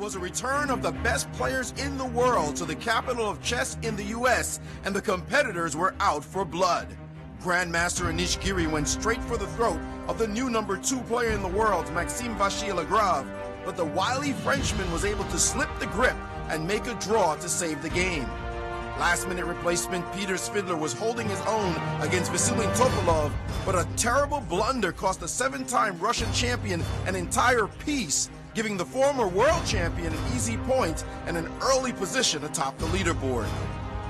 was a return of the best players in the world to the capital of chess in the U.S., and the competitors were out for blood. Grandmaster Anish Giri went straight for the throat of the new number 2 player in the world, Maxime Vachier-Lagrave, but the wily Frenchman was able to slip the grip and make a draw to save the game. Last-minute replacement Peter Svidler was holding his own against Vasily Topalov, but a terrible blunder cost the 7-time Russian champion an entire piece, giving the former world champion an easy point and an early position atop the leaderboard.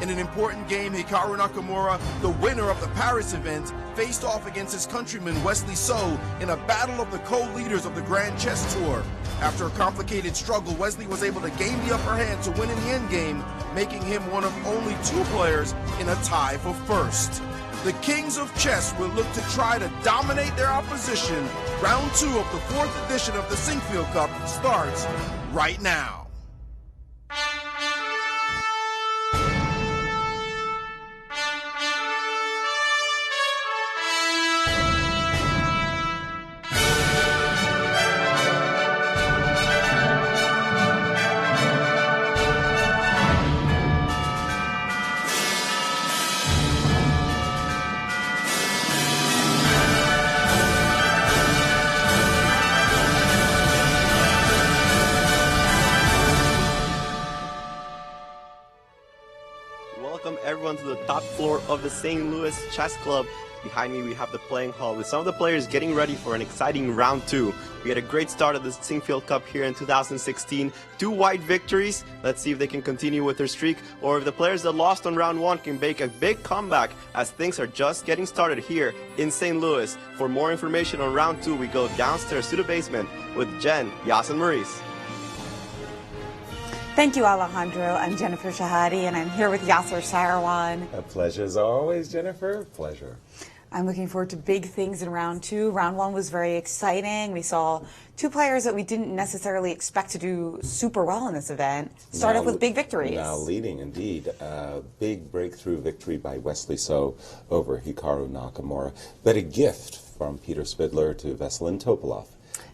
In an important game, Hikaru Nakamura, the winner of the Paris event, faced off against his countryman Wesley So in a battle of the co-leaders of the Grand Chess Tour. After a complicated struggle, Wesley was able to gain the upper hand to win in the endgame, making him one of only 2 players in a tie for first. The kings of chess will look to try to dominate their opposition. Round 2 of the 4th edition of the Sinquefield Cup starts right now. Welcome everyone to the top floor of the St. Louis Chess Club. Behind me we have the playing hall with some of the players getting ready for an exciting round 2. We had a great start of the Sinquefield Cup here in 2016. 2 wide victories. Let's see if they can continue with their streak, or if the players that lost on round 1 can make a big comeback, as things are just getting started here in St. Louis. For more information on round 2, we go downstairs to the basement with Jen, Yasser, and Maurice. Thank you, Alejandro. I'm Jennifer Shahade, and I'm here with Yasser Seirawan. A pleasure as always, Jennifer. Pleasure. I'm looking forward to big things in round 2. Round 1 was very exciting. We saw 2 players that we didn't necessarily expect to do super well in this event start off with big victories. Now leading, indeed. Big breakthrough victory by Wesley So over Hikaru Nakamura. But a gift from Peter Svidler to Vasily Topalov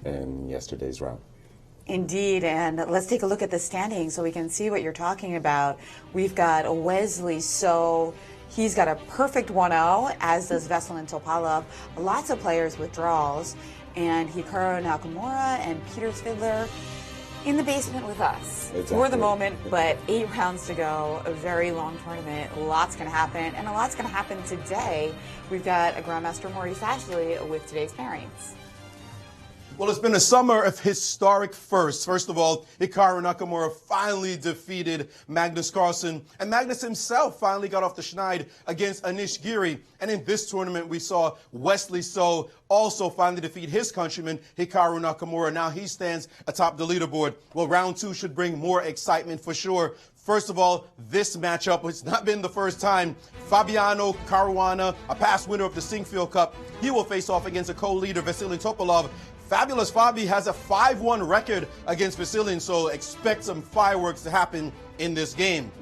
in yesterday's round. Indeed, and let's take a look at the standings so we can see what you're talking about. We've got Wesley So. He's got a perfect 1-0, as does Vasily Topalov. Lots of players with draws. And Hikaru Nakamura and Peter Svidler in the basement with us for the moment, but 8 rounds to go, a very long tournament. Lots going to happen, and a lot's going to happen today. We've got a Grandmaster Maurice Ashley with today's pairings. Well, it's been a summer of historic firsts. First of all, Hikaru Nakamura finally defeated Magnus Carlsen, and Magnus himself finally got off the schneid against Anish Giri. And in this tournament, we saw Wesley So also finally defeat his countryman, Hikaru Nakamura. Now he stands atop the leaderboard. Well, round 2 should bring more excitement for sure. First of all, this matchup, it's not been the first time. Fabiano Caruana, a past winner of the Sinquefield Cup, he will face off against a co-leader, Vasily Topalov. Fabulous Fabi has a 5-1 record against Vasily, so expect some fireworks to happen in this game.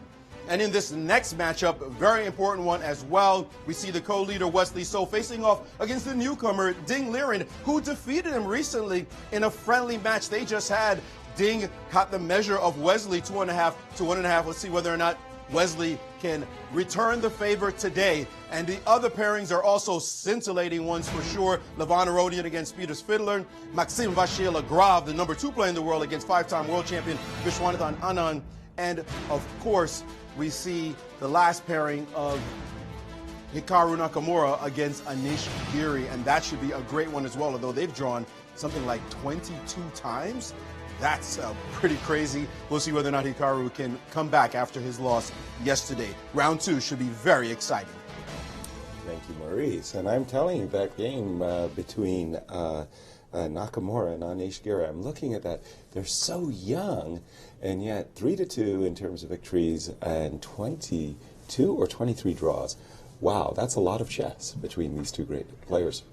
And in this next matchup, a very important one as well, we see the co-leader Wesley So facing off against the newcomer Ding Liren, who defeated him recently in a friendly match they just had. Ding caught the measure of Wesley 2.5 to 1.5. Let's see whether or not Wesley can return the favor today. And the other pairings are also scintillating ones for sure. Levon Arodian against Peter Svidler. Maxime Vachier-Lagrave, the number 2 player in the world, against 5-time world champion Vishwanathan Anand. And of course, we see the last pairing of Hikaru Nakamura against Anish Giri. And that should be a great one as well, although they've drawn something like 22 times. That's pretty crazy. We'll see whether or not Hikaru can come back after his loss yesterday. Round 2 should be very exciting. Thank you, Maurice. And I'm telling you, that game between Nakamura and Anish Giri, I'm looking at that. They're so young, and yet 3-2 in terms of victories and 22 or 23 draws. Wow, that's a lot of chess between these 2 great players.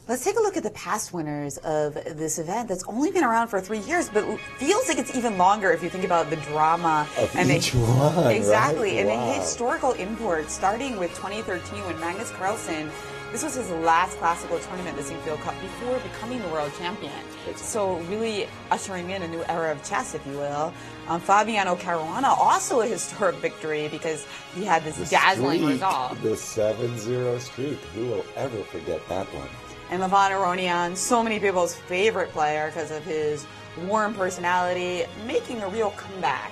Let's take a look at the past winners of this event that's only been around for 3 years, but feels like it's even longer if you think about the drama of and each one. exactly, right? and Wow. the historical import, starting with 2013 when Magnus Carlsen, this was his last classical tournament, the Sinquefield Cup, before becoming the world champion. So really ushering in a new era of chess, if you will. Fabiano Caruana, also a historic victory because he had this dazzling result. The 7-0 streak. Who will ever forget that one? And Levon Aronian, so many people's favorite player because of his warm personality, making a real comeback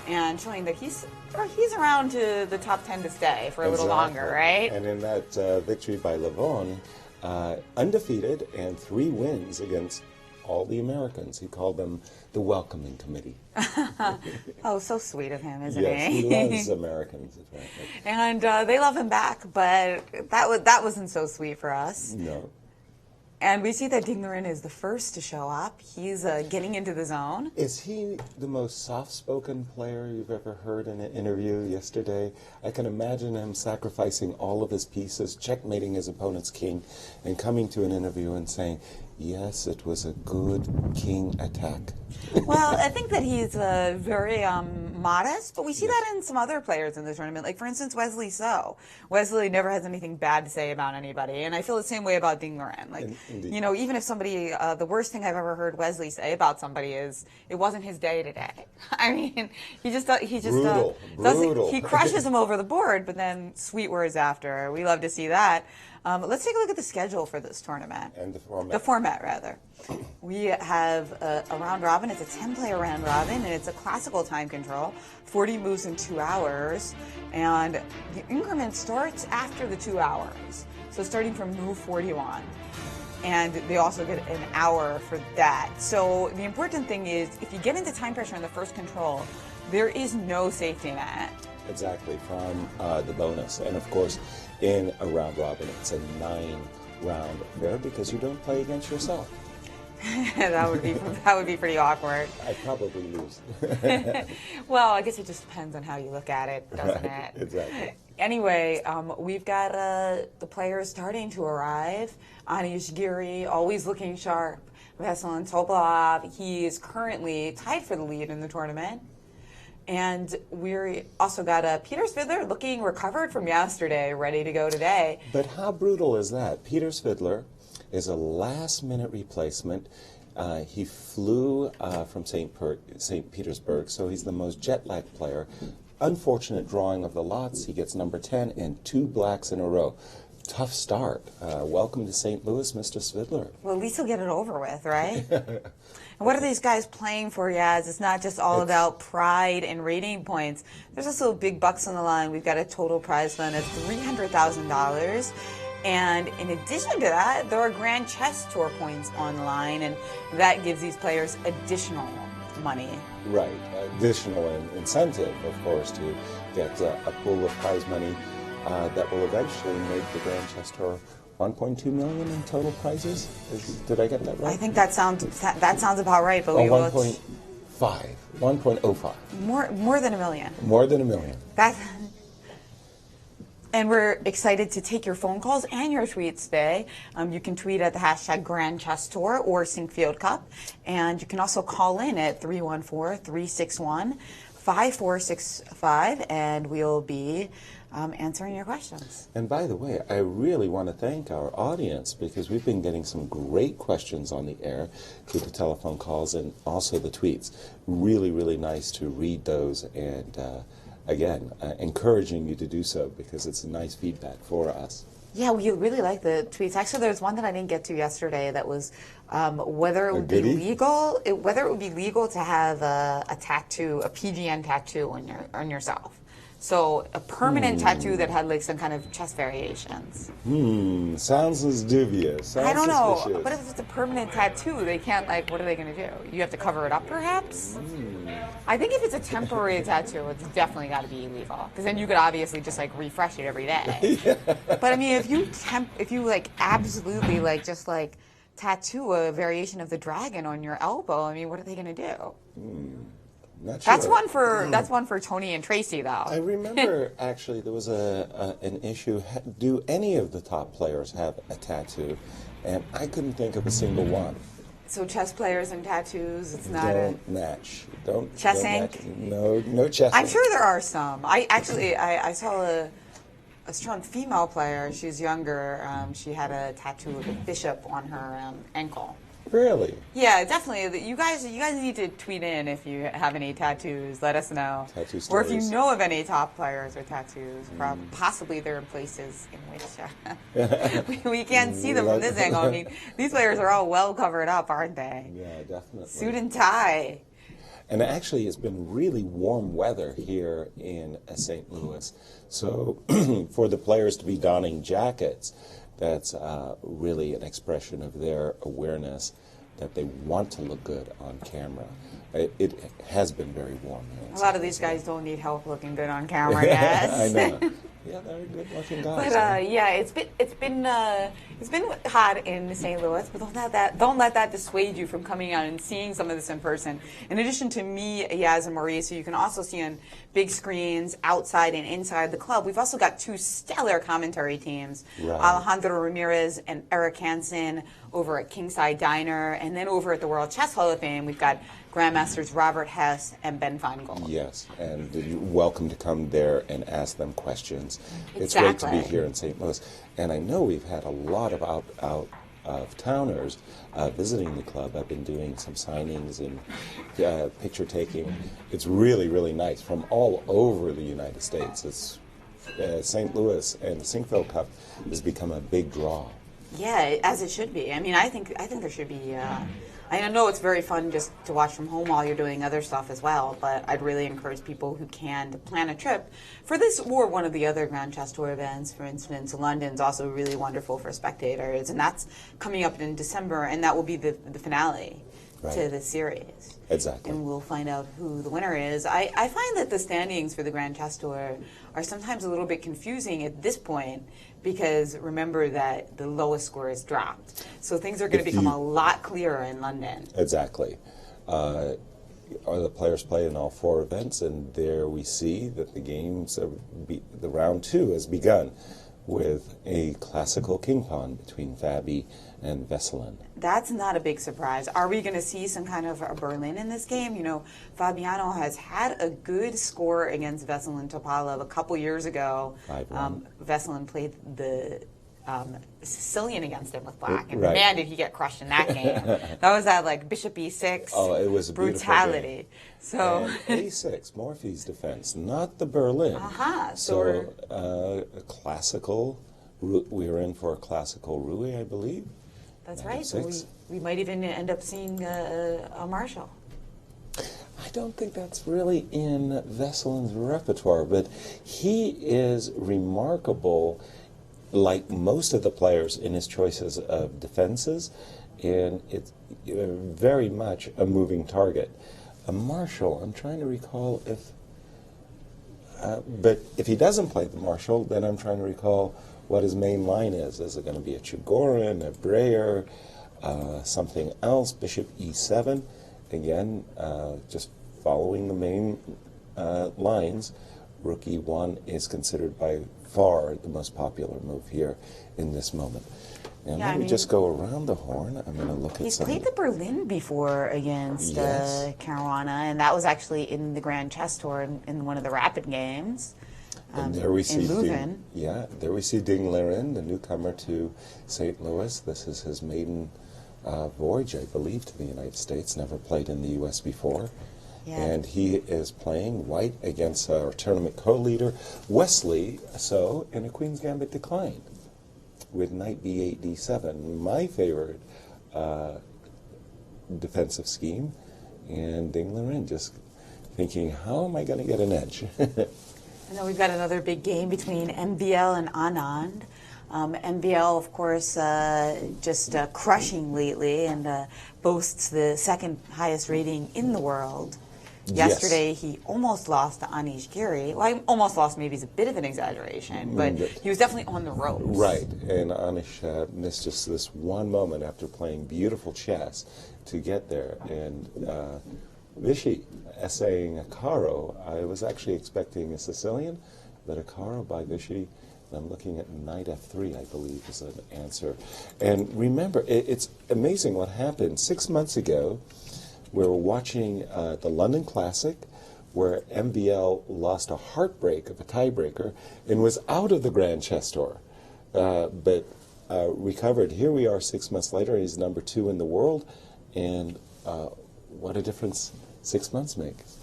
and showing that he's around to the top 10 to stay for a little longer, right? And in that victory by Levon, undefeated and 3 wins against all the Americans. He called them the welcoming committee. Oh, so sweet of him, isn't Yes, he? he loves Americans, apparently. And they love him back, but that wasn't so sweet for us. No. And we see that Dinglerin is the first to show up. He's getting into the zone. Is he the most soft-spoken player you've ever heard in an interview yesterday? I can imagine him sacrificing all of his pieces, checkmating his opponent's king, and coming to an interview and saying, yes, it was a good king attack. Well, I think that he's very modest, but we see that in some other players in the tournament. Like, for instance, Wesley So. Wesley never has anything bad to say about anybody, and I feel the same way about Dinglerin. Like, Indeed. you know, even if somebody, the worst thing I've ever heard Wesley say about somebody is, it wasn't his day today. I mean, he just Brutal. he crushes him over the board, but then sweet words after. We love to see that. Let's take a look at the schedule for this tournament. And the format. The format, rather. We have a round robin. It's a 10-player round robin, and it's a classical time control, 40 moves in 2 hours, and the increment starts after the 2 hours, so starting from move 41. And they also get an hour for that. So the important thing is, if you get into time pressure in the first control, there is no safety net. Exactly, from the bonus. And of course, in a round robin, it's a 9-round affair because you don't play against yourself. that would be pretty awkward. I'd probably lose. Well, I guess it just depends on how you look at it, doesn't it? Exactly. Anyway, we've got the players starting to arrive. Anish Giri, always looking sharp. Veselin Topalov, he is currently tied for the lead in the tournament. And we also got Peter Svidler looking recovered from yesterday, ready to go today. But how brutal is that? Peter Svidler is a last-minute replacement. He flew from St. Petersburg, so he's the most jet-lagged player. Unfortunate drawing of the lots. He gets number 10 and 2 blacks in a row. Tough start. Welcome to St. Louis, Mr. Svidler. Well, at least he'll get it over with, right? And what are these guys playing for, Yaz? It's not just all about pride and rating points. There's also big bucks on the line. We've got a total prize fund of $300,000. And in addition to that, there are Grand Chess Tour points online, and that gives these players additional money. Right. Additional incentive, of course, to get a pool of prize money that will eventually make the Grand Chess Tour 1.2 million in total prizes. Did I get that right? I think that sounds about right. But 1.5, 1.05. More than a million. More than a million. And we're excited to take your phone calls and your tweets today. You can tweet at the hashtag Grand Chess Tour or Sinquefield Cup. And you can also call in at 314-361-5465, and we'll be answering your questions. And by the way, I really want to thank our audience because we've been getting some great questions on the air through the telephone calls and also the tweets. Really, really nice to read those and again, encouraging you to do so because it's a nice feedback for us. Yeah, we really like the tweets. Actually, there's one that I didn't get to yesterday that was whether it would be legal to have a tattoo, a PGN tattoo on yourself. So a permanent tattoo that had like some kind of chess variations. Sounds as dubious. Sounds I don't know, suspicious. but if it's a permanent tattoo, they can't what are they going to do? You have to cover it up, perhaps? I think if it's a temporary tattoo, it's definitely got to be illegal. Because then you could obviously just refresh it every day. But I mean, if you absolutely just tattoo a variation of the dragon on your elbow, I mean, what are they going to do? Not sure. That's one for Tony and Tracy, though. I remember actually there was an issue. Do any of the top players have a tattoo? And I couldn't think of a single one. So chess players and tattoos, it's not Don't match. Don't chess don't ink? Match. No chess I'm ink. sure there are some. I saw a strong female player. She's younger. She had a tattoo of a bishop on her ankle. Really? Yeah, definitely. You guys need to tweet in if you have any tattoos. Let us know. Tattoo or if you stories. know of any top players or tattoos. Possibly they're in places in which we can't see them from this angle. I mean, these players are all well covered up, aren't they? Yeah, definitely. Suit and tie. And actually, it's been really warm weather here in St. Louis. So for the players to be donning jackets, that's really an expression of their awareness that they want to look good on camera. It has been very warm here. A lot of these guys don't need help looking good on camera, yes. I know. Yeah, they're good-looking guys. But yeah, it's been hot in St. Louis, but don't let that dissuade you from coming out and seeing some of this in person. In addition to me, Yaz, and Maurice, who you can also see on big screens outside and inside the club, we've also got two stellar commentary teams, Right. Alejandro Ramirez and Eric Hansen over at Kingside Diner, and then over at the World Chess Hall of Fame, we've got Grandmasters Robert Hess and Ben Feingold. Yes, and you're welcome to come there and ask them questions. Exactly. It's great to be here in St. Louis. And I know we've had a lot of out-of-towners visiting the club. I've been doing some signings and picture taking. It's really, really nice from all over the United States. It's St. Louis and the Sinquefield Cup has become a big draw. Yeah, as it should be. I mean, I think there should be. I know it's very fun just to watch from home while you're doing other stuff as well, but I'd really encourage people who can to plan a trip for this or one of the other Grand Chess Tour events. For instance, London's also really wonderful for spectators, and that's coming up in December, and that will be the finale to the series. Exactly. And we'll find out who the winner is. I find that the standings for the Grand Chess Tour are sometimes a little bit confusing at this point, because remember that the lowest score is dropped. So things are going to become a lot clearer in London. Exactly. Are the players play in all four events, and there we see that the round two has begun with a classical king pawn between Fabi and Veselin. That's not a big surprise. Are we going to see some kind of a Berlin in this game? You know, Fabiano has had a good score against Veselin Topalov a couple years ago. Veselin played the Sicilian against him with black, and man, did he get crushed in that game. That was that like Bishop E6 it was a brutality. So and A6, Morphy's defense, not the Berlin. So a classical, we were in for a classical Rui, I believe. That's right. So we might even end up seeing a Marshall. I don't think that's really in Veselin's repertoire, but he is remarkable, like most of the players, in his choices of defenses, and it's very much a moving target. A Marshall, I'm trying to recall if, but if he doesn't play the Marshall, then I'm trying to recall what his main line is. Is it going to be a Chigorin, a Breyer, something else, Bishop E7? Again, just following the main lines, Rook E1 is considered by far the most popular move here in this moment. And let me just go around the horn. I'm going to look at He's some. played the Berlin before against Caruana, and that was actually in the Grand Chess Tour in one of the rapid games. And there we see Leuven. There we see Ding Liren, the newcomer to St. Louis. This is his maiden voyage, I believe, to the United States. Never played in the U.S. before. Yeah. And he is playing white against our tournament co-leader, Wesley, in a Queen's Gambit decline with knight b8, d7. My favorite defensive scheme. And Ding Liren just thinking, how am I going to get an edge? I know we've got another big game between MVL and Anand. MVL, of course, just crushing lately and boasts the second highest rating in the world. Yesterday, he almost lost to Anish Giri. Well, almost lost maybe is a bit of an exaggeration, but he was definitely on the ropes. Right, and Anish missed just this one moment after playing beautiful chess to get there. And Vichy essaying a caro. I was actually expecting a Sicilian, but a caro by Vichy. I'm looking at knight f3, I believe, is an answer. And remember, it's amazing what happened. 6 months ago, we were watching the London Classic, where MBL lost a heartbreak of a tiebreaker and was out of the Grand Chess Tour, but recovered. Here we are 6 months later. He's number 2 in the world, and what a difference 6 months makes.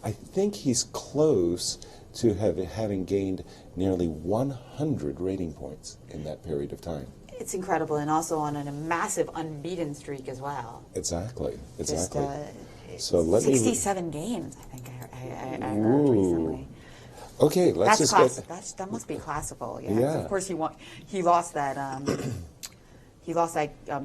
I think he's close to having gained nearly 100 rating points in that period of time. It's incredible, and also on a massive unbeaten streak as well. Exactly. Just, so let 67 games, I think I heard recently. Okay, let's that must be classical. Yeah. Yeah. Of course, he lost that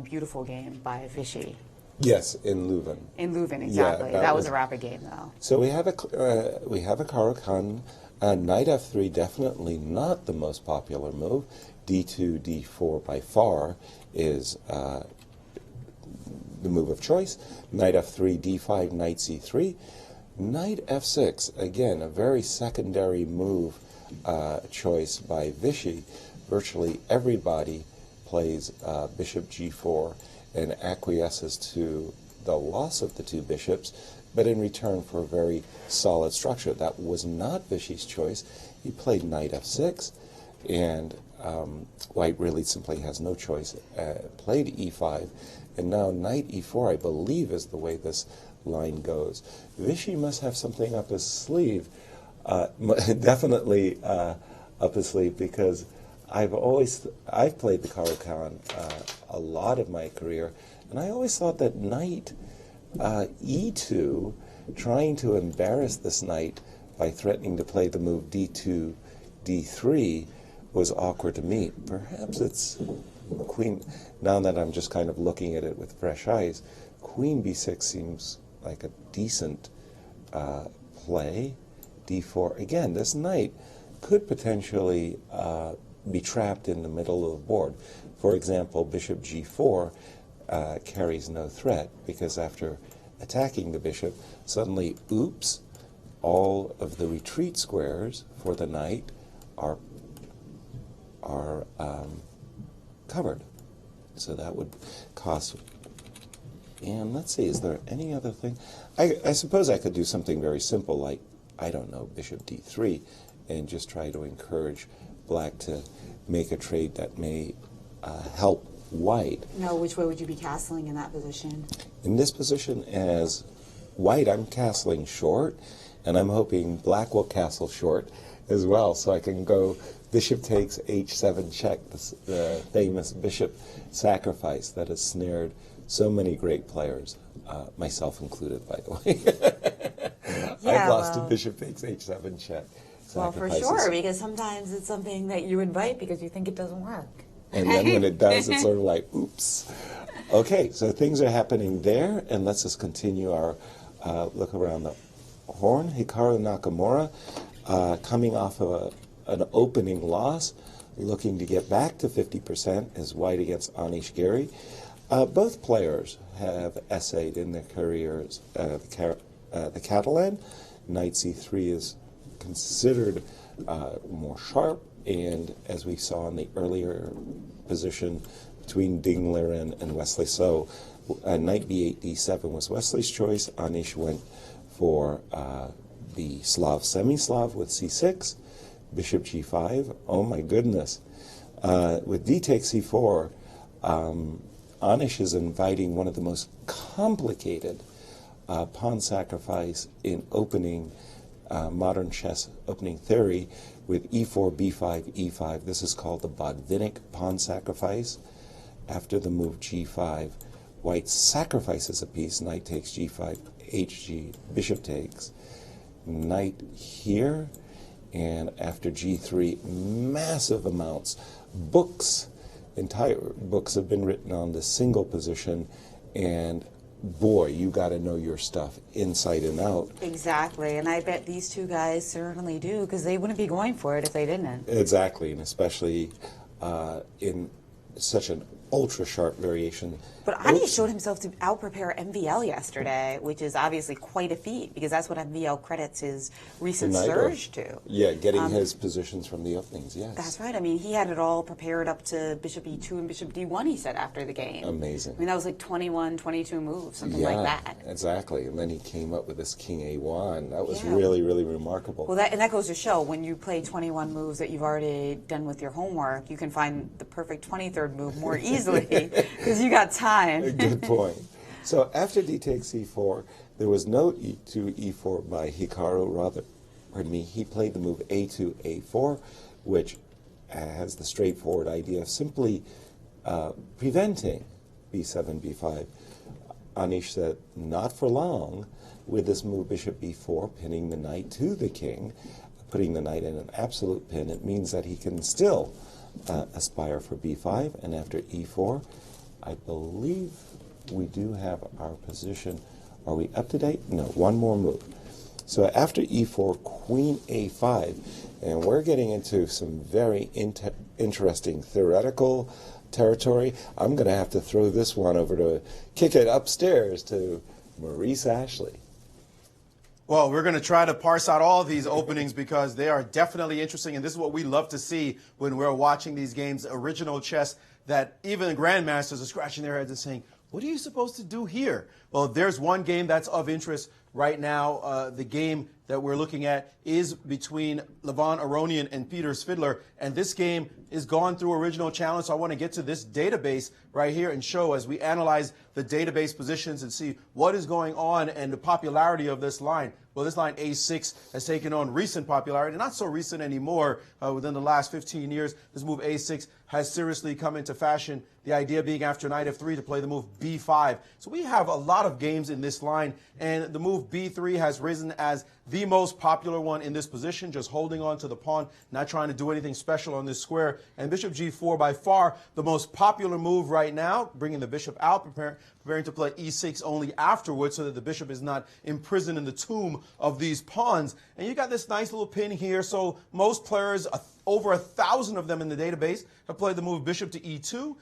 beautiful game by Vichy. Yes, in Leuven. In Leuven, exactly. Yeah, that was a rapid game, though. So we have a Caro-Kann. Knight f3, definitely not the most popular move. d2, d4 by far is the move of choice. Knight f3, d5, knight c3. Knight f6, again, a very secondary move choice by Vichy. Virtually everybody plays bishop g4 and acquiesces to the loss of the two bishops, but in return for a very solid structure. That was not Vichy's choice. He played knight f6, and White really simply has no choice. Played e5, and now knight e4, I believe, is the way this line goes. Vichy must have something up his sleeve, definitely up his sleeve, because I've played the Caro-Kann a lot of my career, and I always thought that knight e2, trying to embarrass this knight by threatening to play the move d2, d3, was awkward to me. Perhaps it's queen. Now that I'm just kind of looking at it with fresh eyes, queen b6 seems like a decent play. d4. Again, this knight could potentially be trapped in the middle of the board. For example, bishop g4 carries no threat, because after attacking the bishop, suddenly, oops, all of the retreat squares for the knight are covered. So that would cost. And let's see, is there any other thing? I suppose I could do something very simple, like, I don't know, bishop d3, and just try to encourage black to make a trade that may help white. No, which way would you be castling in that position? In this position, as white, I'm castling short, and I'm hoping black will castle short as well, so I can go bishop takes h7 check, the famous bishop sacrifice that has snared so many great players, myself included, by the way. Yeah, I've lost to bishop takes h7 check. Well, for sure, because sometimes it's something that you invite because you think it doesn't work. And then when it does, it's sort of like, oops. Okay, so things are happening there, and let's just continue our look around the horn. Hikaru Nakamura, coming off of an opening loss, looking to get back to 50% as white against Anish Giri. Both players have essayed in their careers the Catalan. Knight c3 is considered more sharp, and as we saw in the earlier position between Ding Liren and Wesley So, knight b8, d7 was Wesley's choice. Anish went for the Slav semi-Slav with c6, bishop g5. Oh my goodness. With d takes c4, Anish is inviting one of the most complicated pawn sacrifice in opening modern chess opening theory, with e4, b5, e5. This is called the Botvinnik pawn sacrifice. After the move g5, white sacrifices a piece. Knight takes g5, hg, bishop takes, knight here, and after g3, massive amounts. Entire books have been written on this single position, and boy, you got to know your stuff inside and out. Exactly, and I bet these two guys certainly do, because they wouldn't be going for it if they didn't. Exactly, and especially in such an ultra sharp variation. But Ani showed himself to out-prepare MVL yesterday, which is obviously quite a feat, because that's what MVL credits his recent surge to. Yeah, getting his positions from the openings, yes. That's right. I mean, he had it all prepared up to Bishop E2 and Bishop D1, he said, after the game. Amazing. I mean, that was like 21, 22 moves, something like that. Exactly. And then he came up with this King A1. That was really, really remarkable. Well, that goes to show, when you play 21 moves that you've already done with your homework, you can find the perfect 23rd move more easily, because you got time. Good point. So after D takes E4, there was no E2, E4 by Hikaru. Rather, pardon me, he played the move A2, A4, which has the straightforward idea of simply preventing B7, B5. Anish said, not for long, with this move Bishop B4, pinning the knight to the king, putting the knight in an absolute pin. It means that he can still aspire for B5, and after E4, I believe we do have our position. Are we up to date? No, one more move. So after E4, Queen A5, and we're getting into some very interesting theoretical territory. I'm going to have to throw this one over to kick it upstairs to Maurice Ashley. Well, we're going to try to parse out all of these openings because they are definitely interesting, and this is what we love to see when we're watching these games, original chess, that even the grandmasters are scratching their heads and saying, what are you supposed to do here? Well, there's one game that's of interest right now. The game that we're looking at is between Levon Aronian and Peter Svidler, and this game is gone through original challenge. So I want to get to this database right here and show, as we analyze the database positions and see what is going on and the popularity of this line. Well, this line A6 has taken on recent popularity, not so recent anymore. Within the last 15 years, this move A6 has seriously come into fashion. The idea being after knight F3 to play the move B5. So we have a lot of games in this line, and the move B3 has risen as the most popular one in this position, just holding on to the pawn, not trying to do anything special on this square. And Bishop G4, by far the most popular move right now, bringing the bishop out, preparing to play E6 only afterwards so that the bishop is not imprisoned in the tomb of these pawns. And you got this nice little pin here, so most players, over 1,000 of them in the database, have played the move bishop to E2,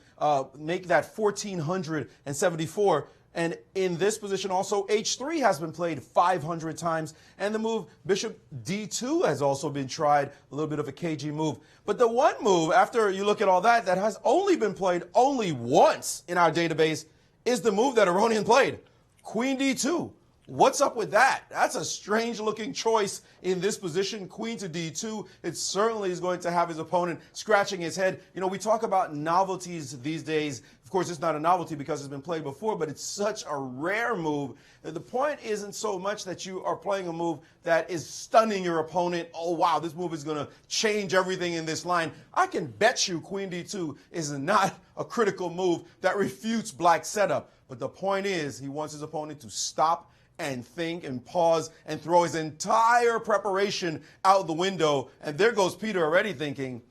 make that 1,474. And in this position also, H3 has been played 500 times. And the move bishop D2 has also been tried, a little bit of a cagey move. But the one move, after you look at all that, that has only been played only once in our database is the move that Aronian played, Queen D2. What's up with that? That's a strange-looking choice in this position, Queen to D2. It certainly is going to have his opponent scratching his head. You know, we talk about novelties these days. Of course, it's not a novelty because it's been played before, but it's such a rare move. The point isn't so much that you are playing a move that is stunning your opponent. Oh, wow, this move is going to change everything in this line. I can bet you Queen D2 is not a critical move that refutes Black's setup. But the point is, he wants his opponent to stop and think and pause and throw his entire preparation out the window. And there goes Peter already thinking,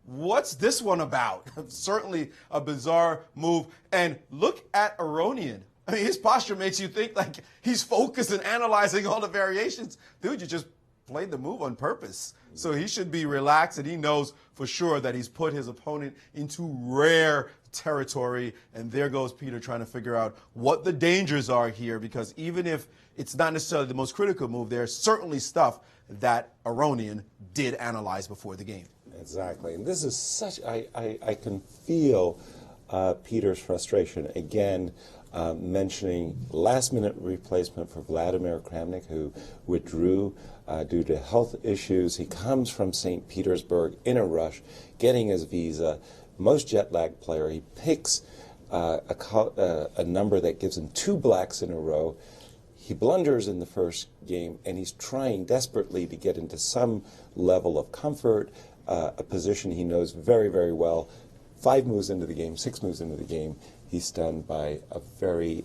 what's this one about? Certainly a bizarre move. And look at Aronian. I mean, his posture makes you think like he's focused and analyzing all the variations. Dude, you just played the move on purpose. So he should be relaxed, and he knows for sure that he's put his opponent into rare territory. And there goes Peter trying to figure out what the dangers are here, because even if it's not necessarily the most critical move, there's certainly stuff that Aronian did analyze before the game. Exactly. And this is such, I can feel Peter's frustration. Again, mentioning last-minute replacement for Vladimir Kramnik, who withdrew due to health issues. He comes from St. Petersburg in a rush, getting his visa. Most jet-lagged player. He picks a number that gives him 2 blacks in a row. He blunders in the first game, and he's trying desperately to get into some level of comfort, a position he knows very, very well. 5 moves into the game, 6 moves into the game, he's stunned by a very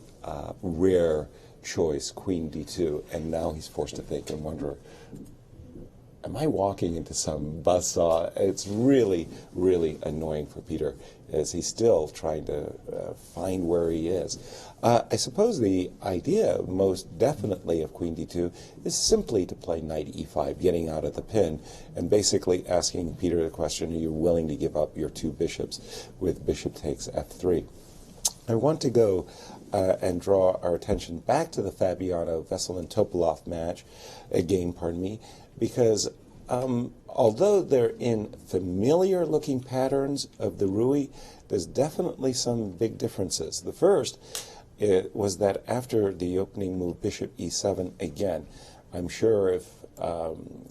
rare choice, Queen D2, and now he's forced to think and wonder, am I walking into some buzzsaw? It's really, really annoying for Peter as he's still trying to find where he is. I suppose the idea, most definitely, of Queen D2 is simply to play Knight E5, getting out of the pin, and basically asking Peter the question, are you willing to give up your 2 bishops with bishop takes F3? I want to go and draw our attention back to the Fabiano-Veselin-Topalov match, game, because although they're in familiar-looking patterns of the Rui, there's definitely some big differences. The first was that after the opening move, bishop e7, again, I'm sure if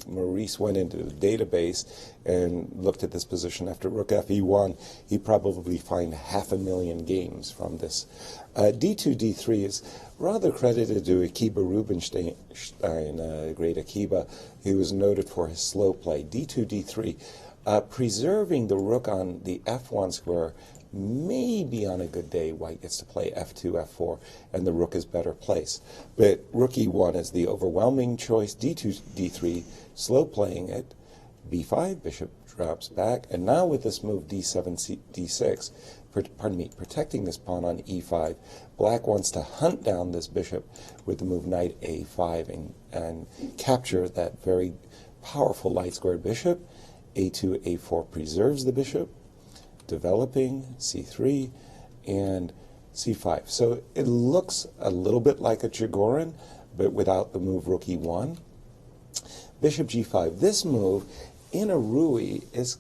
Maurice went into the database and looked at this position after rook fe1, he'd probably find 500,000 games from this. D2, D3 is rather credited to Akiba Rubinstein, great Akiba, who was noted for his slow play. D2, D3, preserving the rook on the f1 square. Maybe on a good day, white gets to play f2, f4, and the rook is better placed. But rook e1 is the overwhelming choice. D2, d3, slow playing it. b5, bishop drops back. And now with this move, d7, d6, protecting this pawn on e5, black wants to hunt down this bishop with the move knight a5 and capture that very powerful light squared bishop. a2, a4 preserves the bishop. Developing, c3, and c5. So it looks a little bit like a Chigorin, but without the move rook e1. Bishop g5. This move in a Rui is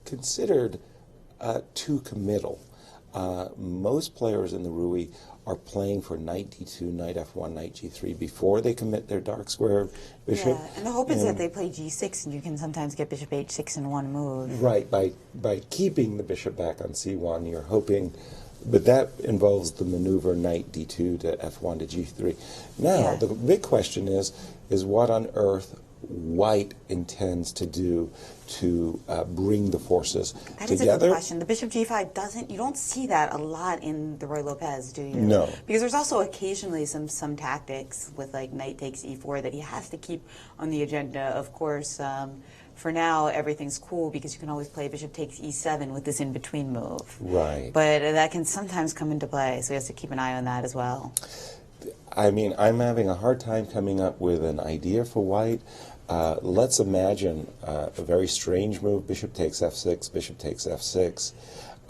considered too committal. Most players in the Rui are playing for knight d2, knight f1, knight g3 before they commit their dark square bishop. Yeah, and the hope is that they play g6, and you can sometimes get bishop h6 in one move. Right, by keeping the bishop back on c1, you're hoping, but that involves the maneuver knight d2 to f1 to g3. Now, the big question is what on earth white intends to do to bring the forces that together. That is a good question. The bishop g5 you don't see that a lot in the Roy Lopez, do you? No. Because there's also occasionally some tactics with like knight takes e4 that he has to keep on the agenda. Of course, for now, everything's cool because you can always play bishop takes e7 with this in-between move. Right. But that can sometimes come into play, so he has to keep an eye on that as well. I mean, I'm having a hard time coming up with an idea for white. Let's imagine a very strange move, bishop takes f6, bishop takes f6.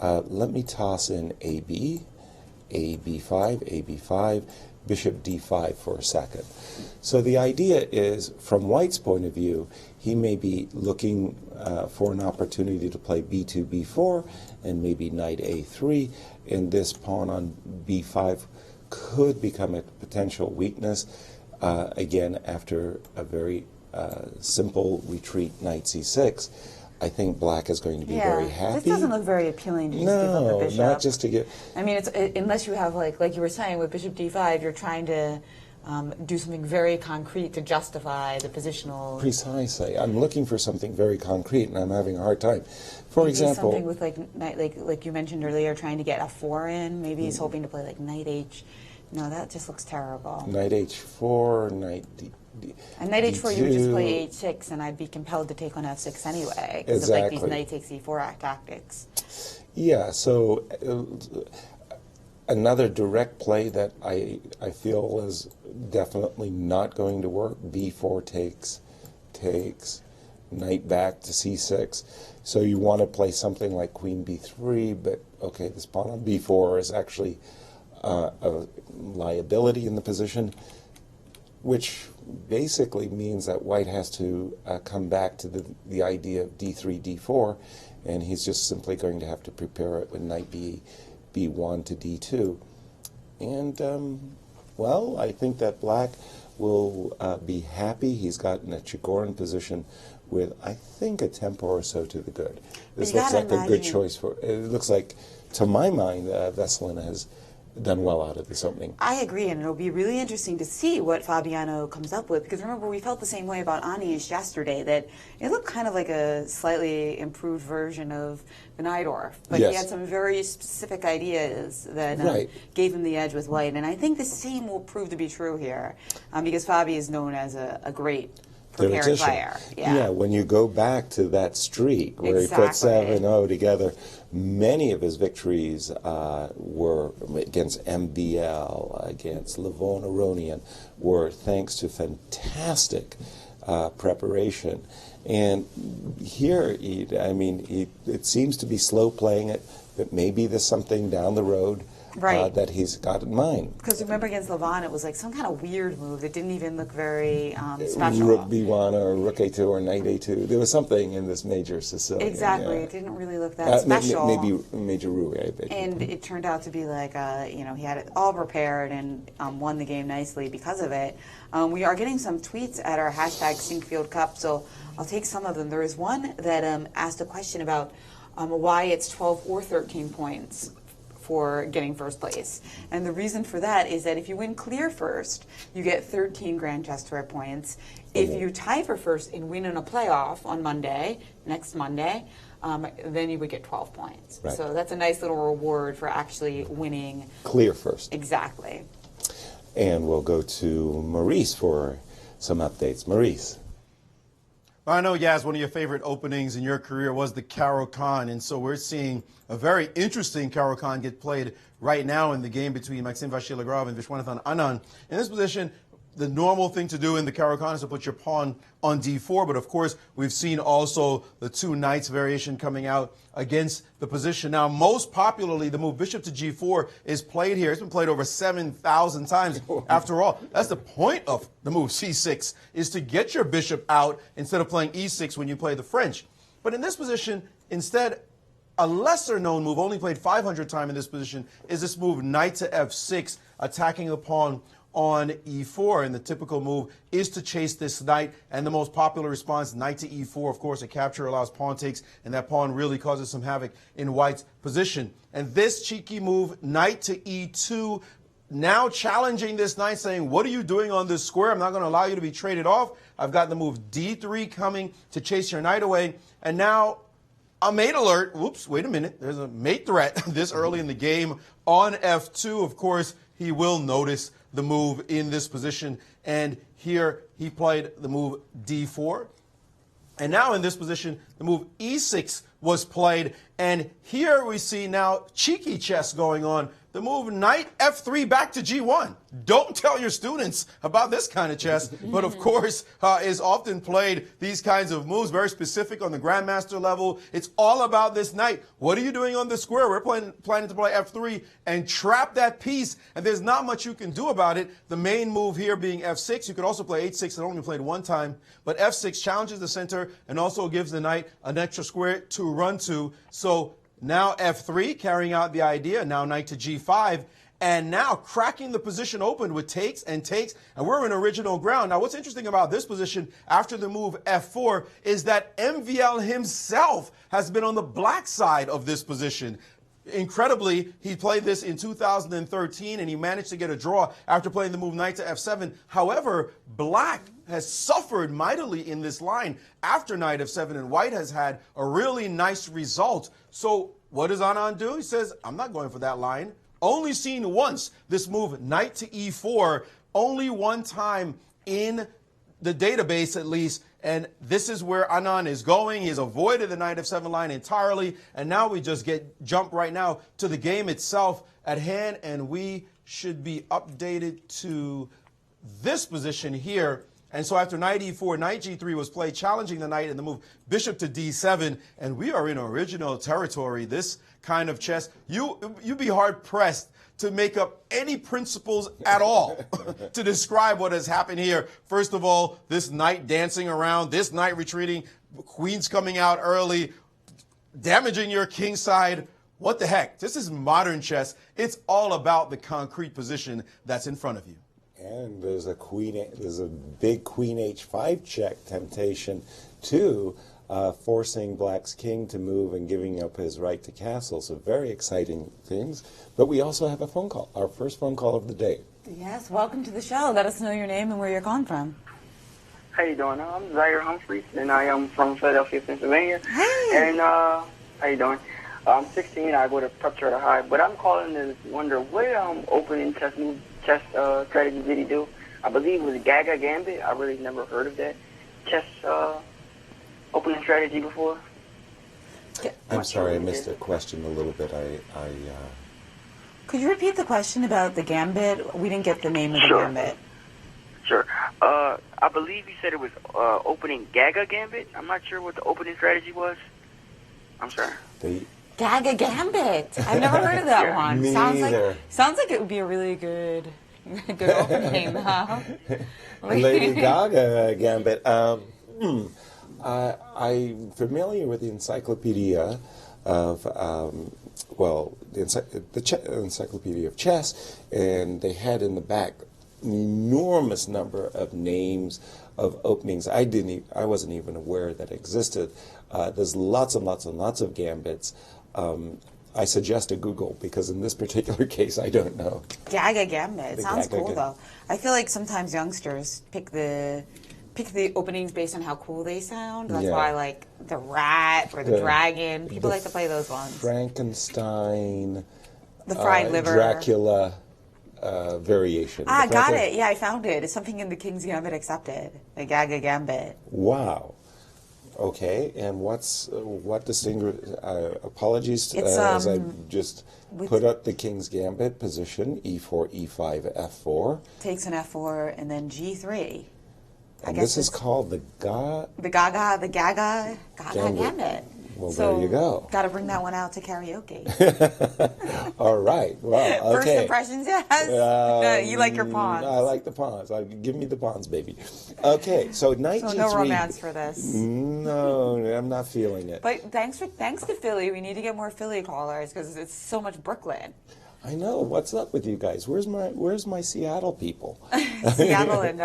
Let me toss in AB, AB5, AB5, bishop d5 for a second. So the idea is, from white's point of view, he may be looking for an opportunity to play b2, b4, and maybe knight a3, and this pawn on b5 could become a potential weakness, again, after a very simple retreat, knight c6. I think black is going to be very happy. This doesn't look very appealing to just give up the bishop. No, not just to get... I mean, unless you have, like you were saying, with bishop d5, you're trying to do something very concrete to justify the positional... Precisely. I'm looking for something very concrete, and I'm having a hard time. For example... something with, like you mentioned earlier, trying to get f4 in. Maybe he's hoping to play, like, knight h... No, that just looks terrible. Knight h4, knight d... And knight h4, you would just play h6, and I'd be compelled to take on f6 anyway, because of like these knight takes e4 tactics. Yeah, so another direct play that I feel is definitely not going to work, b4 takes, knight back to c6. So you want to play something like queen b3, but okay, this pawn on b4 is actually a liability in the position, which basically means that white has to come back to the idea of d3, d4, and he's just simply going to have to prepare it with knight b1 to d2. And, well, I think that black will be happy. He's gotten a Chigorin position with, I think, a tempo or so to the good. This looks like a good choice for, it looks like, to my mind, Veselin has done well out of this opening. I agree, and it'll be really interesting to see what Fabiano comes up with, because remember, we felt the same way about Anish yesterday, that it looked kind of like a slightly improved version of Benaidorf, but he had some very specific ideas that gave him the edge with white, and I think the same will prove to be true here, because Fabi is known as a great prepared player. Yeah, when you go back to that streak where he put Exactly. 7-0 together, many of his victories were against MBL, against Livon Aronian, were thanks to fantastic preparation. And here, it seems to be slow playing it, but maybe there's something down the road that he's got in mind. Because remember against Levon, it was like some kind of weird move. It didn't even look very special. Rook B1 or Rook A2 or Knight A2. There was something in this major Sicilian. Exactly. It didn't really look that special. Maybe Major Rui, I bet. And it turned out to be like, he had it all prepared and won the game nicely because of it. We are getting some tweets at our hashtag Sinquefield Cup, so I'll take some of them. There is one that asked a question about why it's 12 or 13 points for getting first place. And the reason for that is that if you win clear first, you get 13 Grand Chess Tour points. If you tie for first and win in a playoff on next Monday, then you would get 12 points. Right. So that's a nice little reward for actually winning. Clear first. Exactly. And we'll go to Maurice for some updates. Maurice. I know, Yaz, one of your favorite openings in your career was the Caro-Kann, and so we're seeing a very interesting Caro-Kann get played right now in the game between Maxime Vachier-Lagrave and Viswanathan Anand. In this position, the normal thing to do in the Caro-Kann is to put your pawn on d4, but of course, we've seen also the two knights variation coming out against the position. Now, most popularly, the move bishop to g4 is played here. It's been played over 7,000 times. After all, that's the point of the move c6, is to get your bishop out instead of playing e6 when you play the French. But in this position, instead, a lesser-known move, only played 500 times in this position, is this move knight to f6, attacking the pawn on e4, and the typical move is to chase this knight, and the most popular response, knight to e4. Of course, a capture allows pawn takes, and that pawn really causes some havoc in white's position. And this cheeky move, knight to e2, now challenging this knight, saying, what are you doing on this square? I'm not going to allow you to be traded off. I've got the move d3 coming to chase your knight away, and now a mate alert. Whoops, wait a minute. There's a mate threat this early in the game on f2. Of course, he will notice the move in this position, and here he played the move d4. And now in this position, the move e6 was played, and here we see now cheeky chess going on. The move knight f3 back to g1. Don't tell your students about this kind of chess, but of course is often played, these kinds of moves, very specific on the grandmaster level. It's all about this knight. What are you doing on the square? We're planning to play f3 and trap that piece, and there's not much you can do about it. The main move here being f6. You could also play h6. It only played one time, but f6 challenges the center and also gives the knight an extra square to run to. So now f3, carrying out the idea, now knight to g5, and now cracking the position open with takes, and we're in original ground. Now, what's interesting about this position after the move f4 is that MVL himself has been on the black side of this position. Incredibly, he played this in 2013, and he managed to get a draw after playing the move knight to f7. However, black has suffered mightily in this line after knight f7, and white has had a really nice result. So what does Anand do? He says, I'm not going for that line. Only seen once, this move knight to e4, only one time in the database at least, and this is where Anand is going. He has avoided the knight f7 line entirely, and now we just jump right now to the game itself at hand, and we should be updated to this position here. And so after knight e4, knight g3 was played, challenging the knight in the move bishop to d7, and we are in original territory. This kind of chess, you'd be hard-pressed to make up any principles at all to describe what has happened here. First of all, this knight dancing around, this knight retreating, queens coming out early, damaging your king side. What the heck? This is modern chess. It's all about the concrete position that's in front of you. And there's a big queen h5 check temptation too, forcing black's king to move and giving up his right to castle. So very exciting things. But we also have a phone call, our first phone call of the day. Yes, welcome to the show. Let us know your name and where you're calling from. How you doing? I'm Zaire Humphreys, and I am from Philadelphia, Pennsylvania. Hey. And how you doing? I'm 16. I go to prep charter high, but I'm calling to wonder what opening chess strategy did he do? I believe it was Gaga Gambit. I really never heard of that. chess opening strategy before? I'm sorry, I missed the question a little bit. Could you repeat the question about the gambit? We didn't get the name of the Sure. gambit. Sure. I believe you said it was opening Gaga Gambit. I'm not sure what the opening strategy was. I'm sorry. Gaga Gambit. I've never heard of that one. Me sounds neither. Sounds like it would be a really good opening, huh? Lady Gaga Gambit. I'm familiar with the encyclopedia of, the encyclopedia of chess, and they had in the back an enormous number of names of openings. I wasn't even aware that existed. There's lots and lots and lots of gambits. I suggest a Google because in this particular case, I don't know. Gaga Gambit. Sounds Gaga cool, though. I feel like sometimes youngsters pick the openings based on how cool they sound. That's why, like, the rat or the dragon. People like to play those ones. Frankenstein. The fried liver. Dracula variation. Ah, got it. Yeah, I found it. It's something in the King's Gambit accepted. The Gaga Gambit. Wow. Okay, and what distinguishes? Apologies as I just put up the King's Gambit position: E4, E5, F4. Takes an F4 and then G3. And this is called the Gaga Gambit. Gambit. Well, So, there you go. Got to bring that one out to karaoke. All right. Well, okay. First impressions, yes. You like your pawns. I like the pawns. Give me the pawns, baby. Okay, so knight G3. No romance for this. No, I'm not feeling it. But thanks to Philly, we need to get more Philly callers because it's so much Brooklyn. I know. What's up with you guys? Where's my Seattle people? Seattle and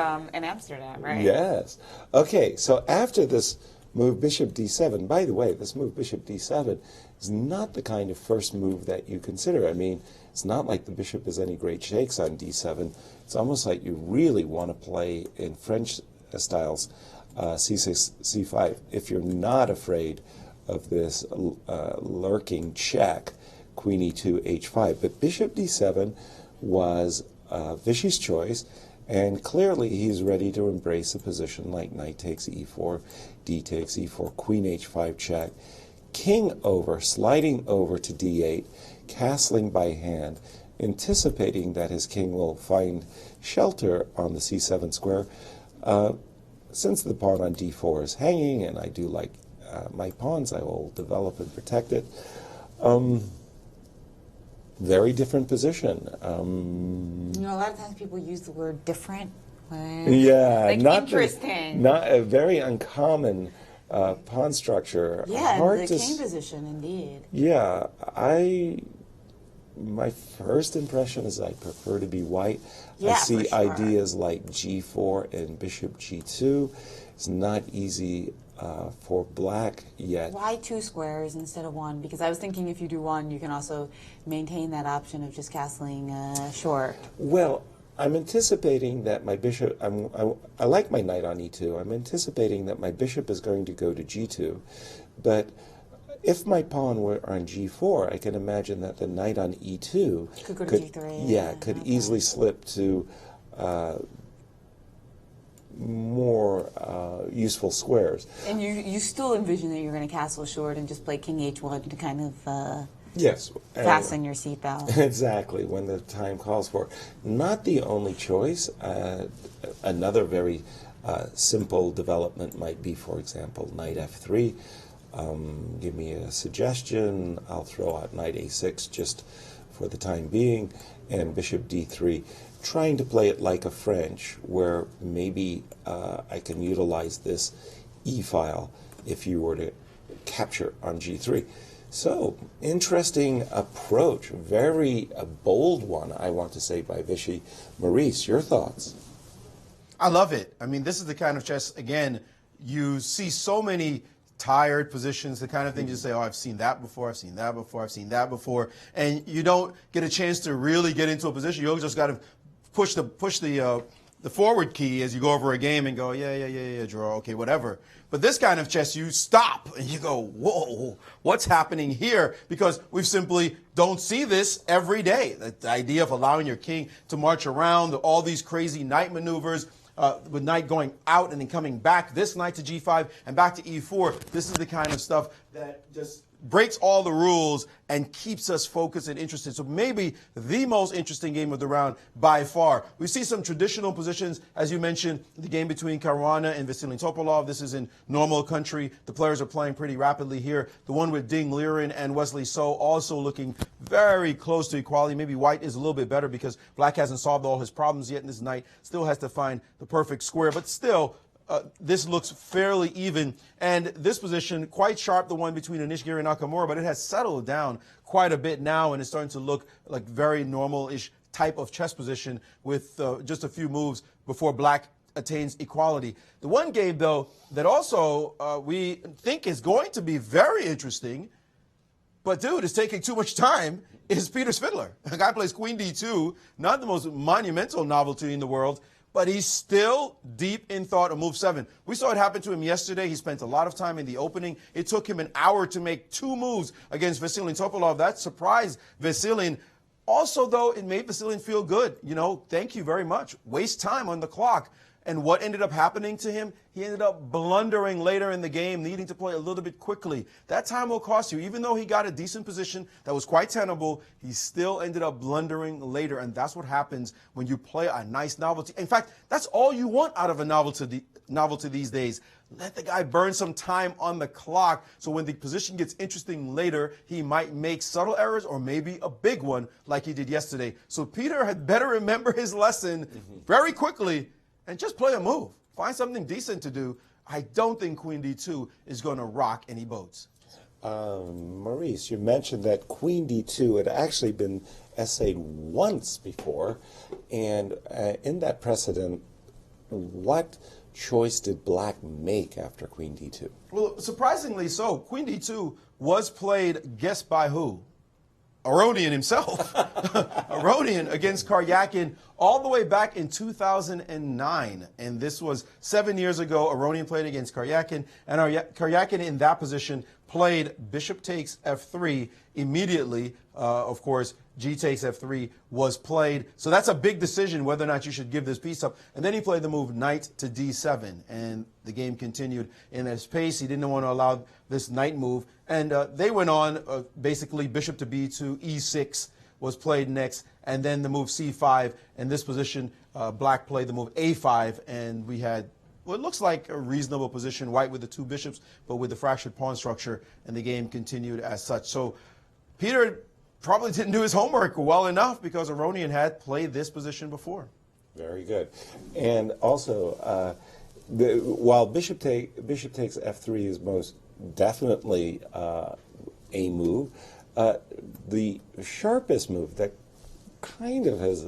Amsterdam, right? Yes. Okay, so after this move bishop d7, by the way, this move bishop d7 is not the kind of first move that you consider. I mean, it's not like the bishop has any great shakes on d7. It's almost like you really want to play in French styles c6, c5 if you're not afraid of this lurking check, queen e2, h5. But bishop d7 was Vichy's choice, and clearly he's ready to embrace a position like knight takes e4, d takes e4, queen h5 check, king over, sliding over to d8, castling by hand, anticipating that his king will find shelter on the c7 square. Since the pawn on d4 is hanging, and I do like my pawns, I will develop and protect it. Very different position. You know, a lot of times people use the word different. Yeah, like not interesting. Not a very uncommon pawn structure. Yeah, hard the to king position, indeed. Yeah, my first impression is I prefer to be white. Yeah, I see for sure. ideas like g4 and bishop g2. It's not easy for black yet. Why 2 squares instead of 1? Because I was thinking if you do 1, you can also maintain that option of just castling short. Well, I'm anticipating that my bishop, I like my knight on e2. I'm anticipating that my bishop is going to go to g2. But if my pawn were on g4, I can imagine that the knight on e2 could go to g3. Yeah, could easily slip to more useful squares. And you still envision that you're going to castle short and just play king h1 to kind of yes, fasten your seatbelt. Exactly, when the time calls for it. Not the only choice. Another very simple development might be, for example, knight f3. Give me a suggestion. I'll throw out knight a6 just for the time being, and bishop d3. Trying to play it like a French, where maybe I can utilize this e-file if you were to capture on g3. So, interesting approach, very bold one, I want to say, by Vichy. Maurice, your thoughts? I love it. I mean, this is the kind of chess, again, you see so many tired positions, the kind of thing you say, oh, I've seen that before, I've seen that before, I've seen that before, and you don't get a chance to really get into a position. You just got to push the forward key as you go over a game and go, yeah, draw, okay, whatever. But this kind of chess, you stop and you go, whoa, what's happening here? Because we simply don't see this every day. The idea of allowing your king to march around, all these crazy knight maneuvers. with knight going out and then coming back, this knight to g5 and back to e4. This is the kind of stuff that just breaks all the rules and keeps us focused and interested. So maybe the most interesting game of the round by far. We see some traditional positions, as you mentioned, the game between Caruana and Vasily Topalov. This is in normal country. The players are playing pretty rapidly here. The one with Ding Liren and Wesley So also looking very close to equality. Maybe white is a little bit better because black hasn't solved all his problems yet, and this knight still has to find the perfect square. But still, this looks fairly even, and this position quite sharp, the one between Nishigiri and Nakamura, but it has settled down quite a bit now, and it's starting to look like very normal-ish type of chess position with just a few moves before black attains equality. The one game, though, that also we think is going to be very interesting, but dude, it's taking too much time, is Peter's Fiddler. The guy plays Queen D2, not the most monumental novelty in the world, but he's still deep in thought of move 7. We saw it happen to him yesterday. He spent a lot of time in the opening. It took him an hour to make 2 moves against Vasily Topalov. That surprised Vasily. Also, though, it made Vasily feel good. You know, thank you very much. Waste time on the clock. And what ended up happening to him? He ended up blundering later in the game, needing to play a little bit quickly. That time will cost you. Even though he got a decent position that was quite tenable, he still ended up blundering later. And that's what happens when you play a nice novelty. In fact, that's all you want out of a novelty these days. Let the guy burn some time on the clock so when the position gets interesting later, he might make subtle errors or maybe a big one like he did yesterday. So Peter had better remember his lesson very quickly and just play a move. Find something decent to do. I don't think Queen D2 is going to rock any boats. Maurice, you mentioned that Queen D2 had actually been essayed once before. And in that precedent, what choice did black make after Queen D2? Well, surprisingly so. Queen D2 was played, guess by who? Aronian himself. Aronian against Karyakin all the way back in 2009. And this was 7 years ago. Aronian played against Karyakin. And Karyakin in that position played bishop takes f3 immediately. Of course, g takes f3 was played. So that's a big decision whether or not you should give this piece up. And then he played the move knight to d7. And the game continued in his pace. He didn't want to allow this knight move. And they went on, basically bishop to b2, e6 was played next, and then the move c5. In this position, black played the move a5, and we had what looks like a reasonable position, white with the 2 bishops, but with the fractured pawn structure, and the game continued as such. So Peter probably didn't do his homework well enough because Aronian had played this position before. Very good. And also, while bishop takes f3 is most definitely a move, the sharpest move that kind of has,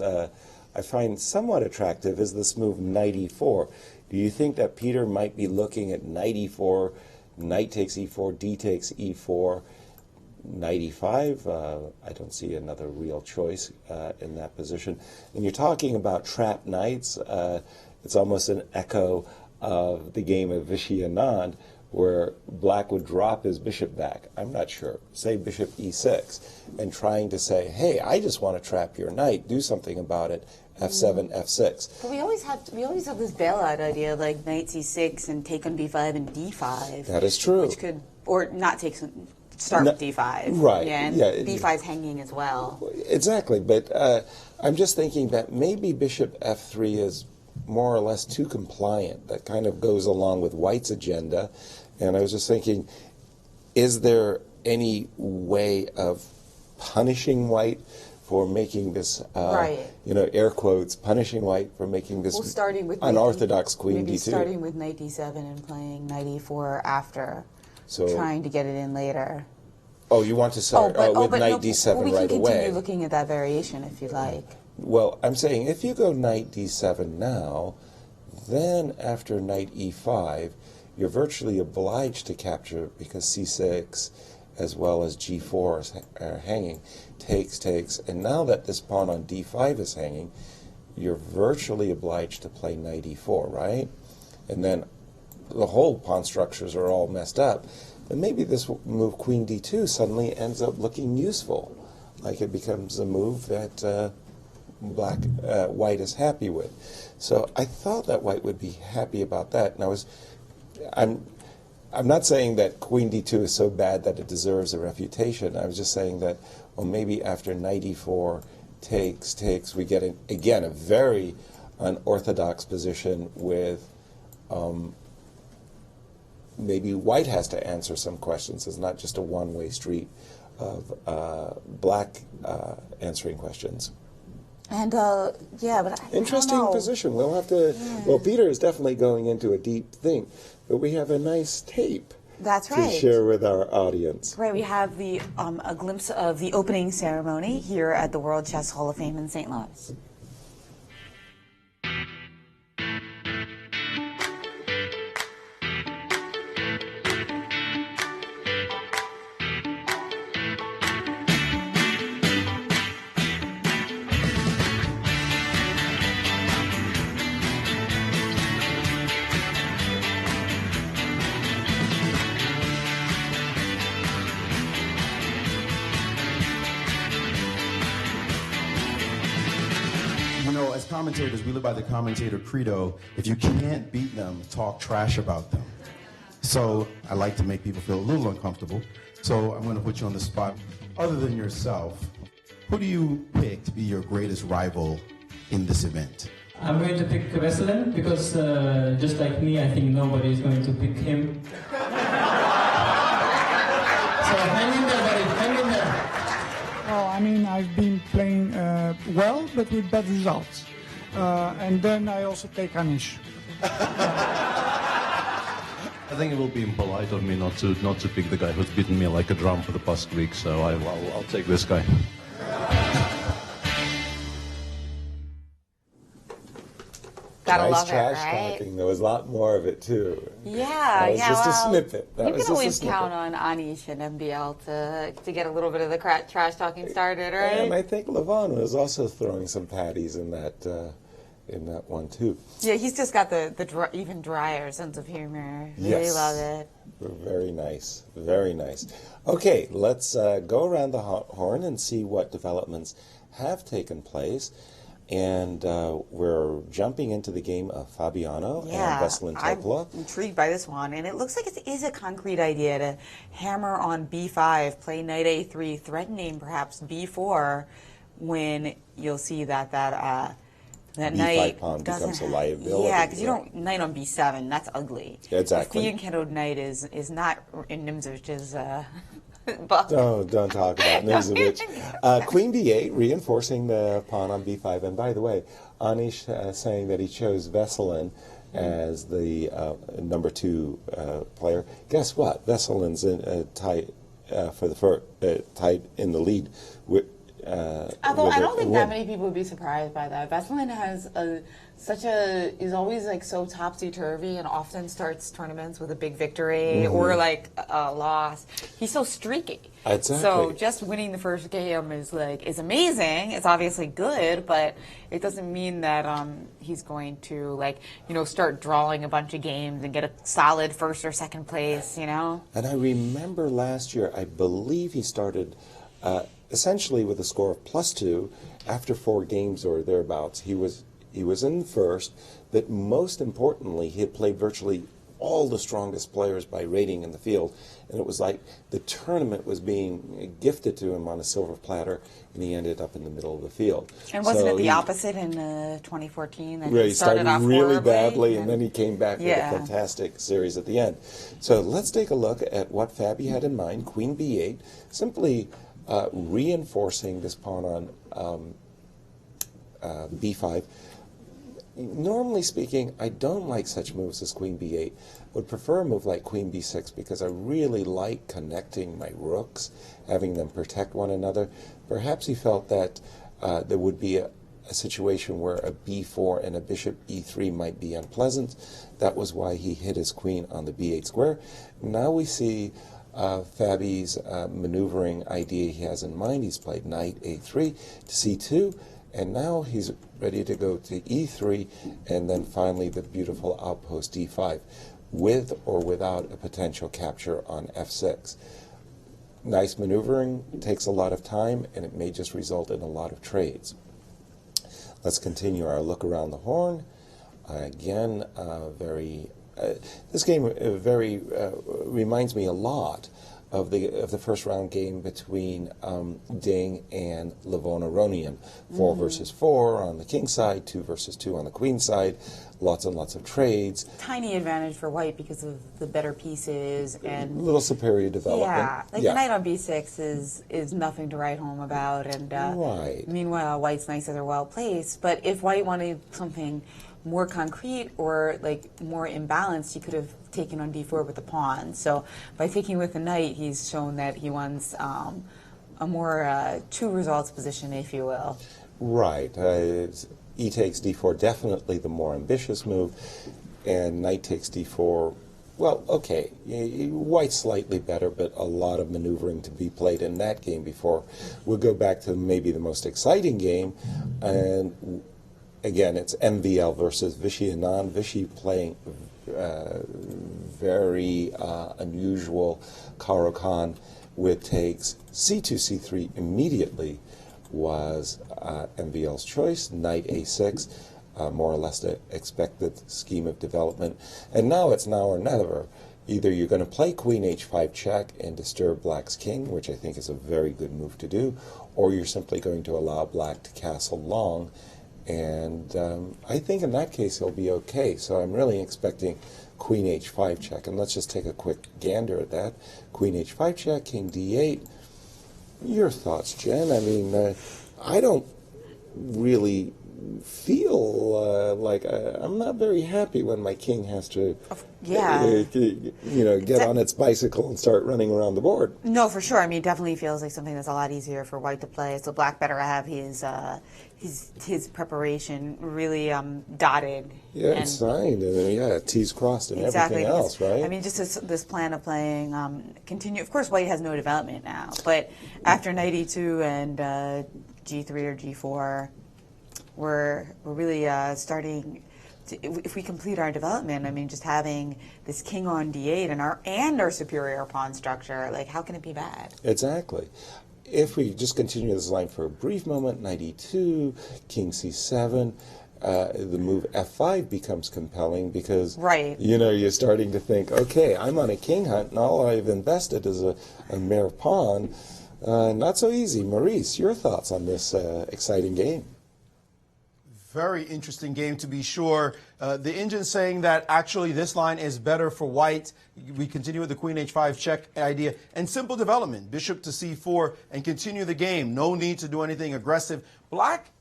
I find somewhat attractive is this move knight e4. Do you think that Peter might be looking at knight e4, knight takes e4, d takes e4, knight e5? I don't see another real choice in that position. And you're talking about trapped knights. It's almost an echo of the game of Vishy Anand, where black would drop his bishop back. I'm not sure. Say bishop e6, and trying to say, hey, I just want to trap your knight. Do something about it. f7, f6. But we always have this bailout idea, like knight c6 and take on b5 and d5. That is true. Which could, or not take some, start with d5. Right. Yeah, and b5's hanging as well. Exactly. But I'm just thinking that maybe bishop f3 is more or less too compliant. That kind of goes along with white's agenda. And I was just thinking, is there any way of punishing white for making this, you know, air quotes, punishing white for making this unorthodox queen maybe d2? Starting with knight d7 and playing knight e4 after, trying to get it in later. Oh, you want to start with knight d7 right away? We can continue looking at that variation if you like. Well, I'm saying if you go knight d7 now, then after knight e5, you're virtually obliged to capture because c6 as well as g4 are hanging, takes, and now that this pawn on d5 is hanging, you're virtually obliged to play knight e4, right? And then the whole pawn structures are all messed up. And maybe this move queen d2 suddenly ends up looking useful, like it becomes a move that White is happy with. So I thought that White would be happy about that. And I'm not saying that Queen D2 is so bad that it deserves a refutation. I was just saying that, well, maybe after knight e4 takes, we get again a very unorthodox position with maybe White has to answer some questions. It's not just a one-way street of Black answering questions. And yeah, but interesting I don't know. position. We'll have to. Yeah. Well, Peter is definitely going into a deep thing, but we have a nice tape. That's right. To share with our audience. Right, we have the a glimpse of the opening ceremony here at the World Chess Hall of Fame in St. Louis. As commentators, we live by the commentator credo: if you can't beat them, talk trash about them. So I like to make people feel a little uncomfortable. So I'm going to put you on the spot. Other than yourself, who do you pick to be your greatest rival in this event? I'm going to pick Veselin because just like me, I think nobody is going to pick him. So hang in there, buddy. Hang in there. Well, I mean, I've been playing well, but with bad results. And then I also take Anish. I think it will be impolite of me not to pick the guy who's beaten me like a drum for the past week, so I'll take this guy. Gotta nice love it, trash right? talking. There was a lot more of it too. Yeah, that was just a snippet. You can always count on Anish and MBL to get a little bit of the trash talking started, right? And I think Levon was also throwing some patties in that one too. Yeah, he's just got the even drier sense of humor. Really Yes. love it. Very nice, very nice. Okay, let's go around the horn and see what developments have taken place. And we're jumping into the game of Fabiano and Veselin Topla. I'm intrigued by this one, and it looks like it is a concrete idea to hammer on b5, play knight a3, threatening perhaps b4, when you'll see that B5 knight pawn doesn't becomes a liability. Yeah, because you don't knight on b7. That's ugly. Exactly. The Fianchettoed knight is not in Nimzovich's. Don't talk about Nimzovic. Queen b8, reinforcing the pawn on b5. And by the way, Anish saying that he chose Veselin as the number 2 player. Guess what? Veselin's tied tied in the lead. Although I don't think that many people would be surprised by that. Veselin has is always like so topsy-turvy and often starts tournaments with a big victory or like a loss. He's so streaky. Exactly. So just winning the first game is amazing. It's obviously good, but it doesn't mean that he's going to start drawing a bunch of games and get a solid first or second place, And I remember last year, I believe he started essentially with a score of +2 after 4 games or thereabouts. He was in first, but most importantly, he had played virtually all the strongest players by rating in the field, and it was like the tournament was being gifted to him on a silver platter, and he ended up in the middle of the field. And wasn't it the opposite in 2014? That he started off really horribly, badly, and then he came back with a fantastic series at the end. So let's take a look at what Fabi had in mind. Queen b8, simply reinforcing this pawn on b5. Normally speaking, I don't like such moves as Queen b8. Would prefer a move like Queen b6 because I really like connecting my rooks, having them protect one another. Perhaps he felt that there would be a situation where a b4 and a bishop e3 might be unpleasant. That was why he hit his queen on the b8 square. Now we see Fabi's maneuvering idea he has in mind. He's played knight a3 to c2, and now he's ready to go to e3, and then finally the beautiful outpost d5, with or without a potential capture on f6. Nice maneuvering, takes a lot of time, and it may just result in a lot of trades. Let's continue our look around the horn. Again, this game very reminds me a lot of the first round game between Ding and Livon-Aronian. 4 versus 4 on the king side, 2 versus 2 on the queen side. Lots and lots of trades. Tiny advantage for white because of the better pieces and A little superior development. Yeah, like the knight on b6 is nothing to write home about, and Right. meanwhile white's knights are well placed. But if white wanted something more concrete or like more imbalanced, he could have taken on d4 with the pawn. So by taking with the knight, he's shown that he wants a more two results position, if you will. Right. E takes d4, definitely the more ambitious move, and knight takes d4. Well, okay, white's slightly better, but a lot of maneuvering to be played in that game before we'll go back to maybe the most exciting game. And again, it's MVL versus Vishy Anand. Vishy playing very unusual Caro-Kann with takes. C2, C3 immediately was MVL's choice. Knight A6, more or less the expected scheme of development. And now it's now or never. Either you're going to play Queen H5 check and disturb Black's king, which I think is a very good move to do, or you're simply going to allow Black to castle long. And I think in that case he'll be okay. So I'm really expecting Queen H5 check. And let's just take a quick gander at that. Queen H5 check, King D8. Your thoughts, Jen? I mean, I don't really feel like I'm not very happy when my king has to, get on its bicycle and start running around the board. No, for sure. I mean, it definitely feels like something that's a lot easier for white to play. So black better have his preparation really dotted. Yeah, and signed, and T's crossed and exactly, everything else, right? I mean, just this plan of playing continue. Of course, white has no development now, but after knight e2 and g3 or g4, we're really starting. If we complete our development, I mean, just having this king on d8 and our superior pawn structure, like how can it be bad? Exactly. If we just continue this line for a brief moment, knight e2, king c7, the move f5 becomes compelling because you're starting to think, okay, I'm on a king hunt and all I've invested is a mere pawn. Not so easy. Maurice, your thoughts on this exciting game? Very interesting game, to be sure. The engine saying that actually this line is better for white. We continue with the queen h5 check idea and simple development. Bishop to c4 and continue the game. No need to do anything aggressive. Black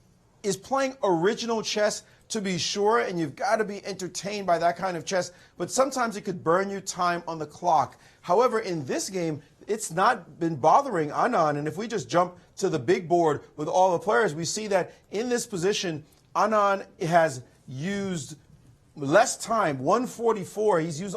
is playing original chess, to be sure, and you've got to be entertained by that kind of chess. But sometimes it could burn you time on the clock. However, in this game, it's not been bothering Anand. And if we just jump to the big board with all the players, we see that in this position, Anand has used less time, 144. He's used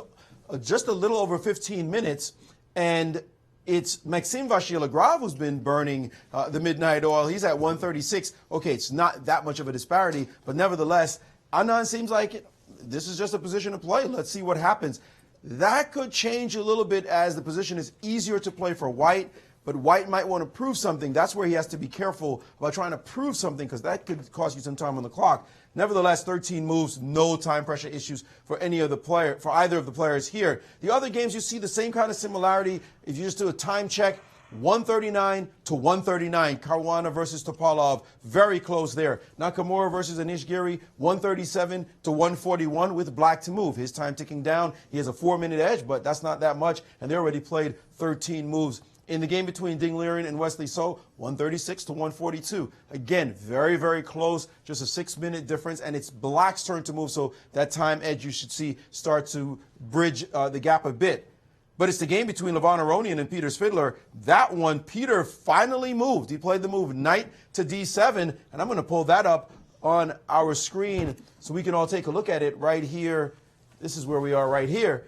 just a little over 15 minutes. And it's Maxime Vachier-Lagrave who's been burning the midnight oil. He's at 136. Okay, it's not that much of a disparity, but nevertheless, Anand seems like this is just a position to play. Let's see what happens. That could change a little bit as the position is easier to play for white. But white might want to prove something. That's where he has to be careful about trying to prove something because that could cost you some time on the clock. Nevertheless, 13 moves, no time pressure issues for either of the players here. The other games, you see the same kind of similarity. If you just do a time check, 139 to 139. Caruana versus Topalov, very close there. Nakamura versus Anish Giri, 137 to 141 with black to move. His time ticking down. He has a 4-minute edge, but that's not that much, and they already played 13 moves. In the game between Ding Liren and Wesley So, 136 to 142. Again, very, very close, just a 6-minute difference, and it's black's turn to move, so that time edge you should see start to bridge the gap a bit. But it's the game between Livon-Aronian and Peter Svidler. That one, Peter finally moved. He played the move knight to d7, and I'm going to pull that up on our screen so we can all take a look at it right here. This is where we are right here.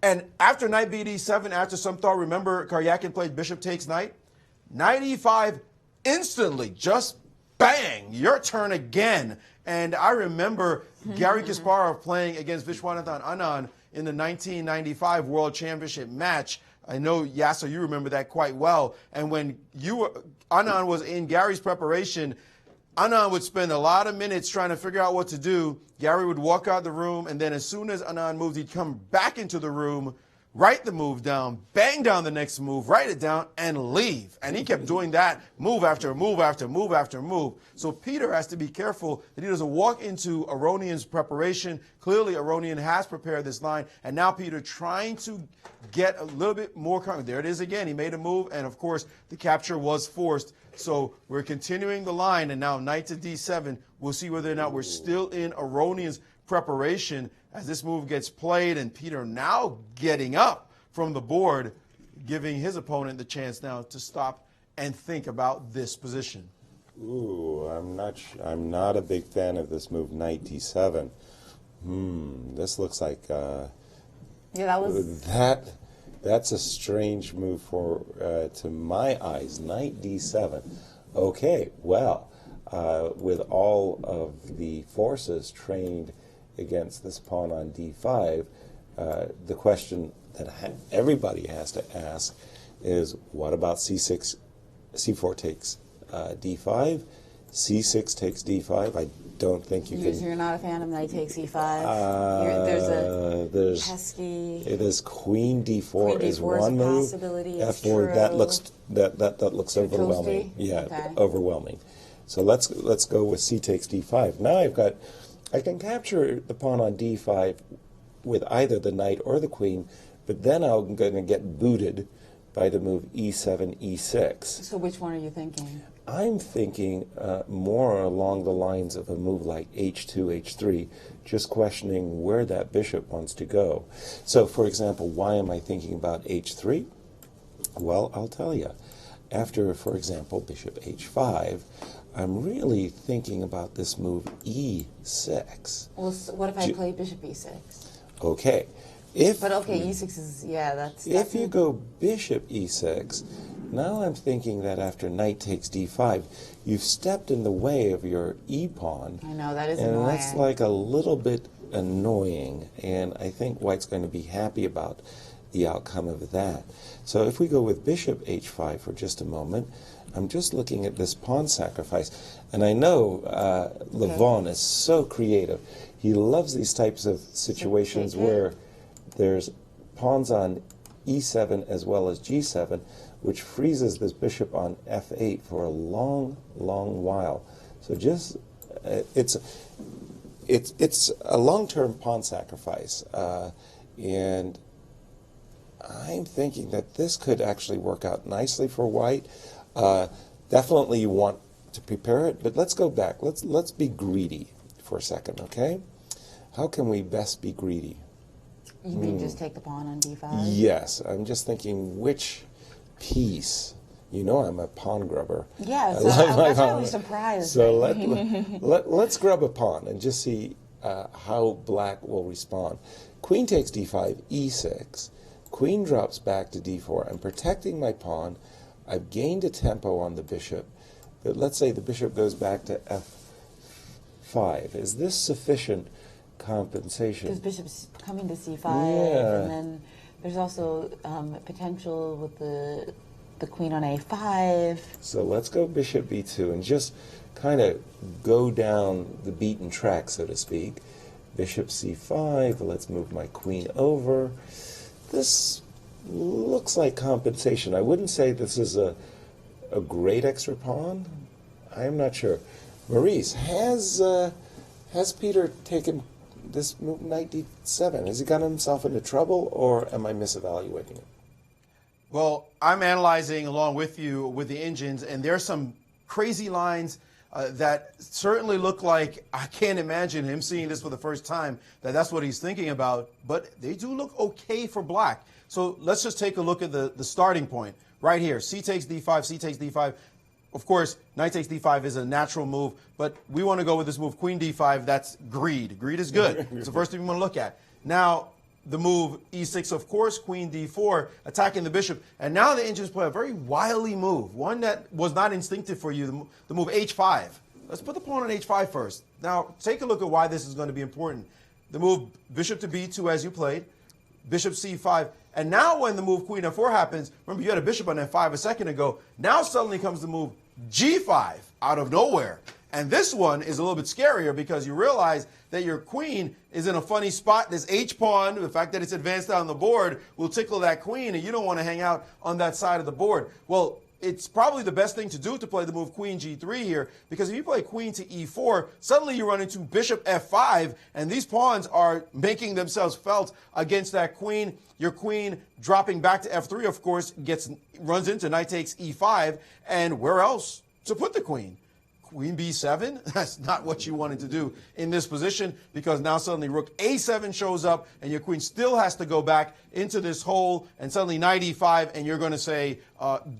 And after knight bd7, after some thought, remember Karyakin played bishop takes knight? Knight e5, instantly, just bang, your turn again. And I remember Garry Kasparov playing against Viswanathan Anand in the 1995 World Championship match. I know, Yasser, you remember that quite well. And when Anand was in Gary's preparation, Anand would spend a lot of minutes trying to figure out what to do. Gary would walk out the room, and then as soon as Anand moved, he'd come back into the room, write the move down, bang down the next move, write it down, and leave. And he kept doing that move after move after move after move. So Peter has to be careful that he doesn't walk into Aronian's preparation. Clearly, Aronian has prepared this line, and now Peter trying to get a little bit more confident. There it is again. He made a move, and of course, the capture was forced. So we're continuing the line, and now knight to d7. We'll see whether or not we're still in Aronian's preparation as this move gets played, and Peter now getting up from the board, giving his opponent the chance now to stop and think about this position. Ooh, I'm not a big fan of this move, knight d7. This looks like Yeah, that was that's a strange move for to my eyes. Knight d7. Okay, well, with all of the forces trained against this pawn on d5, the question that everybody has to ask is, what about c6, c4 takes d5, c6 takes d5? I don't think you can. You're not a fan of knight takes e5. There's a pesky. It is queen d4 Queen is D4 is one a move. possibility, it's F4 that true. looks overwhelming. toasty? Yeah, Okay. overwhelming. So let's go with c takes d5. Now I can capture the pawn on d5 with either the knight or the queen, but then I'm going to get booted by the move e7, e6. So which one are you thinking? I'm thinking more along the lines of a move like h2, h3, just questioning where that bishop wants to go. So, for example, why am I thinking about h3? Well, I'll tell you. After, for example, bishop h5, I'm really thinking about this move e6. Well, what if I play bishop e6? Okay. But okay, e6 is, yeah, that's... If you go bishop e6, now I'm thinking that after knight takes d5, you've stepped in the way of your e-pawn. I know, that is and annoying. that's like a little bit annoying, and I think white's going to be happy about the outcome of that. So if we go with bishop h5 for just a moment, I'm just looking at this pawn sacrifice, and I know Levon is so creative. He loves these types of situations where there's pawns on e7 as well as g7, which freezes this bishop on f8 for a long, long while. So just it's a long-term pawn sacrifice, and I'm thinking that this could actually work out nicely for white. Definitely you want to prepare it, but let's go back. Let's be greedy for a second, okay? How can we best be greedy? You mean just take the pawn on d5? Yes, I'm just thinking which piece. You know I'm a pawn grubber. Yes, That's why I was surprised. So let's grub a pawn and just see how black will respond. Queen takes d5, e6. Queen drops back to d4. I'm protecting my pawn. I've gained a tempo on the bishop. But let's say the bishop goes back to f5. Is this sufficient compensation? Because bishop's coming to c5, Yeah. and then there's also potential with the queen on a5. So let's go bishop b2 and just kind of go down the beaten track, so to speak. Bishop c5, let's move my queen over. This looks like compensation. I wouldn't say this is a great extra pawn. I'm not sure. Maurice, has Peter taken this move knight d7? Has he gotten himself into trouble, or am I misevaluating it? Well, I'm analyzing along with you with the engines, and there's some crazy lines that certainly look like, I can't imagine him seeing this for the first time, that's what he's thinking about, but they do look okay for black. So let's just take a look at the starting point right here. C takes d5, C takes d5. Of course, knight takes d5 is a natural move, but we want to go with this move, queen d5. That's greed. Greed is good. It's the first thing we want to look at. Now, the move e6, of course, queen d4, attacking the bishop. And now the engines play a very wily move, one that was not instinctive for you, the move h5. Let's put the pawn on h5 first. Now, take a look at why this is going to be important. The move bishop to b2 as you played, bishop c5. And now when the move queen f4 happens, remember you had a bishop on f5 a second ago, now suddenly comes the move g5 out of nowhere. And this one is a little bit scarier because you realize that your queen is in a funny spot. This H-pawn, the fact that it's advanced down the board, will tickle that queen, and you don't want to hang out on that side of the board. Well, it's probably the best thing to do to play the move queen g3 here, because if you play queen to e4, suddenly you run into bishop f5, and these pawns are making themselves felt against that queen. Your queen dropping back to f3, of course, runs into knight takes e5, and where else to put the queen? Queen b7? That's not what you wanted to do in this position, because now suddenly rook a7 shows up and your queen still has to go back into this hole, and suddenly knight e5, and you're going to say,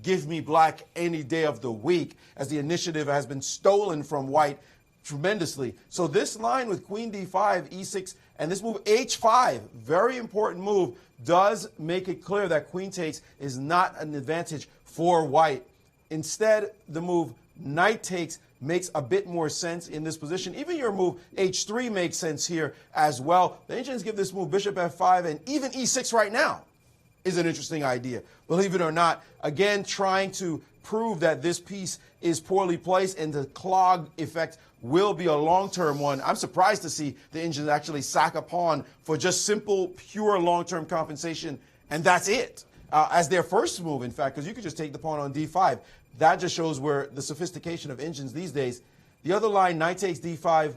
give me black any day of the week, as the initiative has been stolen from white tremendously. So this line with queen d5, e6, and this move h5, very important move, does make it clear that queen takes is not an advantage for white. Instead, the move knight takes makes a bit more sense in this position. Even your move h3 makes sense here as well. The Indians give this move bishop f5, and even e6 right now is an interesting idea. Believe it or not, again, trying to prove that this piece is poorly placed, and the clog effect will be a long-term one. I'm surprised to see the Indians actually sack a pawn for just simple, pure long-term compensation, and that's it. As their first move, in fact, because you could just take the pawn on d5. That just shows where the sophistication of engines these days. The other line, knight takes d5,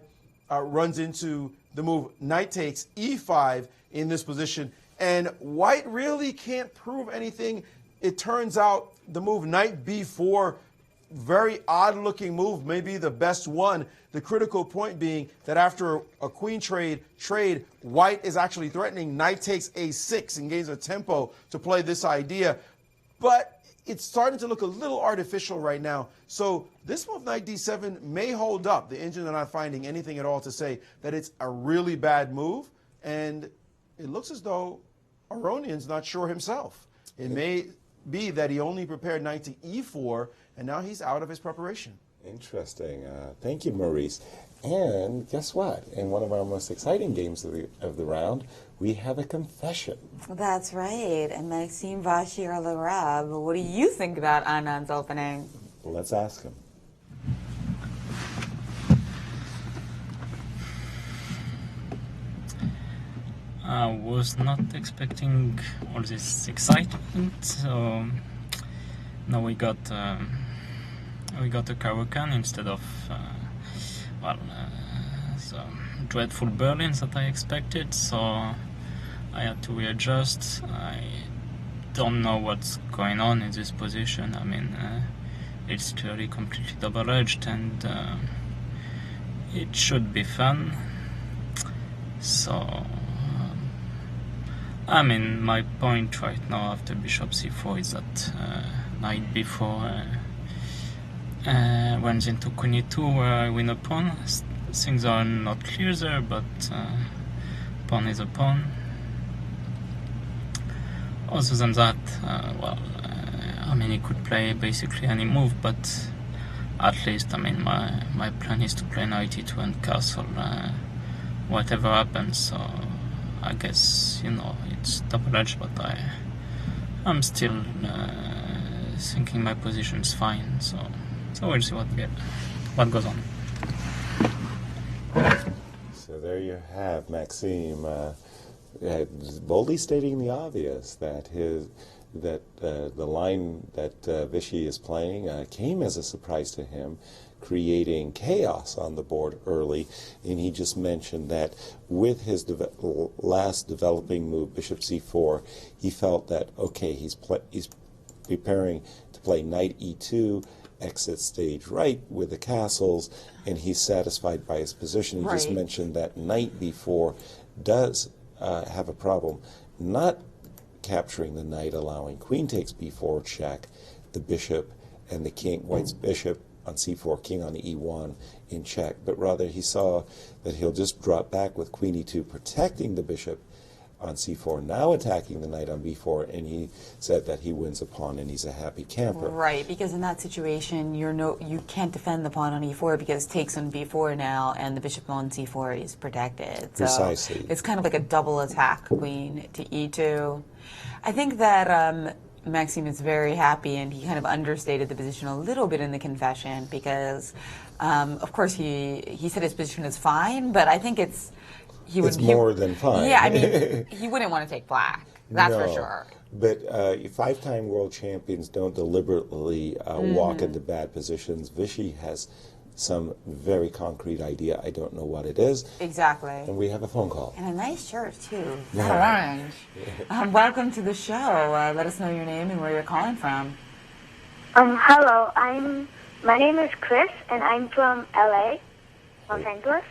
runs into the move knight takes e5 in this position. And white really can't prove anything. It turns out the move knight b4, very odd-looking move, maybe the best one. The critical point being that after a queen trade, white is actually threatening knight takes a6 and gains a tempo to play this idea. But it's starting to look a little artificial right now. So this move, knight d7, may hold up. The Indians are not finding anything at all to say that it's a really bad move. And it looks as though Aronian's not sure himself. It may be that he only prepared knight to e4, and now he's out of his preparation. Interesting. Thank you, Maurice. And guess what? In one of our most exciting games of the round, we have a confession. That's right. And Maxime Vachier-Larab, what do you think about Anand's opening? Let's ask him. I was not expecting all this excitement, so now we got a Caro-Kann instead of the dreadful Berlins that I expected, so I had to readjust. I don't know what's going on in this position. I mean, it's clearly completely double-edged, and it should be fun. So I mean, my point right now after bishop c4 is that knight b4 runs into queen e2 where I win a pawn. Things are not clear there, but pawn is a pawn. Other than that, I mean, he could play basically any move, but at least, I mean, my plan is to play knight e2 and castle, whatever happens. So I guess, you know, it's double-edged, but I'm still thinking my position is fine. So we'll see what goes on. So there you have Maxime boldly stating the obvious, that the line that Vichy is playing came as a surprise to him, creating chaos on the board early. And he just mentioned that with his last developing move, bishop c4, he felt that, okay, he's preparing to play knight e2, exit stage right with the castles, and he's satisfied by his position. He just mentioned that knight b4 does have a problem not capturing the knight, allowing queen takes b4 check, the bishop and the king, white's bishop on c4, king on e1 in check, but rather he saw that he'll just drop back with queen e2, protecting the bishop on c4, now attacking the knight on b4, and he said that he wins a pawn and he's a happy camper. Right, because in that situation, you can't defend the pawn on e4 because it takes on b4 now, and the bishop on c4 is protected. So precisely. It's kind of like a double attack, queen to e2. I think that Maxime is very happy, and he kind of understated the position a little bit in the confession because, of course, he said his position is fine, but I think it's more than fine. Yeah, I mean, he wouldn't want to take black. That's for sure. But 5-time world champions don't deliberately walk into bad positions. Vichy has some very concrete idea. I don't know what it is. Exactly. And we have a phone call. And a nice shirt, too. Orange. Welcome to the show. Let us know your name and where you're calling from. Hello. My name is Chris, and I'm from LA, Los Angeles.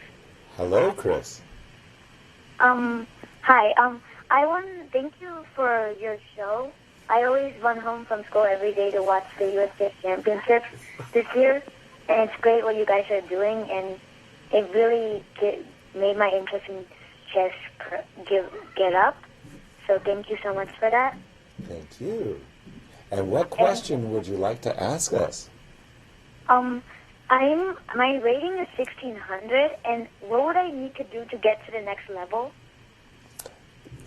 Hello, Chris. Hi. I want to thank you for your show. I always run home from school every day to watch the U.S. Chess Championships this year, and it's great what you guys are doing, and it really made my interest in chess get up. So thank you so much for that. Thank you. And what question would you like to ask us? My rating is 1600, and what would I need to do to get to the next level?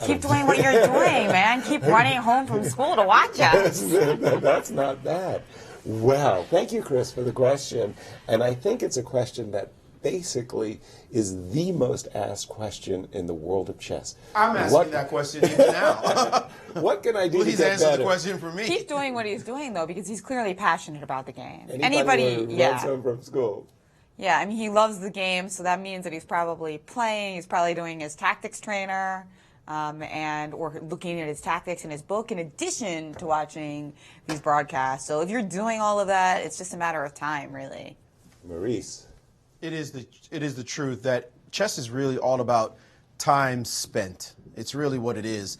Keep doing what you're doing, man. Keep running home from school to watch us. That's not bad. Well, thank you, Chris, for the question. And I think it's a question that basically is the most asked question in the world of chess. I'm asking that question even now. What can I do to get better? Please answer the question for me. Keep doing what he's doing, though, because he's clearly passionate about the game. Anybody who runs home from school. Yeah, I mean, he loves the game, so that means that he's probably playing. He's probably doing his tactics trainer. Or looking at his tactics in his book in addition to watching these broadcasts. So if you're doing all of that, it's just a matter of time, really. Maurice. It is the truth that chess is really all about time spent. It's really what it is.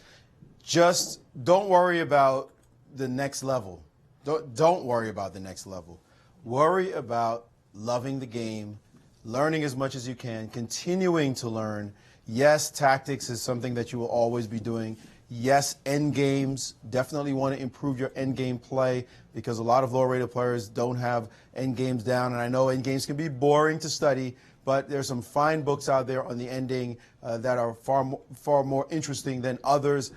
Just don't worry about the next level. Don't worry about the next level. Worry about loving the game, learning as much as you can, continuing to learn. Yes, tactics is something that you will always be doing. Yes, end games, definitely want to improve your end game play because a lot of low-rated players don't have end games down. And I know end games can be boring to study, but there's some fine books out there on the ending that are far more interesting than others.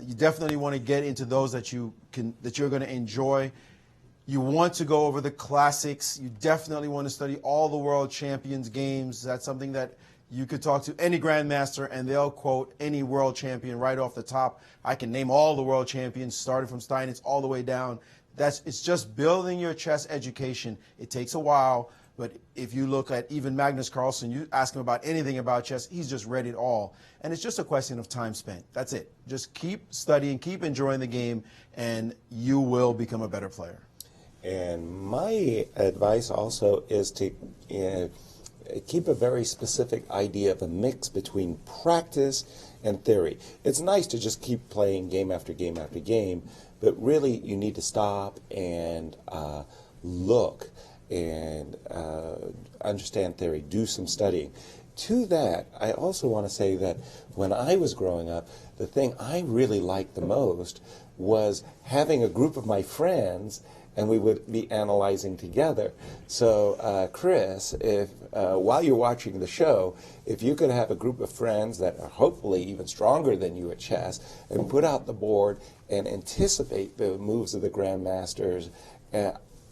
You definitely want to get into those that you're going to enjoy. You want to go over the classics. You definitely want to study all the world champions games. That's something that you could talk to any grandmaster and they'll quote any world champion right off the top. I can name all the world champions, starting from Steinitz all the way down. It's just building your chess education. It takes a while, but if you look at even Magnus Carlsen, you ask him about anything about chess, he's just read it all. And it's just a question of time spent. That's it. Just keep studying, keep enjoying the game, and you will become a better player. And my advice also is to keep a very specific idea of a mix between practice and theory. It's nice to just keep playing game after game after game, but really you need to stop and look and understand theory, do some studying. To that, I also want to say that when I was growing up, the thing I really liked the most was having a group of my friends and we would be analyzing together. So, Chris, if while you're watching the show, if you could have a group of friends that are hopefully even stronger than you at chess and put out the board and anticipate the moves of the grandmasters,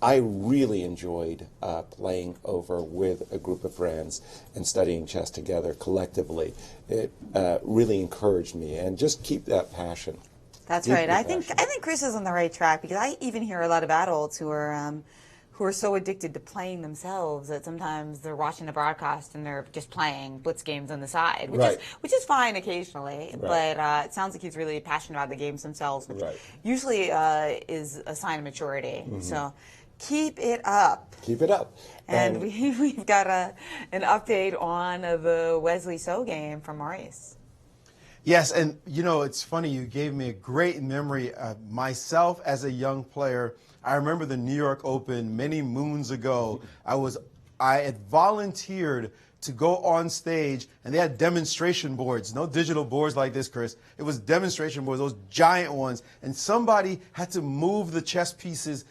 I really enjoyed playing over with a group of friends and studying chess together collectively. It really encouraged me, and just keep that passion. That's right. I think Chris is on the right track because I even hear a lot of adults who are so addicted to playing themselves that sometimes they're watching the broadcast and they're just playing blitz games on the side, which is fine occasionally. Right. But it sounds like he's really passionate about the games themselves, which usually is a sign of maturity. Mm-hmm. So keep it up. Keep it up. And we've got an update on the Wesley So game from Maurice. Yes, and you know, it's funny, you gave me a great memory. Myself as a young player, I remember the New York Open many moons ago. I had volunteered to go on stage, and they had demonstration boards, no digital boards like this, Chris. It was demonstration boards, those giant ones, and somebody had to move the chess pieces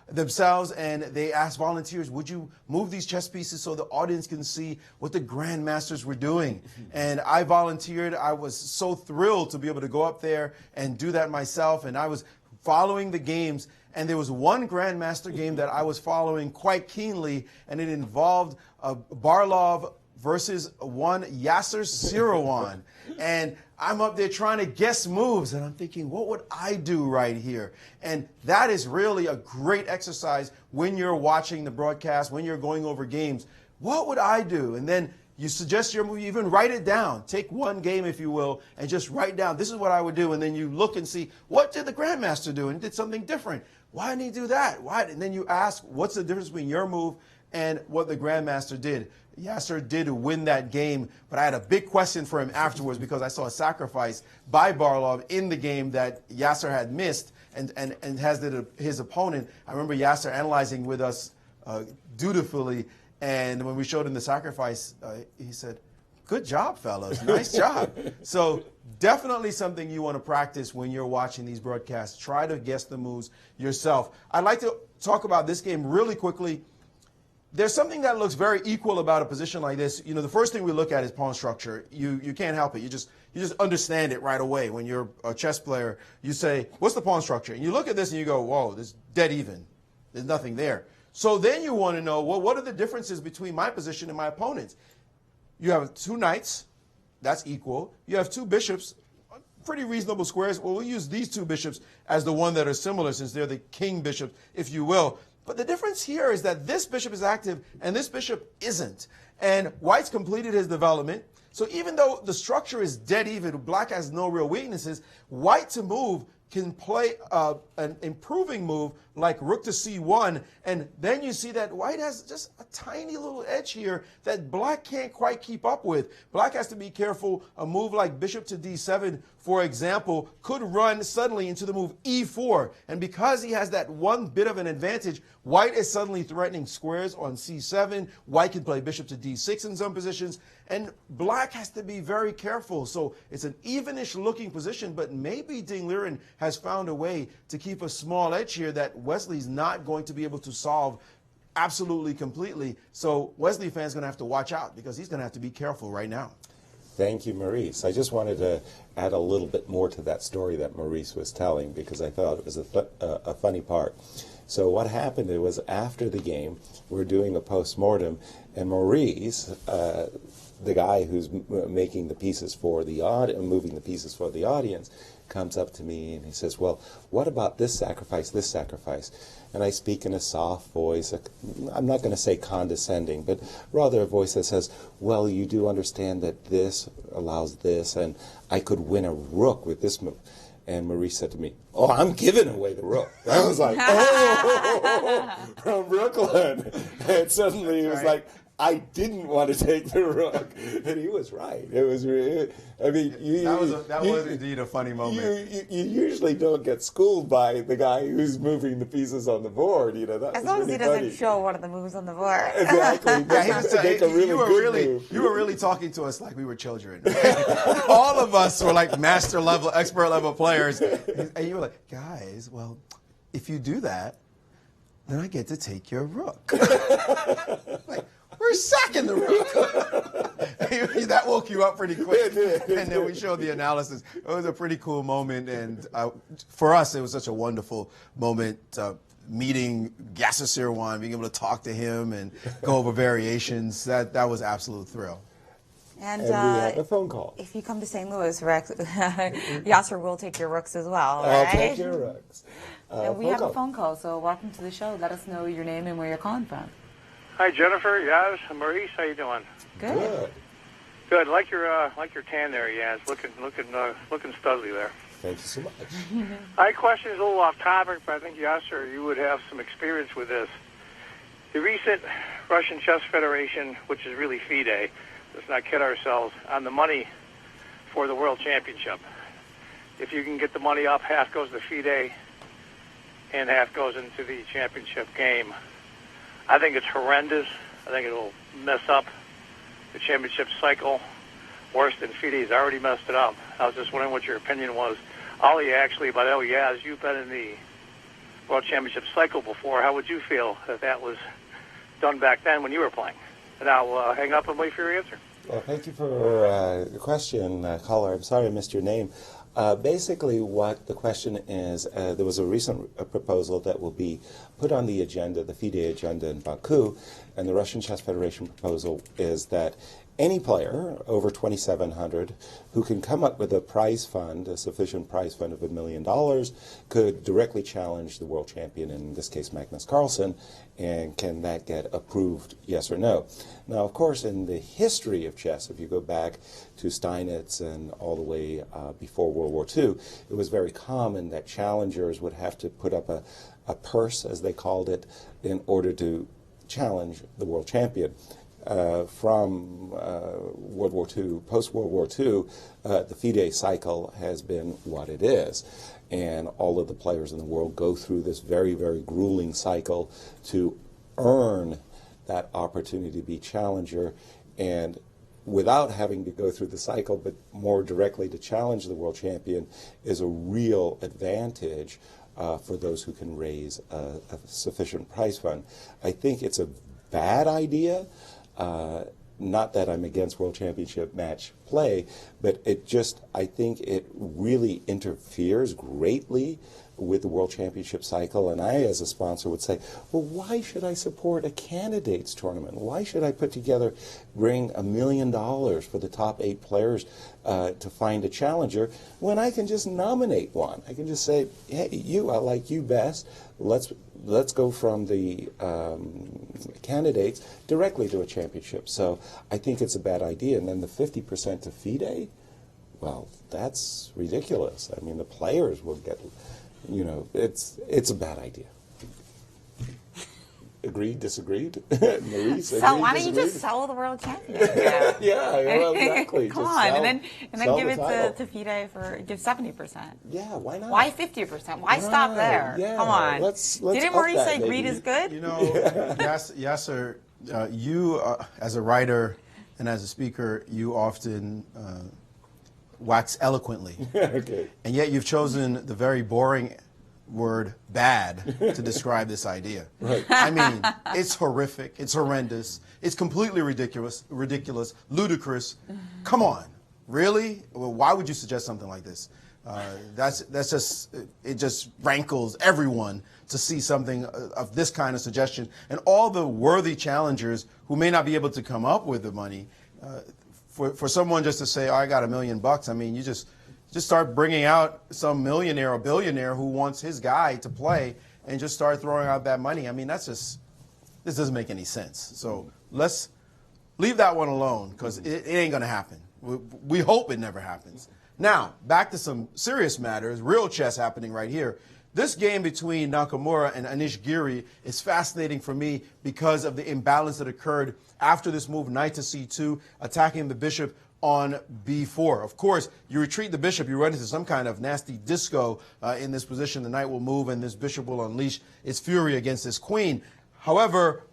themselves, and they asked volunteers, would you move these chess pieces so the audience can see what the grandmasters were doing? And I volunteered. I was so thrilled to be able to go up there and do that myself, and I was following the games, and there was one Grandmaster game that I was following quite keenly, and it involved Barlov versus one Yasser Seirawan. And I'm up there trying to guess moves, and I'm thinking, what would I do right here? And that is really a great exercise when you're watching the broadcast, when you're going over games. What would I do? And then you suggest your move, you even write it down. Take one game, if you will, and just write down, this is what I would do. And then you look and see, what did the Grandmaster do? And he did something different. Why didn't he do that? Why? And then you ask, what's the difference between your move and what the Grandmaster did? Yasser did win that game, but I had a big question for him afterwards because I saw a sacrifice by Barlov in the game that Yasser had missed and has his opponent. I remember Yasser analyzing with us dutifully, and when we showed him the sacrifice, he said, good job, fellas. Nice job. So definitely something you want to practice when you're watching these broadcasts. Try to guess the moves yourself. I'd like to talk about this game really quickly. There's something that looks very equal about a position like this. You know, the first thing we look at is pawn structure. You can't help it. You just understand it right away. When you're a chess player, you say, what's the pawn structure? And you look at this and you go, whoa, this is dead even. There's nothing there. So then you want to know, well, what are the differences between my position and my opponent's? You have two knights. That's equal. You have two bishops, pretty reasonable squares. Well, we'll use these two bishops as the one that are similar since they're the king bishops, if you will. But the difference here is that this bishop is active and this bishop isn't. And White's completed his development. So even though the structure is dead even, Black has no real weaknesses, White to move can play an improving move like rook to c1, and then you see that White has just a tiny little edge here that Black can't quite keep up with. Black has to be careful. A move like bishop to d7, for example, could run suddenly into the move e4, and because he has that one bit of an advantage, White is suddenly threatening squares on c7. White can play bishop to d6 in some positions, and Black has to be very careful. So it's an evenish looking position, but maybe Ding Liren has found a way to keep a small edge here that Wesley's not going to be able to solve absolutely completely. So Wesley fans going to have to watch out because he's going to have to be careful right now. Thank you, Maurice. I just wanted to add a little bit more to that story that Maurice was telling because I thought it was a funny part. So what happened, it was after the game, we're doing a post-mortem, and Maurice, the guy who's making the pieces for the moving the pieces for the audience, comes up to me and he says, well, what about this sacrifice, this sacrifice? And I speak in a soft voice, I'm not going to say condescending, but rather a voice that says, well, you do understand that this allows this, and I could win a rook with this move. And Maurice said to me, oh, I'm giving away the rook. I was like, oh, from Brooklyn. And suddenly he was like, I didn't want to take the rook. And he was right. It was really, I mean, that was indeed a funny moment. You usually don't get schooled by the guy who's moving the pieces on the board. You know, as long as he doesn't show one of the moves on the board. Exactly. You were really talking to us like we were children. All of us were like master level, expert level players. And you were like, guys, well, if you do that, then I get to take your rook. Like, we're sacking the rook. That woke you up pretty quick. And then we showed the analysis. It was a pretty cool moment. And for us, it was such a wonderful moment meeting Yasser Seirawan, being able to talk to him and go over variations. That was absolute thrill. And we have a phone call. If you come to St. Louis, Rex, Yasser will take your rooks as well, right? I'll take your rooks. And we have a phone call, so welcome to the show. Let us know your name and where you're calling from. Hi, Jennifer, Yaz, Maurice, how you doing? Good. Good. Like your tan there, Yaz. Looking studly there. Thank you so much. My question is a little off topic, but I think Yasser, you would have some experience with this. The recent Russian Chess Federation, which is really FIDE, let's not kid ourselves, on the money for the World Championship. If you can get the money up, half goes to FIDE and half goes into the championship game. I think it's horrendous. I think it'll mess up the championship cycle worse than FIDE's already messed it up. I was just wondering what your opinion was. Ollie, actually, by the way, Yaz, you've been in the World Championship cycle before. How would you feel if that was done back then when you were playing? And I'll hang up and wait for your answer. Well, thank you for the question, caller. I'm sorry I missed your name. Basically, what the question is, there was a recent proposal that will be put on the agenda, the FIDE agenda in Baku, and the Russian Chess Federation proposal is that any player over 2,700 who can come up with a prize fund, a sufficient prize fund of $1 million, could directly challenge the world champion, in this case Magnus Carlsen, and can that get approved, yes or no? Now, of course, in the history of chess, if you go back to Steinitz and all the way before World War II, it was very common that challengers would have to put up a purse, as they called it, in order to challenge the world champion. From World War II, post-World War II, the FIDE cycle has been what it is. And all of the players in the world go through this very, very grueling cycle to earn that opportunity to be challenger. And without having to go through the cycle, but more directly to challenge the world champion, is a real advantage for those who can raise a sufficient prize fund. I think it's a bad idea. Not that I'm against World Championship match play, but I think it really interferes greatly with the World Championship cycle. And I, as a sponsor, would say, well, why should I support a candidates tournament? Why should I bring $1 million for the top 8 players to find a challenger when I can just nominate one? I can just say, hey, I like you best. Let's go from the candidates directly to a championship. So I think it's a bad idea. And then the 50% to FIDE, well, that's ridiculous. I mean, the players will get, it's a bad idea. Agreed, disagreed? Maurice, so agreed, why don't you disagreed? just sell the world championship? Yeah, well, exactly. Come just on, sell, and then give it to FIDE give 70%. Yeah, why not? Why 50%? Why stop there? Yeah, Come on. Let's Didn't up Maurice that, say maybe. greed is good? Yasser, you as a writer and as a speaker, you often wax eloquently. Okay. And yet you've chosen the very boring word bad to describe this idea. Right. I mean, it's horrific, it's horrendous, it's completely ridiculous, ludicrous. Come on, really? Well, why would you suggest something like this? It just rankles everyone to see something of this kind of suggestion. And all the worthy challengers who may not be able to come up with the money, for someone just to say, oh, I got $1 million, I mean, you just start bringing out some millionaire or billionaire who wants his guy to play and just start throwing out that money. I mean, this doesn't make any sense. So let's leave that one alone, because it ain't going to happen. We hope it never happens. Now, back to some serious matters, real chess happening right here. This game between Nakamura and Anish Giri is fascinating for me because of the imbalance that occurred after this move, knight to c2, attacking the bishop on b4. Of course, you retreat the bishop, you run into some kind of nasty disco in this position. The knight will move and this bishop will unleash its fury against this queen. However,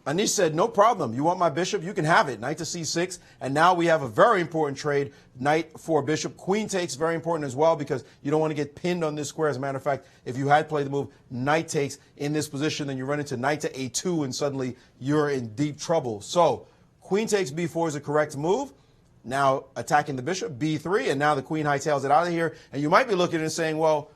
Anish said, no problem. You want my bishop? You can have it. Knight to c6. And now we have a very important trade. Knight for bishop. Queen takes, very important as well, because you don't want to get pinned on this square. As a matter of fact, if you had played the move knight takes in this position, then you run into knight to a2, and suddenly you're in deep trouble. So queen takes b4 is a correct move. Now attacking the bishop, b3, and now the queen hightails it out of here. And you might be looking and saying, well,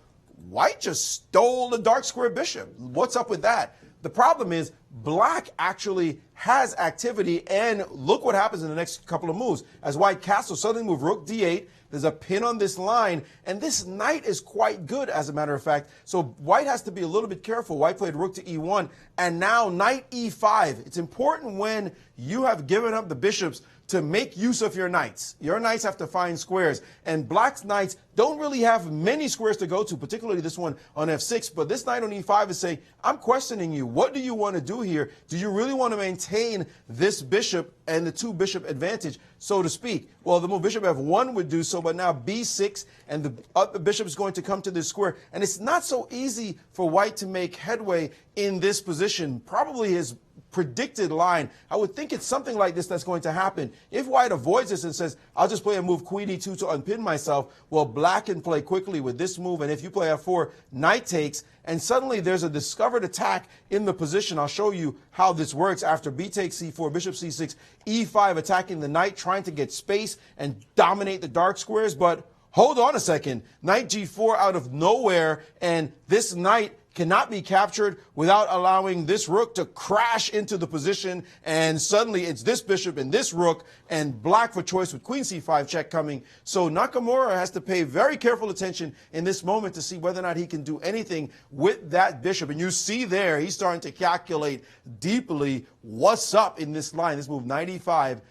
white just stole the dark square bishop. What's up with that? The problem is black actually has activity, and look what happens in the next couple of moves. As white castles suddenly move rook d8, there's a pin on this line, and this knight is quite good, as a matter of fact. So white has to be a little bit careful. White played rook to e1, and now knight e5. It's important when you have given up the bishops to make use of your knights. Your knights have to find squares, and black's knights don't really have many squares to go to, particularly this one on f6, but this knight on e5 is saying, I'm questioning you. What do you want to do here? Do you really want to maintain this bishop and the two bishop advantage, so to speak? Well, the move bishop f1 would do so, but now b6, and the other bishop is going to come to this square, and it's not so easy for white to make headway in this position. Probably his predicted line, I would think it's something like this that's going to happen. If white avoids this and says, I'll just play a move queen e2 to unpin myself, well, black can play quickly with this move, and if you play f4, knight takes, and suddenly there's a discovered attack in the position. I'll show you how this works after b takes c4, bishop c6, e5, attacking the knight, trying to get space and dominate the dark squares, but hold on a second. Knight G4 out of nowhere, and this knight cannot be captured without allowing this rook to crash into the position, and suddenly it's this bishop and this rook, and black for choice with queen c5 check coming. So Nakamura has to pay very careful attention in this moment to see whether or not he can do anything with that bishop. And you see there, he's starting to calculate deeply what's up in this line, this move, knight e5.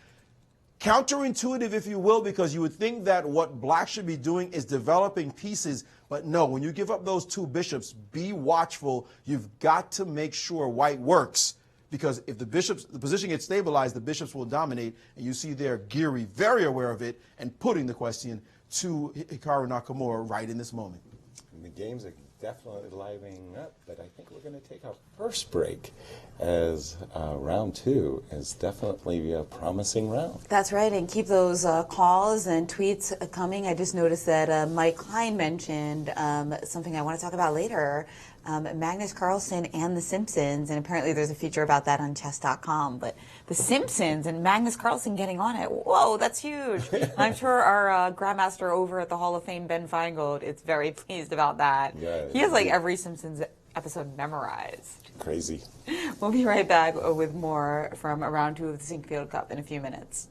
Counterintuitive, if you will, because you would think that what black should be doing is developing pieces. But no, when you give up those two bishops, be watchful. You've got to make sure white works, because if the position gets stabilized, the bishops will dominate. And you see there Giri very aware of it and putting the question to Hikaru Nakamura right in this moment. And the games are definitely livening up, but I think we're going to take our first break, as round two is definitely a promising round. That's right, and keep those calls and tweets coming. I just noticed that Mike Klein mentioned something I want to talk about later, Magnus Carlsen and The Simpsons, and apparently there's a feature about that on chess.com, but The Simpsons and Magnus Carlsen getting on it, whoa, that's huge. I'm sure our grandmaster over at the Hall of Fame, Ben Feingold, is very pleased about that. Yeah, he has like every Simpsons episode memorized. Crazy. We'll be right back with more from round two of the Sinquefield Cup in a few minutes.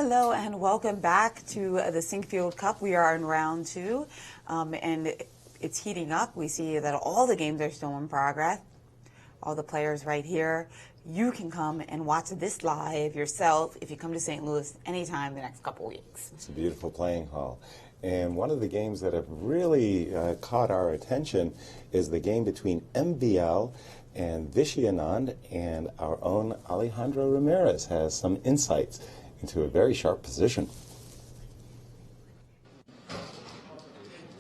Hello and welcome back to the Sinquefield Cup. We are in round 2, and it's heating up. We see that all the games are still in progress. All the players right here. You can come and watch this live yourself if you come to St. Louis anytime the next couple weeks. It's a beautiful playing hall. And one of the games that have really caught our attention is the game between MVL and Vishy Anand, and our own Alejandro Ramirez has some insights into a very sharp position.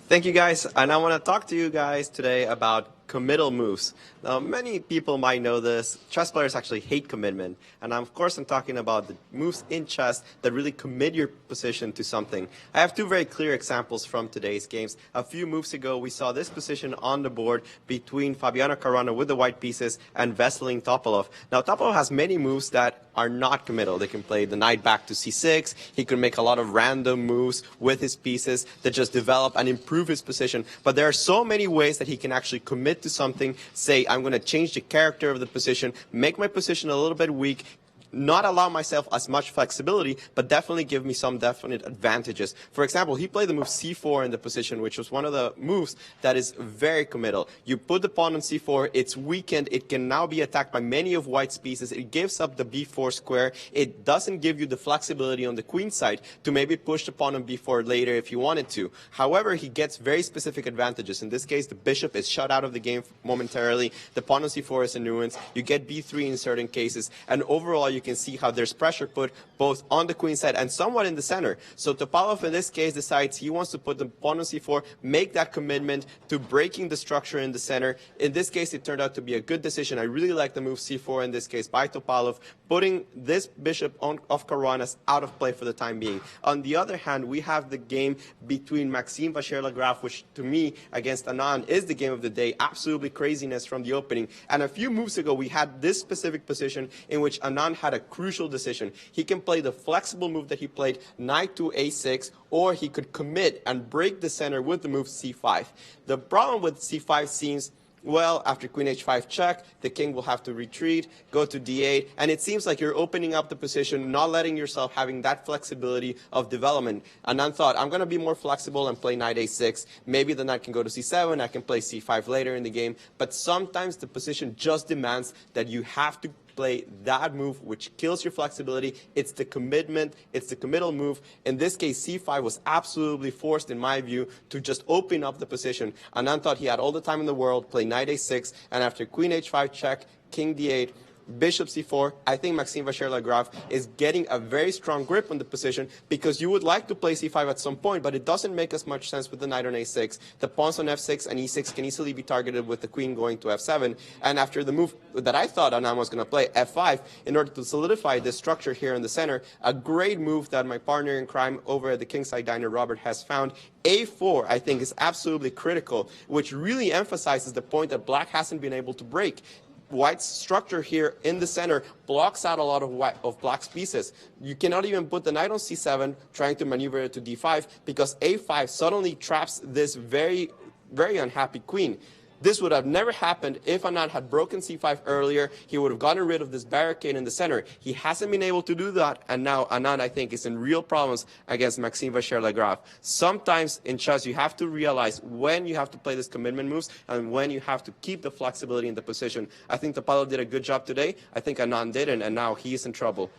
Thank you, guys. And I want to talk to you guys today about committal moves. Now, many people might know this. Chess players actually hate commitment. And of course, I'm talking about the moves in chess that really commit your position to something. I have 2 very clear examples from today's games. A few moves ago, we saw this position on the board between Fabiano Caruana with the white pieces and Veselin Topalov. Now, Topalov has many moves that are not committal. They can play the knight back to c6. He can make a lot of random moves with his pieces that just develop and improve his position. But there are so many ways that he can actually commit to something. Say, I'm going to change the character of the position, make my position a little bit weak, not allow myself as much flexibility, but definitely give me some definite advantages. For example, he played the move c4 in the position, which was one of the moves that is very committal. You put the pawn on c4, it's weakened, it can now be attacked by many of white's pieces, it gives up the b4 square, it doesn't give you the flexibility on the queen side to maybe push the pawn on b4 later if you wanted to. However, he gets very specific advantages. In this case, the bishop is shut out of the game momentarily, the pawn on c4 is in ruins, you get b3 in certain cases, and overall you can see how there's pressure put both on the queen side and somewhat in the center. So Topalov in this case decides he wants to put the pawn on c4, make that commitment to breaking the structure in the center. In this case, it turned out to be a good decision. I really like the move c4 in this case by Topalov, putting this bishop of Caruana's out of play for the time being. On the other hand, we have the game between Maxime Vachier-Lagrave, which to me, against Anand, is the game of the day. Absolutely craziness from the opening. And a few moves ago, we had this specific position in which Anand had a crucial decision. He can play the flexible move that he played, knight to a6, or he could commit and break the center with the move c5. The problem with c5 seems, well, after queen h5 check, the king will have to retreat, go to d8, and it seems like you're opening up the position, not letting yourself having that flexibility of development. Anand thought, I'm going to be more flexible and play knight a6. Maybe the knight can go to c7, I can play c5 later in the game, but sometimes the position just demands that you have to play that move, which kills your flexibility. It's the commitment, it's the committal move. In this case, c5 was absolutely forced, in my view, to just open up the position. Anand thought he had all the time in the world, play knight a6, and after queen h5 check, king d8, bishop c4, I think Maxime Vachier-Lagrave is getting a very strong grip on the position, because you would like to play c5 at some point, but it doesn't make as much sense with the knight on a6. The pawns on f6 and e6 can easily be targeted with the queen going to f7. And after the move that I thought Anand was going to play, f5, in order to solidify this structure here in the center, a great move that my partner in crime over at the Kingside Diner, Robert, has found. a4, I think, is absolutely critical, which really emphasizes the point that black hasn't been able to break. White's structure here in the center blocks out a lot of black's pieces. You cannot even put the knight on c7 trying to maneuver it to d5, because a5 suddenly traps this very, very unhappy queen. This would have never happened if Anand had broken c5 earlier. He would have gotten rid of this barricade in the center. He hasn't been able to do that, and now Anand, I think, is in real problems against Maxime Vachier-Lagrave. Sometimes in chess, you have to realize when you have to play these commitment moves and when you have to keep the flexibility in the position. I think Topalov did a good job today. I think Anand didn't, and now he is in trouble.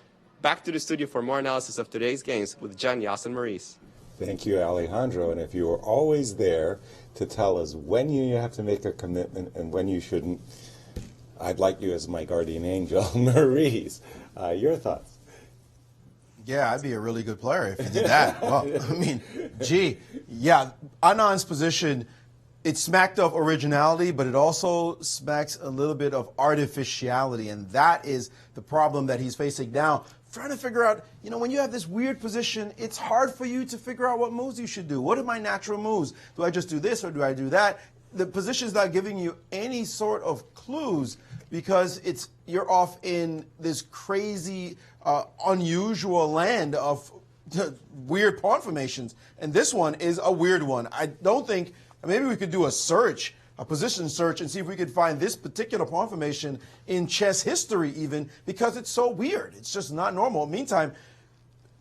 Back to the studio for more analysis of today's games with Jen, Yasser, and Maurice. Thank you, Alejandro. And if you were always there to tell us when you have to make a commitment and when you shouldn't, I'd like you as my guardian angel. Maurice, your thoughts? Yeah, I'd be a really good player if you did that. Well, I mean, gee, yeah, Anand's position, it smacked of originality, but it also smacks a little bit of artificiality, and that is the problem that he's facing now. Trying to figure out, you know, when you have this weird position, it's hard for you to figure out what moves you should do. What are my natural moves? Do I just do this or do I do that? The position's not giving you any sort of clues, because you're off in this crazy, unusual land of weird pawn formations. And this one is a weird one. I don't think, maybe we could do a search, a position search, and see if we could find this particular pawn formation in chess history even, because it's so weird. It's just not normal. Meantime,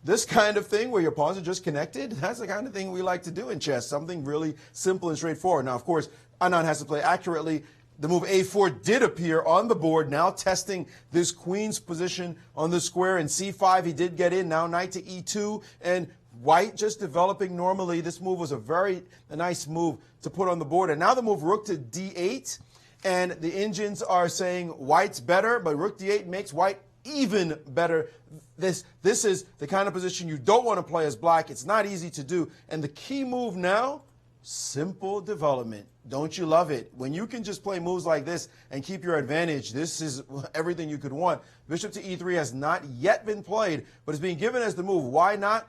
this kind of thing where your pawns are just connected, that's the kind of thing we like to do in chess, something really simple and straightforward. Now, of course, Anand has to play accurately. The move a4 did appear on the board, now testing this queen's position on the square. In c5, he did get in. Now knight to e2, and white just developing normally. This move was a nice move to put on the board. And now the move rook to d8, and the engines are saying white's better, but rook d8 makes white even better. This is the kind of position you don't want to play as black. It's not easy to do. And the key move now, simple development. Don't you love it? When you can just play moves like this and keep your advantage, this is everything you could want. Bishop to e3 has not yet been played, but it's being given as the move. Why not?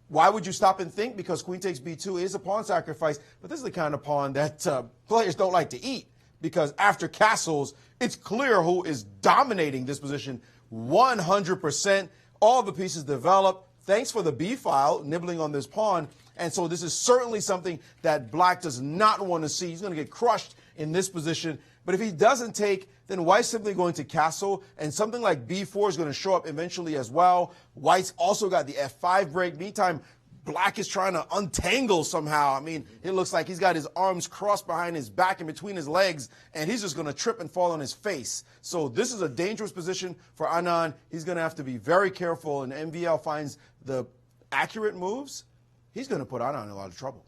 Why would you stop and think? Because queen takes b2 is a pawn sacrifice, but this is the kind of pawn that players don't like to eat, because after castles, it's clear who is dominating this position 100%. All the pieces develop. Thanks for the b file, nibbling on this pawn. And so this is certainly something that black does not want to see. He's going to get crushed in this position. But if he doesn't take, then white's simply going to castle, and something like b4 is going to show up eventually as well. White's also got the f5 break. Meantime, black is trying to untangle somehow. I mean, it looks like he's got his arms crossed behind his back and between his legs, and he's just going to trip and fall on his face. So this is a dangerous position for Anand. He's going to have to be very careful, and MVL finds the accurate moves. He's going to put Anand in a lot of trouble.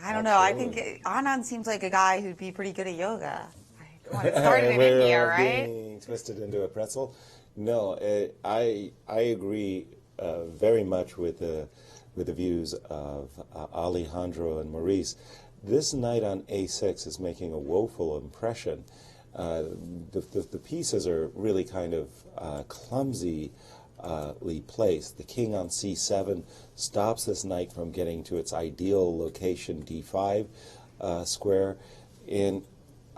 I don't know. I think Anand seems like a guy who'd be pretty good at yoga. It started in India, right? Being twisted into a pretzel. No, I agree very much with the views of Alejandro and Maurice. This knight on a6 is making a woeful impression. The pieces are really kind of clumsily placed. The king on c7 stops this knight from getting to its ideal location, d5 square. And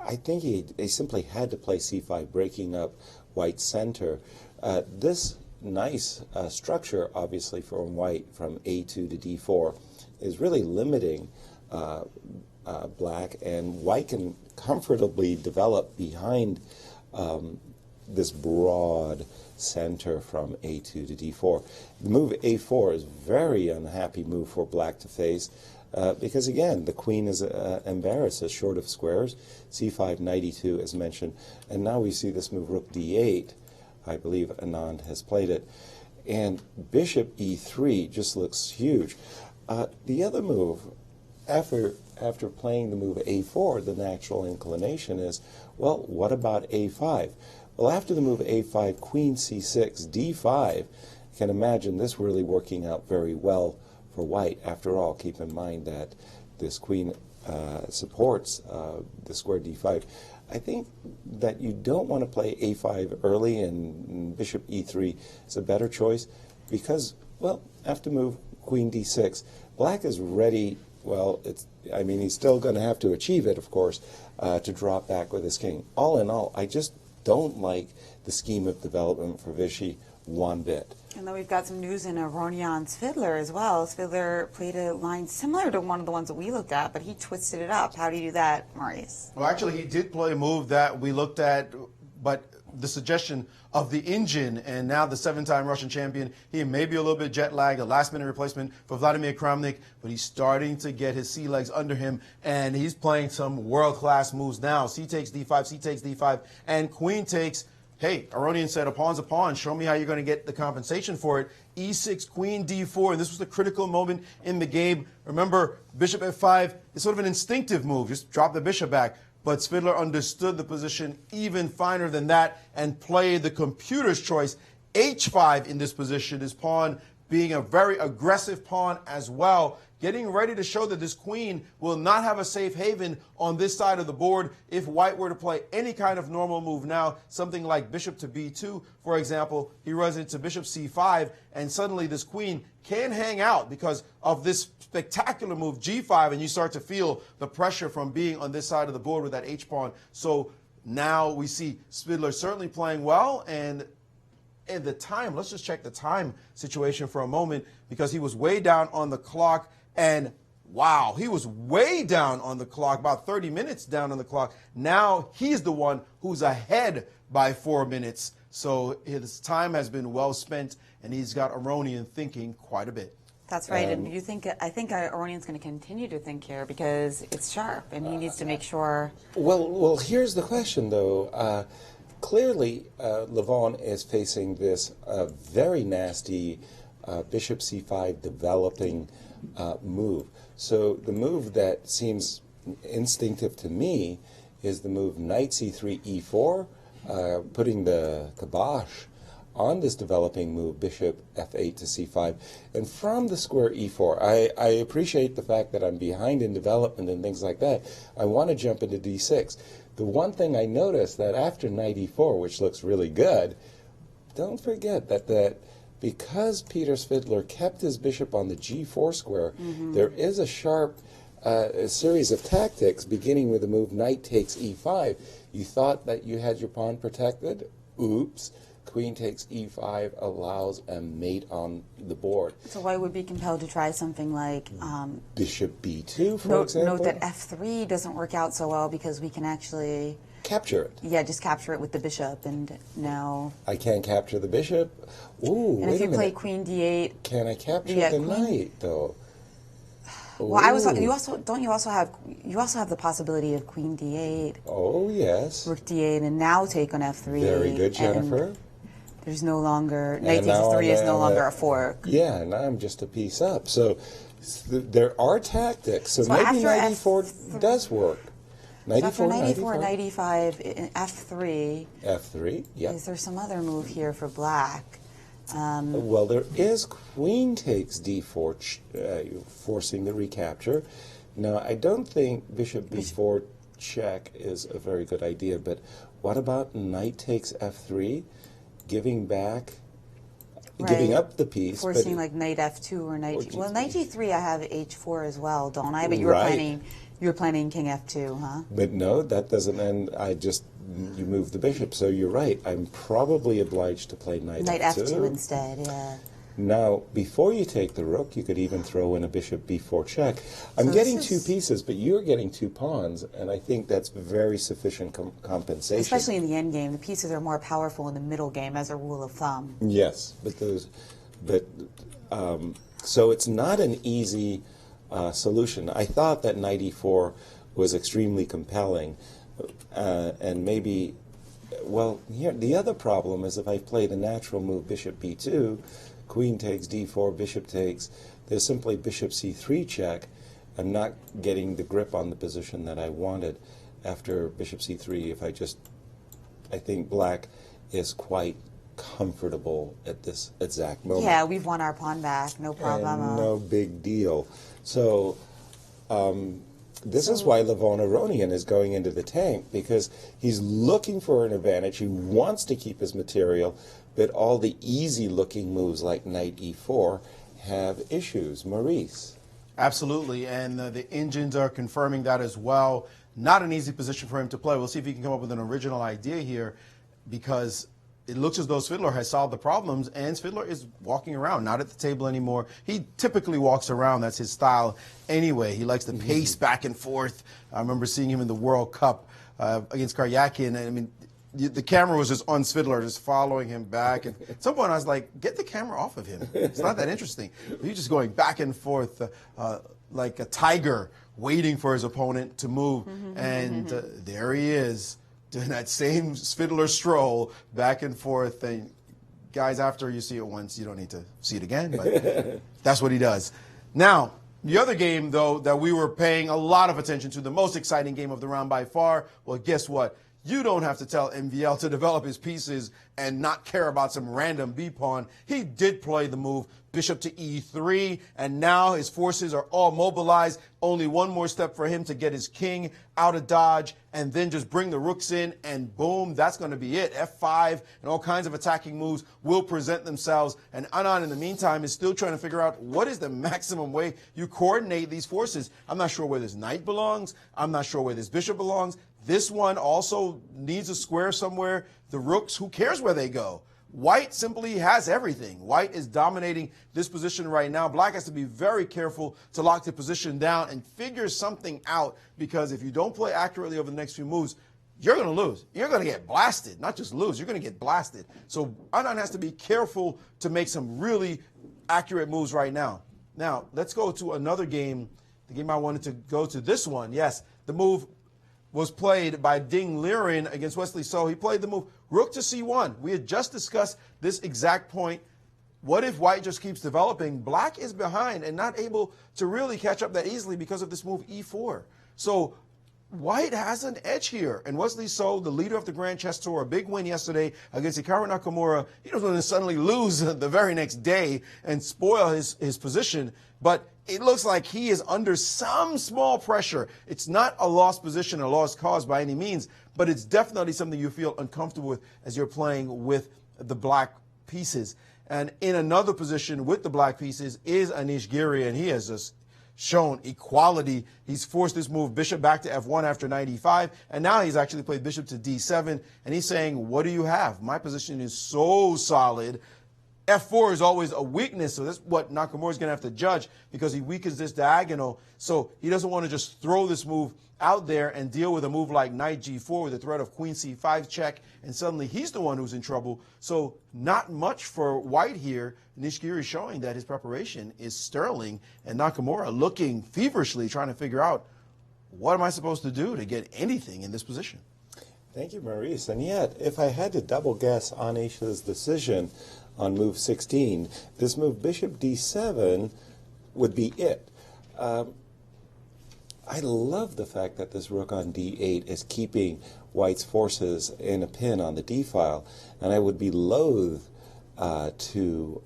I think he simply had to play c5, breaking up white's center. This nice structure, obviously, from white from a2 to d4 is really limiting black, and white can comfortably develop behind this broad center from a2 to d4. The move a4 is a very unhappy move for black to face because, again, the queen is embarrassed, as short of squares. c5, knight e2, as mentioned, and now we see this move rook d8. I believe Anand has played it. And bishop e3 just looks huge. The other move, after playing the move a4, the natural inclination is, well, what about a5? Well, after the move a5, queen c6, d5, you can imagine this really working out very well for white. After all, keep in mind that this queen supports the square d5. I think that you don't want to play a5 early, and bishop e3 is a better choice because, well, after move queen d6, black is ready. Well, he's still going to have to achieve it, of course, to drop back with his king. All in all, I just don't like the scheme of development for Vichy one bit. And then we've got some news in Aronian Svidler as well. Svidler played a line similar to one of the ones that we looked at, but he twisted it up. How do you do that, Maurice? Well, actually, he did play a move that we looked at, but the suggestion of the engine, and now the 7-time Russian champion, he may be a little bit jet lagged, a last-minute replacement for Vladimir Kramnik, but he's starting to get his sea legs under him, and he's playing some world-class moves now. C takes d5, C takes d5, and queen takes. Hey, Aronian said, a pawn's a pawn. Show me how you're going to get the compensation for it. e6, queen d4, and this was the critical moment in the game. Remember, bishop f5 is sort of an instinctive move. Just drop the bishop back. But Svidler understood the position even finer than that and played the computer's choice. h5 in this position, his pawn being a very aggressive pawn as well, getting ready to show that this queen will not have a safe haven on this side of the board if white were to play any kind of normal move now, something like bishop to b2, for example. He runs into bishop c5, and suddenly this queen can hang out because of this spectacular move g5, and you start to feel the pressure from being on this side of the board with that h-pawn. So now we see Svidler certainly playing well, and the time, let's just check the time situation for a moment, because he was way down on the clock, and wow, he was way down on the clock, about 30 minutes down on the clock. Now he's the one who's ahead by 4 minutes. So his time has been well spent, and he's got Aronian thinking quite a bit. That's right, and I think Aronian's going to continue to think here because it's sharp, and he needs to make sure. Well, here's the question, though. Clearly, Levon is facing this very nasty bishop c5 developing move. So the move that seems instinctive to me is the move knight c3 e4, putting the kibosh on this developing move, bishop f8 to c5. And from the square e4, I appreciate the fact that I'm behind in development and things like that. I want to jump into d6. The one thing I noticed that after knight e4, which looks really good, don't forget that because Peter Svidler kept his bishop on the g4 square, there is a sharp a series of tactics beginning with the move knight takes e5. You thought that you had your pawn protected. Oops. Queen takes e5 allows a mate on the board. So white would be compelled to try something like bishop b2, for example. Note that f3 doesn't work out so well because we can actually capture it. Yeah, just capture it with the bishop, and now I can't capture the bishop. Ooh, and if you play queen d8, can I capture the knight though? Well, you also have the possibility of queen d8. Oh yes. Rook d8, and now take on f3. Very good, Jennifer. There's no longer knight takes f3 is no longer a fork. Yeah, now I'm just a piece up. So there are tactics. So maybe knight e4 does work. Knight e4, knight e5, f3. F3, yeah. Is there some other move here for black? Well, there is queen takes d4, forcing the recapture. Now, I don't think bishop b4 check is a very good idea, but what about knight takes f3, giving back, giving up the piece? Forcing like knight f2 or knight g. Well, knight g3 I have h4 as well, don't I? But you were planning king f2, huh? But no, that doesn't end. You move the bishop, so you're right. I'm probably obliged to play knight f2 instead, yeah. Now, before you take the rook, you could even throw in a bishop b4 check. I'm getting two pieces, but you're getting two pawns, and I think that's very sufficient compensation. Especially in the end game, the pieces are more powerful in the middle game as a rule of thumb. Yes, so it's not an easy solution. I thought that knight e4 was extremely compelling, and maybe, well, here the other problem is if I play the natural move bishop b2, queen takes d4, bishop takes, there's simply bishop c3 check. I'm not getting the grip on the position that I wanted after bishop c3. I think black is quite comfortable at this exact moment. Yeah, we've won our pawn back, no problem. No big deal. So this is why Levon Aronian is going into the tank, because he's looking for an advantage. He wants to keep his material, but all the easy-looking moves like knight e4 have issues. Maurice. Absolutely, and the engines are confirming that as well. Not an easy position for him to play. We'll see if he can come up with an original idea here, because it looks as though Svidler has solved the problems, and Svidler is walking around, not at the table anymore. He typically walks around. That's his style anyway. He likes to pace back and forth. I remember seeing him in the World Cup against Karyakin. I mean, the camera was just on Svidler, just following him back. And at some point, I was like, get the camera off of him. It's not that interesting. He's just going back and forth like a tiger waiting for his opponent to move. And there he is, doing that same Svidler stroll back and forth. And guys, after you see it once, you don't need to see it again, but that's what he does. Now, the other game, though, that we were paying a lot of attention to, the most exciting game of the round by far, well, guess what? You don't have to tell MVL to develop his pieces and not care about some random B-pawn. He did play the move bishop to e3, and now his forces are all mobilized. Only one more step for him to get his king out of dodge and then just bring the rooks in, and boom, that's going to be it. F5 and all kinds of attacking moves will present themselves, and Anand, in the meantime, is still trying to figure out what is the maximum way you coordinate these forces. I'm not sure where this knight belongs. I'm not sure where this bishop belongs. This one also needs a square somewhere. The rooks, who cares where they go? White simply has everything. White is dominating this position right now. Black has to be very careful to lock the position down and figure something out, because if you don't play accurately over the next few moves, you're going to lose. You're going to get blasted, not just lose. You're going to get blasted. So Adnan has to be careful to make some really accurate moves right now. Now, let's go to another game, the game I wanted to go to. This one, yes, the move was played by Ding Liren against Wesley So. He played the move rook to c1. We had just discussed this exact point. What if white just keeps developing? Black is behind and not able to really catch up that easily because of this move e4. So white has an edge here. And Wesley So, the leader of the Grand Chess Tour, a big win yesterday against Hikaru Nakamura. He doesn't want to suddenly lose the very next day and spoil his position. But it looks like he is under some small pressure. It's not a lost position, a lost cause by any means, but it's definitely something you feel uncomfortable with as you're playing with the black pieces. And in another position with the black pieces is Anish Giri, and he has just shown equality. He's forced this move bishop back to f1 after 95, and now he's actually played bishop to d7, and he's saying, what do you have? My position is so solid. F4 is always a weakness, so that's what Nakamura is going to have to judge because he weakens this diagonal. So he doesn't want to just throw this move out there and deal with a move like knight g4 with the threat of queen c5 check, and suddenly he's the one who's in trouble. So not much for white here. Nishikori showing that his preparation is sterling, and Nakamura looking feverishly trying to figure out, what am I supposed to do to get anything in this position? Thank you, Maurice. And yet, if I had to double guess Anish's decision on move 16, this move bishop d7 would be it. I love the fact that this rook on d8 is keeping white's forces in a pin on the d file, and I would be loath to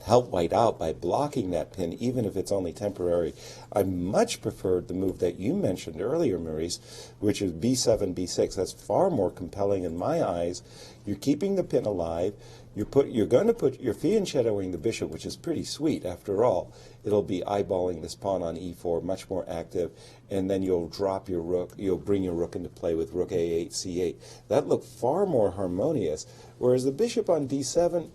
help white out by blocking that pin, even if it's only temporary. I much preferred the move that you mentioned earlier, Maurice, which is b7, b6. That's far more compelling in my eyes. You're keeping the pin alive. You're going to put your fianchettoing the bishop, which is pretty sweet after all. It'll be eyeballing this pawn on e4, much more active, and then you'll drop your rook. You'll bring your rook into play with rook a8, c8. That looked far more harmonious, whereas the bishop on d7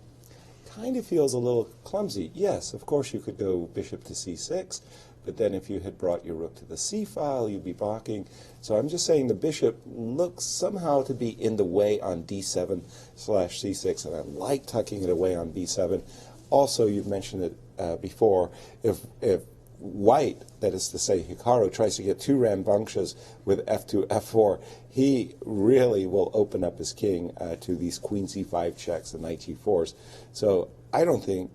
kind of feels a little clumsy. Yes, of course you could go bishop to c6, but then if you had brought your rook to the c file, you'd be blocking. So I'm just saying the bishop looks somehow to be in the way on d7/c6, and I like tucking it away on b7. Also, you've mentioned it before, if white, that is to say Hikaru, tries to get too rambunctious with f2, f4, he really will open up his king to these queen c5 checks and knight g4s. So I don't think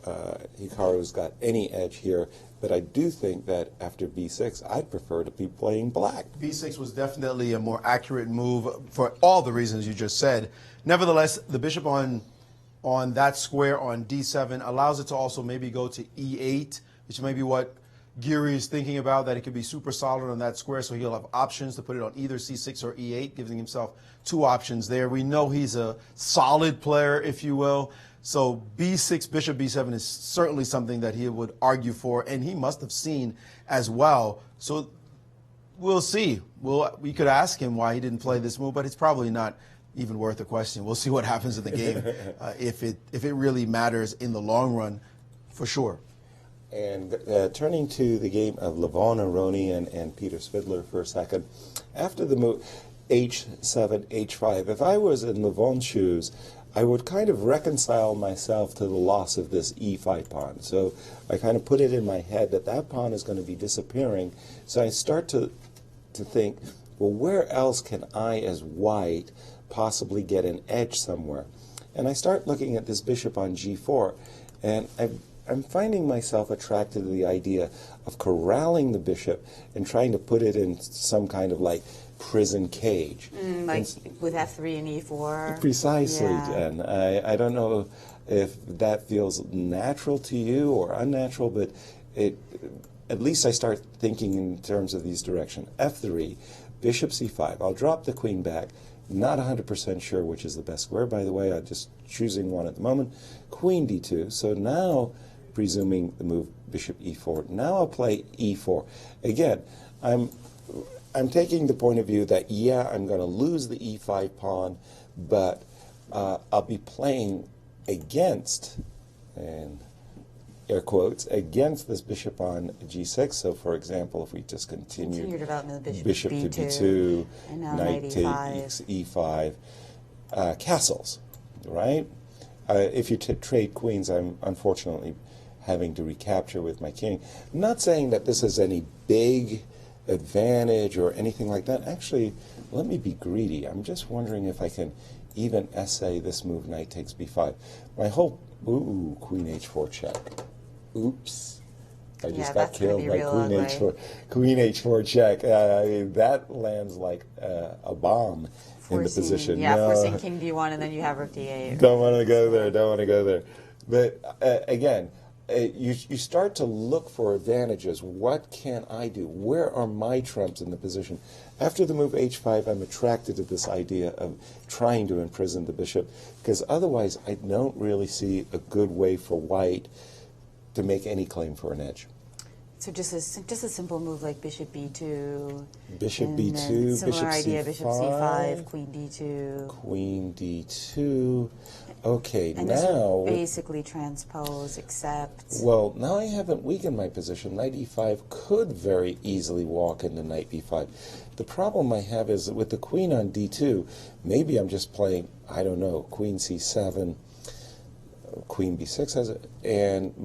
Hikaru's got any edge here, but I do think that after b6, I'd prefer to be playing black. b6 was definitely a more accurate move for all the reasons you just said. Nevertheless, the bishop on that square on d7 allows it to also maybe go to e8, which may be what Giri is thinking about, that it could be super solid on that square, so he'll have options to put it on either c6 or e8, giving himself two options there. We know he's a solid player, if you will. So b6, bishop b7 is certainly something that he would argue for, and he must have seen as well. So we'll see. We could ask him why he didn't play this move, but it's probably not even worth a question. We'll see what happens in the game if it really matters in the long run, for sure. And turning to the game of Levon Aronian and Peter Svidler for a second, after the move h7, h5, if I was in Levon's shoes, I would kind of reconcile myself to the loss of this e5 pawn. So I kind of put it in my head that that pawn is going to be disappearing. So I start to think, well, where else can I, as white, possibly get an edge somewhere? And I start looking at this bishop on g4, and I'm finding myself attracted to the idea of corralling the bishop and trying to put it in some kind of like prison cage. Like with f3 and e4? Precisely, yeah. Jen. I don't know if that feels natural to you or unnatural, but at least I start thinking in terms of these directions. f3, bishop c5. I'll drop the queen back. Not 100% sure which is the best square, by the way. I'm just choosing one at the moment. Queen d2. So now, presuming the move bishop e4, now I'll play e4. Again, I'm taking the point of view that, yeah, I'm going to lose the e5 pawn, but I'll be playing against air quotes, against this bishop on g6. So, for example, if we just continue development of bishop to b2, and now knight takes e5, castles, right? If you trade queens, I'm unfortunately having to recapture with my king. I'm not saying that this is any big advantage or anything like that. Actually, let me be greedy. I'm just wondering if I can even essay this move, knight takes b5. My whole, ooh, queen h4 check. Oops. I just got killed by queen h4 check. I mean, that lands like a bomb in the position. Yeah, forcing king d1, and then you have rook d8. Don't want to go there. Don't want to go there. But again, you start to look for advantages. What can I do? Where are my trumps in the position? After the move h5, I'm attracted to this idea of trying to imprison the bishop, because otherwise I don't really see a good way for white to make any claim for an edge. So just a simple move like bishop b2. Bishop b2, similar bishop idea, c5. bishop c5, queen d2. Queen d2. Okay, and now... basically transpose, accept. Well, now I haven't weakened my position. Knight e5 could very easily walk into knight b5. The problem I have is that with the queen on d2, maybe I'm just playing, I don't know, queen c7, queen b6 has it, and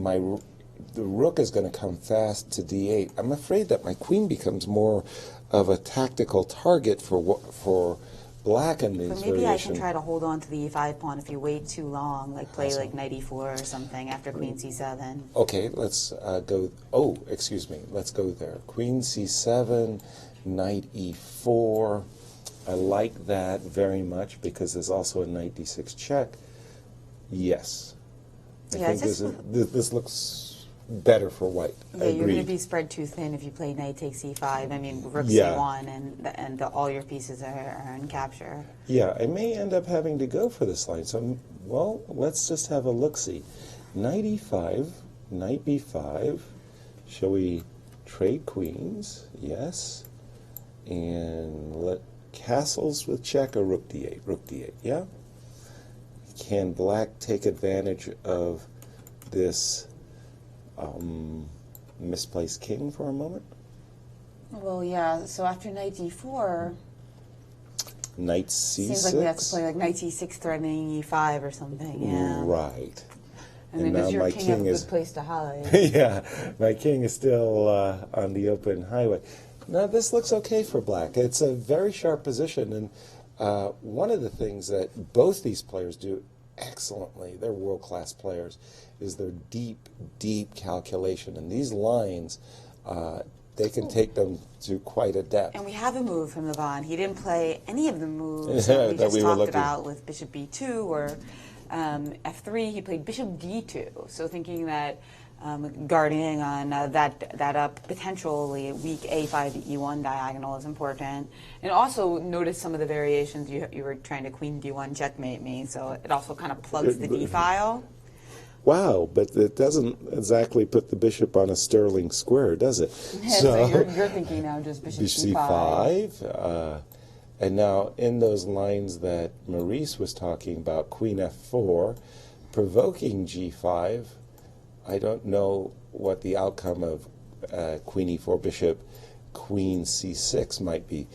the rook is going to come fast to d8. I'm afraid that my queen becomes more of a tactical target for black in these But maybe I can try to hold on to the e5 pawn if you wait too long, like play like knight e4 or something after queen c7. Okay, let's go. Oh, excuse me. Let's go there. Queen c7, knight e4. I like that very much because there's also a knight d6 check. Yes. I think this looks better for white. Yeah, you're going to be spread too thin if you play knight takes e5. I mean, rook c1, and all your pieces are in capture. Yeah, I may end up having to go for this line. So, well, let's just have a look-see. Knight e5, knight b5. Shall we trade queens? Yes. And let castles with check or rook d8? Rook d8, yeah? Can black take advantage of this misplaced king for a moment? Well, yeah, so after knight d4, knight c6. Seems like we have to play like knight c6 threatening e5 or something, yeah. Right. And then does your king have a good place to hide? Yeah, my king is still on the open highway. Now, this looks okay for black. It's a very sharp position, and one of the things that both these players do excellently, they're world-class players, is their deep, deep calculation. And these lines, they can take them to quite a depth. And we have a move from Levon. He didn't play any of the moves that we just talked about with bishop b2 or f3. He played bishop d2. So thinking that guarding on that up potentially weak a5 to e1 diagonal is important. And also notice some of the variations. You were trying to queen d1 checkmate me, so it also kind of plugs the d file. Wow, but it doesn't exactly put the bishop on a sterling square, does it? Yeah, so you're thinking now just bishop c5. And now in those lines that Maurice was talking about, queen f4, provoking g5, I don't know what the outcome of queen e4 bishop, queen c6 might be.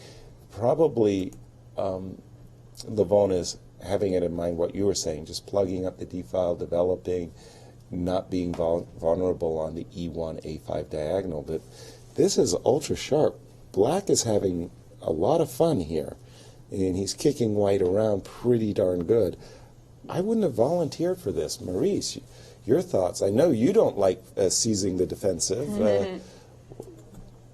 Probably Levon is having it in mind what you were saying, just plugging up the d file, developing, not being vulnerable on the e1, a5 diagonal. But this is ultra sharp. Black is having a lot of fun here, and he's kicking white around pretty darn good. I wouldn't have volunteered for this. Maurice, your thoughts? I know you don't like seizing the defensive.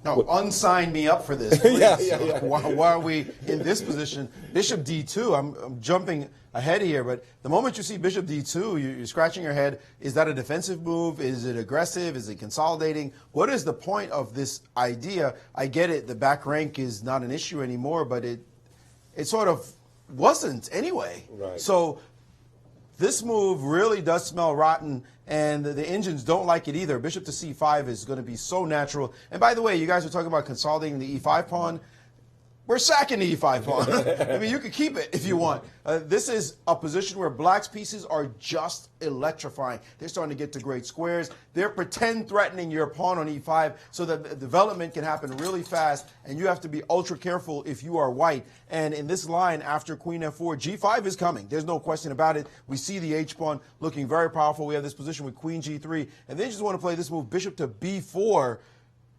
No, unsign me up for this. Yeah. Why are we in this position? Bishop d2, I'm jumping ahead here, but the moment you see bishop d2, you're scratching your head. Is that a defensive move? Is it aggressive? Is it consolidating? What is the point of this idea? I get it, the back rank is not an issue anymore, but it sort of wasn't anyway. Right. So this move really does smell rotten, and the engines don't like it either. Bishop to c5 is going to be so natural. And by the way, you guys are talking about consolidating the e5 pawn. we're sacking the e5 pawn. I mean, you can keep it if you want. This is a position where black's pieces are just electrifying. They're starting to get to great squares. They're pretend threatening your pawn on e5 so that the development can happen really fast, and you have to be ultra careful if you are white. And in this line, after queen f4, g5 is coming. There's no question about it. We see the h-pawn looking very powerful. We have this position with queen g3, and then you just want to play this move, bishop to b4,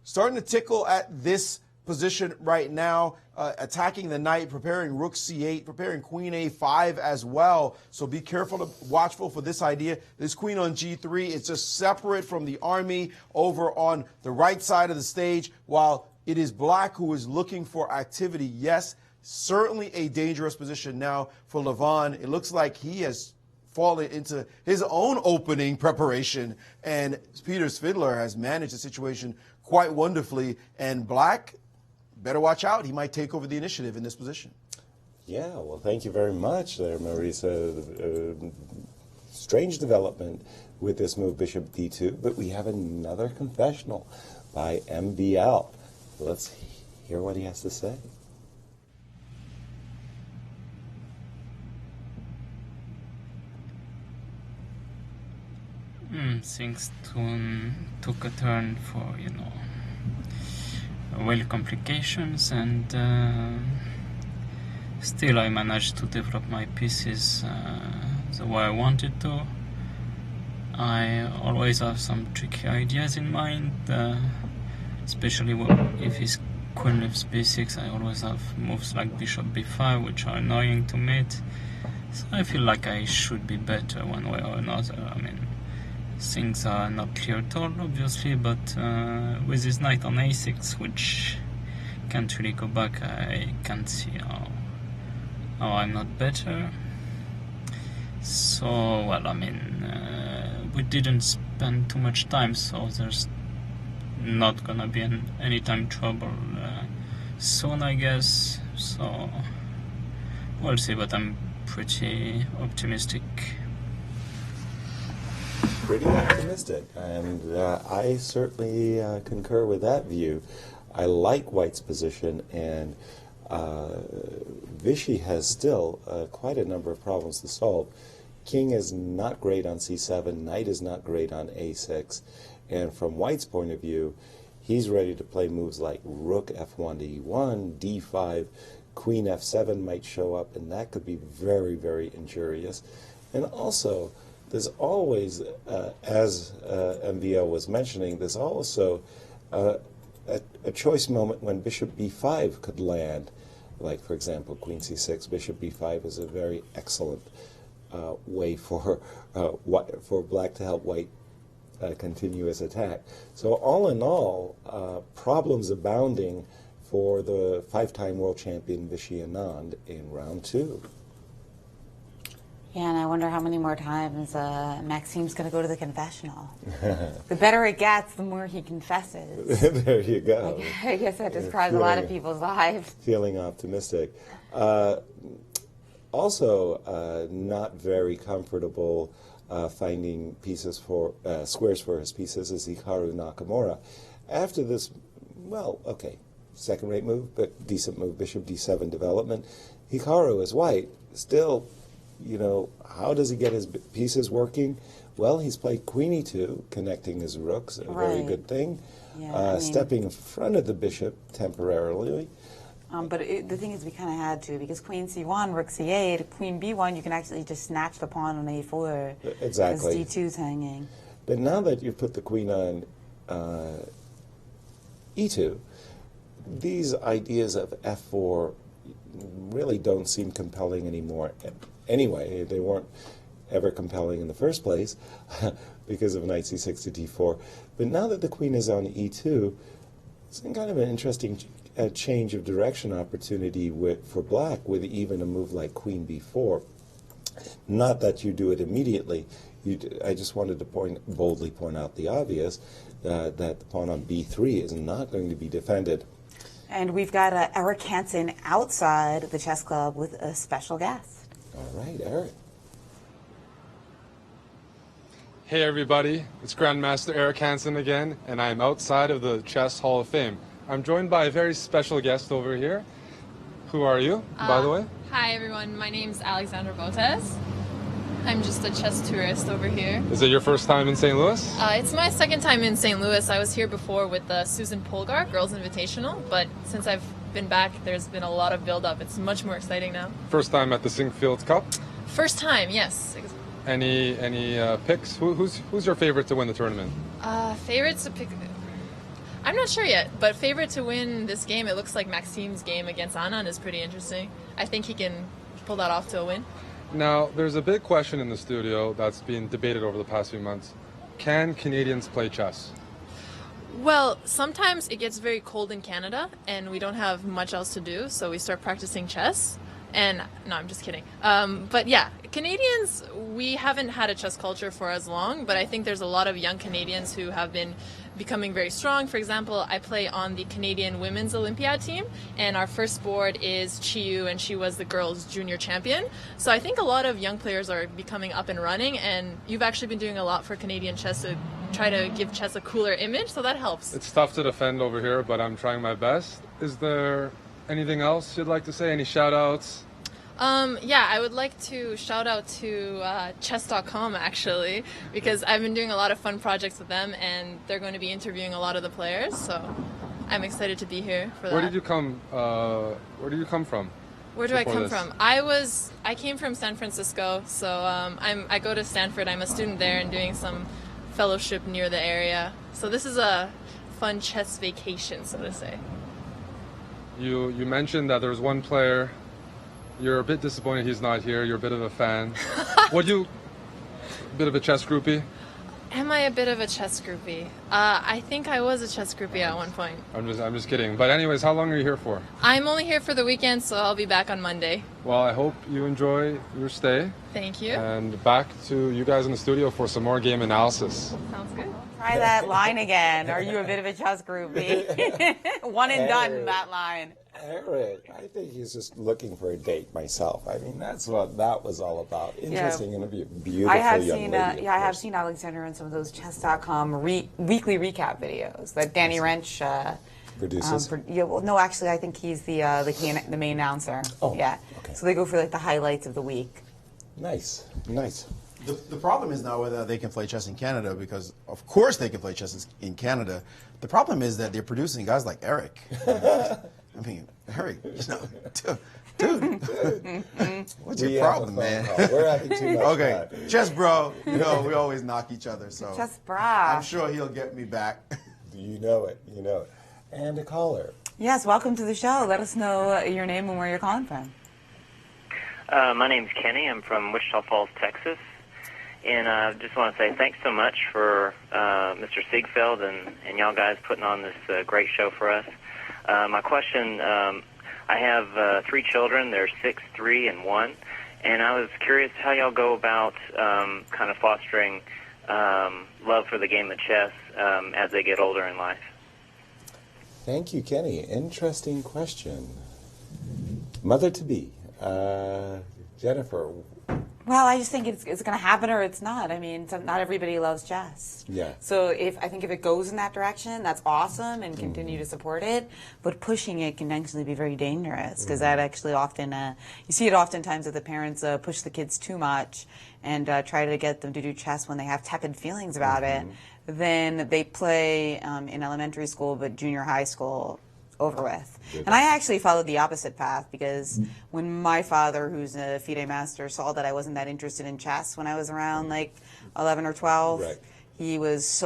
starting to tickle at this position right now, attacking the knight, preparing rook c8, preparing queen a5 as well. So be careful, watchful for this idea. This queen on g3 is just separate from the army over on the right side of the stage, while it is black who is looking for activity. Yes, certainly a dangerous position now for Levon. It looks like he has fallen into his own opening preparation, and Peter Svidler has managed the situation quite wonderfully, and black better watch out. He might take over the initiative in this position. Yeah, well, thank you very much there, Maurice. Strange development with this move, bishop d2, but we have another confessional by MBL. Let's hear what he has to say. Things took a turn for, well, complications, and still I managed to develop my pieces the way I wanted to. I always have some tricky ideas in mind, especially if he's queen lifts b6. I always have moves like bishop b5, which are annoying to mate. So I feel like I should be better one way or another. I mean, things are not clear at all, obviously, but with this knight on a6, which can't really go back, I can't see how I'm not better. So, well, I mean, we didn't spend too much time, so there's not gonna be any time trouble soon, I guess. So, we'll see, but I'm pretty optimistic. Pretty optimistic, and I certainly concur with that view. I like white's position, and Vichy has still quite a number of problems to solve. King is not great on c7, knight is not great on a6, and from white's point of view, he's ready to play moves like rook f1 to e1, d5, queen f7 might show up, and that could be very, very injurious. And also, there's always, as MVL was mentioning, there's also a choice moment when bishop b5 could land. Like, for example, queen c6, bishop b5 is a very excellent way for black to help white continue his attack. So all in all, problems abounding for the 5-time world champion Vichy Anand in round 2. Yeah, and I wonder how many more times Maxime's going to go to the confessional. The better it gets, the more he confesses. There you go. I guess that describes a lot of people's lives. Feeling optimistic. Also, not very comfortable finding pieces for squares for his pieces is Hikaru Nakamura. After this, well, okay, second-rate move, but decent move, bishop d7 development. Hikaru is white, still. How does he get his pieces working? Well, he's played queen e2, connecting his rooks, a very good thing. Yeah, stepping in front of the bishop temporarily. But the thing is, we kind of had to, because queen c1, rook c8, queen b1, you can actually just snatch the pawn on a4. Exactly. Because d2's hanging. But now that you put the queen on e2, these ideas of f4 really don't seem compelling anymore. Anyway, they weren't ever compelling in the first place because of knight c6 to d4. But now that the queen is on e2, it's kind of an interesting change of direction opportunity for black with even a move like queen b4. Not that you do it immediately. I just wanted to boldly point out the obvious, that the pawn on b3 is not going to be defended. And we've got Eric Hansen outside the chess club with a special guest. All right, Eric. Hey everybody, it's Grandmaster Eric Hansen again, and I'm outside of the Chess Hall of Fame. I'm joined by a very special guest over here. Who are you, by the way? Hi, everyone. My name's Alejandro Ramirez. I'm just a chess tourist over here. Is it your first time in St. Louis? It's my second time in St. Louis. I was here before with the Susan Polgar Girls Invitational, but since I've been back, there's been a lot of build-up. It's much more exciting now. First time at the Sinquefield Cup? First time, yes. Any picks? Who's your favorite to win the tournament? Favorites to pick... I'm not sure yet, but favorite to win this game, it looks like Maxime's game against Anand is pretty interesting. I think he can pull that off to a win. Now, there's a big question in the studio that's been debated over the past few months. Can Canadians play chess? Well, sometimes it gets very cold in Canada, and we don't have much else to do, so we start practicing chess. And, no, I'm just kidding. But yeah, Canadians, we haven't had a chess culture for as long, but I think there's a lot of young Canadians who have been becoming very strong. For example, I play on the Canadian Women's Olympiad team, and our first board is Chiyu, and she was the girls' junior champion. So I think a lot of young players are becoming up and running, and you've actually been doing a lot for Canadian chess to try to give chess a cooler image, so that helps. It's tough to defend over here, but I'm trying my best. Is there anything else you'd like to say? Any shout-outs? Yeah, I would like to shout out to chess.com actually, because I've been doing a lot of fun projects with them, and they're going to be interviewing a lot of the players, so I'm excited to be here for that. Where did you come from? Where do I come from? I came from San Francisco, so I go to Stanford. I'm a student there and doing some fellowship near the area. So this is a fun chess vacation, so to say. You mentioned that there's one player. You're a bit disappointed he's not here. You're a bit of a fan. A bit of a chess groupie? Am I a bit of a chess groupie? I think I was a chess groupie at one point. I'm just kidding. But anyways, how long are you here for? I'm only here for the weekend, so I'll be back on Monday. Well, I hope you enjoy your stay. Thank you. And back to you guys in the studio for some more game analysis. Sounds good. Try that line again. Are you a bit of a chess groupie? One and done, that line. Eric, I think he's just looking for a date myself. I mean, that's what that was all about. Interesting and beautiful I have young seen, lady. I have seen Alexander in some of those chess.com weekly recap videos that Danny Wrench produces. No, actually, I think he's the main announcer. Oh, yeah. okay. So they go for like the highlights of the week. Nice. The problem is not whether they can play chess in Canada, because of course they can play chess in Canada. The problem is that they're producing guys like Eric. I mean, Eric, dude, what's your problem, man? We're having too much Okay, fun. chess bro, we always knock each other, so Chess bra. I'm sure he'll get me back. You know it. And a caller. Yes, welcome to the show. Let us know your name and where you're calling from. My name's Kenny. I'm from Wichita Falls, Texas. And I just want to say thanks so much for Mr. Siegfeld and y'all guys putting on this great show for us. My question, I have 3 children. They're 6, 3, and 1. And I was curious how y'all go about kind of fostering love for the game of chess as they get older in life. Thank you, Kenny. Interesting question. Mother-to-be. Jennifer. Well, I just think it's going to happen or it's not. I mean, not everybody loves chess. Yeah. So I think if it goes in that direction, that's awesome, and continue to support it. But pushing it can actually be very dangerous, because that actually often you see it oftentimes that the parents push the kids too much and try to get them to do chess when they have tepid feelings about it. Then they play in elementary school, but junior high school over with. And I actually followed the opposite path, because when my father, who's a FIDE master, saw that I wasn't that interested in chess when I was around like 11 or 12, he was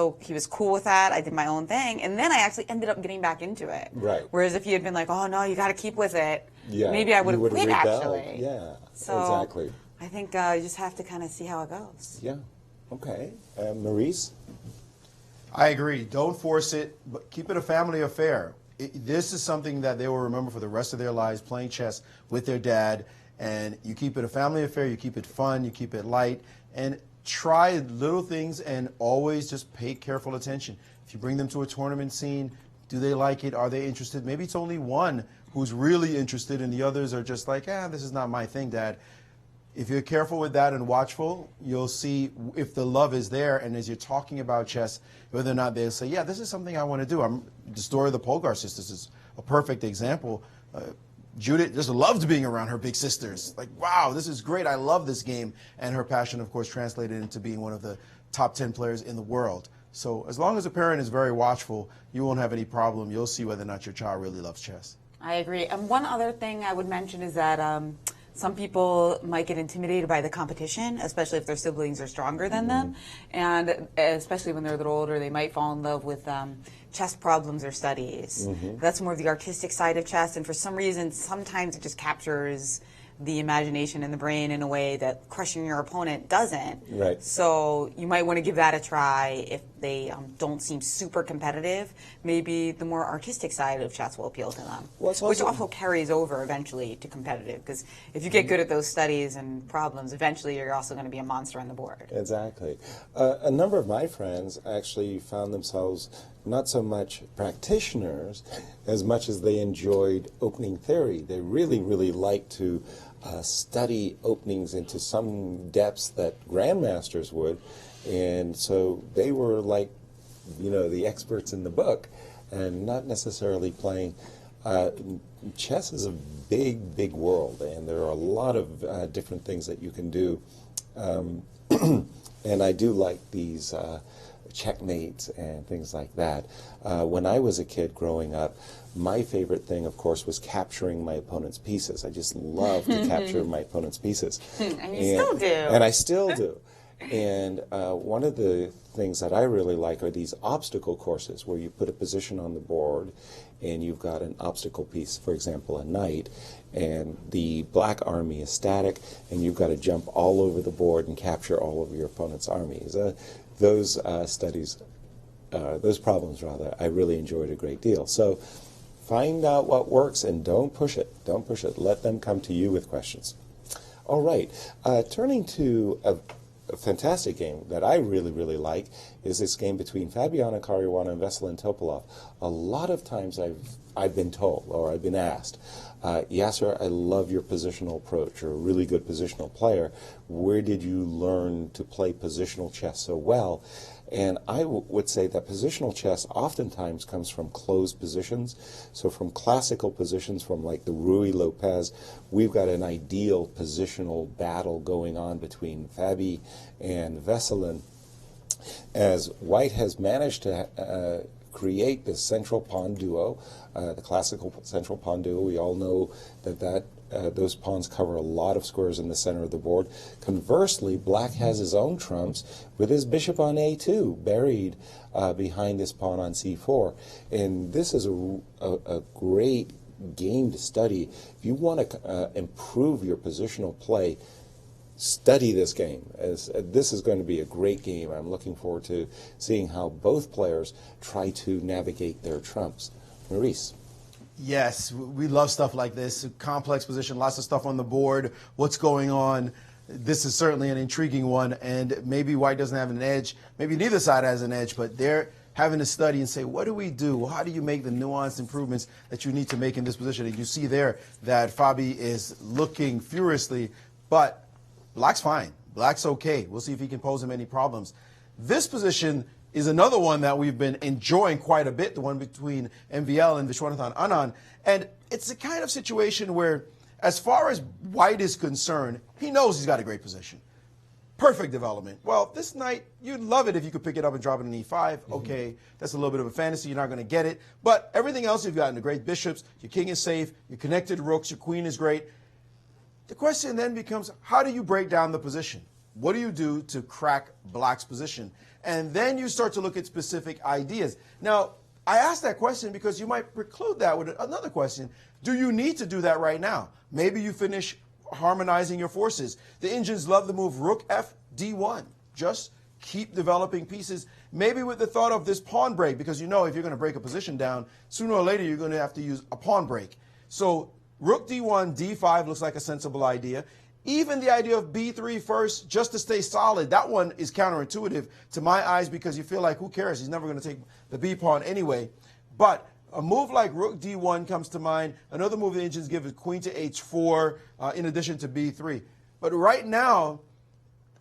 cool with that. I did my own thing, and then I actually ended up getting back into it. Right. Whereas if he had been like, "Oh no, you got to keep with it," Yeah. maybe I would have quit rebelled. actually. Yeah. So exactly. I think you just have to kind of see how it goes. Yeah. Okay. Maurice? I agree. Don't force it, but keep it a family affair. This is something that they will remember for the rest of their lives, playing chess with their dad. And you keep it a family affair, you keep it fun, you keep it light, and try little things and always just pay careful attention. If you bring them to a tournament scene, do they like it? Are they interested? Maybe it's only one who's really interested and the others are just like, this is not my thing, Dad. If you're careful with that and watchful, you'll see if the love is there, and as you're talking about chess, whether or not they'll say, yeah, this is something I want to do. The story of the Polgar sisters is a perfect example. Judith just loved being around her big sisters. Like, wow, this is great. I love this game. And her passion, of course, translated into being one of the top 10 players in the world. So as long as a parent is very watchful, you won't have any problem. You'll see whether or not your child really loves chess. I agree. And one other thing I would mention is that some people might get intimidated by the competition, especially if their siblings are stronger than them. And especially when they're a little older, they might fall in love with chess problems or studies. That's more of the artistic side of chess. And for some reason, sometimes it just captures the imagination and the brain in a way that crushing your opponent doesn't. Right. So you might want to give that a try if they don't seem super competitive. Maybe the more artistic side of chess will appeal to them, which also carries over eventually to competitive. Because if you get good at those studies and problems, eventually you're also going to be a monster on the board. Exactly. A number of my friends actually found themselves not so much practitioners as much as they enjoyed opening theory. They really, really liked to study openings into some depths that grandmasters would, and so they were like, you know, the experts in the book, and not necessarily playing. Chess is a big, big world, and there are a lot of different things that you can do, and I do like these checkmates and things like that. When I was a kid growing up, my favorite thing, of course, was capturing my opponent's pieces. I just love to capture my opponent's pieces. And you still do. And I still do. And one of the things that I really like are these obstacle courses where you put a position on the board and you've got an obstacle piece, for example, a knight, and the black army is static, and you've got to jump all over the board and capture all of your opponent's armies. Those problems, I really enjoyed a great deal. So find out what works and don't push it. Don't push it. Let them come to you with questions. All right. Turning to a fantastic game that I really, really like is this game between Fabiano Caruana and Veselin Topalov. A lot of times I've been told, or I've been asked, Yasser, I love your positional approach. You're a really good positional player. Where did you learn to play positional chess so well? And I would say that positional chess oftentimes comes from closed positions. So from classical positions, from like the Ruy Lopez, we've got an ideal positional battle going on between Fabi and Veselin, as White has managed to create this central pawn duo, the classical central pawn duo. We all know that those pawns cover a lot of squares in the center of the board. Conversely, Black has his own trumps with his bishop on A2 buried behind his pawn on C4. And this is a great game to study. If you want to improve your positional play, study this game. This is going to be a great game. I'm looking forward to seeing how both players try to navigate their trumps. Maurice. Yes, we love stuff like this. Complex position, lots of stuff on the board. What's going on? This is certainly an intriguing one, and maybe White doesn't have an edge. Maybe neither side has an edge, but they're having to study and say, what do we do? How do you make the nuanced improvements that you need to make in this position? And you see there that Fabi is looking furiously, but Black's fine. Black's okay. We'll see if he can pose him any problems. This position is another one that we've been enjoying quite a bit, the one between MVL and Vishwanathan Anand. And it's the kind of situation where, as far as White is concerned, he knows he's got a great position. Perfect development. Well, this night, you'd love it if you could pick it up and drop it in E5. Okay, that's a little bit of a fantasy. You're not going to get it. But everything else you've gotten, the great bishops, your king is safe, your connected rooks, your queen is great. The question then becomes, how do you break down the position? What do you do to crack Black's position? And then you start to look at specific ideas. Now, I ask that question because you might preclude that with another question. Do you need to do that right now? Maybe you finish harmonizing your forces. The Indians love the move Rook F D1. Just keep developing pieces, maybe with the thought of this pawn break, because you know if you're going to break a position down, sooner or later you're going to have to use a pawn break. So Rook D1, D5 looks like a sensible idea. Even the idea of B3 first, just to stay solid, that one is counterintuitive to my eyes because you feel like, who cares? He's never going to take the B pawn anyway. But a move like Rook D1 comes to mind. Another move the Indians give is Queen to H4 in addition to B3. But right now,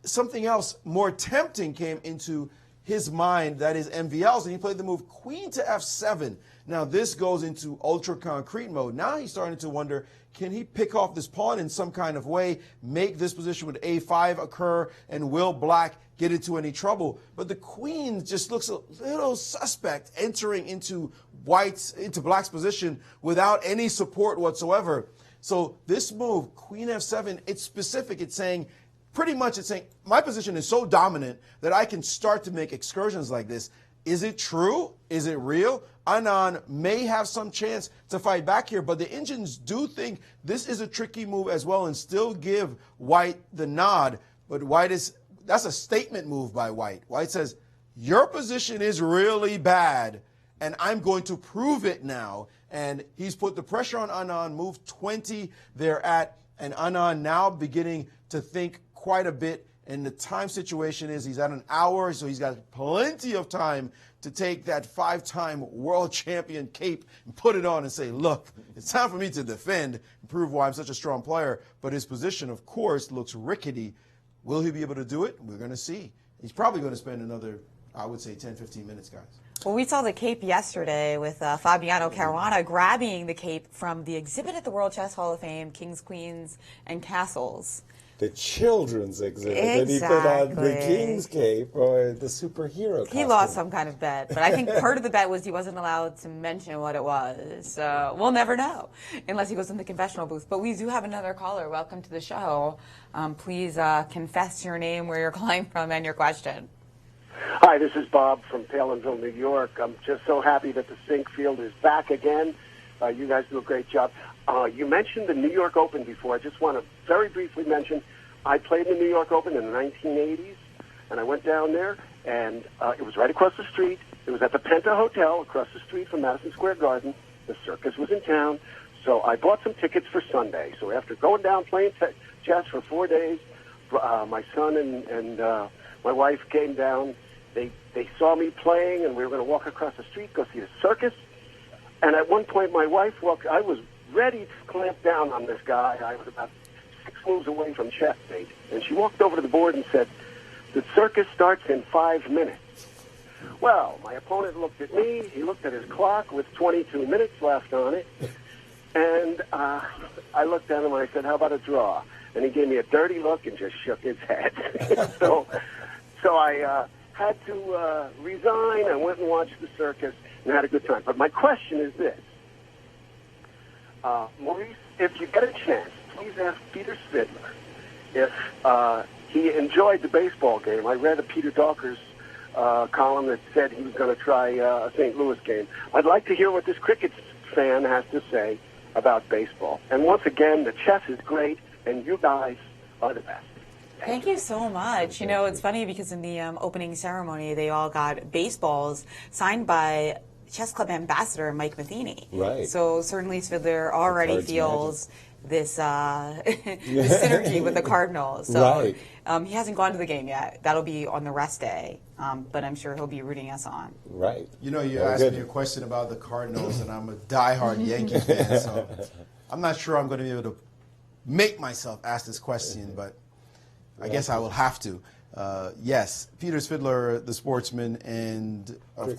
something else more tempting came into his mind, that is MVL's, and he played the move Queen to F7. Now this goes into ultra concrete mode. Now he's starting to wonder, can he pick off this pawn in some kind of way, make this position with a5 occur, and will black get into any trouble? But the queen just looks a little suspect entering into black's position without any support whatsoever. So this move, queen f7, it's specific. It's saying, pretty much it's saying, my position is so dominant that I can start to make excursions like this. Is it true? Is it real? Anand may have some chance to fight back here, but the Indians do think this is a tricky move as well and still give white the nod. But that's a statement move by white. White says, your position is really bad, and I'm going to prove it now. And he's put the pressure on Anand, move 20 they're at, and Anand now beginning to think quite a bit. And the time situation is he's at an hour, so he's got plenty of time to take that 5-time world champion cape and put it on and say, look, it's time for me to defend and prove why I'm such a strong player. But his position, of course, looks rickety. Will he be able to do it? We're going to see. He's probably going to spend another, I would say, 10, 15 minutes, guys. Well, we saw the cape yesterday with Fabiano Caruana grabbing the cape from the exhibit at the World Chess Hall of Fame, Kings, Queens, and Castles. The children's exhibit that he put on the King's cape or the superhero costume. He lost some kind of bet, but I think part of the bet was he wasn't allowed to mention what it was. So we'll never know unless he goes in the confessional booth. But we do have another caller. Welcome to the show. Please confess your name, where you're calling from, and your question. Hi, this is Bob from Palinville, New York. I'm just so happy that the Sinquefield is back again. You guys do a great job. You mentioned the New York Open before. I just want to very briefly mention I played in the New York Open in the 1980s, and I went down there, and it was right across the street. It was at the Penta Hotel across the street from Madison Square Garden. The circus was in town, so I bought some tickets for Sunday. So after going down playing chess for 4 days, my son and my wife came down. They saw me playing, and we were going to walk across the street, go see the circus. And at one point, my wife walked. I was ready to clamp down on this guy. I was about 6 moves away from checkmate. And she walked over to the board and said, the circus starts in 5 minutes. Well, my opponent looked at me. He looked at his clock with 22 minutes left on it. And I looked at him and I said, how about a draw? And he gave me a dirty look and just shook his head. So I had to resign. I went and watched the circus and had a good time. But my question is this. Maurice, if you get a chance, please ask Peter Svidler if he enjoyed the baseball game. I read a Peter Dawkers column that said he was going to try a St. Louis game. I'd like to hear what this cricket fan has to say about baseball. And once again, the chess is great, and you guys are the best. Thank you so much. You know, it's funny because in the opening ceremony, they all got baseballs signed by Chess Club ambassador Mike Matheny. Right. So certainly Svidler already feels this synergy with the Cardinals. So right. He hasn't gone to the game yet. That'll be on the rest day, but I'm sure he'll be rooting us on. Right. You know, you asked me a question about the Cardinals, and I'm a diehard Yankee fan, so I'm not sure I'm going to be able to make myself ask this question, but I guess I will have to. Yes, Peter Svidler, the sportsman, and of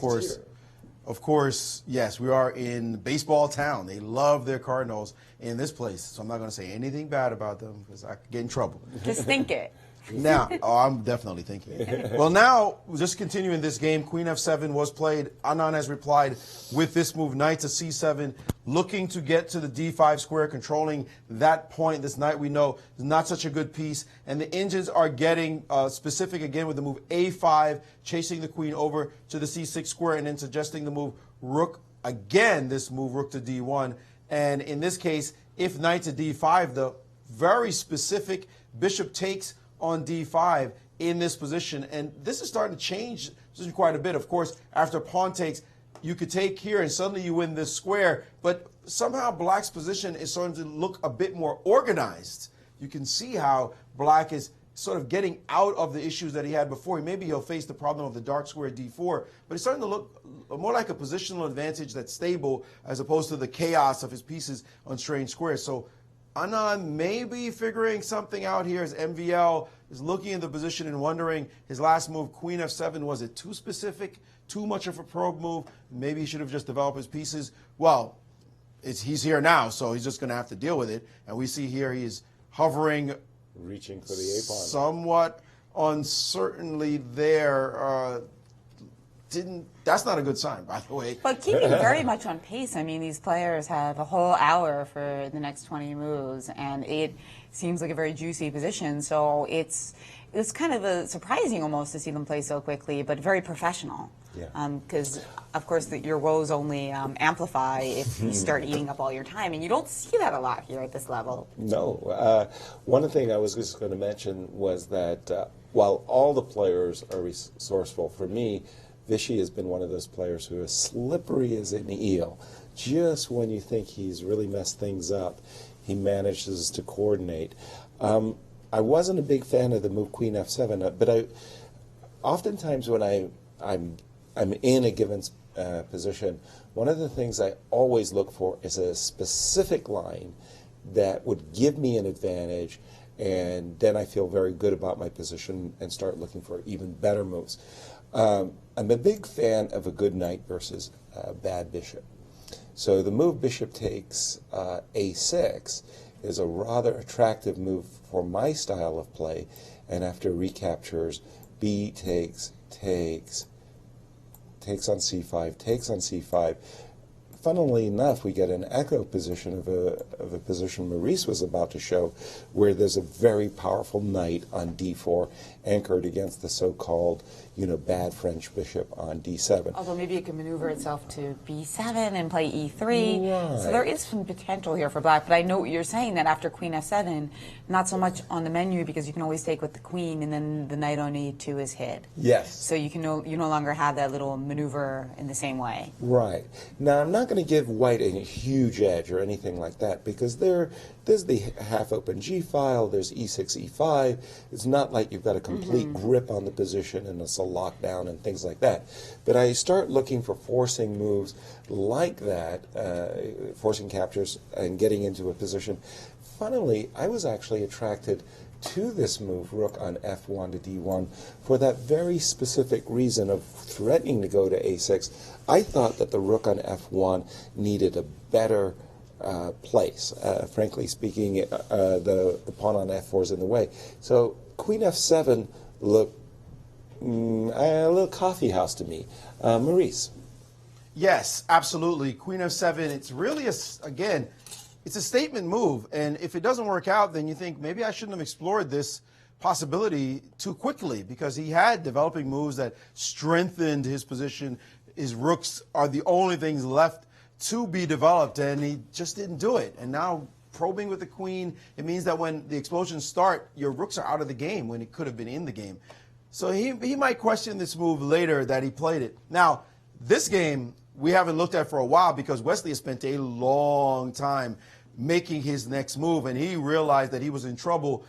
course, yes, we are in baseball town. They love their Cardinals in this place, so I'm not going to say anything bad about them because I could get in trouble. Just think it. Now, I'm definitely thinking it. Well, now, just continuing this game, Queen F7 was played. Anand has replied with this move, Knight to C7, looking to get to the D5 square, controlling that point. This knight, we know, is not such a good piece. And the Indians are getting specific again with the move A5, chasing the queen over to the C6 square, and then suggesting the move rook, again, this move rook to D1. And in this case, if knight to D5, the very specific bishop takes on D5 in this position, and this is starting to change quite a bit. Of course, after pawn takes, you could take here and suddenly you win this square, but somehow black's position is starting to look a bit more organized. You can see how black is sort of getting out of the issues that he had before. Maybe he'll face the problem of the dark square D4, but it's starting to look more like a positional advantage that's stable as opposed to the chaos of his pieces on strange squares. So Anand may be figuring something out here as MVL is looking at the position and wondering his last move, Queen F7, was it too specific, too much of a probe move? Maybe he should have just developed his pieces. Well, he's here now, so he's just going to have to deal with it. And we see here he's hovering, reaching for the A pawn, somewhat uncertainly there. That's not a good sign, by the way. But keeping very much on pace. I mean, these players have a whole hour for the next 20 moves, and it seems like a very juicy position. So it's kind of surprising almost to see them play so quickly, but very professional. Yeah. Because, of course, your woes only amplify if you start eating up all your time, and you don't see that a lot here at this level. No. One thing I was just going to mention was that while all the players are resourceful, for me, Vichy has been one of those players who is slippery as an eel. Just when you think he's really messed things up, he manages to coordinate. I wasn't a big fan of the move Queen F7, but oftentimes when I'm in a given position, one of the things I always look for is a specific line that would give me an advantage, and then I feel very good about my position and start looking for even better moves. I'm a big fan of a good knight versus a bad bishop. So the move bishop takes a6 is a rather attractive move for my style of play, and after recaptures, b takes on c5, takes on c5. Funnily enough, we get an echo position of a position Maurice was about to show, where there's a very powerful knight on d4 anchored against the so-called, bad French bishop on d7. Although maybe it can maneuver itself to b7 and play e3. Right. So there is some potential here for black. But I know what you're saying, that after queen f7, not so much on the menu, because you can always take with the queen, and then the knight on e2 is hid. Yes. So you no longer have that little maneuver in the same way. Right. Now, I'm not going to give white a huge edge or anything like that, because there's the half-open g-file, there's e6, e5. It's not like you've got a complete grip on the position and it's a lockdown and things like that. But I start looking for forcing moves like that, forcing captures and getting into a position. Funnily, I was actually attracted to this move, rook on f1 to d1, for that very specific reason of threatening to go to a6. I thought that the rook on f1 needed a better place. Frankly speaking, the pawn on f4 is in the way. So queen f7 looked a little coffee house to me. Maurice. Yes, absolutely. Queen f7, it's really, again, it's a statement move. And if it doesn't work out, then you think, maybe I shouldn't have explored this possibility too quickly, because he had developing moves that strengthened his position. His rooks are the only things left to be developed, and he just didn't do it. And now probing with the queen, it means that when the explosions start, your rooks are out of the game when it could have been in the game. So he might question this move later that he played it. Now, this game we haven't looked at for a while, because Wesley has spent a long time making his next move, and he realized that he was in trouble.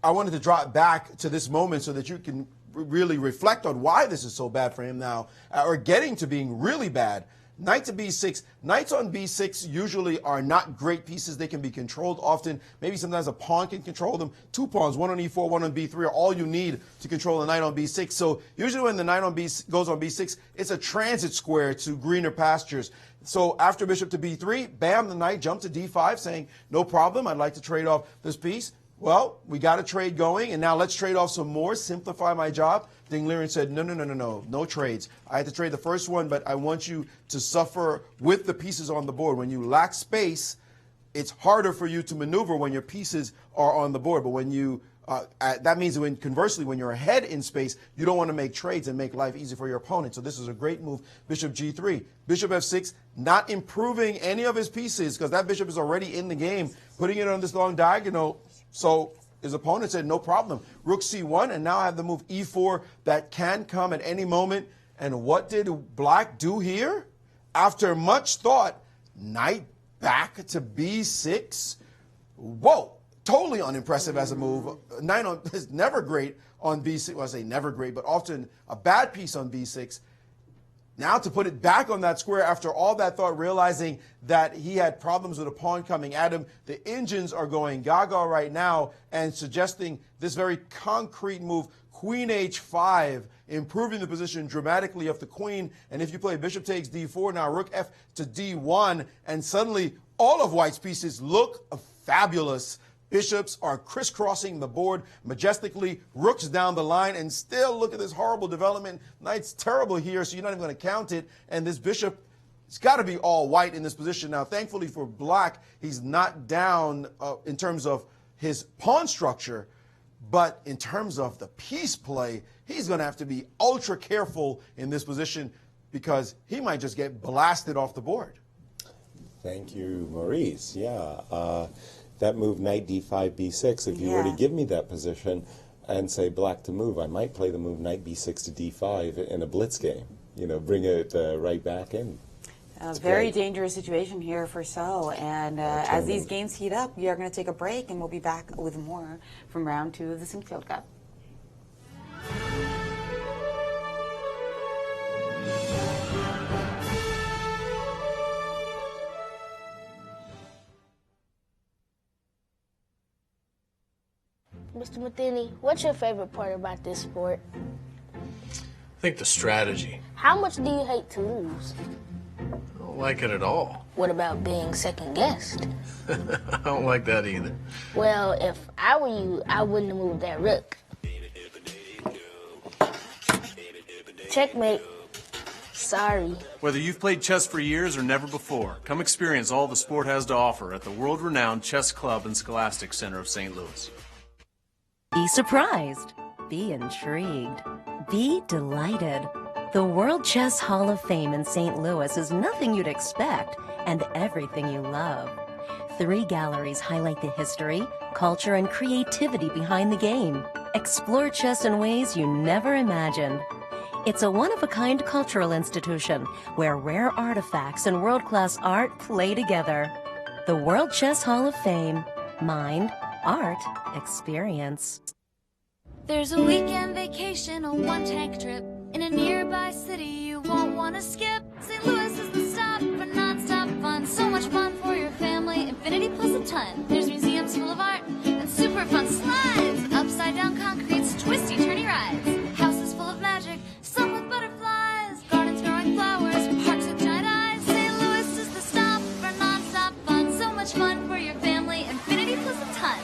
I wanted to drop back to this moment so that you can really reflect on why this is so bad for him now, or getting to being really bad. Knight to b6. Knights on b6 usually are not great pieces. They can be controlled often. Maybe sometimes a pawn can control them. Two pawns, one on e4, one on b3, are all you need to control the knight on b6. So usually when the knight on goes on b6, it's a transit square to greener pastures. So after bishop to b3, bam, the knight jumped to d5, saying, no problem, I'd like to trade off this piece. Well, we got a trade going, and now let's trade off some more, simplify my job. Ding Liren said, no trades. I had to trade the first one, but I want you to suffer with the pieces on the board. When you lack space, it's harder for you to maneuver when your pieces are on the board. But when you, that means when, conversely, when you're ahead in space, you don't want to make trades and make life easy for your opponent. So this is a great move. Bishop g3, bishop f6, not improving any of his pieces, because that bishop is already in the game, putting it on this long diagonal. So his opponent said, no problem. Rook c1, and now I have the move e4 that can come at any moment. And what did black do here? After much thought, knight back to b6. Whoa, totally unimpressive as a move. Knight is never great on b6. Well, I say never great, but often a bad piece on b6. Now to put it back on that square after all that thought, realizing that he had problems with a pawn coming at him. The engines are going gaga right now and suggesting this very concrete move, Queen h5, improving the position dramatically of the queen. And if you play bishop takes d4, now rook f to d1, and suddenly all of white's pieces look fabulous. Bishops are crisscrossing the board majestically, rooks down the line, and still look at this horrible development. Knight's terrible here, so you're not even going to count it. And this bishop, it's got to be all white in this position. Now, thankfully for black, he's not down in terms of his pawn structure, but in terms of the piece play, he's going to have to be ultra careful in this position because he might just get blasted off the board. Thank you, Maurice. Yeah, that move knight d5, b6, if you were to give me that position and say black to move, I might play the move knight b6 to d5 in a blitz game. You know, bring it right back in. A very dangerous situation here for So. And as these games heat up, we are going to take a break, and we'll be back with more from round 2 of the Sinquefield Cup. Mr. Matheny, what's your favorite part about this sport? I think the strategy. How much do you hate to lose? I don't like it at all. What about being second guessed? I don't like that either. Well, if I were you, I wouldn't have moved that rook. Checkmate. Sorry. Whether you've played chess for years or never before, come experience all the sport has to offer at the world-renowned Chess Club and Scholastic Center of St. Louis. Be surprised. Be intrigued. Be delighted. The World Chess Hall of Fame in St. Louis is nothing you'd expect and everything you love. 3 galleries highlight the history, culture, and creativity behind the game. Explore chess in ways you never imagined. It's a one-of-a-kind cultural institution where rare artifacts and world-class art play together. The World Chess Hall of Fame. Mind, art, experience. There's a weekend vacation, a one-tank trip in a nearby city you won't want to skip. St. Louis is the stop for non-stop fun. So much fun for your family, infinity plus a ton. There's museums full of art and super fun slides. Upside-down concretes, twisty, turny rides. Houses full of magic, some with butterflies. Gardens growing flowers, parks with giant eyes. St. Louis is the stop for non-stop fun. So much fun for your family, infinity plus a ton.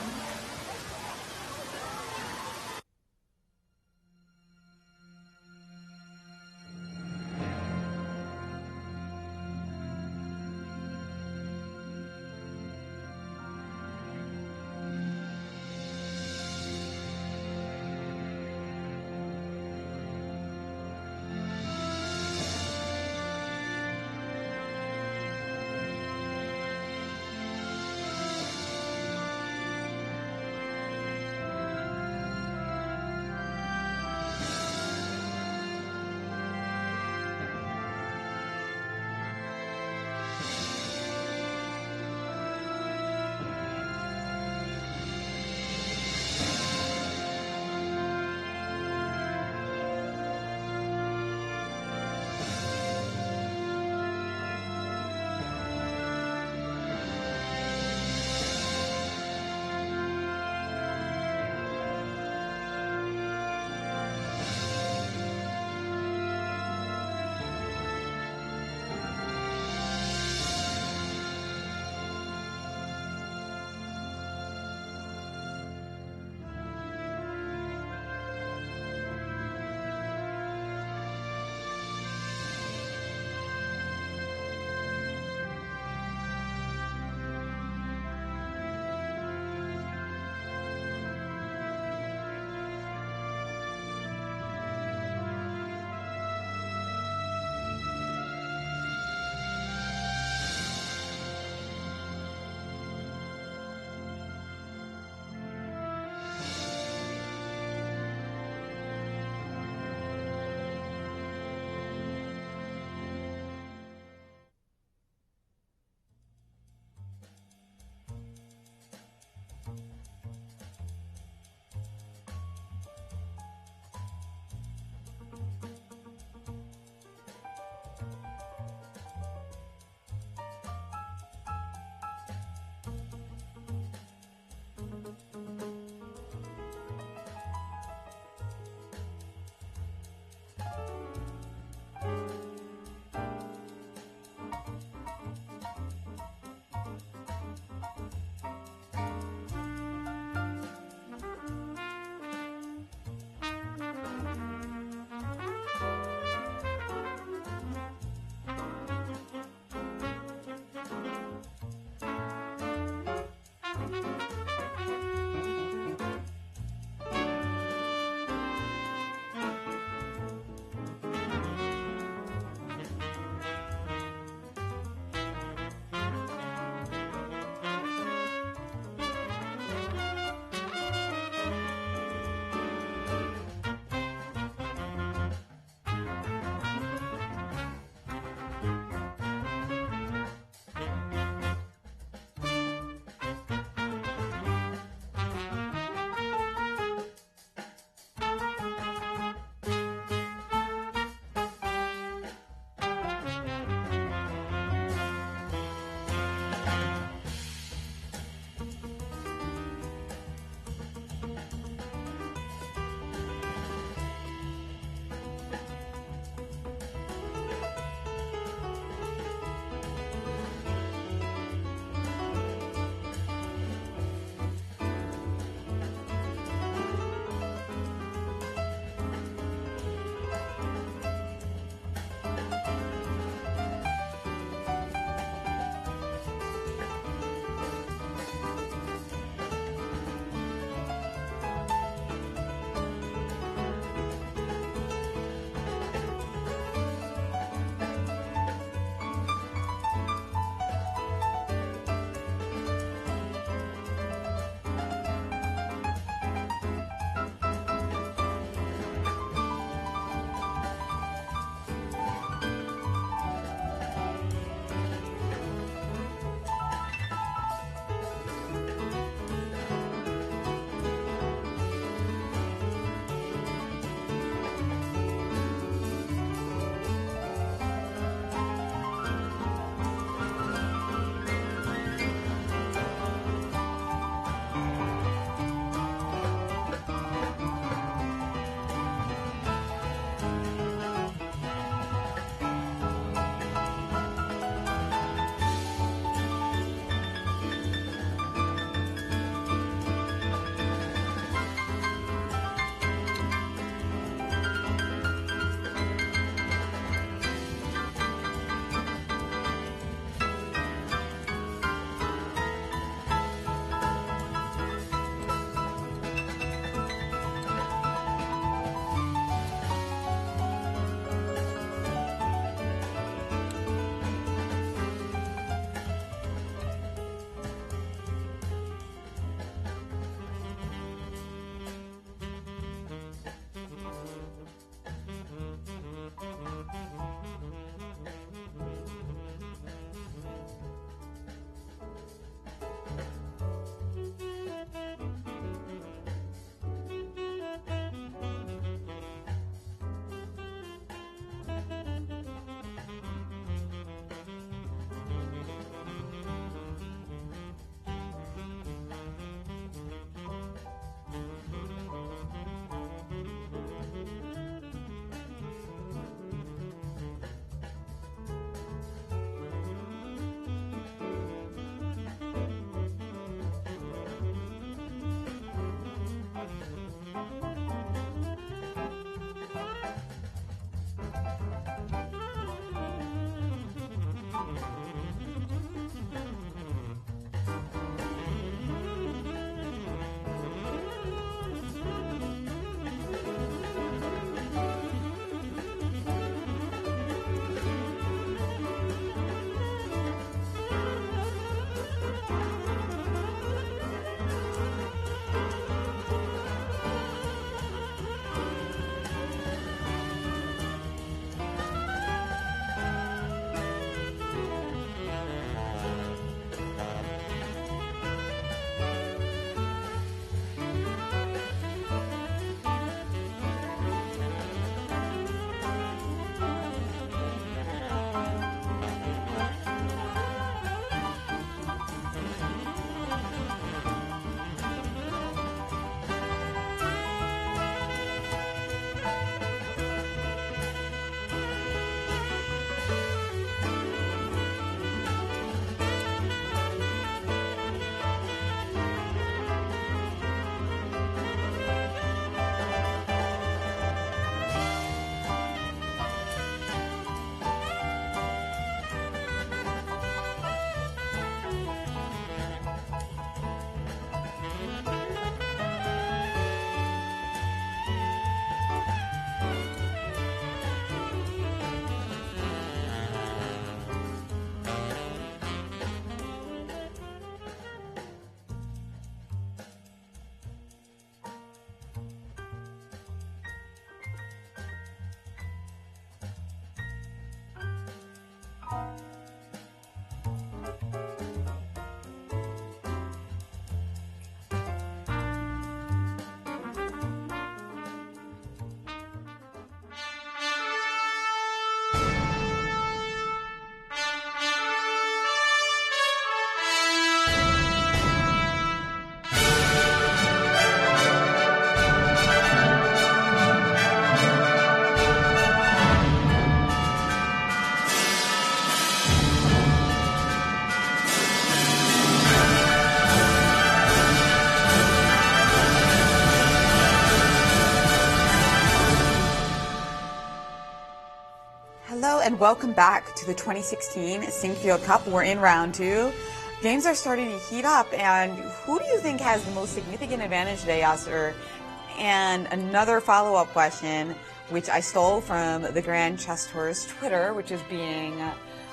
Hello and welcome back to the 2016 Sinquefield Cup. We're in round 2. Games are starting to heat up, and who do you think has the most significant advantage today, Yasser? And another follow-up question, which I stole from the Grand Chess Tour's Twitter, which is being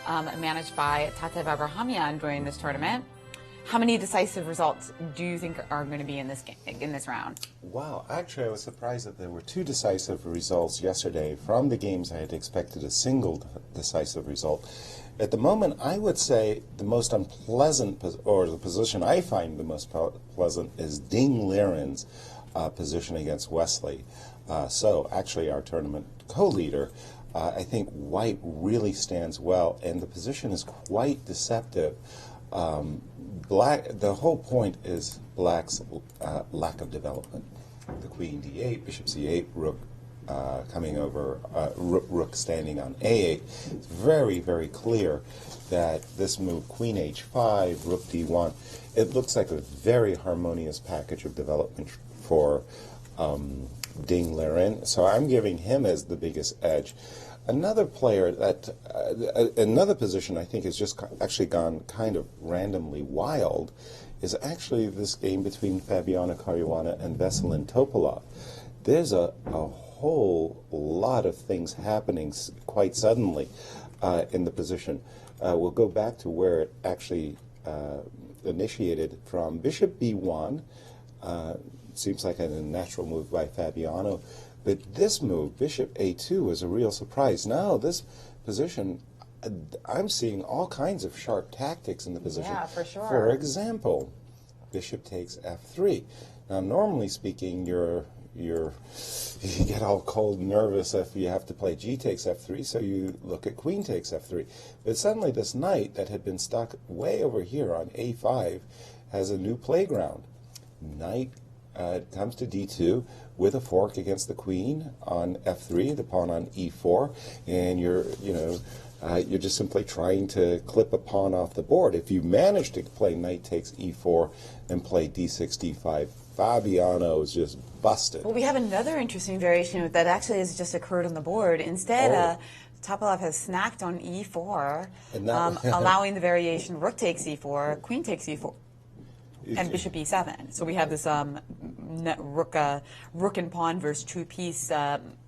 managed by Tatev Abrahamian during this tournament. How many decisive results do you think are going to be in this game, in this round? Wow, actually I was surprised that there were 2 decisive results yesterday. From the games I had expected a single decisive result. At the moment, I would say the most unpleasant, or the position I find the most pleasant, is Ding Liren's position against Wesley. So actually our tournament co-leader, I think White really stands well, and the position is quite deceptive. The whole point is Black's lack of development. The Queen D8, Bishop C8, Rook coming over, Rook standing on A8. It's very, very clear that this move, Queen H5, Rook D1, it looks like a very harmonious package of development for Ding Liren. So I'm giving him as the biggest edge. Another player that, another position I think has just actually gone kind of randomly wild is actually this game between Fabiano Caruana and Veselin Topalov. There's a whole lot of things happening quite suddenly in the position. We'll go back to where it actually initiated from. Bishop B1 seems like a natural move by Fabiano. But this move, Bishop A2, was a real surprise. Now, this position, I'm seeing all kinds of sharp tactics in the position. Yeah, for sure. For example, Bishop takes F3. Now, normally speaking, you get all cold and nervous if you have to play G takes F3, so you look at Queen takes F3. But suddenly this knight that had been stuck way over here on A5 has a new playground. Knight comes to D2 with a fork against the queen on F3, the pawn on E4, and you're just simply trying to clip a pawn off the board. If you manage to play knight takes E4 and play D6, D5, Fabiano is just busted. Well, we have another interesting variation that actually has just occurred on the board. Instead, Topalov has snacked on E4, allowing the variation Rook takes E4, Queen takes E4. And Bishop E7. So we have this Rook and pawn versus 2-piece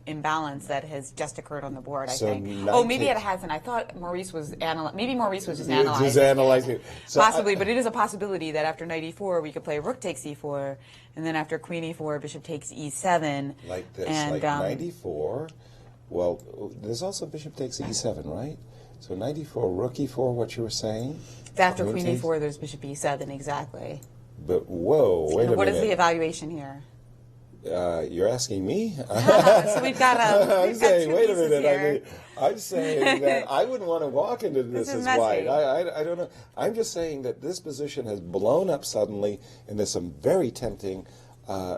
imbalance that has just occurred on the board, I think. Oh, maybe it hasn't. I thought Maurice was maybe Maurice was just analyzing. Just analyzing. So possibly, but it is a possibility that after knight E4, we could play Rook takes E4, and then after Queen E4, Bishop takes E7. Like this, like knight E4. Well, there's also Bishop takes E7, right? So knight E4, Rook E4, what you were saying? After Queen E4, there's Bishop E7, exactly. But whoa, wait a minute. What is the evaluation here? You're asking me? So we've got I'm saying, wait a minute. I'm saying that I wouldn't want to walk into this as white. I don't know. I'm just saying that this position has blown up suddenly, and there's some very tempting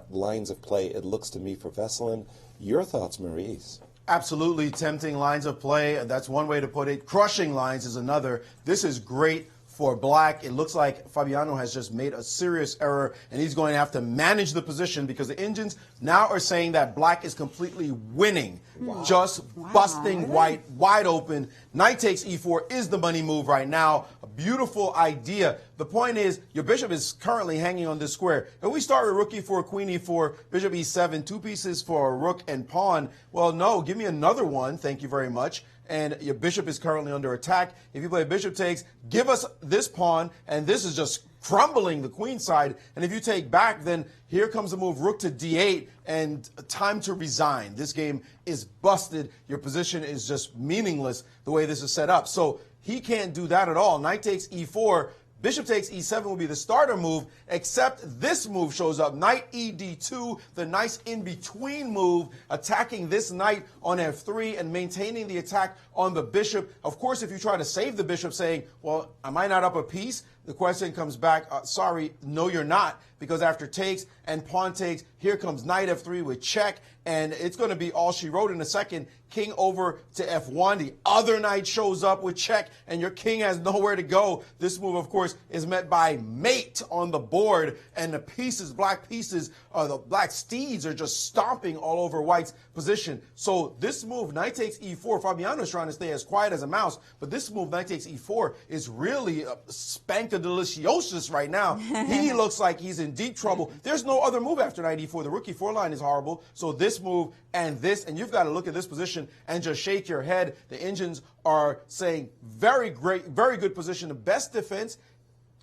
lines of play, it looks to me, for Veselin. Your thoughts, Maurice? Absolutely tempting lines of play. That's one way to put it. Crushing lines is another. This is great for Black. It looks like Fabiano has just made a serious error, and he's going to have to manage the position because the engines now are saying that Black is completely winning, just busting White wide open. Knight takes E4 is the money move right now. A beautiful idea. The point is, your bishop is currently hanging on this square. If we start with Rook E4, Queen E4, Bishop E7, 2 pieces for a rook and pawn, well, no, give me another one, thank you very much. And your bishop is currently under attack. If you play bishop takes, give us this pawn, and this is just crumbling the queen side. And if you take back, then here comes the move Rook to D8, and time to resign. This game is busted. Your position is just meaningless the way this is set up. So he can't do that at all. Knight takes E4. Bishop takes E7 will be the starter move, except this move shows up. Knight ED2, the nice in-between move, attacking this knight on F3 and maintaining the attack on the bishop. Of course, if you try to save the bishop saying, well, am I not up a piece? The question comes back, sorry, no, you're not, because after takes and pawn takes, here comes knight f3 with check, and it's going to be all she wrote in a second. King over to f1. The other knight shows up with check, and your king has nowhere to go. This move, of course, is met by mate on the board, and the pieces, black pieces, the black steeds are just stomping all over white's position. So this move, knight takes e4, Fabiano's trying to stay as quiet as a mouse, but this move, knight takes e4, is really spank-a-deliciosus right now. He looks like he's in deep trouble. There's no other move after knight e4. The rook e4 line is horrible. So this move and this, and you've got to look at this position and just shake your head. The engines are saying very great, very good position. The best defense,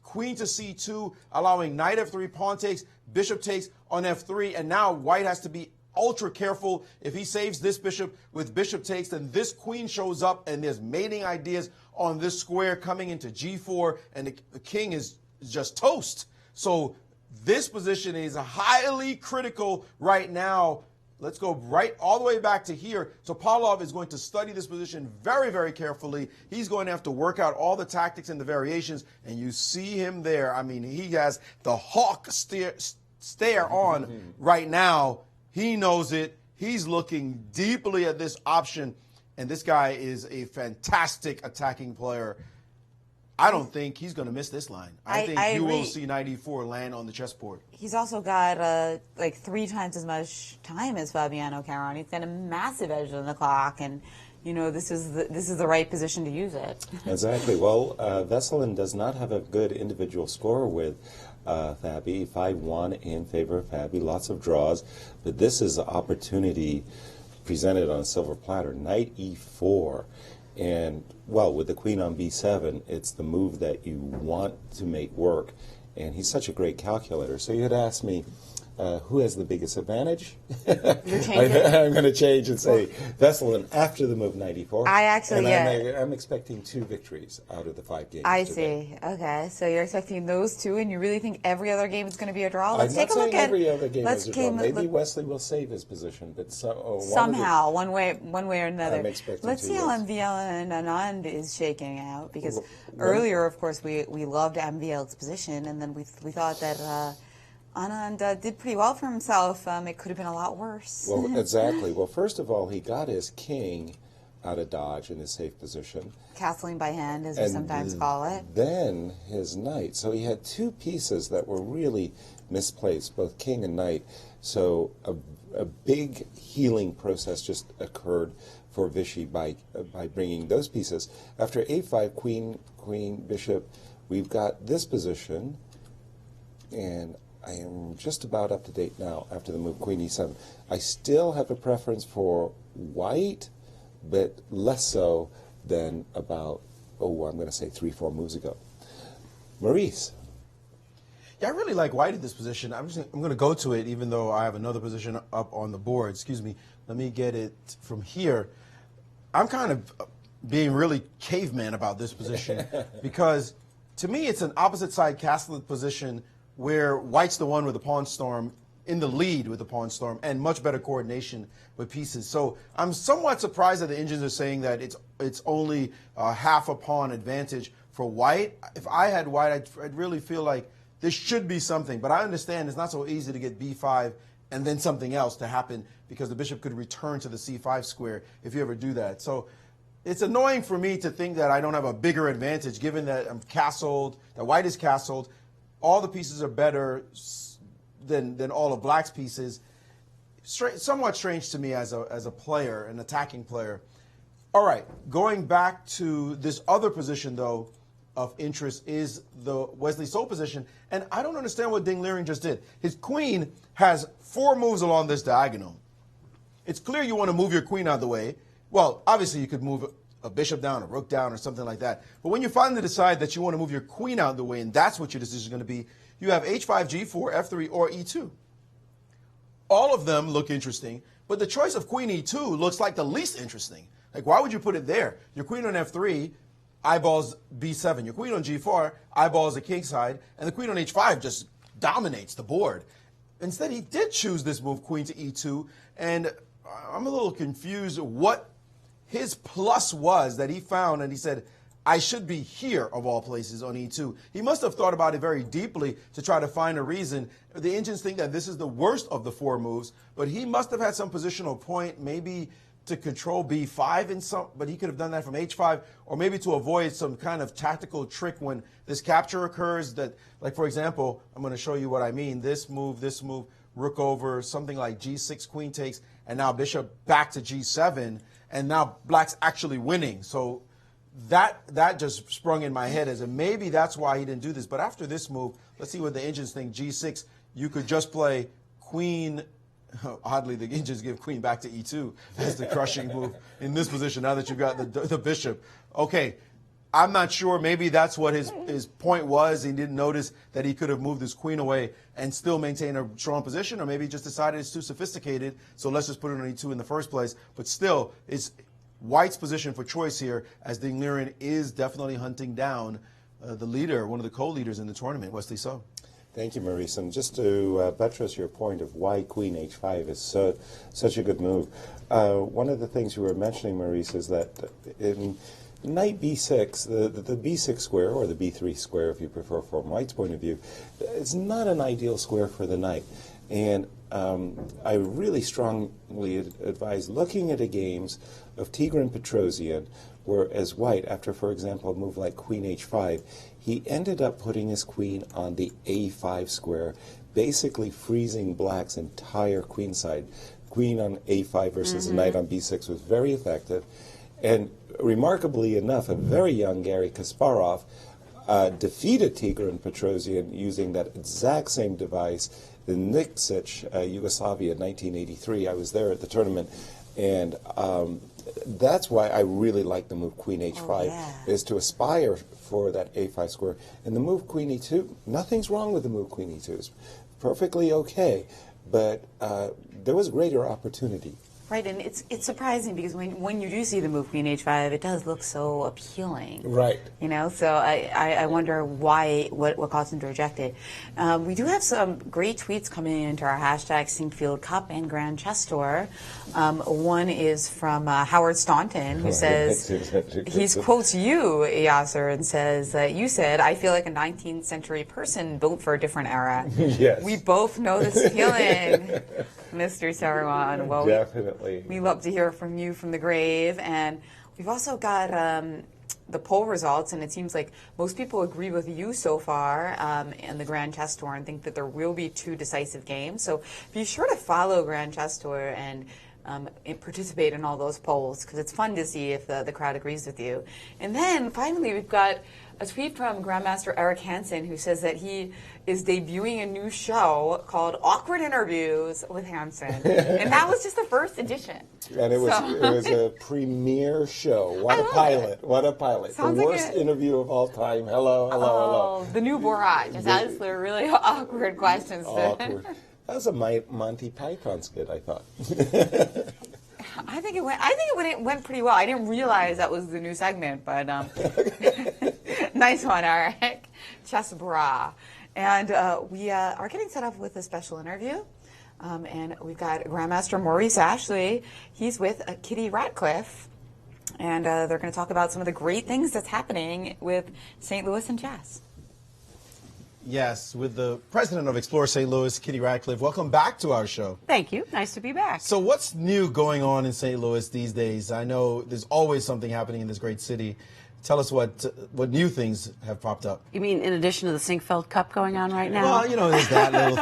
queen to c2, allowing knight f3, pawn takes, bishop takes on f3, and now white has to be ultra careful. If he saves this bishop with bishop takes, then this queen shows up, and there's mating ideas on this square coming into g4, and the king is just toast. So this position is highly critical right now. Let's go right all the way back to here. Topalov is going to study this position very, very carefully. He's going to have to work out all the tactics and the variations, and you see him there. I mean, he has the hawk stare on right now. He knows it. He's looking deeply at this option, and this guy is a fantastic attacking player. I don't think he's going to miss this line. I think you will see knight e4 land on the chessboard. He's also got like 3 times as much time as Fabiano Caruana. He's got a massive edge on the clock, and you know this is the right position to use it. Exactly. Well, Veselin does not have a good individual score with Fabi. 5-1 in favor of Fabi. Lots of draws, but this is an opportunity presented on a silver platter. Knight e4. And, well, with the queen on b7, it's the move that you want to make work. And he's such a great calculator. So you had asked me, who has the biggest advantage? I'm going to change and say Veselin after the move knight e4. I'm expecting 2 victories out of the 5 games. I see. Okay, so you're expecting those 2, and you really think every other game is going to be a draw? Let's take a look at every other game is a draw. Maybe Wesley will save his position, but somehow, one way or another. I'm expecting Let's see how MVL and Anand is shaking out, because earlier, of course, we loved MVL's position, and then we thought that. Anand did pretty well for himself. It could have been a lot worse. Well, exactly. Well, first of all, he got his king out of dodge in his safe position. Castling by hand, as we sometimes call it. Then his knight. So he had 2 pieces that were really misplaced, both king and knight. So a big healing process just occurred for Vichy by bringing those pieces. After a5, queen, bishop, we've got this position, and I am just about up to date now after the move queen e7. I still have a preference for white, but less so than about, I'm going to say 3-4 moves ago. Maurice. Yeah, I really like white in this position. I'm going to go to it, even though I have another position up on the board. Excuse me. Let me get it from here. I'm kind of being really caveman about this position because, to me, it's an opposite side castling position where white's the one with the pawn storm, in the lead with the pawn storm, and much better coordination with pieces. So I'm somewhat surprised that the engines are saying that it's only half a pawn advantage for white. If I had white, I'd really feel like there should be something. But I understand it's not so easy to get b5 and then something else to happen, because the bishop could return to the c5 square if you ever do that. So it's annoying for me to think that I don't have a bigger advantage, given that I'm castled, that white is castled. All the pieces are better than all of black's pieces. Somewhat strange to me as a player, an attacking player. All right, going back to this other position, though, of interest is the Wesley So position. And I don't understand what Ding Liren just did. His queen has 4 moves along this diagonal. It's clear you want to move your queen out of the way. Well, obviously you could move a bishop down, a rook down, or something like that. But when you finally decide that you want to move your queen out of the way, and that's what your decision is going to be, you have h5, g4, f3, or e2. All of them look interesting, but the choice of queen e2 looks like the least interesting. Like, why would you put it there? Your queen on f3 eyeballs b7. Your queen on g4 eyeballs the king side, and the queen on h5 just dominates the board. Instead, he did choose this move, queen to e2, and I'm a little confused what his plus was that he found, and he said, I should be here, of all places, on E2. He must have thought about it very deeply to try to find a reason. The Indians think that this is the worst of the 4 moves, but he must have had some positional point, maybe to control B5 in some, but he could have done that from H5, or maybe to avoid some kind of tactical trick when this capture occurs that, like, for example, I'm going to show you what I mean. This move, rook over, something like G6, queen takes, and now bishop back to G7, and now black's actually winning. So that just sprung in my head as a maybe that's why he didn't do this. But after this move, let's see what the Indians think. G6, you could just play queen. Oddly, the Indians give queen back to E2 as the crushing move in this position now that you've got the bishop. Okay, I'm not sure. Maybe that's what his point was. He didn't notice that he could have moved his queen away and still maintain a strong position, or maybe he just decided it's too sophisticated, so let's just put it on E2 in the first place. But still, it's White's position for choice here, as Ding Liren is definitely hunting down the leader, one of the co-leaders in the tournament, Wesley So. Thank you, Maurice. And just to buttress your point of why queen h5 is such a good move, one of the things you were mentioning, Maurice, is that in knight b6, the b6 square, or the b3 square if you prefer from White's point of view, is not an ideal square for the knight. And I really strongly advise looking at games of Tigran Petrosian, where as White, after, for example, a move like queen h5, he ended up putting his queen on the a5 square, basically freezing black's entire queenside. Queen on a5 versus a knight on b6 was very effective. And remarkably enough, a very young Garry Kasparov defeated Tigran Petrosian using that exact same device in Nikšić, Yugoslavia, in 1983. I was there at the tournament, and that's why I really like the move queen h5, is to aspire for that a5 square. And the move queen e2, nothing's wrong with the move queen e2. It's perfectly okay, but there was greater opportunity. Right, and it's surprising because when you do see the move queen h5, it does look so appealing. Right. You know, so I wonder what caused him to reject it. We do have some great tweets coming into our hashtag Sinquefield Cup and Grand Chess Tour. One is from Howard Staunton, who says, he quotes you, Yasser, and says, you said, I feel like a 19th century person built for a different era. Yes. We both know this feeling, Mr. Seirawan. Well, definitely. We love to hear from you from the grave. And we've also got the poll results, and it seems like most people agree with you so far in the Grand Chess Tour and think that there will be 2 decisive games. So be sure to follow Grand Chess Tour and participate in all those polls, because it's fun to see if the crowd agrees with you. And then finally, we've got a tweet from Grandmaster Eric Hansen, who says that he is debuting a new show called Awkward Interviews with Hansen. And that was just the first edition. And it was a premiere show. What a pilot. What a pilot. Sounds the like worst interview of all time. Hello. The new Borat. Just asked the really awkward questions. Awkward. That was a Monty Python skit, I thought. I think it went pretty well. I didn't realize that was the new segment, but nice one, Eric. Chess Bra. And we are getting set up with a special interview. And we've got Grandmaster Maurice Ashley. He's with Kitty Ratcliffe. And they're going to talk about some of the great things that's happening with St. Louis and chess. Yes, with the president of Explore St. Louis, Kitty Ratcliffe. Welcome back to our show. Thank you. Nice to be back. So what's new going on in St. Louis these days? I know there's always something happening in this great city. Tell us what new things have popped up. You mean in addition to the Sinquefield Cup going on right now? Well, you know, there's that little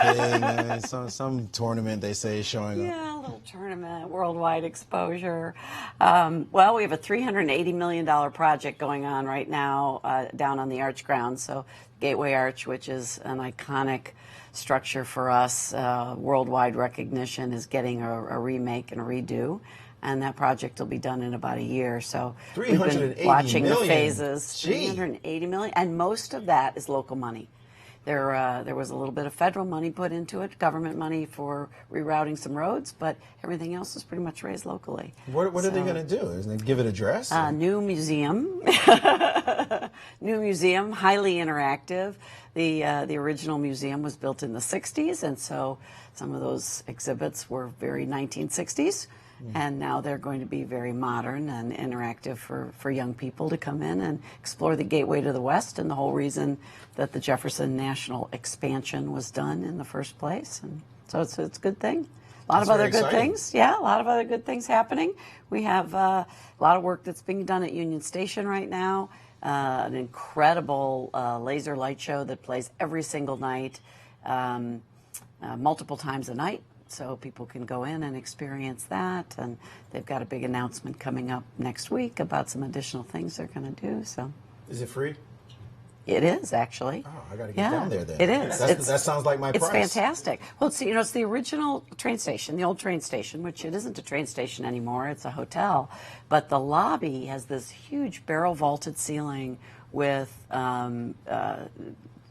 thing. Some tournament, they say, is showing up. Yeah, a little tournament, worldwide exposure. Well, we have a $380 million project going on right now down on the Arch grounds. So Gateway Arch, which is an iconic structure for us, worldwide recognition, is getting a remake and a redo. And that project will be done in about a year. So we've been watching the phases. $380 million, and most of that is local money. There was a little bit of federal money put into it, government money for rerouting some roads, but everything else is pretty much raised locally. What are they going to do? Isn't they give it a dress? New museum, new museum, highly interactive. The original museum was built in the '60s, and so some of those exhibits were very 1960s. And now they're going to be very modern and interactive for young people to come in and explore the gateway to the West, and the whole reason that the Jefferson National expansion was done in the first place. And so it's a good thing. A lot of other good things. Yeah, a lot of other good things happening. We have a lot of work that's being done at Union Station right now. An incredible laser light show that plays every single night, multiple times a night. So people can go in and experience that, and they've got a big announcement coming up next week about some additional things they're going to do. So, is it free? It is, actually. Oh, I got to get down there then. It is. That sounds like my price. It's fantastic. Well, it's the original train station, the old train station, which it isn't a train station anymore. It's a hotel, but the lobby has this huge barrel vaulted ceiling with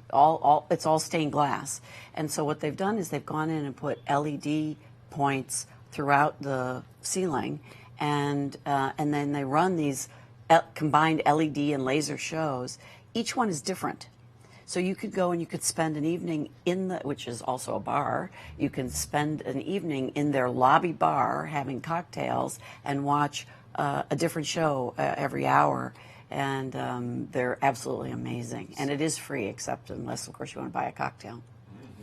it's all stained glass. And so what they've done is they've gone in and put LED points throughout the ceiling, and then they run these combined LED and laser shows. Each one is different. So you could go and you could spend an evening which is also a bar, you can spend an evening in their lobby bar having cocktails and watch a different show every hour. And they're absolutely amazing. And it is free, except unless, of course, you want to buy a cocktail.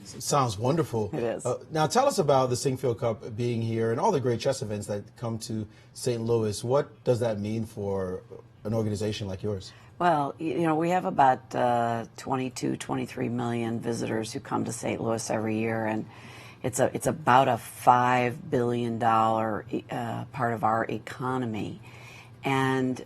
It sounds wonderful. It is. Now, tell us about the Sinquefield Cup being here and all the great chess events that come to St. Louis. What does that mean for an organization like yours? Well, we have about 22, 23 million visitors who come to St. Louis every year, and it's about a $5 billion part of our economy. And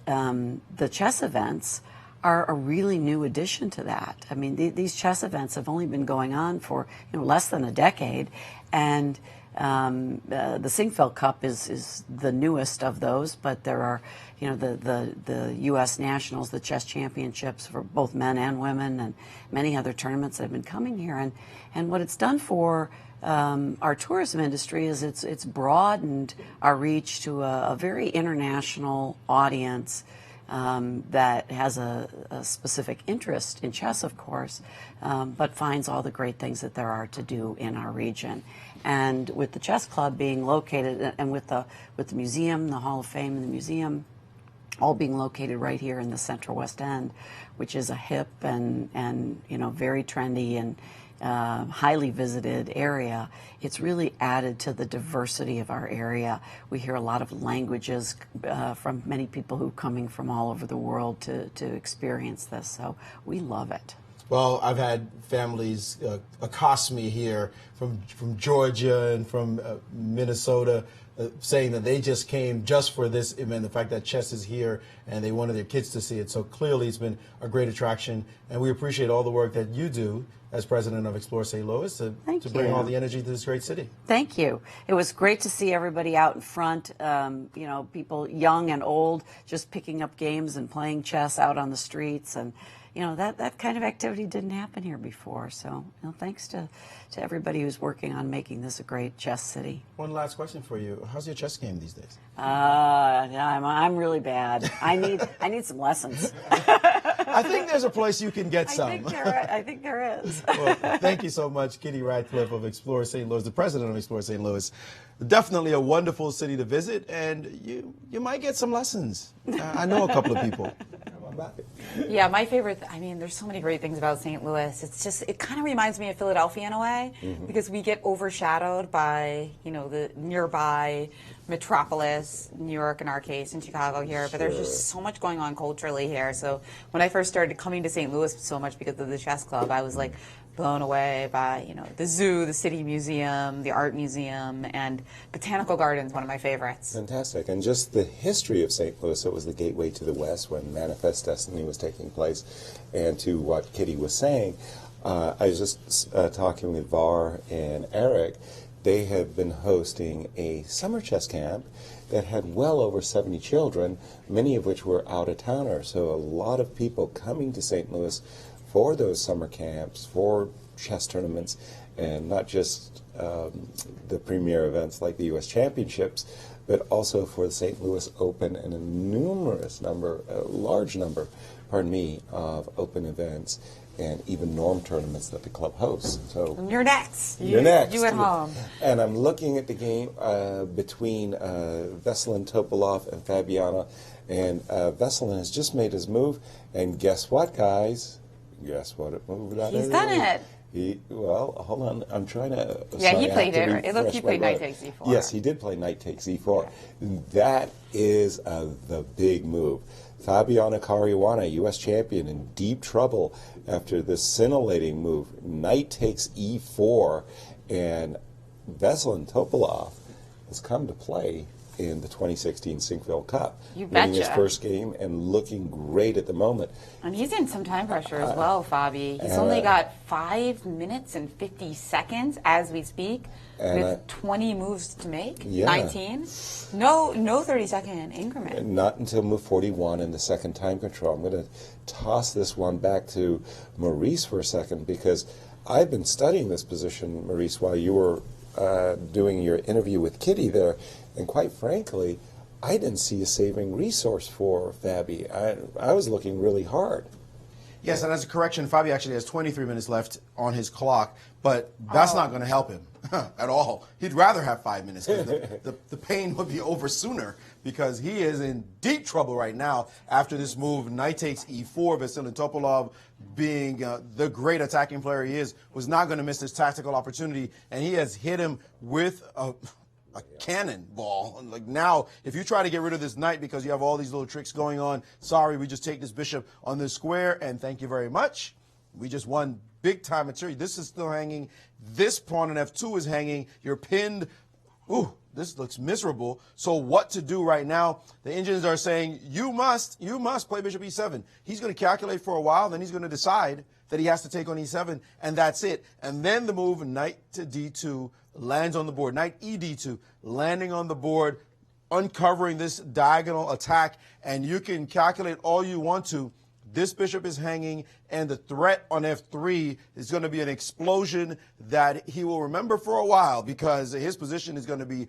the chess events are a really new addition to that. I mean, these chess events have only been going on for less than a decade, and the Sinquefield Cup is the newest of those. But there are, the U.S. Nationals, the chess championships for both men and women, and many other tournaments that have been coming here. And what it's done for our tourism industry is it's broadened our reach to a very international audience that has a specific interest in chess, of course, but finds all the great things that there are to do in our region. And with the chess club being located, and with the museum, the Hall of Fame and the museum, all being located right here in the Central West End, which is a hip and very trendy and highly visited area, it's really added to the diversity of our area. We hear a lot of languages from many people who are coming from all over the world to experience this, so we love it. Well, I've had families accost me here from Georgia and from Minnesota saying that they just came just for this event, the fact that chess is here, and they wanted their kids to see it. So clearly it's been a great attraction, and we appreciate all the work that you do as president of Explore St. Louis to bring all the energy to this great city. Thank you. It was great to see everybody out in front, people young and old just picking up games and playing chess out on the streets. And that kind of activity didn't happen here before. So thanks to everybody who's working on making this a great chess city. One last question for you. How's your chess game these days? I'm really bad. I need some lessons. I think there's a place you can get some. I think there is. Well, thank you so much, Kitty Radcliffe of Explore St. Louis, the president of Explore St. Louis. Definitely a wonderful city to visit, and you might get some lessons. I know a couple of people. Yeah, my favorite, there's so many great things about St. Louis. It kind of reminds me of Philadelphia in a way, because we get overshadowed by, the nearby metropolis, New York in our case, and Chicago here, but there's just so much going on culturally here. So when I first started coming to St. Louis so much because of the chess club, I was like blown away by, the zoo, the city museum, the art museum, and Botanical Gardens, one of my favorites. Fantastic. And just the history of St. Louis, it was the gateway to the West when Manifest Destiny was taking place. And to what Kitty was saying, I was just talking with Var and Eric. They have been hosting a summer chess camp that had well over 70 children, many of which were out-of-towners. So a lot of people coming to St. Louis for those summer camps, for chess tournaments, and not just the premier events like the U.S. Championships, but also for the St. Louis Open and a large number, of open events. and even norm tournaments that the club hosts. So You're next. You're next. You at home. And I'm looking at the game between Veselin Topalov and Fabiano. And Veselin has just made his move. And guess what, guys? Guess what move that is? He's done it. Well, hold on. I'm trying to. Yeah, sorry, he played it. It looked he played knight right. takes e4. Yes, he did play knight takes e4. That is the big move. Fabiano Caruana, U.S. champion, in deep trouble after this scintillating move. Knight takes e4, and Veselin Topalov has come to play in the 2016 Sinquefield Cup. You winning his betcha. first game and looking great at the moment. And he's in some time pressure as well, Fabi. He's only got 5 minutes and 50 seconds as we speak, with 20 moves to make. Yeah. 19. No 30-second increment. Not until move 41 in the second time control. I'm going to toss this one back to Maurice for a second, because I've been studying this position, Maurice, while you were doing your interview with Kitty there, and quite frankly, I didn't see a saving resource for Fabi. I was looking really hard. Yes, and as a correction, Fabi actually has 23 minutes left on his clock, but that's not going to help him at all. He'd rather have 5 minutes, because the pain would be over sooner, because he is in deep trouble right now after this move. Knight takes e4. Veselin Topalov, being the great attacking player he is, was not going to miss this tactical opportunity, and he has hit him with a cannonball. Like, now, if you try to get rid of this knight because you have all these little tricks going on, sorry, we just take this bishop on this square, and thank you very much. We just won big time material. This is still hanging. This pawn on f2 is hanging. You're pinned. Ooh, this looks miserable. So what to do right now? The engines are saying, you must play bishop e7. He's going to calculate for a while, then he's going to decide that he has to take on e7, and that's it. And then the move, knight to d2, lands on the board. Knight e d2, landing on the board, uncovering this diagonal attack, and you can calculate all you want to. This bishop is hanging, and the threat on f3 is going to be an explosion that he will remember for a while, because his position is going to be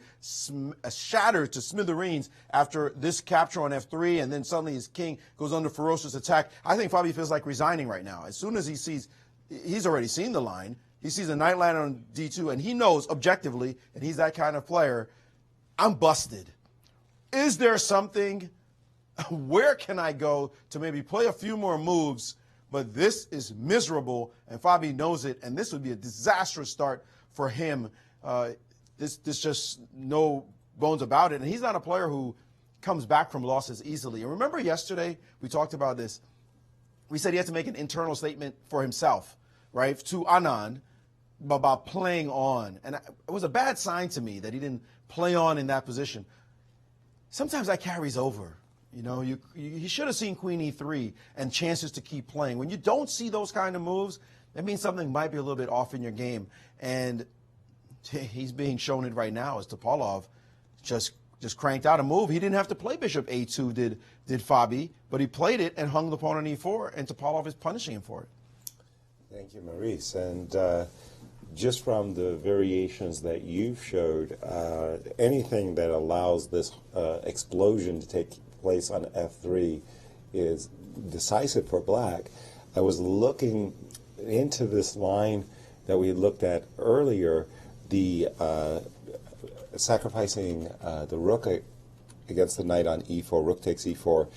shattered to smithereens after this capture on f3, and then suddenly his king goes under ferocious attack. I think Fabi feels like resigning right now. As soon as he sees, he's already seen the line, he sees a knight land on d2, and he knows objectively, and he's that kind of player, I'm busted. Is there something? Where can I go to maybe play a few more moves? But this is miserable, and Fabi knows it, and this would be a disastrous start for him. This just no bones about it. And he's not a player who comes back from losses easily. And remember yesterday, we talked about this. We said he had to make an internal statement for himself, right, to Anand about playing on. And it was a bad sign to me that he didn't play on in that position. Sometimes that carries over. You know, he should have seen queen e3 and chances to keep playing. When you don't see those kind of moves, that means something might be a little bit off in your game. And he's being shown it right now as Topalov just cranked out a move. He didn't have to play bishop a2, did Fabi, but he played it and hung the pawn on e4, and Topalov is punishing him for it. Thank you, Maurice. And just from the variations that you've showed, anything that allows this explosion to take place on f3 is decisive for black. I was looking into this line that we looked at earlier, the sacrificing the rook against the knight on e4, rook takes e4.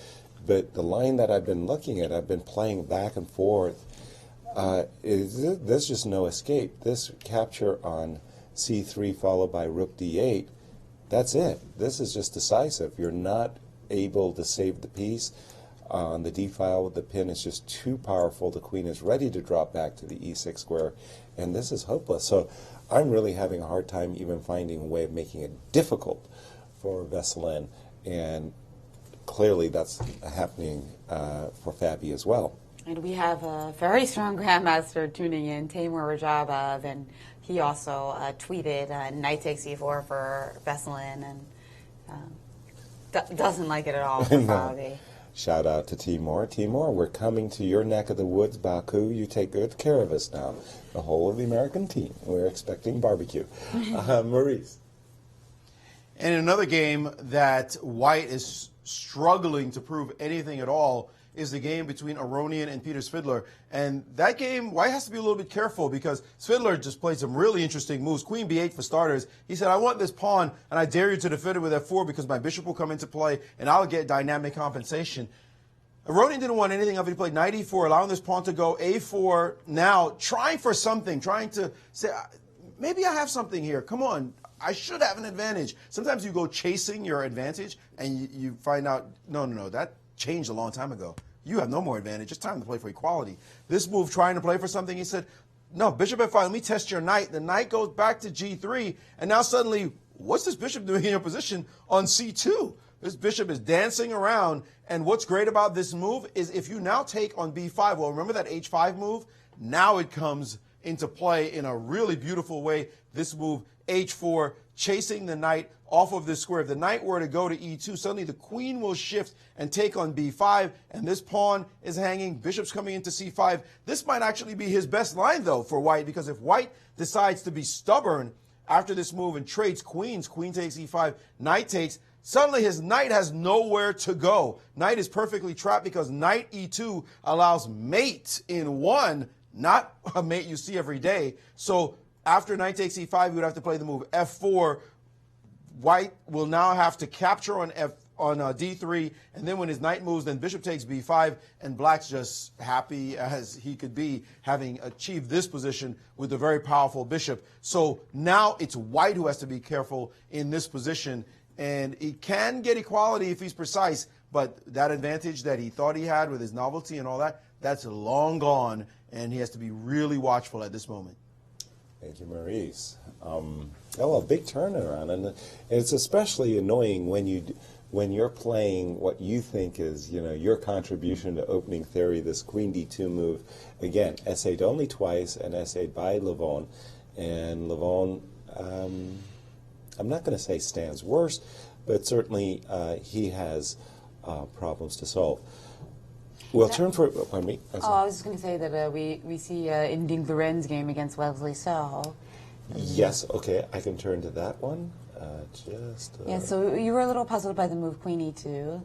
But the line that I've been looking at, I've been playing back and forth, there's just no escape. This capture on c3 followed by rook d8, that's it. This is just decisive. You're not able to save the piece. On the d file with the pin, it's just too powerful. The queen is ready to drop back to the e6 square, and this is hopeless. So I'm really having a hard time even finding a way of making it difficult for Veselin, and clearly that's happening for Fabi as well. And we have a very strong grandmaster tuning in, Taimur Rajabov, and he also tweeted knight takes e4 for Veselin, and doesn't like it at all for Fabi. Shout out to Timur. Timur, we're coming to your neck of the woods, Baku. You take good care of us now. The whole of the American team. We're expecting barbecue. Maurice. And in another game that White is struggling to prove anything at all is the game between Aronian and Peter Svidler. And that game, White has to be a little bit careful because Svidler just played some really interesting moves. Queen b8 for starters. He said, I want this pawn, and I dare you to defend it with f4 because my bishop will come into play, and I'll get dynamic compensation. Aronian didn't want anything of it. He played knight e4, allowing this pawn to go a4. Now, trying for something, trying to say, maybe I have something here. Come on. I should have an advantage. Sometimes you go chasing your advantage and you find out, no, that changed a long time ago. You have no more advantage. It's time to play for equality. This move, trying to play for something, he said, no, bishop f5, let me test your knight. The knight goes back to g3, and now suddenly, what's this bishop doing in your position on c2? This bishop is dancing around, and what's great about this move is if you now take on b5, well, remember that h5 move? Now it comes into play in a really beautiful way. This move, h4, chasing the knight off of this square. If the knight were to go to e2, suddenly the queen will shift and take on b5, and this pawn is hanging. Bishop's coming into c5. This might actually be his best line, though, for White, because if White decides to be stubborn after this move and trades queens, queen takes e5, knight takes, suddenly his knight has nowhere to go. Knight is perfectly trapped because knight e2 allows mate in one, not a mate you see every day. So after knight takes e5, we would have to play the move f4. White will now have to capture on d3, and then when his knight moves, then bishop takes b5, and Black's just happy as he could be having achieved this position with a very powerful bishop. So now it's White who has to be careful in this position, and he can get equality if he's precise, but that advantage that he thought he had with his novelty and all that, that's long gone, and he has to be really watchful at this moment. Thank you, Maurice. A big turnaround, and it's especially annoying when you're playing what you think is, your contribution to opening theory. This queen d2 move, again, essayed only twice and essayed by Levon, and Levon, I'm not going to say stands worse, but certainly he has problems to solve. We'll turn for, pardon me. I was just going to say that we see in Ding Loren's game against Wesley So. Yes, okay, I can turn to that one. Yeah, so you were a little puzzled by the move Queen E2,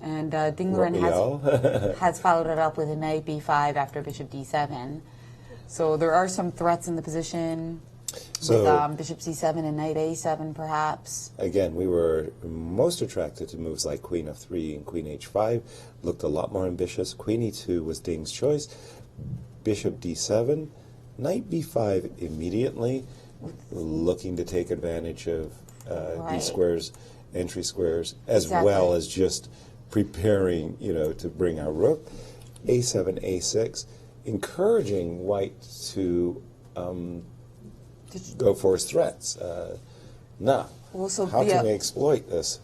and Ding Loren has followed it up with a knight B5 after Bishop D7. So there are some threats in the position with Bishop C7 and Knight A7, perhaps. Again, we were most attracted to moves like Queen F3 and Queen H5. Looked a lot more ambitious. Queen E2 was Ding's choice. Bishop D7, Knight B5 immediately, looking to take advantage of these squares, entry squares, as well as just preparing, to bring our rook. A7, A6, encouraging White to go for his threats. Now, how can we exploit this?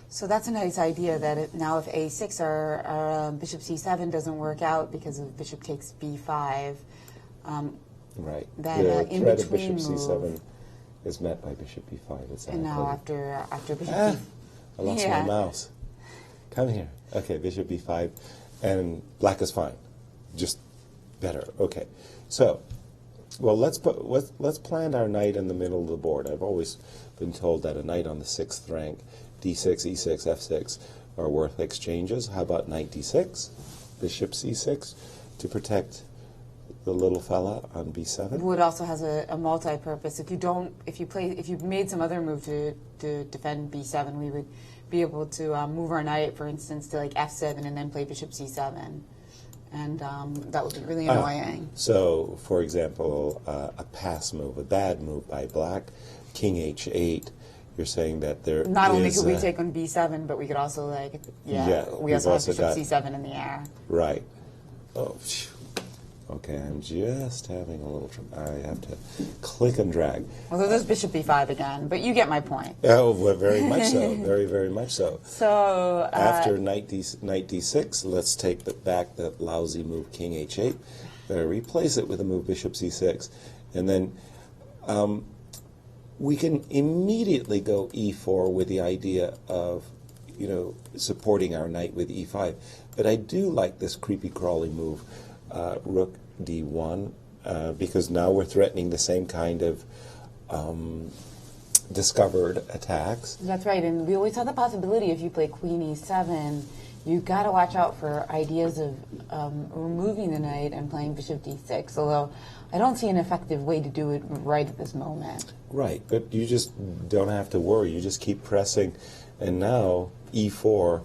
So that's a nice idea that now if A6 or Bishop C7 doesn't work out because of Bishop takes B5, right. That the threat of Bishop C7 is met by Bishop B5. Exactly. And now after Bishop B5. I lost my mouse. Come here. Okay, Bishop B5, and Black is fine. Just better. Okay. So, well, let's plant our knight in the middle of the board. I've always been told that a knight on the 6th rank, D6, E6, F6 are worth exchanges. How about knight D6, Bishop C6 to protect the little fella on B7? Wood also has a multi-purpose. If you made some other move to defend B7, we would be able to move our knight, for instance, to like F7 and then play Bishop C7. And that would be really annoying. So, for example, a pass move, a bad move by Black, King H8. You're saying that there not only could we take on B7, but we could also we also have Bishop C7 in the air. Right. Oh, phew. Okay, I'm just having a little trouble. I have to click and drag. Well, there's Bishop B5 again, but you get my point. Oh, well, very much so. Very, very much so. So after knight D6, let's take back that lousy move King H8. Replace it with a move Bishop C6, and then we can immediately go E4 with the idea of supporting our knight with E5. But I do like this creepy crawly move. Rook D1, because now we're threatening the same kind of discovered attacks. That's right, and we always have the possibility if you play Queen E7, you've got to watch out for ideas of removing the knight and playing bishop d6, although I don't see an effective way to do it right at this moment. Right, but you just don't have to worry. You just keep pressing. And now e4,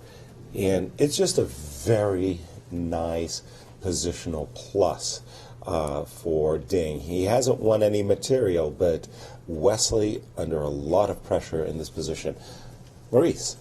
and it's just a very nice positional plus for Ding. He hasn't won any material, but Wesley under a lot of pressure in this position. Maurice,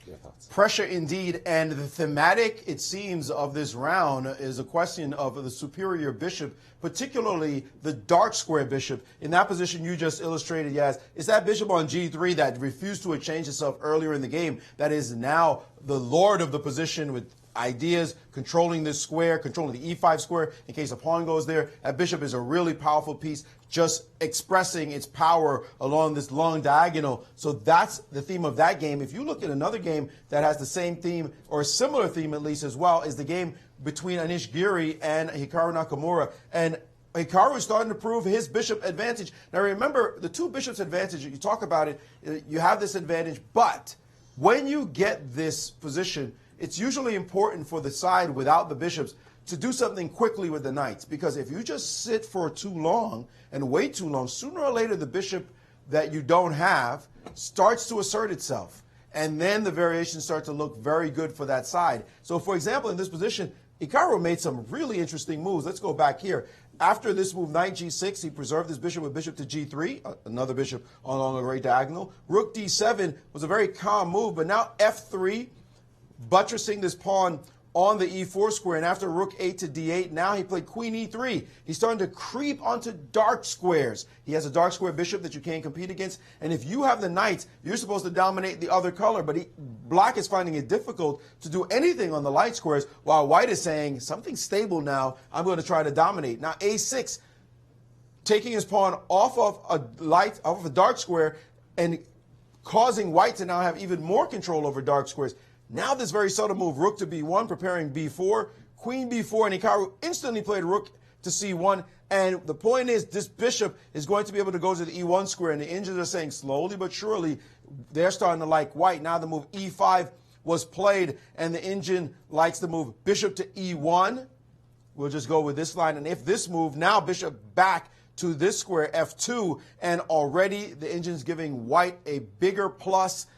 your thoughts? Pressure indeed, and the thematic, it seems, of this round is a question of the superior bishop, particularly the dark square bishop. In that position you just illustrated, Yaz, it's that bishop on g3 that refused to exchange itself earlier in the game that is now the lord of the position with ideas, controlling this square, controlling the e5 square in case a pawn goes there. That bishop is a really powerful piece, just expressing its power along this long diagonal. So that's the theme of that game. If you look at another game that has the same theme, or a similar theme at least as well, is the game between Anish Giri and Hikaru Nakamura. And Hikaru is starting to prove his bishop advantage. Now remember, the two bishops advantage, you talk about it, you have this advantage, but when you get this position, it's usually important for the side without the bishops to do something quickly with the knights, because if you just sit for too long and wait too long, sooner or later the bishop that you don't have starts to assert itself, and then the variations start to look very good for that side. So for example, in this position, Hikaru made some really interesting moves. Let's go back here. After this move, knight g6, he preserved his bishop with bishop to g3, another bishop along a right diagonal. Rook d7 was a very calm move, but now f3, buttressing this pawn on the e4 square, and after rook 8 to d8, now he played queen e3. He's starting to creep onto dark squares. He has a dark square bishop that you can't compete against, and if you have the knights, you're supposed to dominate the other color, but black is finding it difficult to do anything on the light squares, while white is saying, something's stable now, I'm going to try to dominate. Now a6, taking his pawn off of a dark square, and causing white to now have even more control over dark squares. Now this very subtle move, rook to b1, preparing b4, queen b4, and Hikaru instantly played rook to c1. And the point is, this bishop is going to be able to go to the e1 square, and the Indians are saying slowly but surely they're starting to like white. Now the move e5 was played, and the Indian likes the move bishop to e1. We'll just go with this line, and if this move, now bishop back to this square, f2, and already the Indians giving white a bigger plus.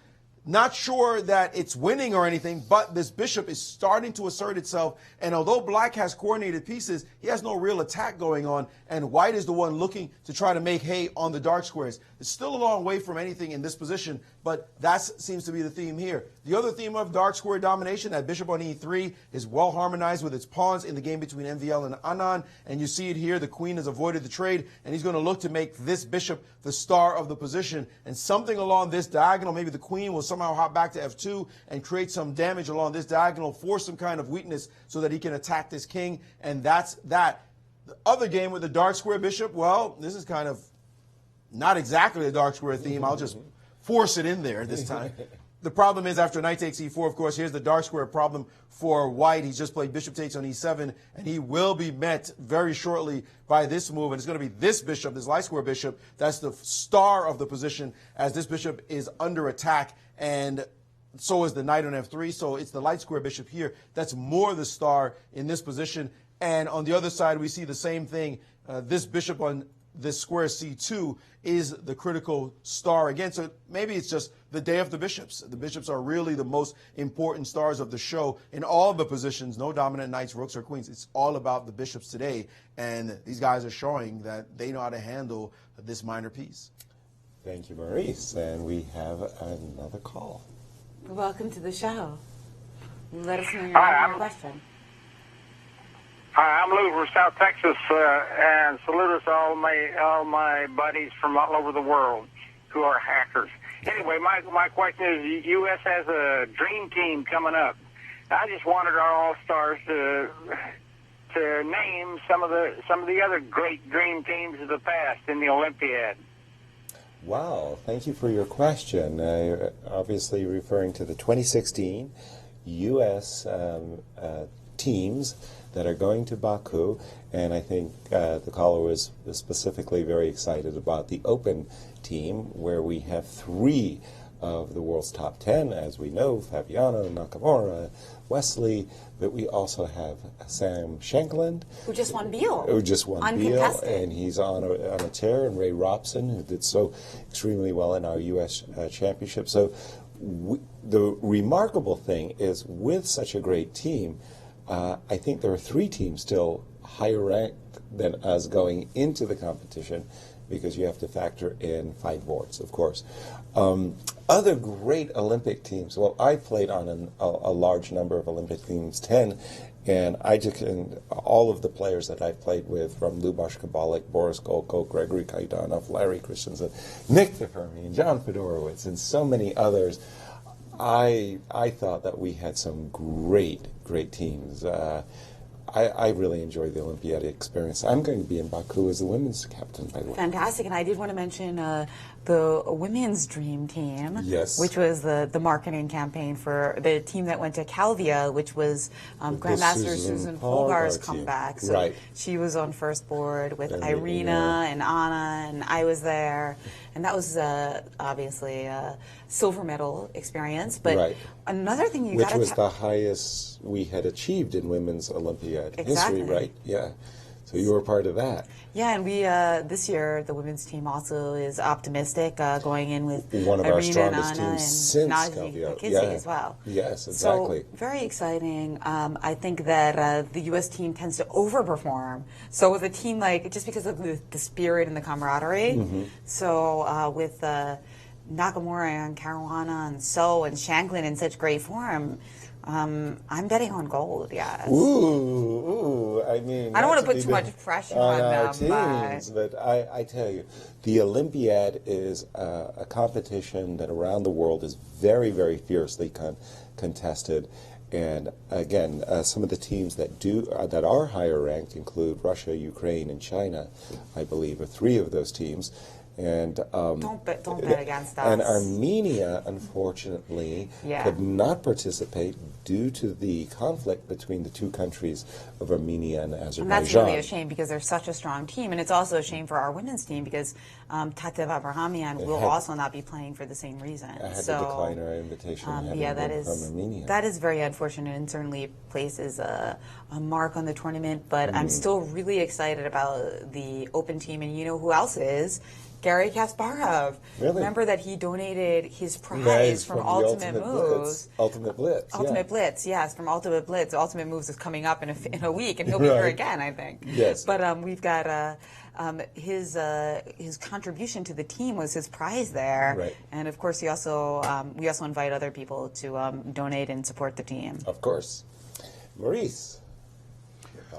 Not sure that it's winning or anything, but this bishop is starting to assert itself. And although black has coordinated pieces, he has no real attack going on. And white is the one looking to try to make hay on the dark squares. It's still a long way from anything in this position, but that seems to be the theme here. The other theme of dark square domination, that bishop on e3, is well harmonized with its pawns in the game between MVL and Anand. And you see it here, the queen has avoided the trade, and he's going to look to make this bishop the star of the position. And something along this diagonal, maybe the queen will somehow hop back to f2 and create some damage along this diagonal, force some kind of weakness so that he can attack this king, and that's that. The other game with the dark square bishop, well, this is kind of not exactly a dark square theme. I'll just force it in there this time. The problem is after knight takes e4, of course, here's the dark square problem for white. He's just played bishop takes on e7, and he will be met very shortly by this move, and it's going to be this bishop, this light square bishop, that's the star of the position, as this bishop is under attack, and so is the knight on f3, so it's the light square bishop here that's more the star in this position. And on the other side, we see the same thing. This bishop on this square c2 is the critical star again. So maybe it's just the day of the bishops. The bishops are really the most important stars of the show in all the positions. No dominant knights, rooks, or queens. It's all about the bishops today. And these guys are showing that they know how to handle this minor piece. Thank you, Maurice. And we have another call. Welcome to the show. Let us know your question. Hi, I'm Lou from South Texas, and salute us all my buddies from all over the world who are hackers. Anyway, my question is, the U.S. has a dream team coming up. I just wanted our all-stars to name some of the other great dream teams of the past in the Olympiad. Wow, thank you for your question. Obviously referring to the 2016 U.S. Teams that are going to Baku, and I think the caller was specifically very excited about the open team, where we have 3 of the world's top 10, as we know, Fabiano, Nakamura, Wesley, but we also have Sam Shankland, Who just won Beal. Who just won Beal, Uncontested. and he's on a tear, and Ray Robson, who did so extremely well in our U.S. Championship. So the remarkable thing is, with such a great team, I think there are 3 teams still higher ranked than us going into the competition, because you have to factor in 5 boards, of course. Other great Olympic teams. Well, I played on a large number of Olympic teams, 10, and I took in all of the players that I've played with, from Lubos Kabalik, Boris Golko, Gregory Kaidanov, Larry Christensen, Nick Fermi, John Fedorowicz, and so many others. I thought that we had some great teams. I really enjoyed the Olympiad experience. I'm going to be in Baku as the women's captain, by the way. Fantastic. And I did want to mention the women's dream team, yes, which was the marketing campaign for the team that went to Calvia, which was Grandmaster Susan Polgar's comeback. So right. She was on first board with Irina and Anna, and I was there. And that was obviously a silver medal experience. But right. Another thing which was the highest we had achieved in women's Olympiad history, right? Yeah. So you were part of that. Yeah, and we this year the women's team also is optimistic, going in with one of Irina our strongest and Anna teams since Naji Calvia. as well. Yes, exactly. So very exciting. I think that the U.S. team tends to overperform. So with a team like, just because of the spirit and the camaraderie. So with Nakamura and Caruana and So and Shanklin in such great form. I'm betting on gold, yes. Ooh, I mean, I don't want to put too much pressure on our them, teams, but I tell you, the Olympiad is a competition that around the world is very, very fiercely contested. And again, some of the teams that are higher ranked include Russia, Ukraine, and China. I believe are 3 of those teams. And don't bet against us. And Armenia, unfortunately, could not participate due to the conflict between the 2 countries of Armenia and Azerbaijan. And that's really a shame, because they're such a strong team. And it's also a shame for our women's team, because Tatev Abrahamian will also not be playing for the same reason. I had to decline our invitation from Armenia. That is very unfortunate, and certainly places a mark on the tournament. But I'm still really excited about the open team. And you know who else is? Gary Kasparov. Really? Remember that he donated his prize from Ultimate Moves. Ultimate Blitz. Ultimate Blitz, yes, from Ultimate Blitz. Ultimate Moves is coming up in a week, and he'll be here again, I think. Yes. But we've got his contribution to the team was his prize there. Right. And of course, we also invite other people to donate and support the team. Of course. Maurice.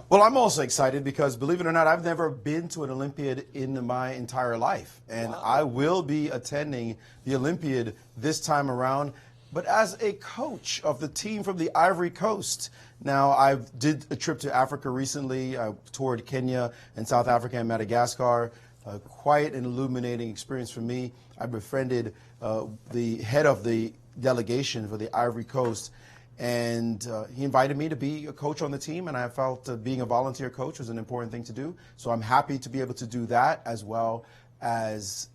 Well, I'm also excited because, believe it or not, I've never been to an Olympiad in my entire life. And I will be attending the Olympiad this time around, but as a coach of the team from the Ivory Coast. Now, I did a trip to Africa recently. I toured Kenya and South Africa and Madagascar. Quite an illuminating experience for me. I befriended the head of the delegation for the Ivory Coast. And he invited me to be a coach on the team, and I felt being a volunteer coach was an important thing to do. So I'm happy to be able to do that, as well as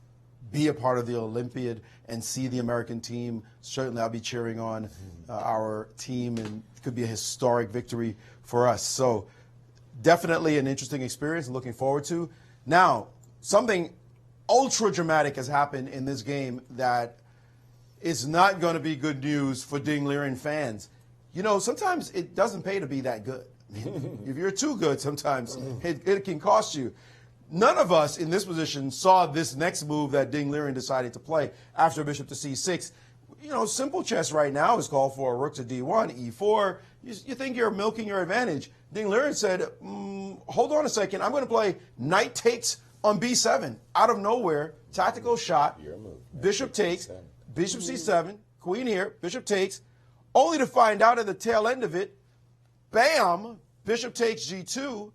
be a part of the Olympiad and see the American team. Certainly I'll be cheering on our team, and it could be a historic victory for us. So definitely an interesting experience, looking forward to. Now, something ultra dramatic has happened in this game that is not going to be good news for Ding Liren fans. You know, sometimes it doesn't pay to be that good. If you're too good, sometimes it can cost you. None of us in this position saw this next move that Ding Liren decided to play after bishop to c6. You know, simple chess right now is called for a rook to d1, e4. You think you're milking your advantage. Ding Liren said, hold on a second, I'm going to play knight takes on b7. Out of nowhere, tactical shot, bishop takes, bishop c7, queen here, bishop takes, only to find out at the tail end of it, bam, bishop takes g2,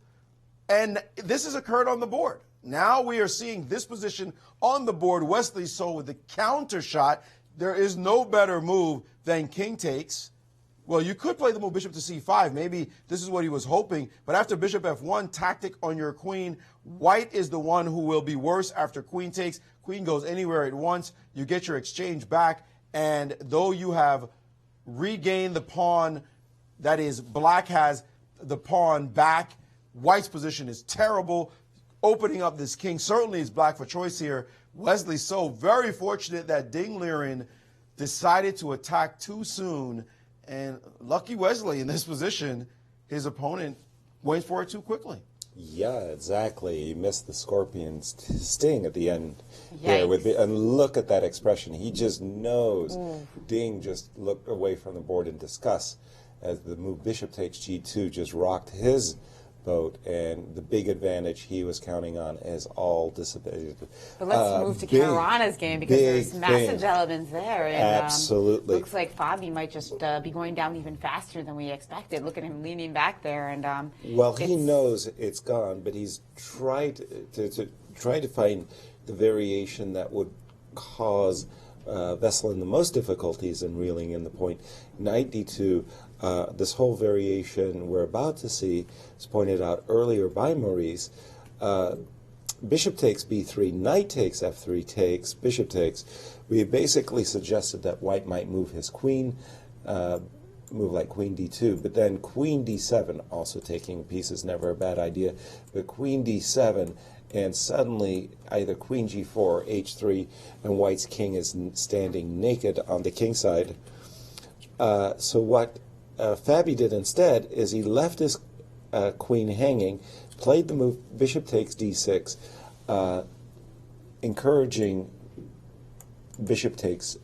and this has occurred on the board. Now we are seeing this position on the board. Wesley So with the counter shot. There is no better move than king takes. Well, you could play the move bishop to c5. Maybe this is what he was hoping. But after bishop f1, tactic on your queen, white is the one who will be worse after queen takes. Queen goes anywhere it wants. You get your exchange back. And though you have regained the pawn, that is, black has the pawn back, white's position is terrible. Opening up this king certainly is black for choice here. Wesley So very fortunate that Ding Liren decided to attack too soon. And lucky Wesley in this position, his opponent went for it too quickly. Yeah, exactly. He missed the scorpion's sting at the end. There with and look at that expression. He just knows. Ding just looked away from the board in disgust as the move bishop takes g2 just rocked his boat, and the big advantage he was counting on is all dissipated. But let's move to Caruana's game, because there's massive elements there. And, absolutely. Looks like Fabi might just be going down even faster than we expected. Look at him leaning back there. And well, he knows it's gone, but he's tried to find the variation that would cause Veselin the most difficulties in reeling in the point. Knight d2. This whole variation we're about to see is pointed out earlier by Maurice. Bishop takes b3, knight takes f3, takes, bishop takes. We basically suggested that white might move his queen, move like queen d2, but then queen d7, also taking a piece is never a bad idea, but queen d7, and suddenly either queen g4 or h3, and white's king is standing naked on the king side. So what Fabi did instead is he left his queen hanging, played the move bishop takes d6, encouraging bishop takes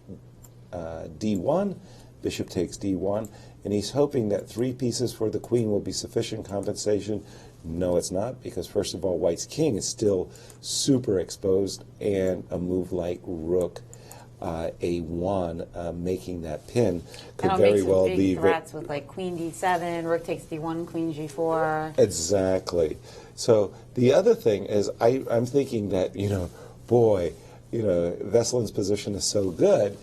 d1, bishop takes d1, and he's hoping that 3 pieces for the queen will be sufficient compensation. No, it's not, because first of all, white's king is still super exposed, and a move like rook a1, making that pin could very well be big threats with like queen d7, rook takes d1, queen g4. Exactly. So the other thing is, I'm thinking that Veselin's position is so good,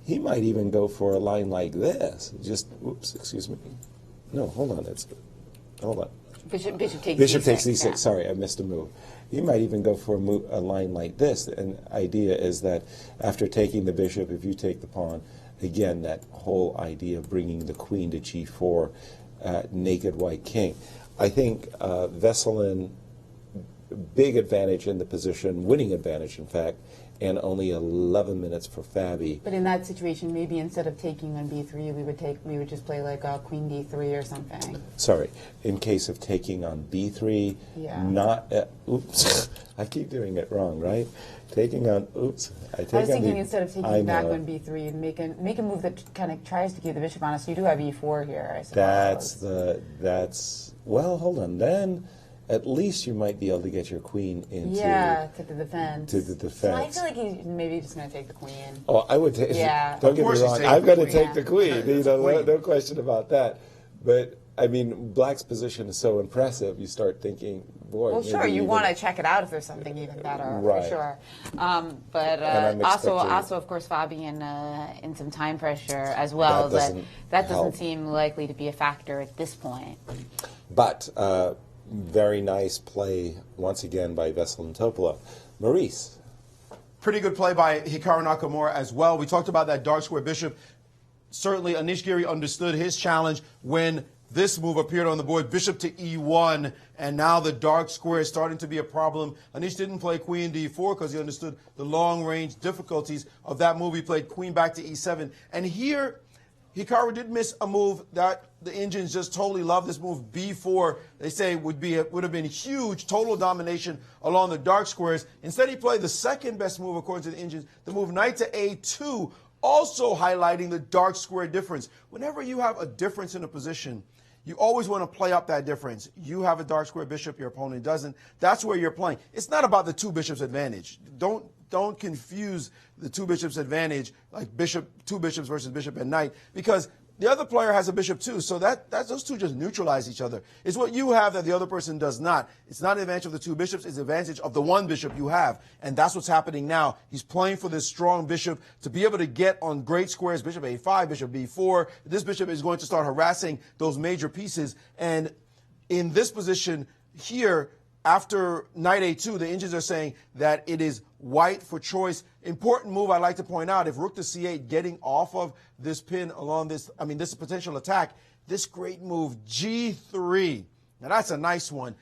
he might even go for a line like this. Just oops, excuse me. No, hold on. Hold on. Bishop takes Bishop d6, takes d6. yeah. Sorry, I missed a move. He might even go for a line like this. And the idea is that after taking the bishop, if you take the pawn, again, that whole idea of bringing the queen to g4, naked white king. I think Veselin, big advantage in the position, winning advantage, in fact, and only 11 minutes for Fabi. But in that situation, maybe instead of taking on b3, we would just play like queen d3 or something. Sorry, in case of taking on b3, yeah. Not, oops, I keep doing it wrong, right? Taking on, oops. I was thinking instead of taking back on b3, make a move that kind of tries to keep the bishop on us. You do have e4 here, I suppose. Well, hold on, then at least you might be able to get your queen into to the defense. So I feel like he's maybe just going to take the queen. Oh, I would take. Yeah. Don't get me wrong. I've got to take the queen. Yeah. No question about that. But I mean, black's position is so impressive. You start thinking, boy. Well, sure, you want to check it out if there's something even better, right. for sure. But also, of course, Fabi in some time pressure as well. That doesn't seem likely to be a factor at this point. But. Very nice play, once again, by Veselin Topalov. Maurice. Pretty good play by Hikaru Nakamura as well. We talked about that dark square bishop. Certainly, Anish Giri understood his challenge when this move appeared on the board, bishop to e1, and now the dark square is starting to be a problem. Anish didn't play queen d4 because he understood the long-range difficulties of that move. He played queen back to e7. And here, Hikaru did miss a move that the Indians just totally love. This move, b4, they say would have been huge, total domination along the dark squares. Instead, he played the second best move according to the Indians, the move knight to a2, also highlighting the dark square difference. Whenever you have a difference in a position, you always want to play up that difference. You have a dark square bishop, your opponent doesn't. That's where you're playing. It's not about the two bishops advantage. Don't confuse the two bishops advantage, like two bishops versus bishop and knight, because the other player has a bishop too, so those two just neutralize each other. It's what you have that the other person does not. It's not an advantage of the two bishops, it's an advantage of the one bishop you have. And that's what's happening now. He's playing for this strong bishop to be able to get on great squares, bishop a5, bishop b4. This bishop is going to start harassing those major pieces. And in this position here, after knight a2, the Indians are saying that it is white for choice. Important move I'd like to point out, if rook to c8 getting off of this pin along this, this potential attack, this great move, g3. Now that's a nice one.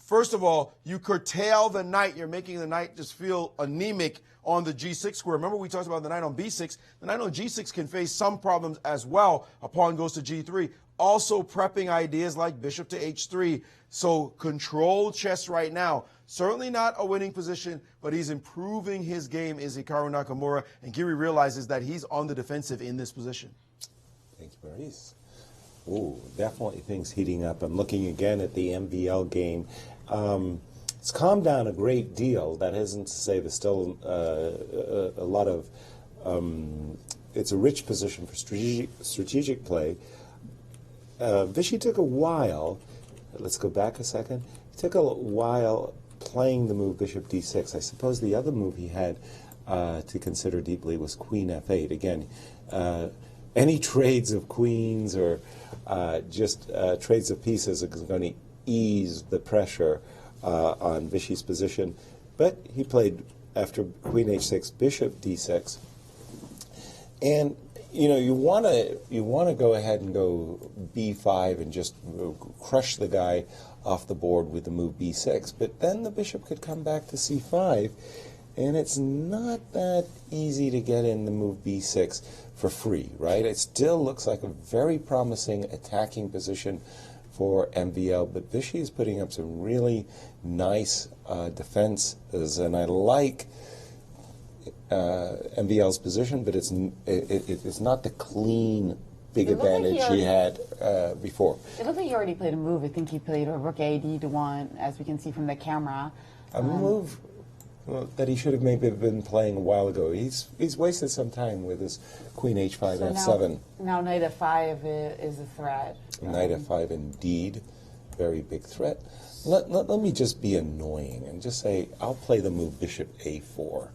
First of all, you curtail the knight. You're making the knight just feel anemic on the g6 square. Remember we talked about the knight on b6. The knight on g6 can face some problems as well. A pawn goes to g3. Also prepping ideas like bishop to h3. So controlled chess right now. Certainly not a winning position, but he's improving his game, is Hikaru Nakamura. And Giri realizes that he's on the defensive in this position. Thank you, Maurice. Oh, definitely things heating up. I'm looking again at the MVL game. It's calmed down a great deal. That isn't to say there's still a lot of, it's a rich position for strategic play. Vichy took a while, let's go back a second, he took a while playing the move bishop d6. I suppose the other move he had to consider deeply was queen f8. Again, any trades of queens or just trades of pieces is going to ease the pressure on Vichy's position. But he played after queen h6, bishop d6. And you want to go ahead and go b5 and just crush the guy off the board with the move b6. But then the bishop could come back to c5, and it's not that easy to get in the move b6 for free, right? It still looks like a very promising attacking position for MVL, but Vichy is putting up some really nice defenses, and I like MVL's position, but it's not the clean big advantage he had before. It looked like he already played a move. I think he played a rook AD to 1, as we can see from the camera. A move that he should have maybe been playing a while ago. He's wasted some time with his queen h5, f7. Now knight f5 is a threat. Knight f5 indeed, very big threat. Let me just be annoying and just say I'll play the move bishop a4.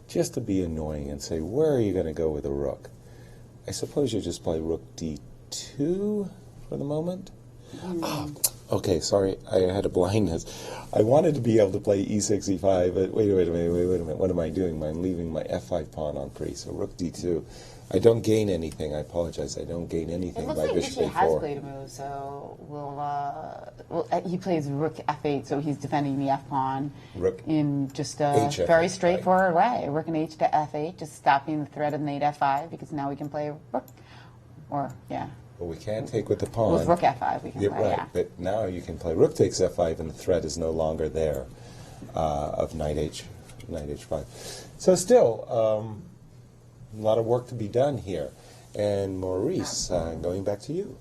Just to be annoying and say, where are you going to go with a rook? I suppose you just play rook d2 for the moment. Oh, okay, sorry, I had a blindness. I wanted to be able to play e6, e5, but wait a minute. What am I doing? I'm leaving my f5 pawn on free, so rook d2. I don't gain anything. I apologize. I don't gain anything by bishop a4. He has played a move, so he plays rook f8, so he's defending the f pawn in just a very straightforward way. Rook and h to f8, just stopping the threat of knight f5, because now we can play rook, But we can't take with the pawn. With rook f5 we can play, right, but now you can play rook takes f5, and the threat is no longer there of knight h5. So still, a lot of work to be done here. And Maurice, going back to you.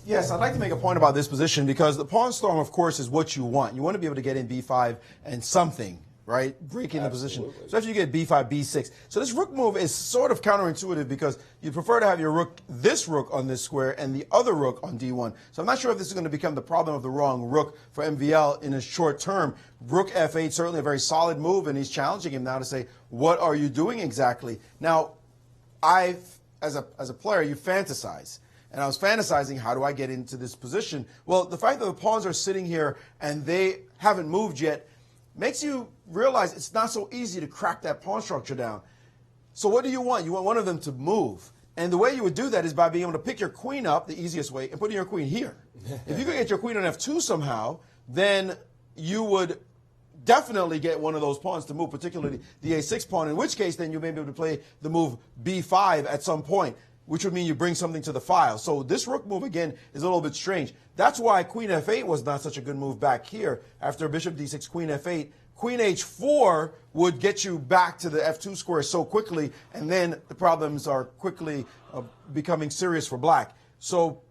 Yes, I'd like to make a point about this position because the pawn storm, of course, is what you want. You want to be able to get in b5 and something, right? Breaking the position. So after you get b5, b6. So this rook move is sort of counterintuitive because you prefer to have your rook, this rook on this square and the other rook on d1. So I'm not sure if this is going to become the problem of the wrong rook for MVL in a short term. Rook f8, certainly a very solid move, and he's challenging him now to say, what are you doing exactly? Now, as a player, you fantasize. And I was fantasizing, how do I get into this position? Well, the fact that the pawns are sitting here and they haven't moved yet makes you realize it's not so easy to crack that pawn structure down. So what do you want? You want one of them to move. And the way you would do that is by being able to pick your queen up, the easiest way, and putting your queen here. If you could get your queen on f2 somehow, then you would definitely get one of those pawns to move, particularly the a6 pawn, in which case then you may be able to play the move b5 at some point, which would mean you bring something to the file. So this rook move, again, is a little bit strange. That's why queen f8 was not such a good move back here. After bishop d6, queen f8, queen h4 would get you back to the f2 square so quickly, and then the problems are quickly becoming serious for black. So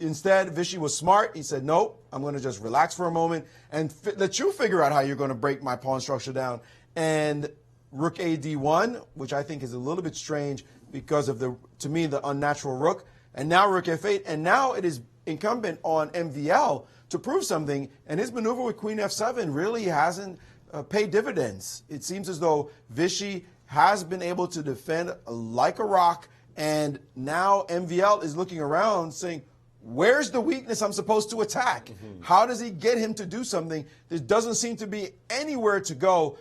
instead, Vichy was smart. He said, nope, I'm going to just relax for a moment and let you figure out how you're going to break my pawn structure down. And rook ad1, which I think is a little bit strange because of to me, the unnatural rook. And now rook f8. And now it is incumbent on MVL to prove something. And his maneuver with queen f7 really hasn't paid dividends. It seems as though Vichy has been able to defend like a rock. And now MVL is looking around saying, where's the weakness I'm supposed to attack? How does he get him to do something? There doesn't seem to be anywhere to go.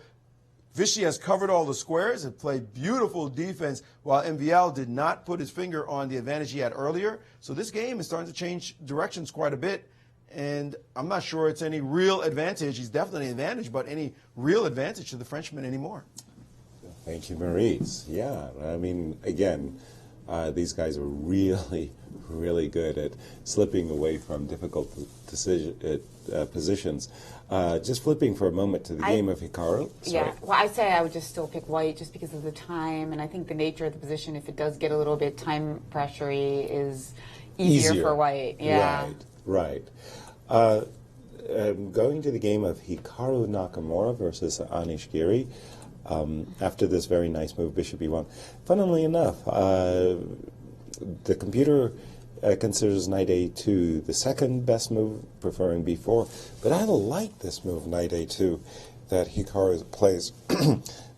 Vichy has covered all the squares and played beautiful defense, while MVL did not put his finger on the advantage he had earlier. So this game is starting to change directions quite a bit, and I'm not sure it's any real advantage. He's definitely an advantage, but any real advantage to the Frenchman anymore. Thank you, Maurice. Yeah, I mean, again, these guys are really, really good at slipping away from difficult positions. Just flipping for a moment to the game of Hikaru. Yeah, well, I say I would just still pick white just because of the time, and I think the nature of the position, if it does get a little bit time pressury, is easier for white. Yeah. Right. Going to the game of Hikaru Nakamura versus Anish Giri. After this very nice move, bishop e1. Funnily enough, the computer considers knight a2 the second best move, preferring b4. But I like this move, knight a2, that Hikaru plays.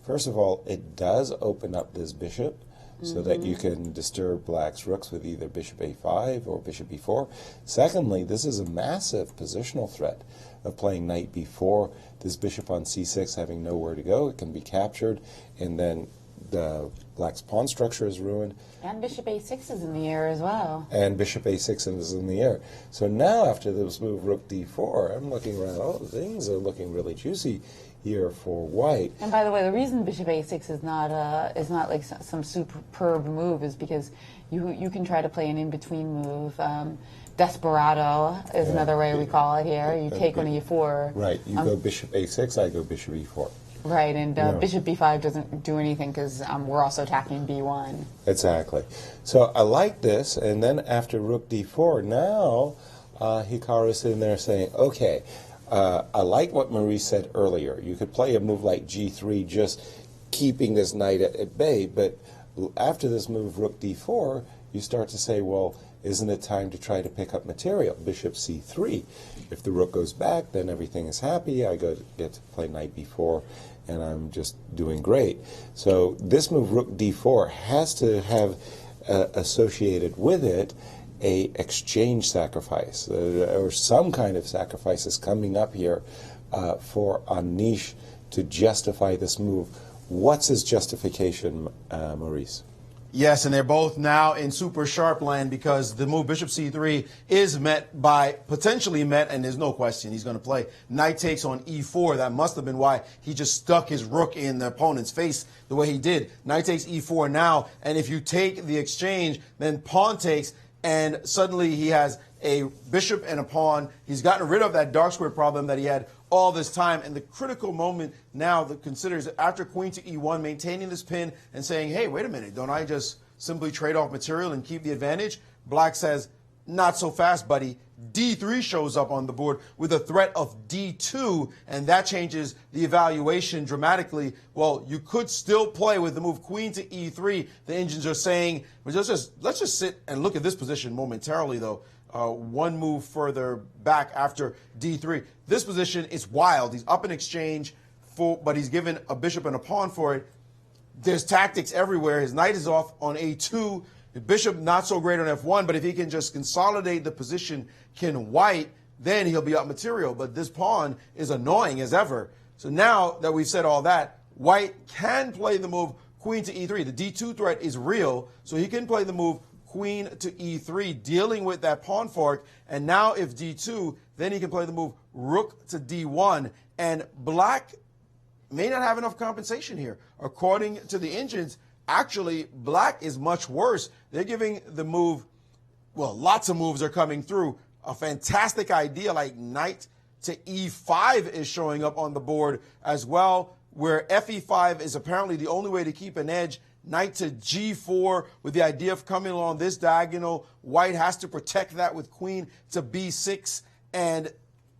First of all, it does open up this bishop so that you can disturb black's rooks with either bishop a5 or bishop b4. Secondly, this is a massive positional threat of playing knight b4. This bishop on c6 having nowhere to go, it can be captured, and then the black's pawn structure is ruined. And bishop a6 is in the air as well. And bishop a6 is in the air. So now after this move rook d4, I'm looking around, oh, things are looking really juicy here for white. And by the way, the reason bishop a6 is not like some superb move is because you can try to play an in-between move. Desperado is another way we call it here. You take on e4. Right. You go bishop a6, I go bishop e4. Right, and bishop b5 doesn't do anything because we're also attacking b1. Exactly. So I like this, and then after rook d4, now Hikaru is sitting there saying, okay, I like what Maurice said earlier. You could play a move like g3, just keeping this knight at bay, but after this move rook d4, you start to say, well, isn't it time to try to pick up material? Bishop c3. If the rook goes back, then everything is happy. I get to play knight b4, and I'm just doing great. So this move, rook d4, has to have associated with it a exchange sacrifice, or some kind of sacrifice is coming up here for Anish to justify this move. What's his justification, Maurice? Yes, and they're both now in super sharp land because the move bishop c3 is potentially met, and there's no question he's going to play. Knight takes on e4. That must have been why he just stuck his rook in the opponent's face the way he did. Knight takes e4 now, and if you take the exchange, then pawn takes, and suddenly he has a bishop and a pawn. He's gotten rid of that dark square problem that he had all this time, and the critical moment now that considers after queen to e1, maintaining this pin and saying, hey, wait a minute, don't I just simply trade off material and keep the advantage? Black says, not so fast, buddy. d3 shows up on the board with a threat of d2, and that changes the evaluation dramatically. Well, you could still play with the move queen to e3. The engines are saying, let's just sit and look at this position momentarily, though. One move further back after d3. This position is wild. He's up in exchange, but he's given a bishop and a pawn for it. There's tactics everywhere. His knight is off on a2. The bishop not so great on f1, but if he can just consolidate the position, can white, then he'll be up material. But this pawn is annoying as ever. So now that we've said all that, white can play the move queen to e3. The d2 threat is real, so he can play the move queen to e3, dealing with that pawn fork. And now if d2, then he can play the move rook to d1. And black may not have enough compensation here. According to the engines, actually, black is much worse. They're giving the move, well, lots of moves are coming through. A fantastic idea like knight to e5 is showing up on the board as well, where fe5 is apparently the only way to keep an edge. Knight to g4 with the idea of coming along this diagonal. White has to protect that with queen to b6, and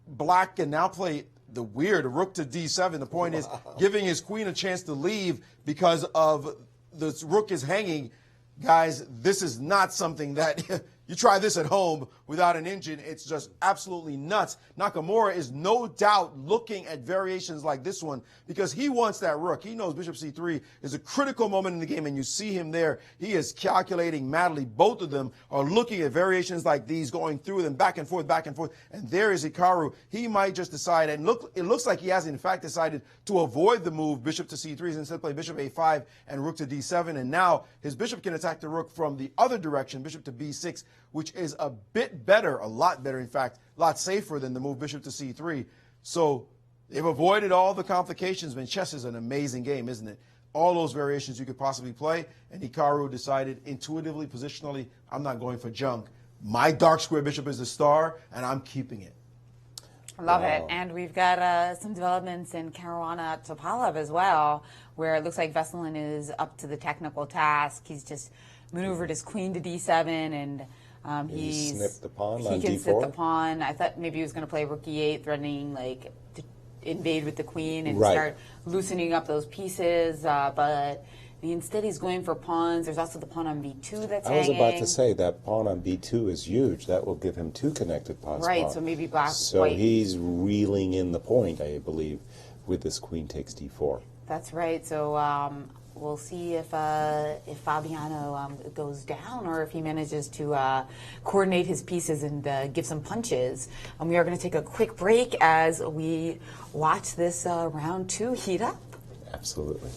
black can now play the weird rook to d7. The point is giving his queen a chance to leave because of the rook is hanging. Guys, this is not something that you try this at home without an engine. It's just absolutely nuts. Nakamura is no doubt looking at variations like this one because he wants that rook. He knows bishop c3 is a critical moment in the game, and you see him there. He is calculating madly. Both of them are looking at variations like these, going through them back and forth, and there is Hikaru. He might just decide, and it looks like he has in fact decided to avoid the move bishop to c3 and instead play bishop a5 and rook to d7, and now his bishop can attack the rook from the other direction, bishop to b6, which is a bit better, a lot better in fact, a lot safer than the move bishop to c3. So they've avoided all the complications. Man, chess is an amazing game, isn't it? All those variations you could possibly play, and Hikaru decided intuitively, positionally, I'm not going for junk. My dark square bishop is the star, and I'm keeping it. Love it. And we've got some developments in Caruana Topalov as well, where it looks like Veselin is up to the technical task. He's just maneuvered his queen to d7, and he snipped the pawn on he can d4. snip the pawn. I thought maybe he was going to play rook e8, threatening like to invade with the queen and start loosening up those pieces, but instead he's going for pawns. There's also the pawn on b2 that's hanging. I was about to say that pawn on b2 is huge. That will give him two connected pawns. Right, so maybe black. So white. he's reeling in the point, I believe, with this queen takes d4. That's right. So we'll see if Fabiano goes down or if he manages to coordinate his pieces and give some punches. And we are going to take a quick break as we watch this round 2 heat up. Absolutely.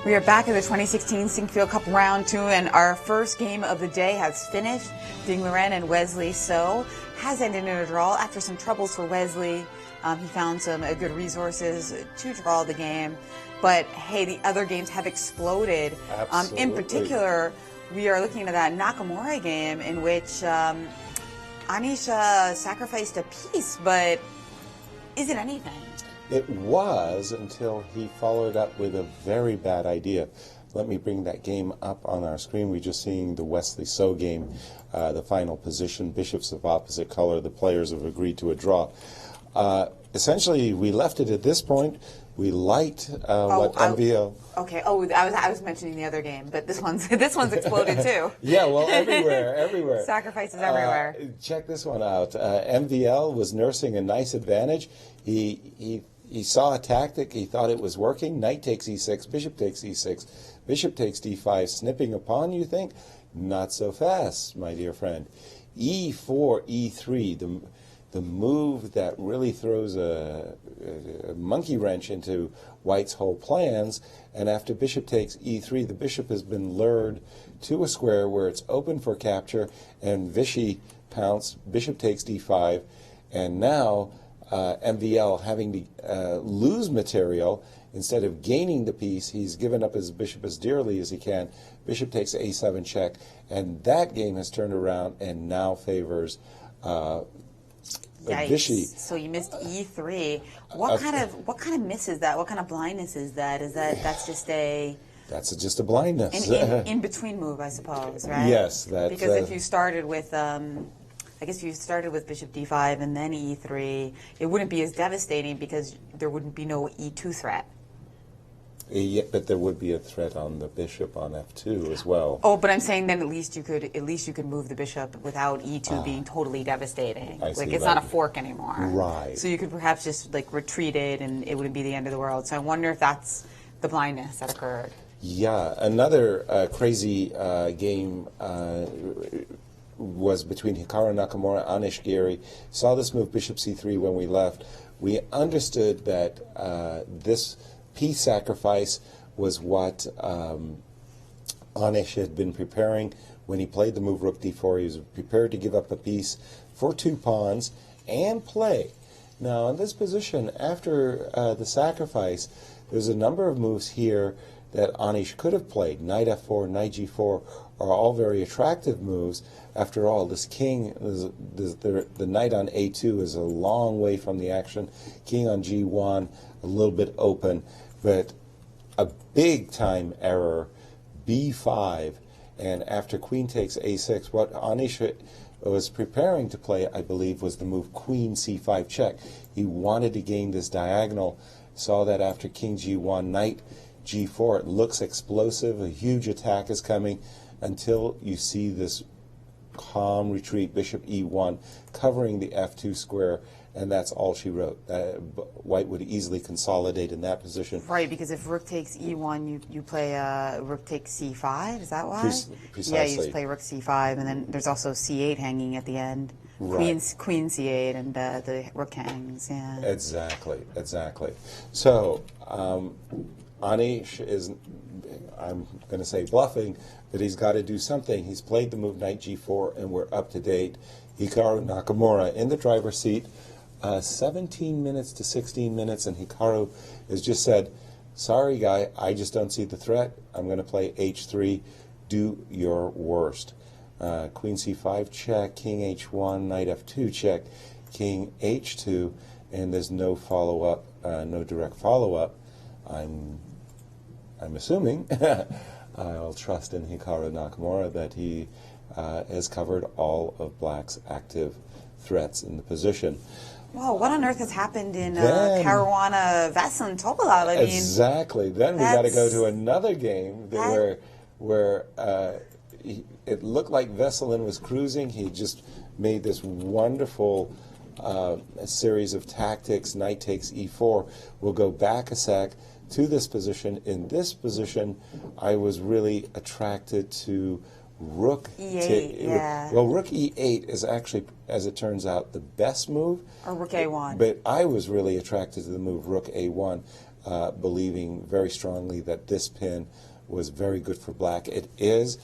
We are back in the 2016 Sinquefield Cup Round 2, and our first game of the day has finished. Ding Loren and Wesley So has ended in a draw after some troubles for Wesley. He found some good resources to draw the game. But, hey, the other games have exploded. Absolutely. In particular, we are looking at that Nakamura game in which Anish sacrificed a piece, but is it anything? It was until he followed up with a very bad idea. Let me bring that game up on our screen. We're just seeing the Wesley So game, the final position, bishops of opposite color. The players have agreed to a draw. Essentially, we left it at this point. We liked what MVO. Okay. Oh, I was mentioning the other game, but this one's exploded too. Yeah. Well, everywhere. Sacrifices everywhere. Check this one out. MVL was nursing a nice advantage. He saw a tactic. He thought it was working. Knight takes e6. Bishop takes e6. Bishop takes d5. Snipping a pawn, you think? Not so fast, my dear friend. e4, e3. The move that really throws a monkey wrench into White's whole plans. And after bishop takes e3, the bishop has been lured to a square where it's open for capture, and Vichy pounced. Bishop takes d5, and now MVL having to lose material instead of gaining the piece. He's given up his bishop as dearly as he can. Bishop takes a7 check, and that game has turned around and now favors Vichy. So you missed e3. What kind of miss is that? What kind of blindness is that? That's just a just a blindness. An in between move, I suppose, right? Yes, because if you started with I guess if you started with bishop d5 and then e3, it wouldn't be as devastating because there wouldn't be no e2 threat. Yeah, but there would be a threat on the bishop on f2 as well. Oh, but I'm saying then at least you could move the bishop without e2 being totally devastating. It's not a fork anymore. Right. So you could perhaps just retreat it and it wouldn't be the end of the world. So I wonder if that's the blindness that occurred. Yeah, another crazy game was between Hikaru Nakamura and Anish Giri. Saw this move bishop c3 when we left. We understood that this piece sacrifice was what Anish had been preparing when he played the move rook d4. He was prepared to give up a piece for 2 pawns and play. Now in this position, after the sacrifice, there's a number of moves here that Anish could have played. Knight f4, knight g4 are all very attractive moves. After all, this king, the knight on a2 is a long way from the action. King on g1, a little bit open, but a big time error, b5, and after queen takes a6, what Anish was preparing to play, I believe, was the move queen c5 check. He wanted to gain this diagonal. Saw that after king g1, knight g4, it looks explosive, a huge attack is coming, until you see this calm retreat, bishop e1, covering the f2 square, and that's all she wrote. White would easily consolidate in that position. Right, because if rook takes e1, you play rook takes c5, is that why? Precisely. Yeah, you just play rook c5, and then there's also c8 hanging at the end. Right. Queen c8, and the rook hangs, yeah. Exactly. So, Anish is, I'm going to say bluffing, but he's got to do something. He's played the move knight g4, and we're up to date. Hikaru Nakamura in the driver's seat, 17 minutes to 16 minutes, and Hikaru has just said, sorry, guy, I just don't see the threat. I'm going to play h3. Do your worst. Queen c5 check, king h1, knight f2 check, king h2, and there's no follow-up, no direct follow-up. I'm assuming, I'll trust in Hikaru Nakamura that he has covered all of Black's active threats in the position. Whoa, what on earth has happened in Caruana, Veselin, Topalov? I mean, exactly. Then we got to go to another game where it looked like Veselin was cruising. He just made this wonderful series of tactics. Knight takes e4. We'll go back a sec to this position. In this position, I was really attracted to rook E8, well, rook E8 is actually, as it turns out, the best move. Or rook A1. But I was really attracted to the move rook A1, believing very strongly that this pin was very good for black. It is,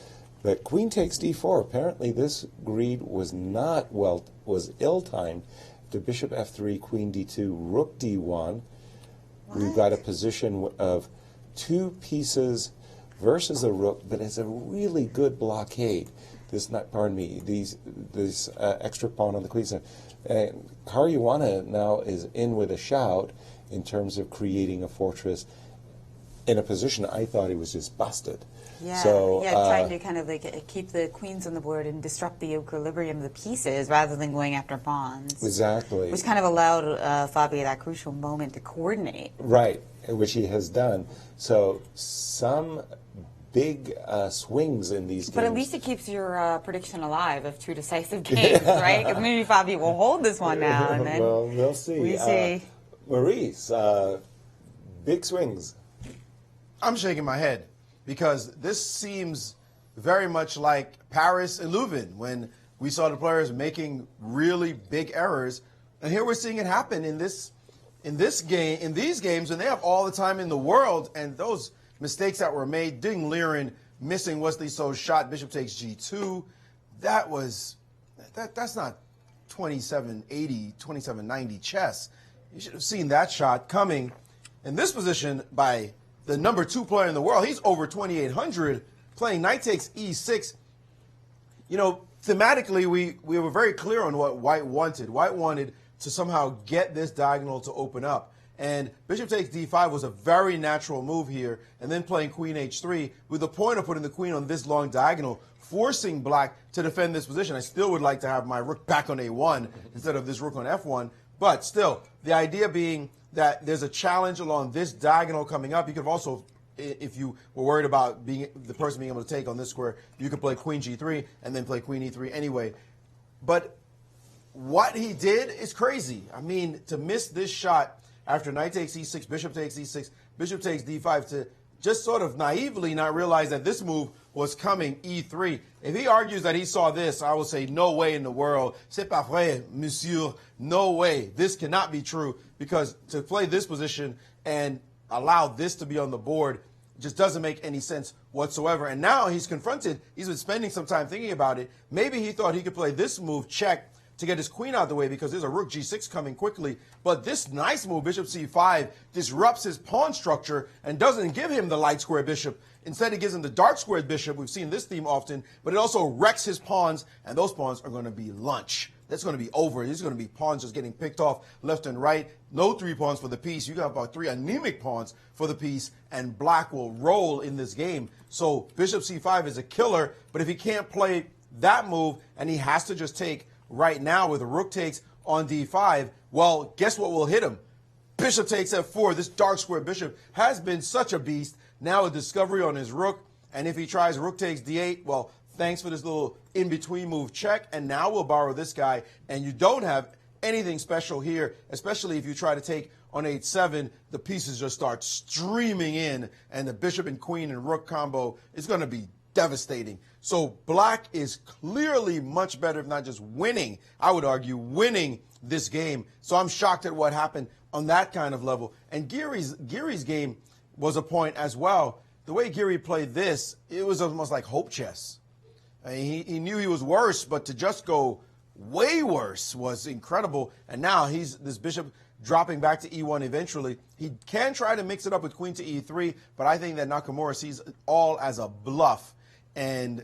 but queen takes d4. Apparently this greed was was ill-timed. To bishop f3, queen d2, rook d1. We've got a position of two pieces versus a rook, but it's a really good blockade. This extra pawn on the queen side. Caruana now is in with a shout in terms of creating a fortress in a position I thought he was just busted. Yeah, so, trying to kind of like keep the queens on the board and disrupt the equilibrium of the pieces rather than going after pawns. Exactly. Which kind of allowed Fabi that crucial moment to coordinate. Right, which he has done. So some big swings in these games. But at least it keeps your prediction alive of two decisive games, right? Because maybe Fabi will hold this one now. And then well, we'll see. We see. Maurice, big swings. I'm shaking my head because this seems very much like Paris and Leuven when we saw the players making really big errors. And here we're seeing it happen in these games when they have all the time in the world, and those mistakes that were made, Ding Liren missing Wesley So's shot, bishop takes g2, that's not 2780, 2790 chess. You should have seen that shot coming in this position by the number 2 player in the world. He's over 2800, playing knight takes e6. You know, thematically, we were very clear on what White wanted. White wanted to somehow get this diagonal to open up. And bishop takes d5 was a very natural move here. And then playing queen h3 with the point of putting the queen on this long diagonal, forcing black to defend this position. I still would like to have my rook back on a1 instead of this rook on f1. But still, the idea being that there's a challenge along this diagonal coming up. You could have also, if you were worried about the person being able to take on this square, you could play queen g3 and then play queen e3 anyway. But what he did is crazy. I mean, to miss this shot after knight takes e6, bishop takes e6, bishop takes d5, to just sort of naively not realize that this move was coming, e3. If he argues that he saw this, I will say no way in the world. C'est pas vrai, monsieur. No way. This cannot be true, because to play this position and allow this to be on the board just doesn't make any sense whatsoever. And now he's confronted. He's been spending some time thinking about it. Maybe he thought he could play this move, check, to get his queen out of the way because there's a rook g6 coming quickly. But this nice move, bishop c5, disrupts his pawn structure and doesn't give him the light square bishop. Instead, it gives him the dark squared bishop. We've seen this theme often, but it also wrecks his pawns, and those pawns are going to be lunch. That's going to be over. These are going to be pawns just getting picked off left and right. No 3 pawns for the piece. You got about 3 anemic pawns for the piece, and black will roll in this game. So bishop c5 is a killer, but if he can't play that move and he has to just take right now with a rook takes on d5, well, guess what will hit him? Bishop takes f4. This dark square bishop has been such a beast. Now a discovery on his rook, and if he tries rook takes d8, well, thanks for this little in-between move check, and now we'll borrow this guy, and you don't have anything special here, especially if you try to take on h7, the pieces just start streaming in, and the bishop and queen and rook combo is going to be devastating. So black is clearly much better, if not just winning, I would argue, winning this game. So I'm shocked at what happened on that kind of level. And Giri's game was a point as well. The way Giri played this, it was almost like hope chess. I mean, he knew he was worse, but to just go way worse was incredible. And now this bishop dropping back to e1 eventually. He can try to mix it up with queen to e3, but I think that Nakamura sees it all as a bluff. And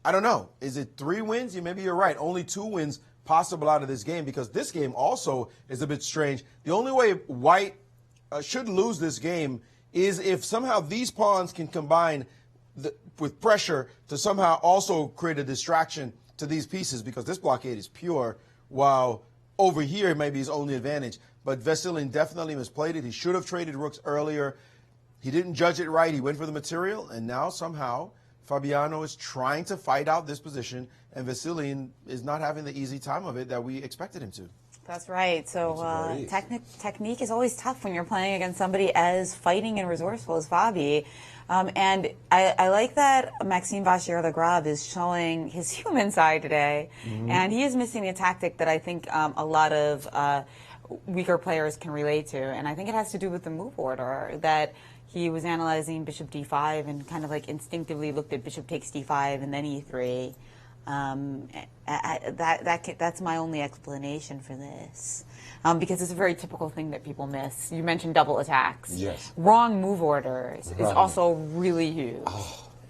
I don't know. Is it 3 wins? Maybe you're right. Only 2 wins possible out of this game, because this game also is a bit strange. The only way White should lose this game is if somehow these pawns can combine with pressure to somehow also create a distraction to these pieces, because this blockade is pure, while over here maybe his only advantage. But Veselin definitely misplayed it. He should have traded rooks earlier. He didn't judge it right. He went for the material, and now somehow Fabiano is trying to fight out this position, and Veselin is not having the easy time of it that we expected him to. That's right. So technique is always tough when you're playing against somebody as fighting and resourceful as Fabi. And I like that Maxime Vachier-Lagrave is showing his human side today. And he is missing a tactic that I think a lot of weaker players can relate to. And I think it has to do with the move order, that he was analyzing bishop d5 and kind of like instinctively looked at bishop takes d5 and then e3. That's my only explanation for this. Because it's a very typical thing that people miss. You mentioned double attacks. Yes. Wrong move orders is also really huge.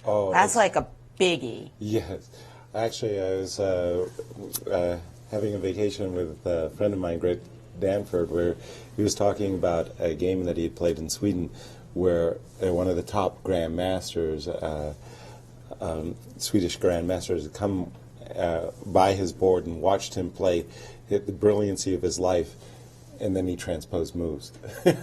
Oh, that's like a biggie. Yes. Actually, I was having a vacation with a friend of mine, Greg Danford, where he was talking about a game that he had played in Sweden where one of the top grandmasters, Swedish grandmasters, had come by his board and watched him play, hit the brilliancy of his life, and then he transposed moves.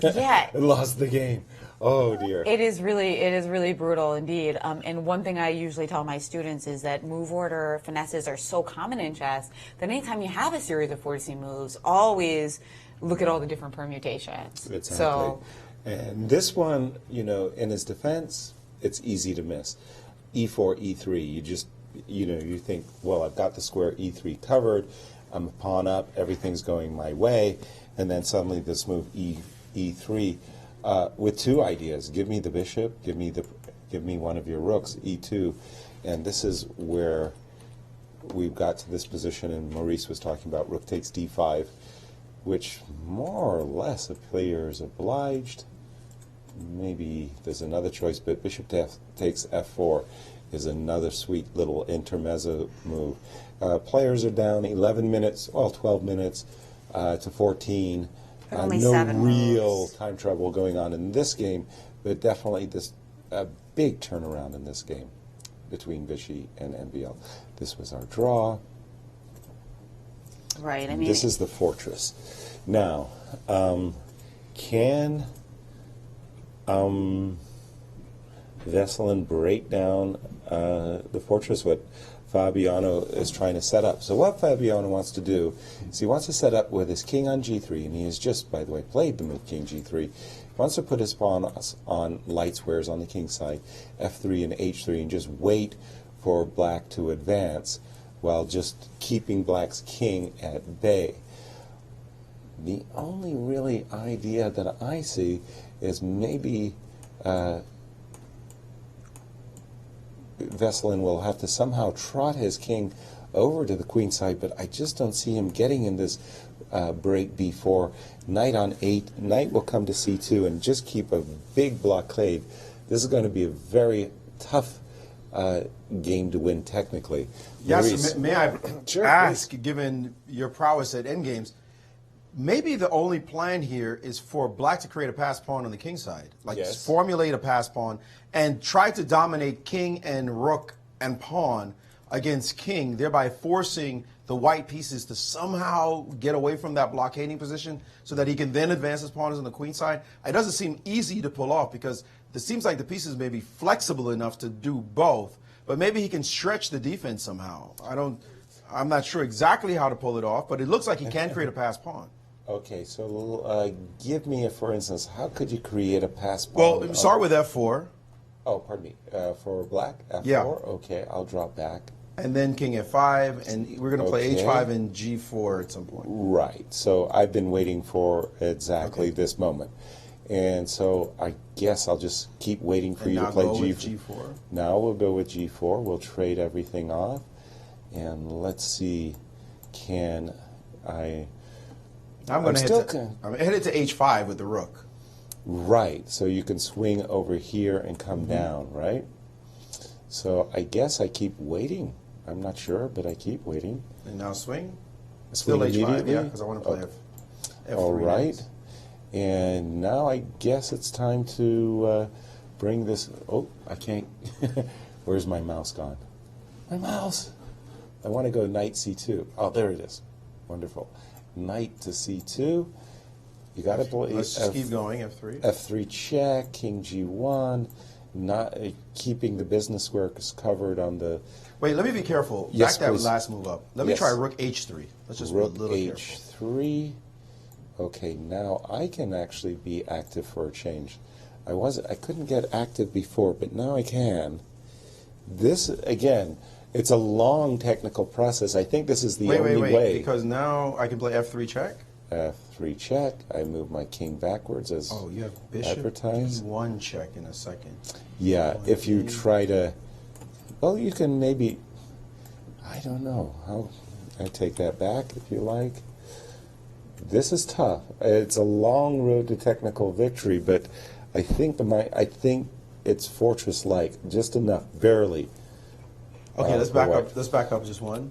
Yeah. And lost the game. Oh, dear. It is really brutal indeed. And one thing I usually tell my students is that move order finesses are so common in chess that anytime you have a series of forcing moves, always look at all the different permutations. Exactly. So, and this one, you know, in his defense, it's easy to miss. E4, E3, you just, you know, you think, well, I've got the square E3 covered, I'm a pawn up, everything's going my way, and then suddenly this move E3 with two ideas: give me the bishop, give me one of your rooks, E2, and this is where we've got to this position. And Maurice was talking about rook takes D5, which more or less a player is obliged. Maybe there's another choice, but bishop takes F4 is another sweet little intermezzo move. Players are down 11 minutes, well, 12 minutes to 14. Only no 7 real moves. time trouble going on in this game, but definitely this big turnaround in this game between Vichy and NBL. This was our draw. right. I mean, This is the fortress. Now, can Veselin break down the fortress? What Fabiano is trying to set up. So what Fabiano wants to do is he wants to set up with his king on g3, and he has just, by the way, played the move king g3. He wants to put his pawn on light squares on the king side, f3 and h3, and just wait for black to advance while just keeping black's king at bay. The only really idea that I see is maybe Veselin will have to somehow trot his king over to the queen side, but I just don't see him getting in this break b4. Knight on 8, knight will come to c2 and just keep a big blockade. This is going to be a very tough game to win technically. Yes, may I Sure, ask, given your prowess at endgames, maybe the only plan here is for black to create a pass pawn on the king side. Like, Yes. formulate a pass pawn and try to dominate king and rook and pawn against king, thereby forcing the white pieces to somehow get away from that blockading position so that he can then advance his pawns on the queen side. It doesn't seem easy to pull off because it seems like the pieces may be flexible enough to do both, but maybe he can stretch the defense somehow. I'm not sure exactly how to pull it off, but it looks like he can create a pass pawn. Okay, so give me a, for instance, how could you create a pass pawn? Well, start with f4. Oh, pardon me. For black, f4? Yeah. Okay, I'll drop back. And then king f5, and we're going to play Okay. h5 and g4 at some point. Right. So I've been waiting for exactly this moment. And so I guess I'll just keep waiting for And you to now play go with G4. G4. Now we'll go with G4. We'll trade everything off. And let's see, can I... I'm going to still hit it to h5 with the rook. Right. So you can swing over here and come down, right? So I guess I keep waiting. I'm not sure, but I keep waiting. And now swing. Swing Still h5, immediately? yeah, because I want to play f3. All right. next. And now I guess it's time to bring this... Oh, I can't... Where's my mouse gone? My mouse! I want to go knight c2. Oh, there it is. Wonderful. Knight to c2. You got to play... Let's just keep going, f3. F3 check, king g1. Not keeping the business square covered on the... Wait, let me be careful. Yes, Back that please. last move up. Let me Yes. try rook h3. Let's just Rook be a little careful. h3. Okay, now I can actually be active for a change. I couldn't get active before, but now I can. This, again, it's a long technical process. I think this is the only way. Because now I can play F3 check? F3 check. I move my king backwards as you have bishop advertised. E1 check in a second. Yeah, if you try to, well, you can maybe, I don't know. I take that back if you like. This is tough. It's a long road to technical victory, but I think it's fortress-like, just enough, barely. Okay, let's back up. Let's back up just one.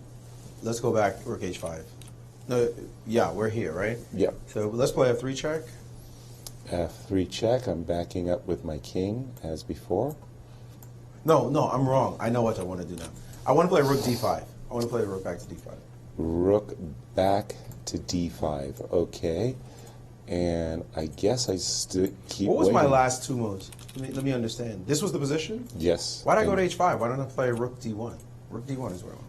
Let's go back rook h5. No, yeah, we're here, right? Yeah. So let's play F3 check. F3 check. I'm backing up with my king as before. No, I'm wrong. I know what I want to do now. I want to play rook d5. I want to play the rook back to d5. Rook back to d5. Okay. And I guess I still keep What was waiting. my last two moves? Let me understand. This was the position? Yes. Why did I go to h5? Why don't I play rook d1? Rook d1 is where I want.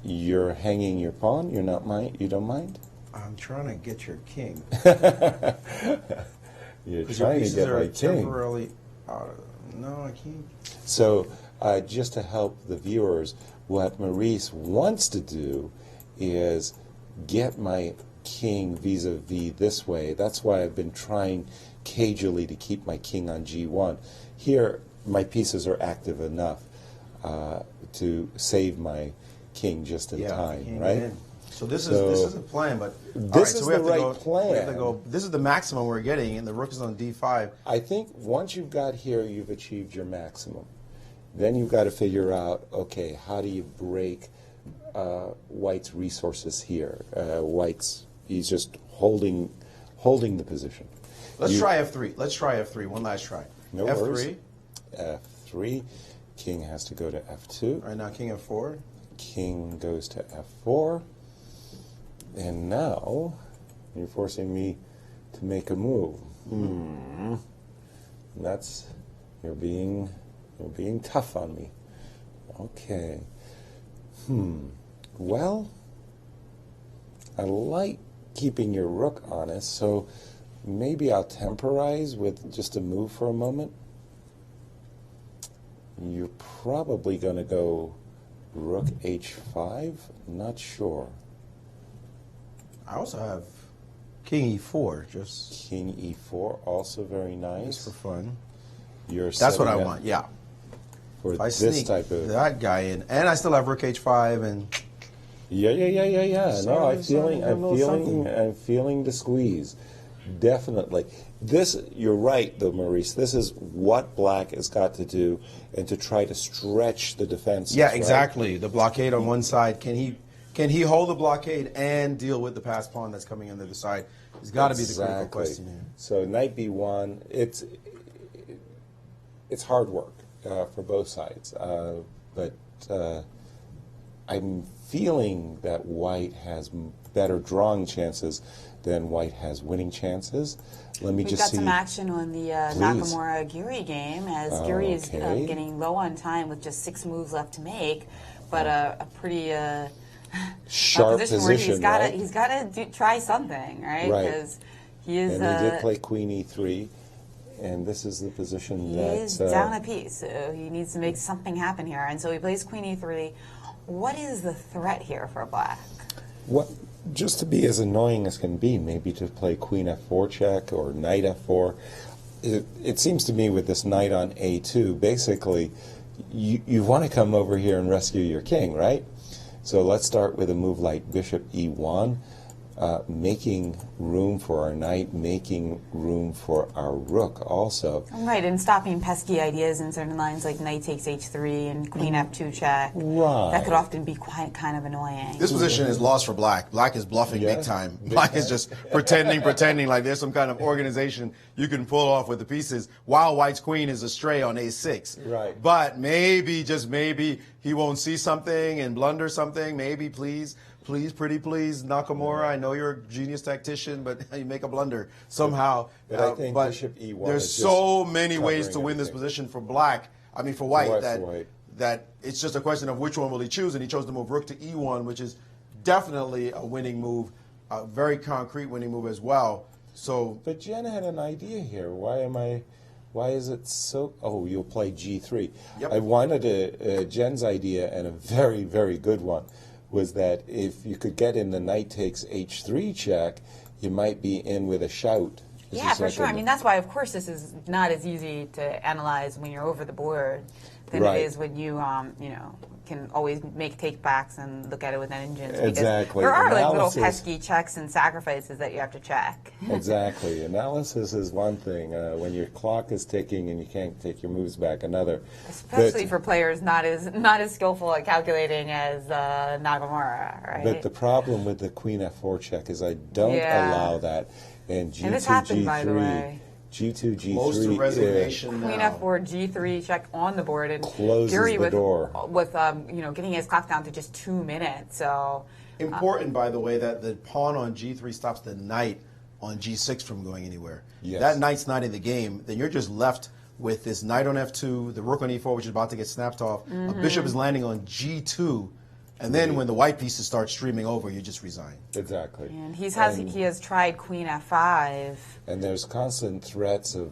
You're hanging your pawn. You're not you don't mind? I'm trying to get your king. You're trying to get my king. Temporarily. No, I can't. So, just to help the viewers, what Maurice wants to do is get my king vis-a-vis this way. That's why I've been trying cagily to keep my king on g1. Here, my pieces are active enough to save my king just in time, right? So this is a plan, but this is the right plan. We have to go. This is the maximum we're getting, and the rook is on d5. I think once you've got here, you've achieved your maximum. Then you've got to figure out, okay, how do you break White's resources here? He's just holding the position. Let's try f3. Let's try f3. One last try. No f3. worries. F3. King has to go to f2. All right, now king f4. King goes to f4. And now you're forcing me to make a move. You're being tough on me. Okay. Well, I like keeping your rook honest, so maybe I'll temporize with just a move for a moment. You're probably going to go rook h5. Not sure. I also have king e4. Just king e4, also very nice. Just for fun. That's what I want. Yeah. For if I this sneak type of that guy in, and I still have rook h5 and. Yeah. No, I'm feeling the squeeze. Definitely. You're right, though, Maurice. This is what Black has got to do, and to try to stretch the defense. Yeah, exactly. Right? The blockade on one side. Can he hold the blockade and deal with the passed pawn that's coming on the other side? It's got to be the critical question here. So knight b1. It's hard work for both sides, but I'm feeling that White has better drawing chances than White has winning chances. We've got some action on the Nakamura-Giri game, as Giri is getting low on time with just 6 moves left to make, but a pretty sharp position where he's got to try something, right? Because he is. And he did play queen e3, and this is the position he is down a piece, so he needs to make something happen here, and so he plays queen e3. What is the threat here for Black? Just to be as annoying as can be, maybe to play queen f4 check or knight f4. It seems to me with this knight on a2, basically, you want to come over here and rescue your king, right? So let's start with a move like bishop e1, making room for our knight, making room for our rook also. Right, and stopping pesky ideas in certain lines like knight takes h3 and queen f2 check. Right. That could often be quite kind of annoying. This position is lost for Black. Black is bluffing big time. Black is just pretending like there's some kind of organization you can pull off with the pieces, while White's queen is astray on a6. Right. But maybe, just maybe, he won't see something and blunder something. Maybe, please, pretty please, Nakamura, I know you're a genius tactician, but you make a blunder somehow. But I think bishop e1 there's so many ways to win this position for Black. I mean, for White, that it's just a question of which one will he choose, and he chose to move rook to e1, which is definitely a winning move, a very concrete winning move as well. So, but Jen had an idea here. Why am Why is it so? Oh, you'll play G3. Yep. I wanted Jen's idea, and a very, very good one, was that if you could get in the knight takes H3 check, you might be in with a shout. Yeah, for sure. I mean, that's why, of course, this is not as easy to analyze when you're over the board than it is when you, can always make take-backs and look at it with engines. Because exactly. there are like little pesky checks and sacrifices that you have to check. Exactly. Analysis is one thing. When your clock is ticking and you can't take your moves back, another. Especially for players not as skillful at calculating as Nagamura, right? But the problem with the Queen F4 check is I don't allow that. And G2, and this happened, G3, by the way. G2, G3. Close to resignation Queen now. F4, G3 check on the board, and closes Gary the door. with getting his clock down to just 2 minutes. So important, by the way, that the pawn on G3 stops the knight on G6 from going anywhere. Yes. That knight's not in the game. Then you're just left with this knight on F2, the rook on E4, which is about to get snapped off. A bishop is landing on G2. And then when the white pieces start streaming over, you just resign. Exactly. And he has tried Queen F5. And there's constant threats of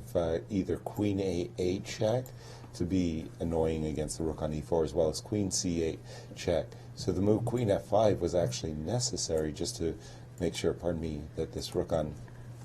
either Queen A8 check to be annoying against the rook on E4, as well as Queen C8 check. So the move Queen F5 was actually necessary just to make sure, that this rook on...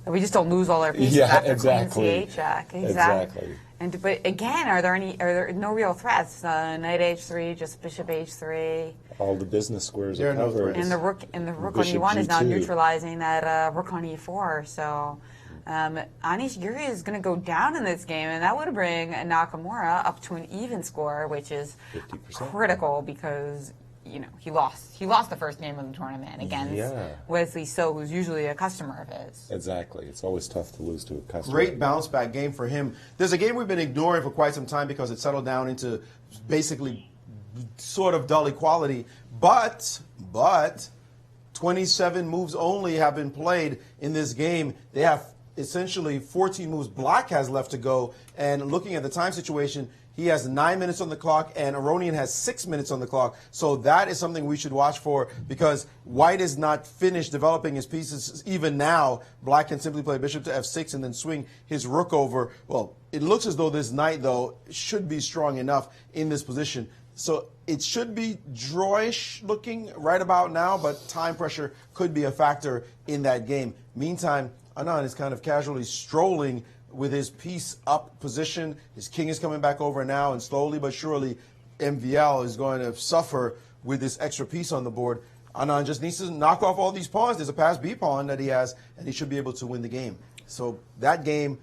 We just don't lose all our pieces after exactly. Queen C8 check. Exactly. But again, are there no real threats? Knight H3, just Bishop H3. All the business squares are covered. And the rook on Bishop E1 is now G2. neutralizing that rook on E4. So Anish Giri is going to go down in this game, and that would bring Nakamura up to an even score, which is 50%. critical because he lost the first game of the tournament against Wesley So, who's usually a customer of his. Exactly. It's always tough to lose to a customer. Great bounce back game for him. There's a game we've been ignoring for quite some time because it settled down into basically sort of dull equality. But 27 moves only have been played in this game. They have essentially 14 moves Black has left to go. And looking at the time situation, he has 9 minutes on the clock, and Aronian has 6 minutes on the clock. So that is something we should watch for because White is not finished developing his pieces. Even now, Black can simply play bishop to f6 and then swing his rook over. Well, it looks as though this knight, though, should be strong enough in this position. So it should be drawish looking right about now, but time pressure could be a factor in that game. Meantime, Anand is kind of casually strolling with his piece up position. His king is coming back over now, and slowly but surely MVL is going to suffer with this extra piece on the board. Anand just needs to knock off all these pawns. There's a pass B pawn that he has, and he should be able to win the game. So that game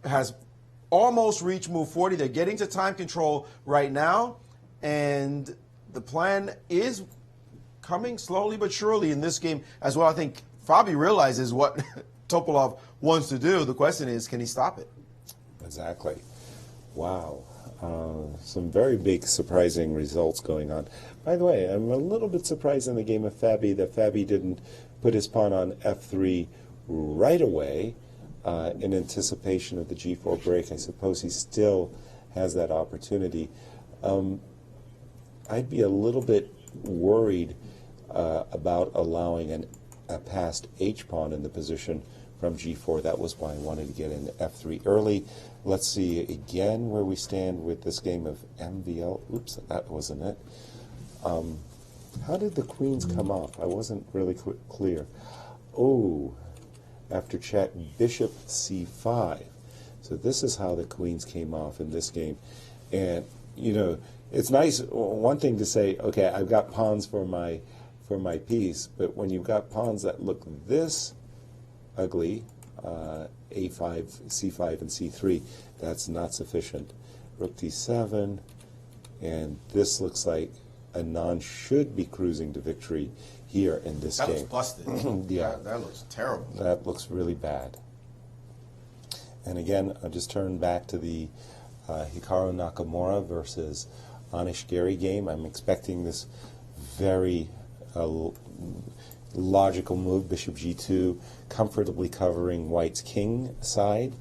has almost reached move 40. They're getting to time control right now, and the plan is coming slowly but surely in this game as well. I think Fabi realizes what Topolov wants to do. The question is, can he stop it? Exactly. Wow. Some very big surprising results going on. By the way, I'm a little bit surprised in the game of Fabi that Fabi didn't put his pawn on f3 right away in anticipation of the g4 break. I suppose he still has that opportunity. I'd be a little bit worried about allowing a passed h-pawn in the position from g4. That was why I wanted to get in f3 early. Let's see again where we stand with this game of MVL. Oops, that wasn't it. How did the queens come off? I wasn't really clear. Oh, after check, bishop c5. So this is how the queens came off in this game. And, you know, it's nice, one thing to say, okay, I've got pawns for my piece, but when you've got pawns that look this ugly, a5, c5, and c3, that's not sufficient. Rook d7, and this looks like Anand should be cruising to victory here in this game. That looks busted. Yeah. That looks terrible. That looks really bad. And again, I'll just turn back to the Hikaru Nakamura versus Anish Giri game. I'm expecting this very logical move, bishop g2, comfortably covering White's king side,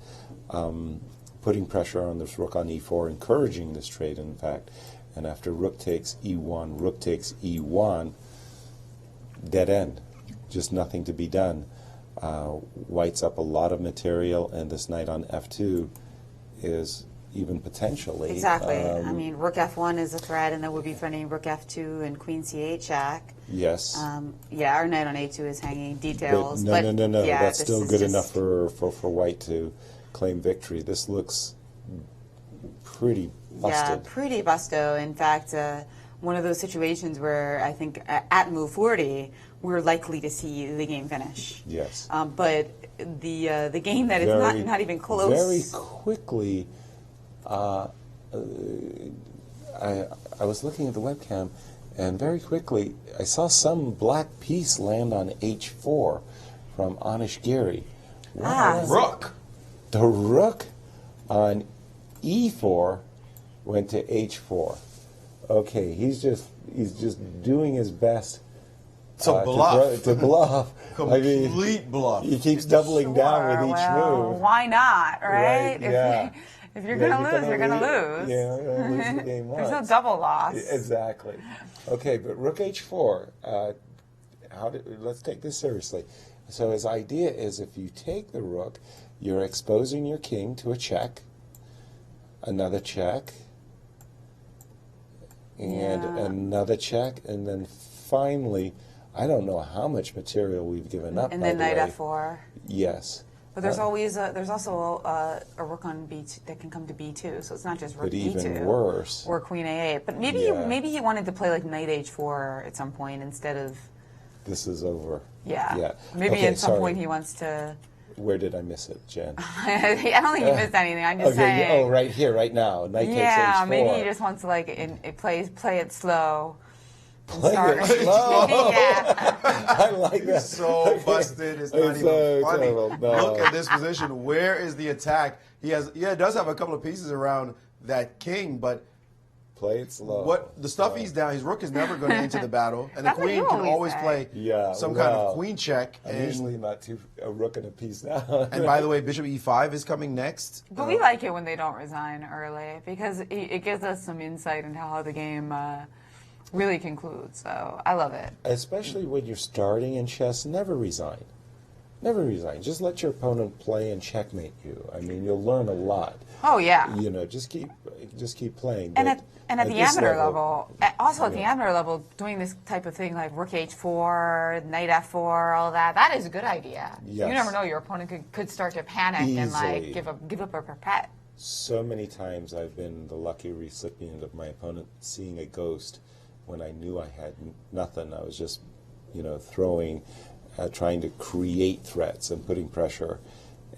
putting pressure on this rook on e4, encouraging this trade, in fact. And after rook takes e1, rook takes e1, dead end. Just nothing to be done. White's up a lot of material, and this knight on f2 is even potentially. Exactly. I mean, rook f1 is a threat, and then we'll be threatening rook f2 and queen c8 check. Yes. Yeah, our knight on a2 is hanging. Details. No. Yeah, that's still good just enough for white to claim victory. This looks pretty busted. Yeah, pretty busto. In fact, one of those situations where I think at move 40, we're likely to see the game finish. Yes. But the game that is not even close. Very quickly, I was looking at the webcam, and very quickly I saw some black piece land on h4 from Anish Giri. Rook. The rook on e4 went to h4. Okay, he's just doing his best to bluff. To bluff. Complete bluff. He keeps doubling down with each move. Why not, right? Yeah. If you're going to lose, you're going to lose. Yeah, you're going to lose the game once. There's no double loss. Exactly. Okay, but rook h4. Let's take this seriously. So his idea is if you take the rook, you're exposing your king to a check, another check, and another check, and then finally, I don't know how much material we've given up. And then knight f4. Yes. But there's also a rook on b2 that can come to b2, so it's not just rook but b2. even worse. Or queen a8. But maybe he wanted to play like knight h4 at some point instead of. This is over. Yeah. Maybe at some point he wants to. Where did I miss it, Jen? I don't think you missed anything. I'm just saying. Oh, right here, right now. Knight takes h4. Yeah, maybe he just wants to play it slow. Play it slow. Yeah. I like that. So busted. It's not even funny. Terrible. No. Look at this position. Where is the attack? He does have a couple of pieces around that king, but play it slow. What the stuff he's down, his rook is never going to enter the battle, and the queen can always play some kind of queen check. I'm usually not a rook and a piece now. And by the way, bishop e5 is coming next. But we like it when they don't resign early because it gives us some insight into how the game really concludes. So I love it. Especially when you're starting in chess, never resign. Never resign. Just let your opponent play and checkmate you. I mean, you'll learn a lot. Oh yeah. You know, just keep playing. And at the amateur level, also at the amateur level, doing this type of thing like rook h4, knight f4, all that is a good idea. Yes. You never know, your opponent could start to panic and like give up a perpet. So many times I've been the lucky recipient of my opponent seeing a ghost when I knew I had nothing. I was just, throwing, trying to create threats and putting pressure.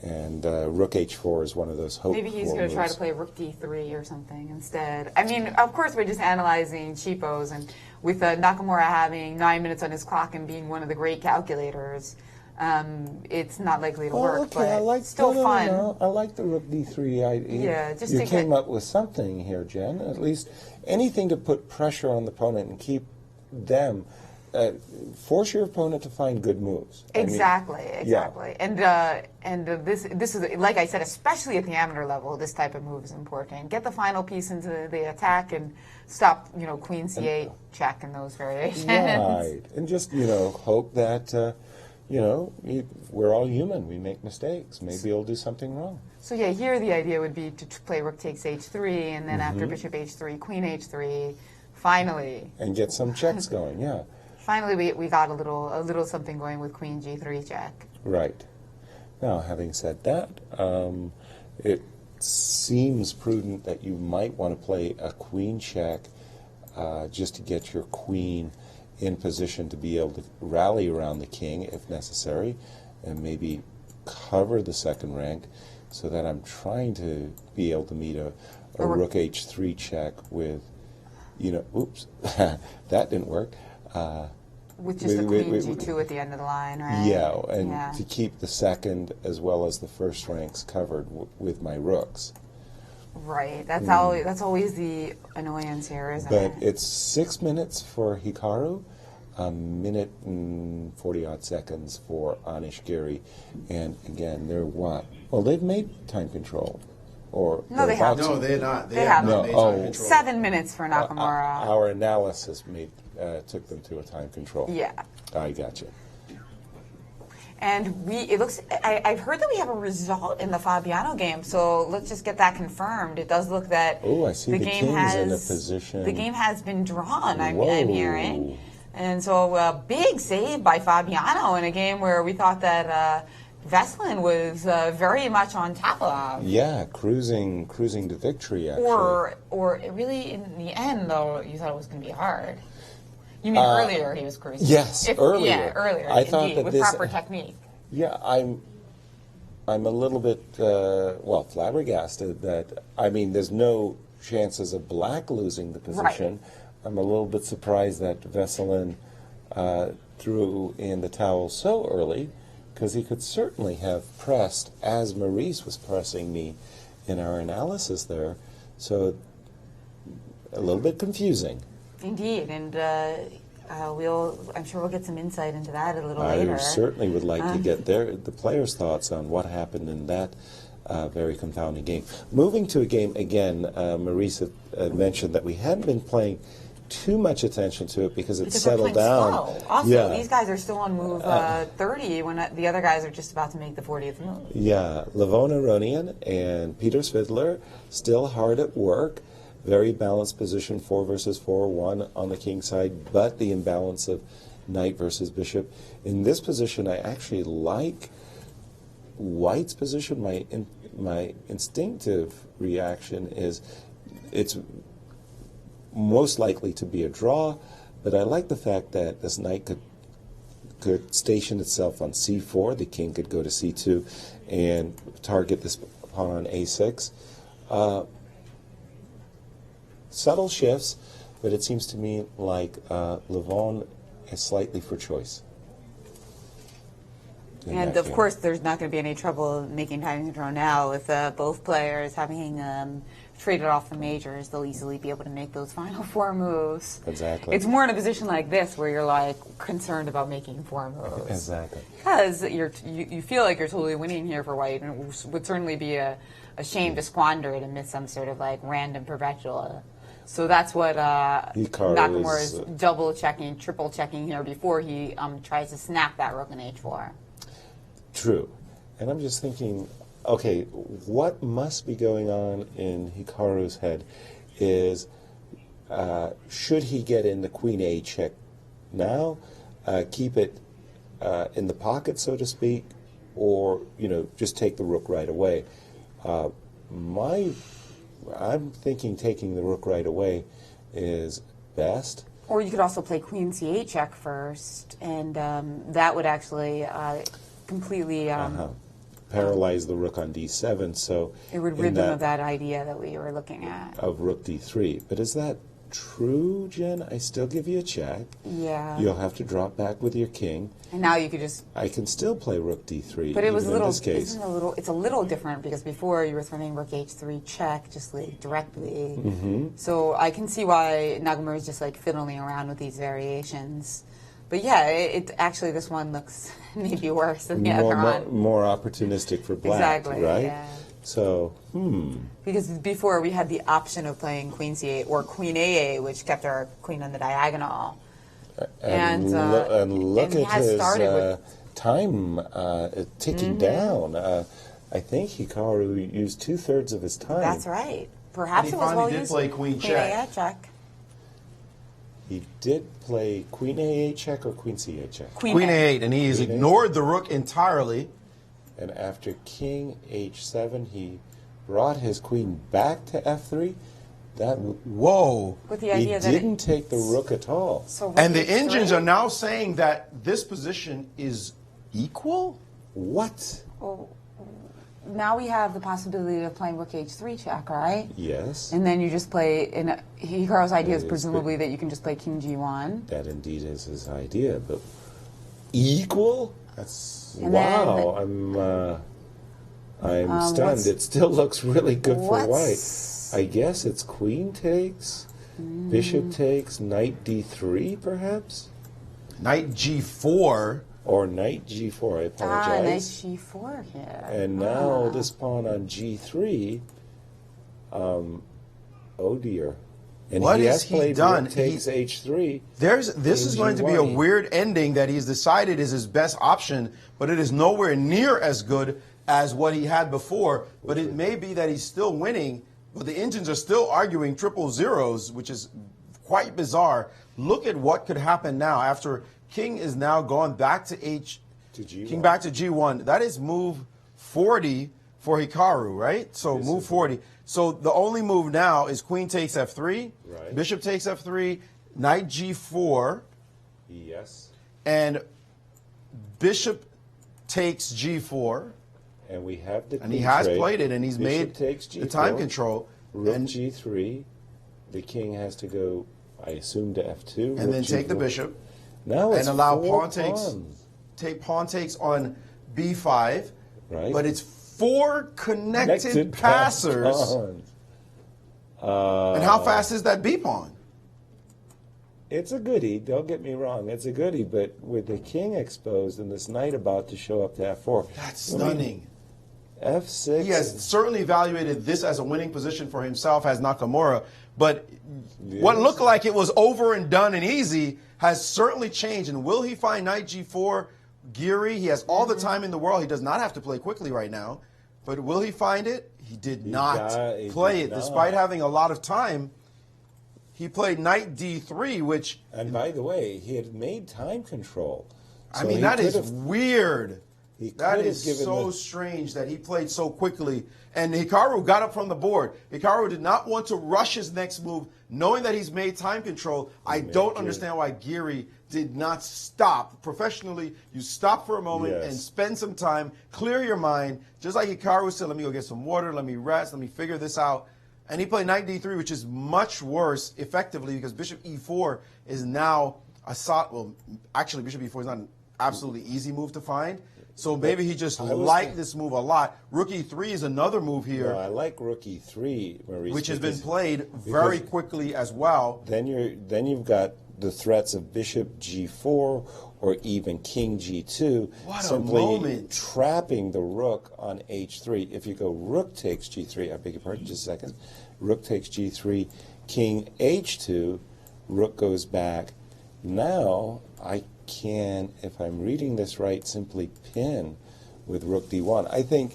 And rook h4 is one of those hopeful Maybe he's going to try to play rook d3 or something instead. I mean, of course, we're just analyzing cheapos, and with Nakamura having 9 minutes on his clock and being one of the great calculators, it's not likely to work. Okay, but still fun. No, I like the rook d3. You came up with something here, Jen. At least anything to put pressure on the opponent and keep them. Force your opponent to find good moves. Exactly. Yeah. And this is, like I said, especially at the amateur level, this type of move is important. Get the final piece into the attack and stop, queen c8 check and those variations. Right, and just hope that we're all human. We make mistakes. Maybe he'll do something wrong. So yeah, here the idea would be to play rook takes h3, and then after bishop h3, queen h3, finally. And get some checks going. Yeah. Finally, we got a little something going with queen g3 check. Right. Now, having said that, it seems prudent that you might want to play a queen check just to get your queen in position to be able to rally around the king if necessary, and maybe cover the second rank, so that I'm trying to be able to meet a rook h3 check with, oops, that didn't work. With just a queen g2 at the end of the line, right? Yeah, and to keep the second as well as the first ranks covered with my rooks. Right. That's always the annoyance here, isn't it? But it's 6 minutes for Hikaru, a minute and 40-odd seconds for Anish Giri, and again, they're what? Well, they've made time control. Or no, they haven't. No, they're not. They have not made time control. 7 minutes for Nakamura. Our analysis took them to a time control. Yeah. I got you. And I've heard that we have a result in the Fabiano game, so let's just get that confirmed. It does look that I see the game King's in a position. The game has been drawn, I'm Whoa. hearing. And so a big save by Fabiano in a game where we thought that Veselin was very much on top of. Yeah, cruising to victory, actually. Or really in the end, though, you thought it was going to be hard. You mean earlier he was cruising? Yes, earlier. Yeah, earlier. I thought that with this, proper technique. Yeah, I'm a little bit flabbergasted that there's no chances of Black losing the position. Right. I'm a little bit surprised that Veselin threw in the towel so early, because he could certainly have pressed as Maurice was pressing me in our analysis there. So a little bit confusing. Indeed, and I'm sure we'll get some insight into that a little later. I certainly would like to get the players' thoughts on what happened in that very confounding game. Moving to a game again, Maurice had mentioned that we hadn't been paying too much attention to it because it settled down. Slow. Also, these guys are still on move 30 when the other guys are just about to make the 40th move. Yeah, Levon Aronian and Peter Svidler still hard at work. Very balanced position, 4 versus 4, 1 on the king side, but the imbalance of knight versus bishop. In this position, I actually like White's position. My instinctive reaction is it's most likely to be a draw, but I like the fact that this knight could station itself on c4. The king could go to c2 and target this pawn on a6. Subtle shifts, but it seems to me like Levon is slightly for choice. And of course, there's not going to be any trouble making time control now with both players having traded off the majors. They'll easily be able to make those final 4 moves. Exactly. It's more in a position like this where you're like concerned about making 4 moves. Exactly. Because you feel like you're totally winning here for White, and it would certainly be a shame to squander it and miss some sort of like random perpetual. So that's what Nakamura is double checking, triple checking here before he tries to snap that rook in h4. True. And I'm just thinking, okay, what must be going on in Hikaru's head is, should he get in the queen a check now, keep it in the pocket, so to speak, or, just take the rook right away? I'm thinking taking the rook right away is best. Or you could also play queen c8 check first, and that would actually completely paralyze the rook on d7. So it would rid them of that idea that we were looking at of rook d3. But is that true, Jen? I still give you a check. Yeah. You'll have to drop back with your king. And now you could just. I can still play rook d3. But it was a little. In this case. It's a little different because before you were threatening rook h3 check just like directly. Mm-hmm. So I can see why Nakamura is just like fiddling around with these variations. But yeah, it actually this one looks maybe worse than the other one. More opportunistic for black, exactly, right? Yeah. So, Because before we had the option of playing queen c8 or queen a8, which kept our queen on the diagonal. And look at his time ticking down. I think Hikaru used 2/3 of his time. That's right. Perhaps it was well used. Play queen check. check. He did play queen a8 check or queen c8 check? Queen a8, and he has ignored the rook entirely. And after king h7, he brought his queen back to f3. Whoa! With the idea he didn't take the rook at all. So and the engines are now saying that this position is equal? What? Well, now we have the possibility of playing rook h3 check, right? Yes. And then you just play, Hikaru's idea is presumably that you can just play king g1. That indeed is his idea, but equal? That's, and wow, I'm stunned. It still looks really good for white. I guess it's queen takes, bishop takes, knight d3 perhaps? Knight g4? Or knight g4, I apologize. Knight g4 here. And now this pawn on g3, oh dear. And what he has has he played done? Rook takes H3. This is going to be a weird ending that he's decided is his best option, but it is nowhere near as good as what he had before. But it may be that he's still winning, but the engines are still arguing triple zeros, which is quite bizarre. Look at what could happen now after King is now gone back to G1. King back to G1. That is move 40 for Hikaru, right? So move 40. So the only move now is Queen takes F3, Right. Bishop takes F3, Knight G4, Yes. and Bishop takes G4. And we have the And he queen has trade. played it, and he's Bishop made takes the G4, time control. Rook And- G3. The king has to go, I assume, to F2. And Rook then take the G4. bishop. Now it's and allow four pawn takes. pawns. Take pawn takes on B5. Right. But it's four connected passers. pawns. And how fast is that B pawn? It's a goodie, don't get me wrong. It's a goodie, but with the king exposed and this knight about to show up to F4. That's stunning. F6. He has certainly evaluated this as a winning position for himself as Nakamura, but what looked like it was over and done and easy has certainly changed. And will he find Knight G4 Geary? He has all the time in the world. He does not have to play quickly right now, but will he find it? He did not play it. Despite having a lot of time, he played Knight D3, which... And by the way, he had made time control. I mean, that is weird. That could is have given so strange that he played so quickly. And Hikaru got up from the board. Hikaru did not want to rush his next move, knowing that he's made time control. I don't understand why Geary did not stop. Professionally, you stop for a moment and spend some time, clear your mind. Just like Hikaru said, let me go get some water, let me rest, let me figure this out. And he played Knight D3, which is much worse, effectively, because Bishop E4 is now a well, actually, Bishop E4 is not an absolutely easy move to find. So maybe he just liked this move a lot. Rook E3 is another move here. No, I like Rook E3, Maurice, which has been played very quickly as well. Then you've got the threats of Bishop G4 or even King G2, What a simply moment. trapping the rook on H3. If you go Rook takes G3, I beg your pardon, just a second. Rook takes G3, King H2, Rook goes back. Now I can, if I'm reading this right, simply pin with Rook D1. I think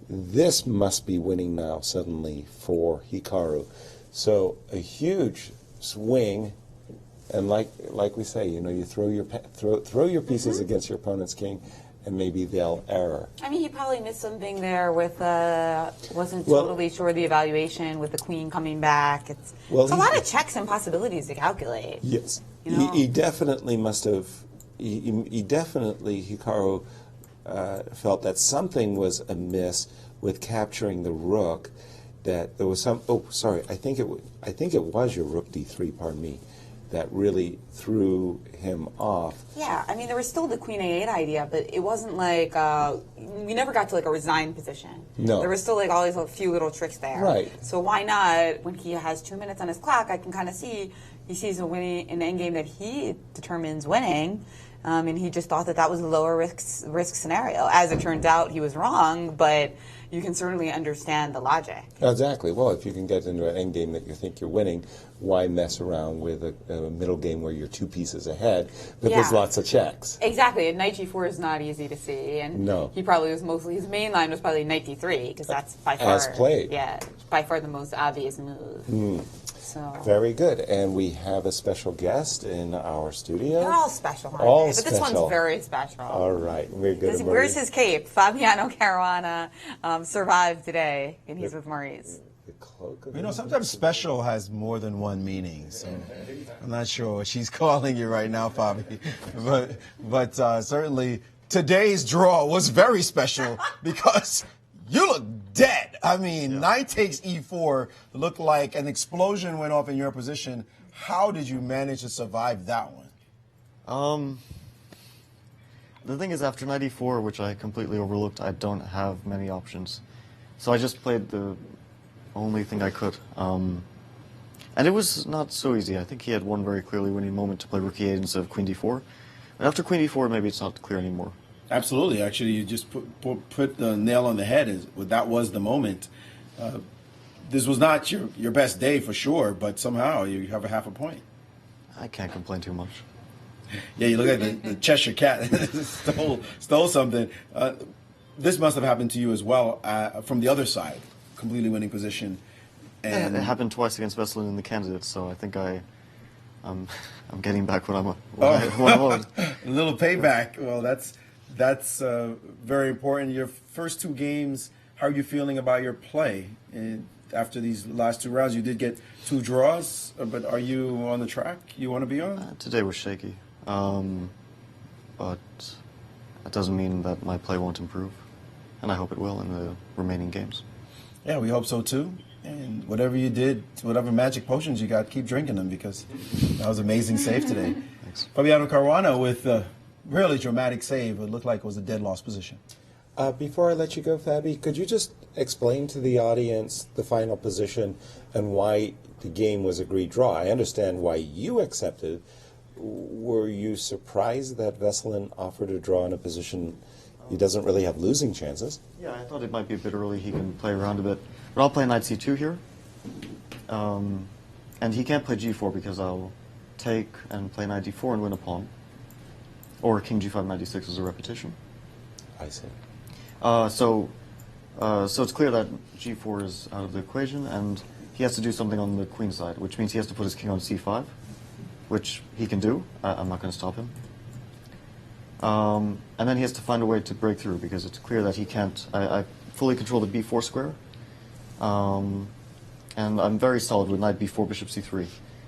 this must be winning now suddenly for Hikaru. So a huge swing, and like we say, you know, you throw your pieces against your opponent's king, and maybe they'll error. I mean, he probably missed something there with wasn't totally sure of the evaluation with the queen coming back. It's a lot of checks and possibilities to calculate. Yes, You know? he definitely must have. He definitely, Hikaru felt that something was amiss with capturing the rook. That there was some. Oh, sorry. I think it was your Rook D3. Pardon me. That really threw him off. Yeah, I mean, there was still the Queen A8 idea, but it wasn't like we never got to like a resigned position. No. There was still like all these few little tricks there. Right. So why not? When he has 2 minutes on his clock, I can kind of see he sees an endgame that he determines winning, and he just thought that was a lower risk scenario. As it turns out, he was wrong, but you can certainly understand the logic. Exactly. Well, if you can get into an endgame that you think you're winning, why mess around with a middle game where you're 2 pieces ahead, but there's lots of checks. Exactly. And Knight G4 is not easy to see, and No. he probably was mostly his main line was probably Knight D3 because that's by far As played. Yeah, by far the most obvious move. So Very good. And we have a special guest in our studio. they're all special, aren't All they? But this special. one's very special. All right. We're good. Where's his cape? Fabiano Caruana survived today, and he's with Maurice. You know, sometimes special has more than one meaning. So I'm not sure what she's calling you right now, Fabi. But certainly today's draw was very special because you look dead. I mean, Knight takes E4 looked like an explosion went off in your position. How did you manage to survive that one? The thing is, after Knight E4, which I completely overlooked, I don't have many options. So I just played the only thing I could. And it was not so easy. I think he had one very clearly winning moment to play Rook E8 instead of Queen D4. And after Queen D4, maybe it's not clear anymore. Absolutely. Actually, you just put the nail on the head. That was the moment. this was not your best day for sure, but somehow you have a half a point. I can't complain too much. Yeah, you look like the Cheshire Cat stole something. This must have happened to you as well from the other side, completely winning position. And it happened twice against Vesselin in the candidates, so I think I'm getting back what I'm owed. A little payback. Well, that's very important. Your first two games, how are you feeling about your play? And after these last two rounds, you did get 2 draws, but are you on the track you want to be on? Today was shaky, but that doesn't mean that my play won't improve, and I hope it will in the remaining games. Yeah, we hope so too. And whatever you did, whatever magic potions you got, keep drinking them, because that was an amazing save today. Thanks. Fabiano Caruana with a really dramatic save. It looked like it was a dead loss position. Before I let you go, Fabi, could you just explain to the audience the final position and why the game was agreed draw? I understand why you accepted. Were you surprised that Vesselin offered a draw in a position he doesn't really have losing chances? Yeah, I thought it might be a bit early. He can play around a bit. But I'll play knight c2 here. And he can't play g4 because I'll take and play knight d4 and win a pawn. Or king g5, knight d6 is a repetition. I see. So it's clear that g4 is out of the equation, and he has to do something on the queen side, which means he has to put his king on c5, which he can do. I'm not going to stop him. And then he has to find a way to break through, because it's clear that he can't. I fully control the b4 square, and I'm very solid with knight b4, bishop c3.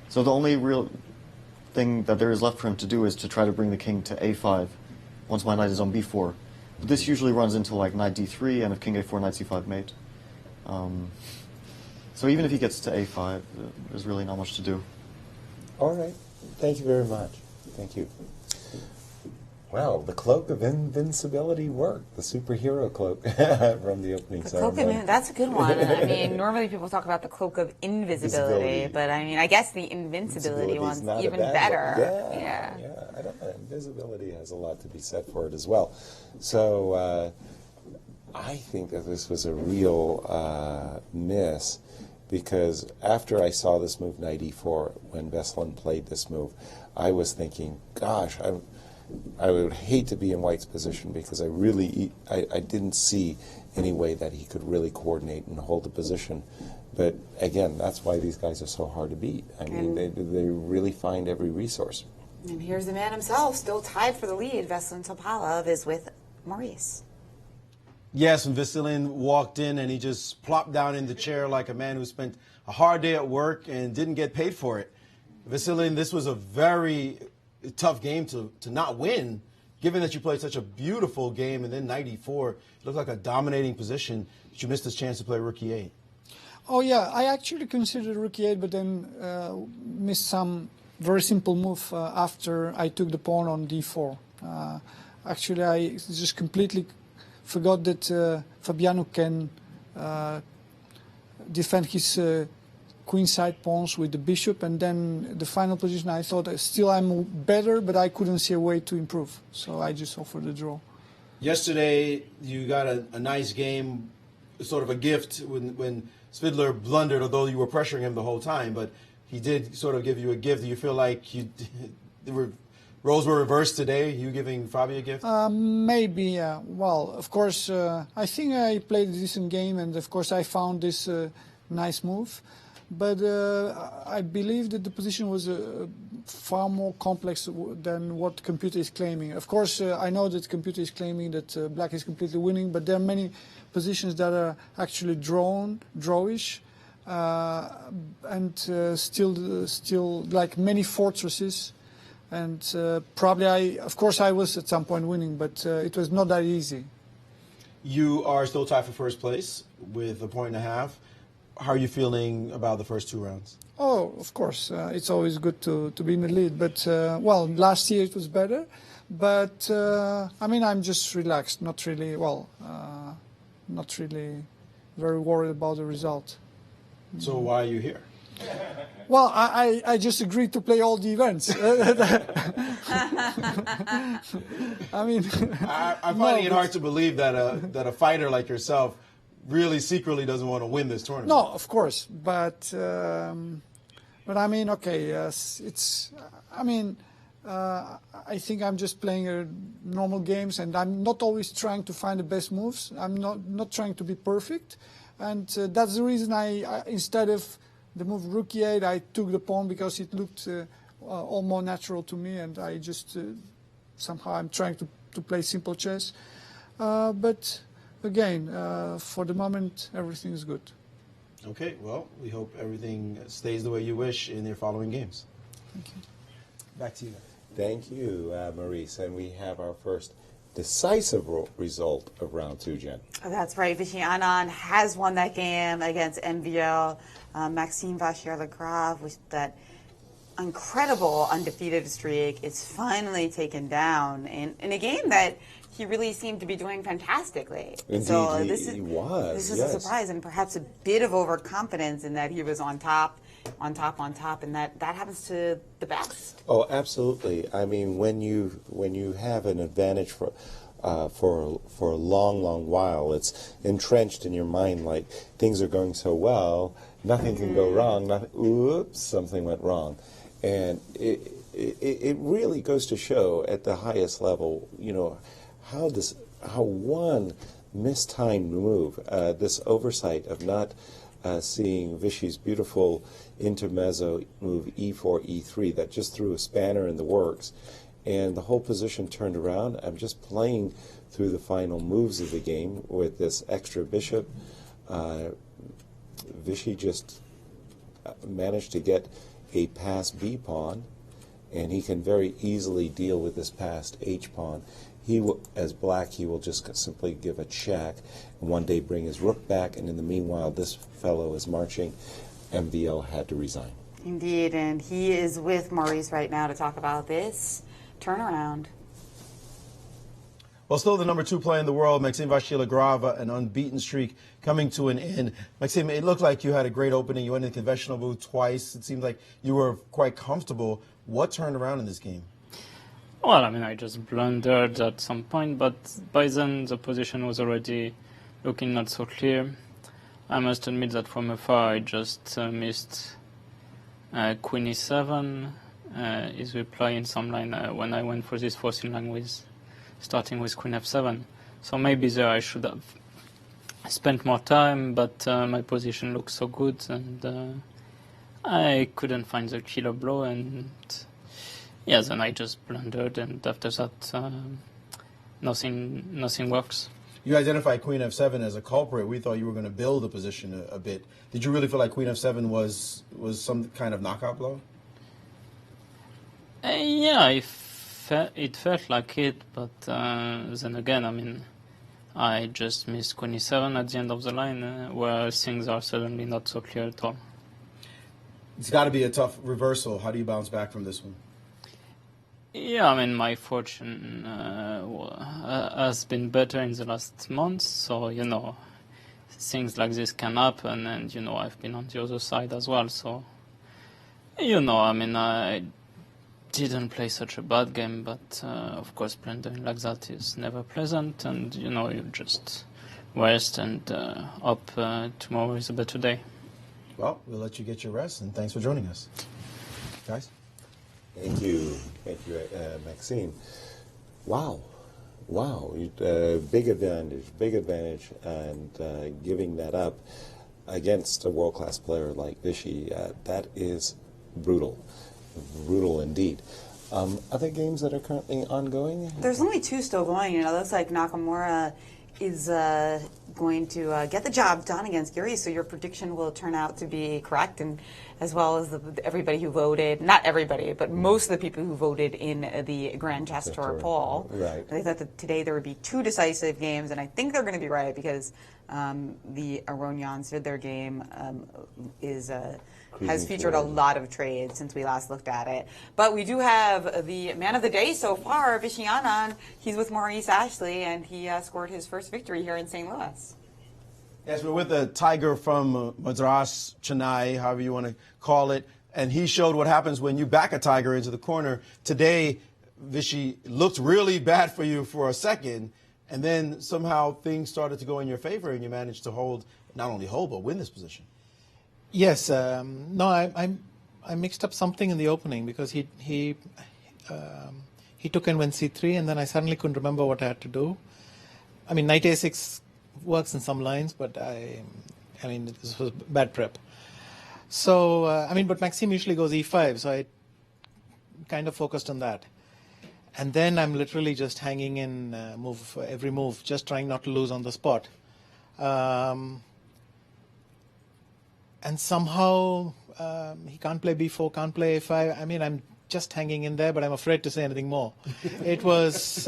So the only real thing that there is left for him to do is to try to bring the king to a5 once my knight is on b4. But this usually runs into like knight d3, and if king a4, knight c5 mate. So even if he gets to a5, there's really not much to do. All right. Thank you very much. Thank you. Well, the cloak of invincibility worked. The superhero cloak from the opening ceremony. That's a good one. I mean, normally people talk about the cloak of invisibility, but I mean, I guess the invincibility one's even better. Yeah. I don't know. Invisibility has a lot to be said for it as well. So I think that this was a real miss, because after I saw this move, knight e4, when Vesselin played this move, I was thinking, gosh, I would hate to be in White's position, because I didn't see any way that he could really coordinate and hold the position. But again, that's why these guys are so hard to beat. I mean, they really find every resource. And here's the man himself, still tied for the lead. Veselin Topalov is with Maurice. Yes, when Vesselin walked in and he just plopped down in the chair like a man who spent a hard day at work and didn't get paid for it. Vesselin, this was a very tough game to not win, given that you played such a beautiful game, and then knight e4, it looked like a dominating position, but you missed this chance to play rook e8. Oh yeah, I actually considered rook e8, but then missed some very simple move after I took the pawn on d4. Actually, I just completely forgot that Fabiano can defend his queenside pawns with the bishop, and then the final position, I thought still I'm better, but I couldn't see a way to improve, so I just offered a draw. Yesterday, you got a nice game, sort of a gift when Svidler blundered, although you were pressuring him the whole time, but he did sort of give you a gift. Do you feel like roles were reversed today, you giving Fabi a gift? Maybe, yeah. Well, of course, I think I played a decent game, and of course I found this nice move. But I believe that the position was far more complex than what the computer is claiming. Of course, I know that the computer is claiming that black is completely winning, but there are many positions that are actually drawish, and still like many fortresses. And probably of course I was at some point winning, but it was not that easy. You are still tied for first place with a point and a half. How are you feeling about the first two rounds? Oh, of course. It's always good to be in the lead. But, well, last year it was better. But, I mean, I'm just relaxed, not really very worried about the result. So why are you here? Well, I just agreed to play all the events. I mean, I'm finding it hard to believe that a fighter like yourself really secretly doesn't want to win this tournament. No, of course, but I mean, okay, it's. I mean, I think I'm just playing normal games, and I'm not always trying to find the best moves. I'm not trying to be perfect, and that's the reason I instead of the move rook e8, I took the pawn because it looked all more natural to me, and I just somehow I'm trying to play simple chess, but. Again, for the moment, everything is good. Okay, well, we hope everything stays the way you wish in your following games. Thank you. Back to you. Thank you, Maurice. And we have our first decisive result of round 2, Jen. That's right. Vichy Anand has won that game against MVL. Maxime Vachier-Lagrave with that incredible undefeated streak is finally taken down in a game that he really seemed to be doing fantastically. Indeed, so he was. This is yes. a surprise and perhaps a bit of overconfidence in that he was on top, and that happens to the best. Oh, absolutely. I mean, when you have an advantage for a long while, it's entrenched in your mind. Like things are going so well, nothing can go wrong. Oops, something went wrong, and it really goes to show at the highest level, how one mistimed move, this oversight of not seeing Vichy's beautiful intermezzo move e4, e3 that just threw a spanner in the works, and the whole position turned around. I'm just playing through the final moves of the game with this extra bishop. Vichy just managed to get a pass b pawn, and he can very easily deal with this passed h pawn. He will, as black, he will just simply give a check and one day bring his rook back, and in the meanwhile, this fellow is marching. MVL had to resign. Indeed, and he is with Maurice right now to talk about this turnaround. Well, still the number 2 player in the world, Maxime Vachier-Lagrave, an unbeaten streak coming to an end. Maxime, it looked like you had a great opening. You went in the conventional move twice. It seemed like you were quite comfortable. What turned around in this game? Well, I mean, I just blundered at some point, but by then the position was already looking not so clear. I must admit that from afar I just missed Queen e7, his reply in some line when I went for this forcing line with starting with Queen f7. So maybe there I should have spent more time, but my position looked so good, and I couldn't find the killer blow, and yeah, then I just blundered, and after that, nothing works. You identified Queen f7 as a culprit. We thought you were going to build the position a bit. Did you really feel like Queen f7 was some kind of knockout blow? Yeah, it felt like it, but then again, I mean, I just missed Queen e7 at the end of the line, where things are suddenly not so clear at all. It's got to be a tough reversal. How do you bounce back from this one? Yeah, I mean, my fortune has been better in the last months, so, things like this can happen, and, I've been on the other side as well, so, I mean, I didn't play such a bad game, but, of course, blundering like that is never pleasant, and, you just rest and hope tomorrow is a better day. Well, we'll let you get your rest, and thanks for joining us. Guys? Thank you, Maxime. Wow, big advantage, and giving that up against a world-class player like Vichy, that is brutal indeed. Other games that are currently ongoing? There's only 2 still going. It looks like Nakamura is going to get the job done against Giri, so your prediction will turn out to be correct, and as well as everybody who voted, not everybody, but most of the people who voted in the Grand Chess Tour poll. Right. They thought that today there would be 2 decisive games, and I think they're going to be right because the Aronians did their game has featured a lot of trades since we last looked at it. But we do have the man of the day so far, Vichy Anand. He's with Maurice Ashley, and he scored his first victory here in St. Louis. Yes, we're with a tiger from Madras, Chennai, however you want to call it, and he showed what happens when you back a tiger into the corner. Today, Vichy looked really bad for you for a second, And then somehow things started to go in your favor, and you managed to not only hold, but win this position. Yes. No, I mixed up something in the opening because he took and went c3, and then I suddenly couldn't remember what I had to do. I mean, knight a6 works in some lines, but I mean, this was bad prep. So, but Maxime usually goes e5, so I kind of focused on that. And then I'm literally just hanging in every move, just trying not to lose on the spot. And somehow he can't play b4, can't play a5. I mean, I'm just hanging in there, but I'm afraid to say anything more. It was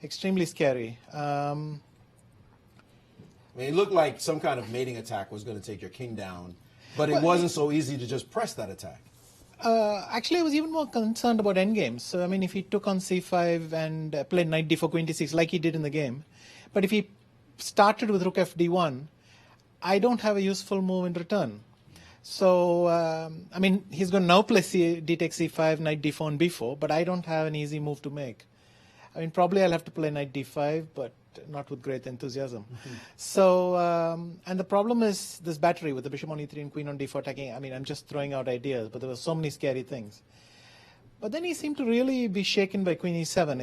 extremely scary. I mean, it looked like some kind of mating attack was going to take your king down, but it wasn't so easy to just press that attack. Actually, I was even more concerned about endgames. So, I mean, if he took on c5 and played knight d4, queen d6, like he did in the game, but if he started with rook f d1, I don't have a useful move in return. So, I mean, he's going to now play d takes c5, knight d4 and b4, but I don't have an easy move to make. I mean, probably I'll have to play knight d5, but not with great enthusiasm. So, and the problem is this battery with the bishop on e3 and queen on d4 attacking. I mean, I'm just throwing out ideas, but there were so many scary things. But then he seemed to really be shaken by queen e7.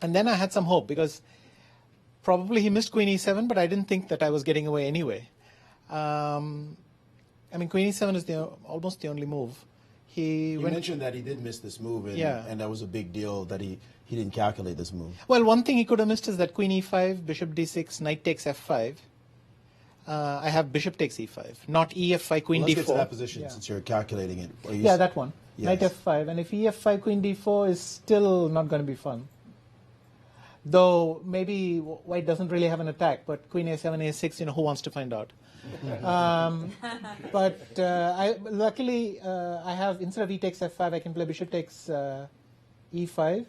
And then I had some hope because probably he missed queen e7, but I didn't think that I was getting away anyway. I mean, queen e7 is almost the only move. You mentioned that he did miss this move, and that was a big deal that he didn't calculate this move. Well, one thing he could have missed is that queen e5, bishop d6, knight takes f5. I have bishop takes e5, not ef5, queen d4. Let's get to that position since you're calculating it. Yeah, that one. Yes. Knight f5, and if ef5, queen d4 is still not going to be fun. Though maybe white doesn't really have an attack, but queen a7, a6, who wants to find out? But luckily, I have, instead of e takes f5, I can play bishop takes e5,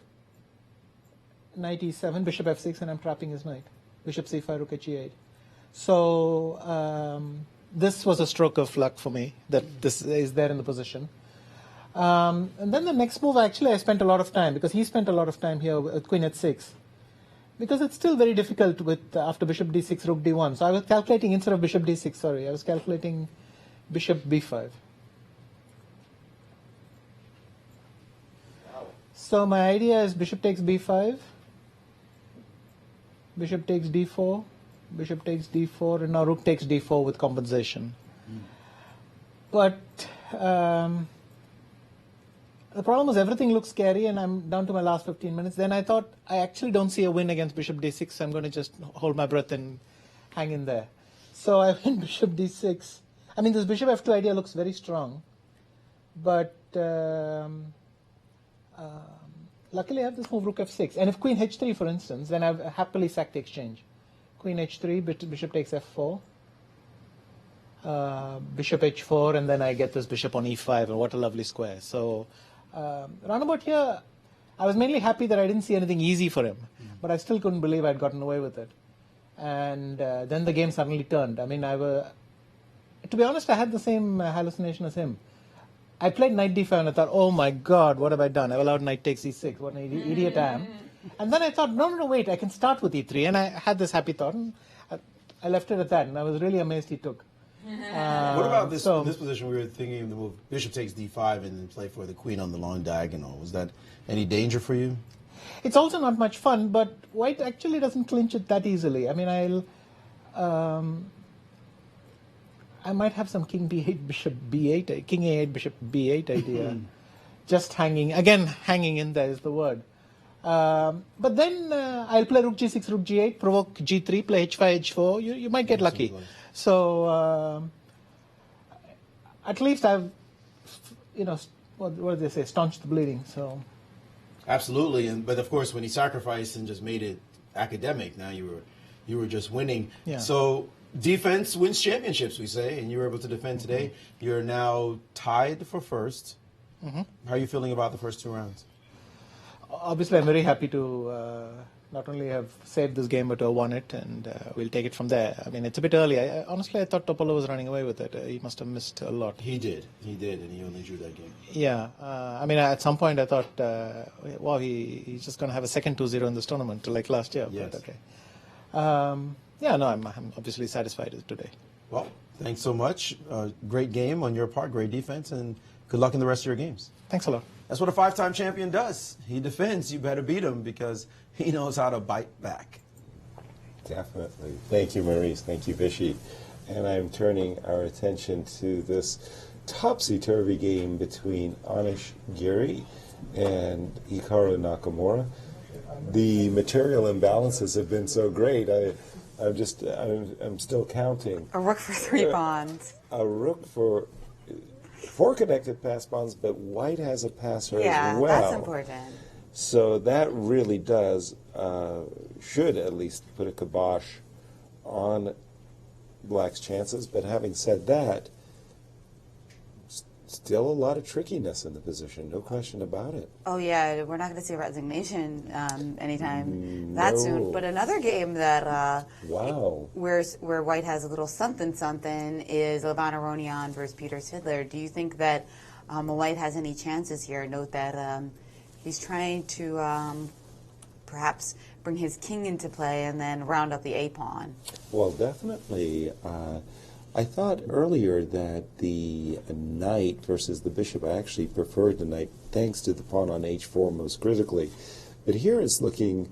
knight e7, bishop f6, and I'm trapping his knight. Bishop c5, rook h8. So this was a stroke of luck for me, that this is there in the position. And then the next move, actually, I spent a lot of time, because he spent a lot of time here with queen h6. Because it's still very difficult with after bishop d6, rook d1. So I was calculating, instead of bishop d6, I was calculating bishop b5. So my idea is bishop takes b5, bishop takes d4, bishop takes d4, and now rook takes d4 with compensation. But the problem is everything looks scary, and I'm down to my last 15 minutes. Then I thought, I actually don't see a win against bishop d6, so I'm going to just hold my breath and hang in there. So I went bishop d6. I mean, this bishop f2 idea looks very strong, but luckily I have this move rook f6. And if queen h3, for instance, then I've happily sacked the exchange. Queen h3, bishop takes f4, bishop h4, and then I get this bishop on e5, and what a lovely square. So roundabout here, I was mainly happy that I didn't see anything easy for him, but I still couldn't believe I'd gotten away with it. And then the game suddenly turned. I mean, to be honest, I had the same hallucination as him. I played knight d5 and I thought, oh my God, what have I done? I've allowed knight takes e6. What an idiot I am. And then I thought, no, wait, I can start with e3. And I had this happy thought, and I left it at that. And I was really amazed he took. What about this? In this position, we were thinking of the move bishop takes d5 and then play for the queen on the long diagonal. Was that any danger for you? It's also not much fun, but white actually doesn't clinch it that easily. I mean, I might have some king b8, bishop b8, king a8, bishop b8 idea. Just hanging in there is the word. But then I'll play rook g6, rook g8, provoke g3, play h5, h4. You might get lucky. So at least I've, what do they say, staunched the bleeding. So absolutely, but of course when he sacrificed and just made it academic, now you were just winning. Yeah. So defense wins championships, we say, and you were able to defend today. You're now tied for first. How are you feeling about the first two rounds? Obviously, I'm very happy to not only have saved this game, but won it, and we'll take it from there. I mean, it's a bit early. Honestly, I thought Topolo was running away with it. He must have missed a lot. He did, and he only drew that game. Yeah, I mean, at some point I thought, wow, he's just going to have a second 2-0 in this tournament, like last year. Yes. But okay. Yeah, no, I'm obviously satisfied with today. Well, thanks so much. Great game on your part, great defense, and good luck in the rest of your games. Thanks a lot. That's what a 5-time champion does. He defends. You better beat him because he knows how to bite back. Definitely. Thank you, Maurice. Thank you, Vishy. And I'm turning our attention to this topsy-turvy game between Anish Giri and Hikaru Nakamura. The material imbalances have been so great. I'm still counting. A rook for 3 pawns. A rook for 4 connected pass pawns, but white has a passer as well. Yeah, that's important. So that really does, should at least put a kibosh on black's chances. But having said that, still a lot of trickiness in the position, no question about it. Oh yeah, we're not going to see resignation anytime that soon. But another game that where white has a little something is Levana Ronion versus Peter Sidler. Do you think that white has any chances here? Note that he's trying to perhaps bring his king into play and then round up the a-pawn. Well, definitely. I thought earlier that the knight versus the bishop, I actually preferred the knight thanks to the pawn on h4 most critically. But here it's looking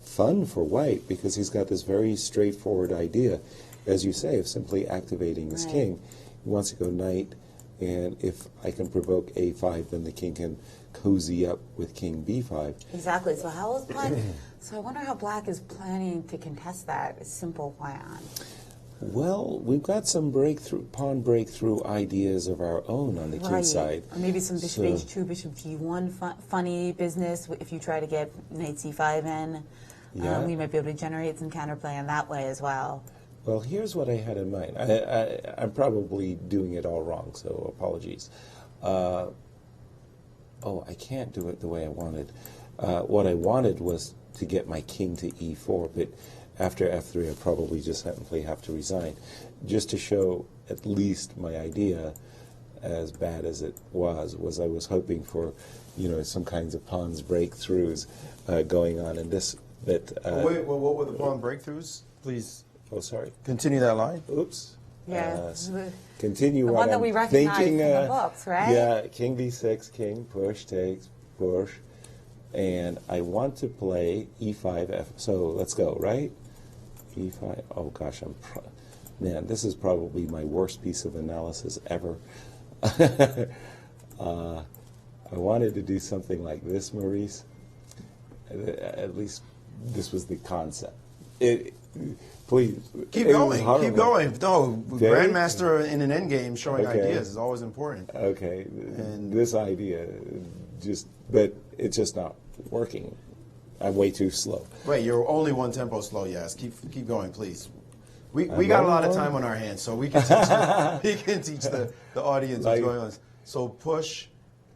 fun for white because he's got this very straightforward idea, as you say, of simply activating his king. He wants to go knight, and if I can provoke a5, then the king can cozy up with king b5. Exactly. So how is black? So I wonder how black is planning to contest that simple plan. Well, we've got some pawn breakthrough ideas of our own on the king side. Or maybe some bishop h2, bishop g1 funny business if you try to get knight c5 in. Yeah. We might be able to generate some counterplay in that way as well. Well, here's what I had in mind. I'm probably doing it all wrong, so apologies. I can't do it the way I wanted. What I wanted was to get my king to e4, but after f3, I probably just simply have to resign. Just to show at least my idea, as bad as it was I was hoping for, some kinds of pawns breakthroughs going on in this. But wait, what were the pawn breakthroughs? Please. Oh, sorry. Continue that line. Oops. Yeah. Continue the what one that I'm we recognize thinking. In the books, right? Yeah, king b6, king, push, takes, push. And I want to play e5, f. So let's go, right? e5. Oh gosh, man, this is probably my worst piece of analysis ever. I wanted to do something like this, Maurice. At least this was the concept. Please keep going. Keep going. No, okay. Grandmaster in an endgame showing ideas is always important. Okay, and this idea but it's just not working. I'm way too slow. Wait, you're only one tempo slow. Yes, keep going, please. We got a lot of time on our hands, so we can teach the audience what's going on. So push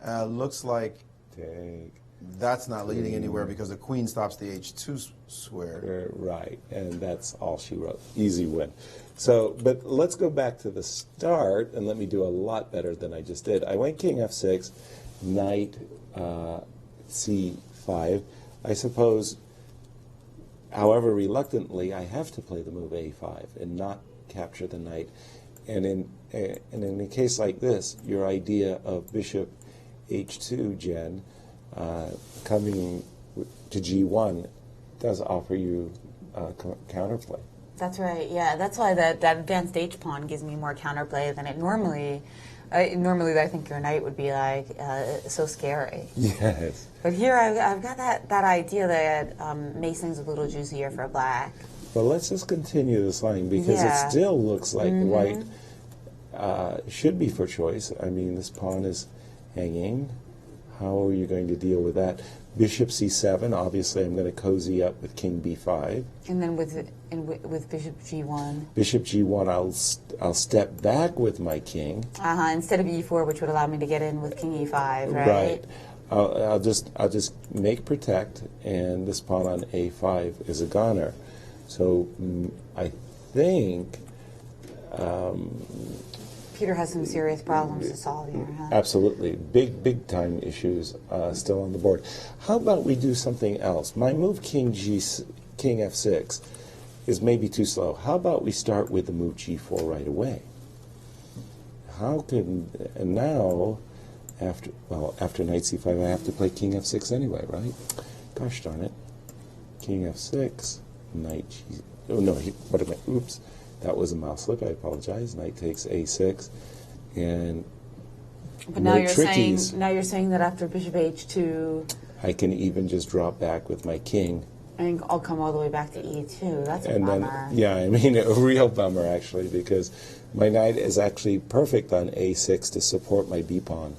looks like take. That's not leading anywhere because the queen stops the h2 square. Right, and that's all she wrote. Easy win. So, but let's go back to the start, and let me do a lot better than I just did. I went king f6, knight c5. I suppose, however reluctantly, I have to play the move a5 and not capture the knight. And in a case like this, your idea of bishop h2, Jen, coming to g1 does offer you counterplay. That's right. Yeah, that's why that advanced h pawn gives me more counterplay than it normally. Normally, I think your knight would be like so scary. Yes. But here I've got that idea that makes things a little juicier for black. Well, let's just continue this line because it still looks like white should be for choice. I mean, this pawn is hanging. How are you going to deal with that? Bishop c7, obviously I'm going to cozy up with king b5. And then with bishop g1. Bishop g1, I'll step back with my king. Instead of e4, which would allow me to get in with king e5, right? Right. I'll just make protect, and this pawn on a5 is a goner. So I think Peter has some serious problems to solve here, huh? absolutely big time issues still on the board. How about we do something else? My move king f6 is maybe too slow. How about we start with the move g4 right away? And now after knight c5 I have to play king f6 anyway, right? Gosh darn it. King f6, knight g. Oh no, oops. That was a mouse slip. I apologize. Knight takes a6, and but now you're saying that after bishop h2, I can even just drop back with my king, and I'll come all the way back to e2. That's a and bummer. then yeah, I mean a real bummer actually, because my knight is actually perfect on a6 to support my b pawn.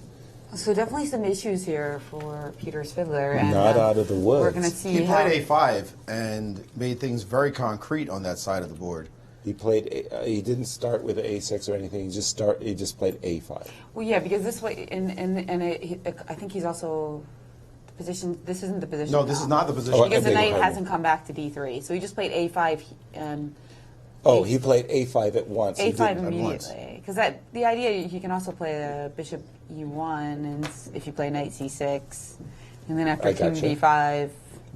So definitely some issues here for Peter's fiddler. And, not out of the woods. We're going to see he played a5 and made things very concrete on that side of the board. He played. He didn't start with a6 or anything. He just played a5. Well, yeah, because this way, I think he's also the position. This isn't the position. No, this is not the position. Because the knight hasn't come back to d3, so he just played a5. He played a5 at once. a5 immediately, because the idea he can also play a bishop e1, and if you play knight c6, and then after king b5.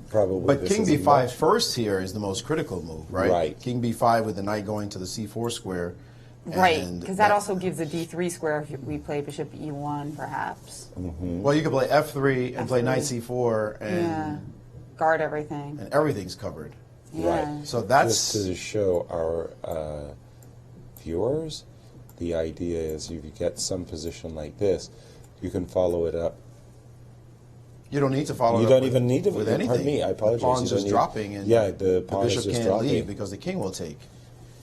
Probably. But king b5 first here is the most critical move, right? Right. King b5 with the knight going to the c4 square. Right, because that also gives a d3 square if we play bishop e1, perhaps. Mm-hmm. Well, you could play f3 and play knight c4 and guard everything. And everything's covered. Yeah. Right. So that's just to show our viewers, the idea is if you get some position like this, you can follow it up. You don't need to follow. You don't even need to with anything. anything. Me, I apologize. The pawn's just dropping, and the pawn bishop is just can't dropping. leave because the king will take.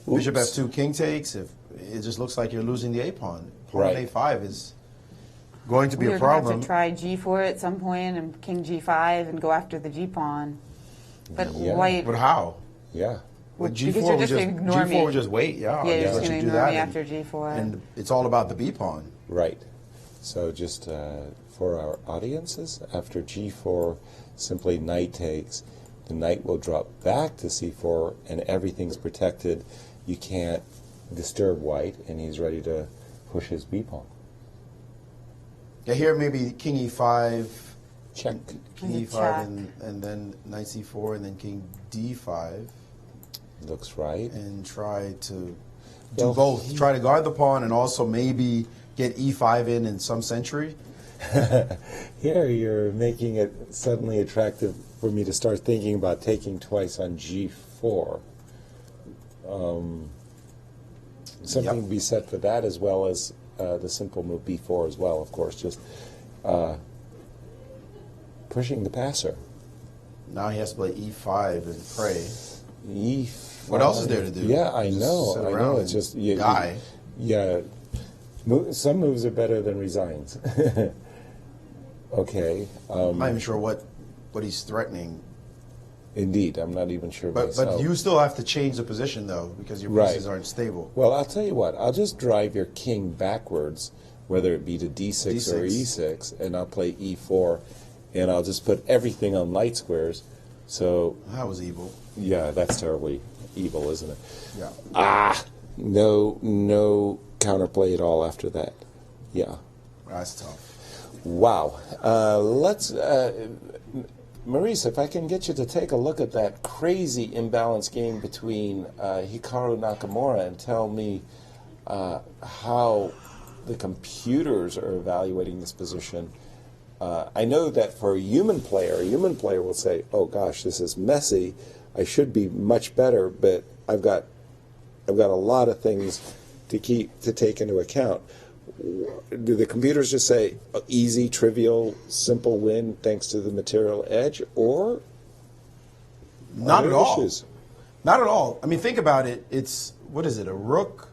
Oops. Bishop f2, king takes. If it just looks like you're losing the a pawn. Pawn Right. on a5 is going to be We're a problem. going to have to try g4 at some point and king g5 and go after the g pawn. But white. But how? Yeah. With Because g4, you're we just just ignore me. g4 would just wait. Yeah, Yeah, you're just let going you to do ignore that. me and- after g4. And it's all about the b pawn. Right. So just for our audiences, after g4, simply knight takes. The knight will drop back to c4, and everything's protected. You can't disturb white, and he's ready to push his b pawn. Yeah, here maybe king e5. Check. King e5 and then knight c4 and then king d5. Looks right. And try to do both. Try to guard the pawn and also maybe get e5 in some century. Here you're making it suddenly attractive for me to start thinking about taking twice on g4. Something to be said for that, as well as the simple move b4 as well, of course, just pushing the passer. Now he has to play e5 and pray. E5. What else is there to do? Yeah, I know. It's just die. Some moves are better than resigns. Okay. I'm not even sure what he's threatening. Indeed, I'm not even sure But myself. you still have to change the position, though, because your pieces aren't stable. Well, I'll tell you what. I'll just drive your king backwards, whether it be to d6 or e6, and I'll play e4, and I'll just put everything on light squares. So that was evil. Yeah, that's terribly evil, isn't it? Yeah. No counterplay at all after that. Yeah. That's tough. Wow. Let's, Maurice, if I can get you to take a look at that crazy imbalanced game between Hikaru Nakamura and tell me how the computers are evaluating this position. I know that for a human player will say, "Oh gosh, this is messy. I should be much better," but I've got a lot of things to take into account. Do the computers just say easy, trivial, simple win thanks to the material edge, or Not at all. Issues? Not at all. I mean, think about it. It's, what is it, a rook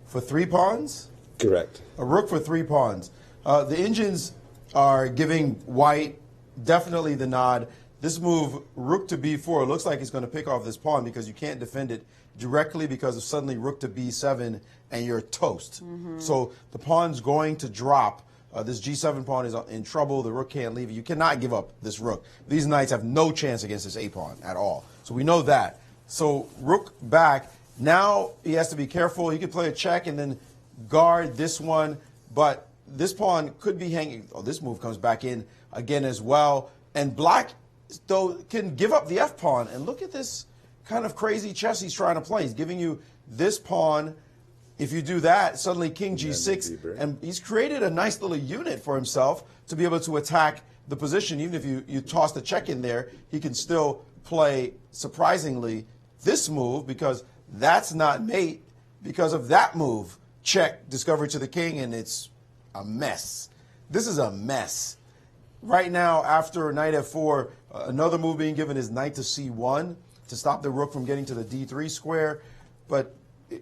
for 3 pawns? Correct. A rook for 3 pawns. The engines are giving white definitely the nod. This move, rook to b4, looks like it's going to pick off this pawn because you can't defend it directly because of suddenly rook to b7 and you're toast. So the pawn's going to drop This G7 pawn is in trouble. The rook can't leave. You cannot give up this rook. These knights have no chance against this A pawn at all. So we know that. So rook back. Now he has to be careful. He could play a check and then guard this one. But this pawn could be hanging. Oh, this move comes back in again as well. And black, though, can give up the F pawn. And look at this kind of crazy chess he's trying to play. He's giving you this pawn. If you do that, suddenly king G6, and he's created a nice little unit for himself to be able to attack the position. Even if you toss the check in there, he can still play, surprisingly, this move, because that's not mate. Because of that move, check, discovery to the king, and it's a mess. This is a mess. Right now, after knight f4, another move being given is knight to c1 to stop the rook from getting to the d3 square, but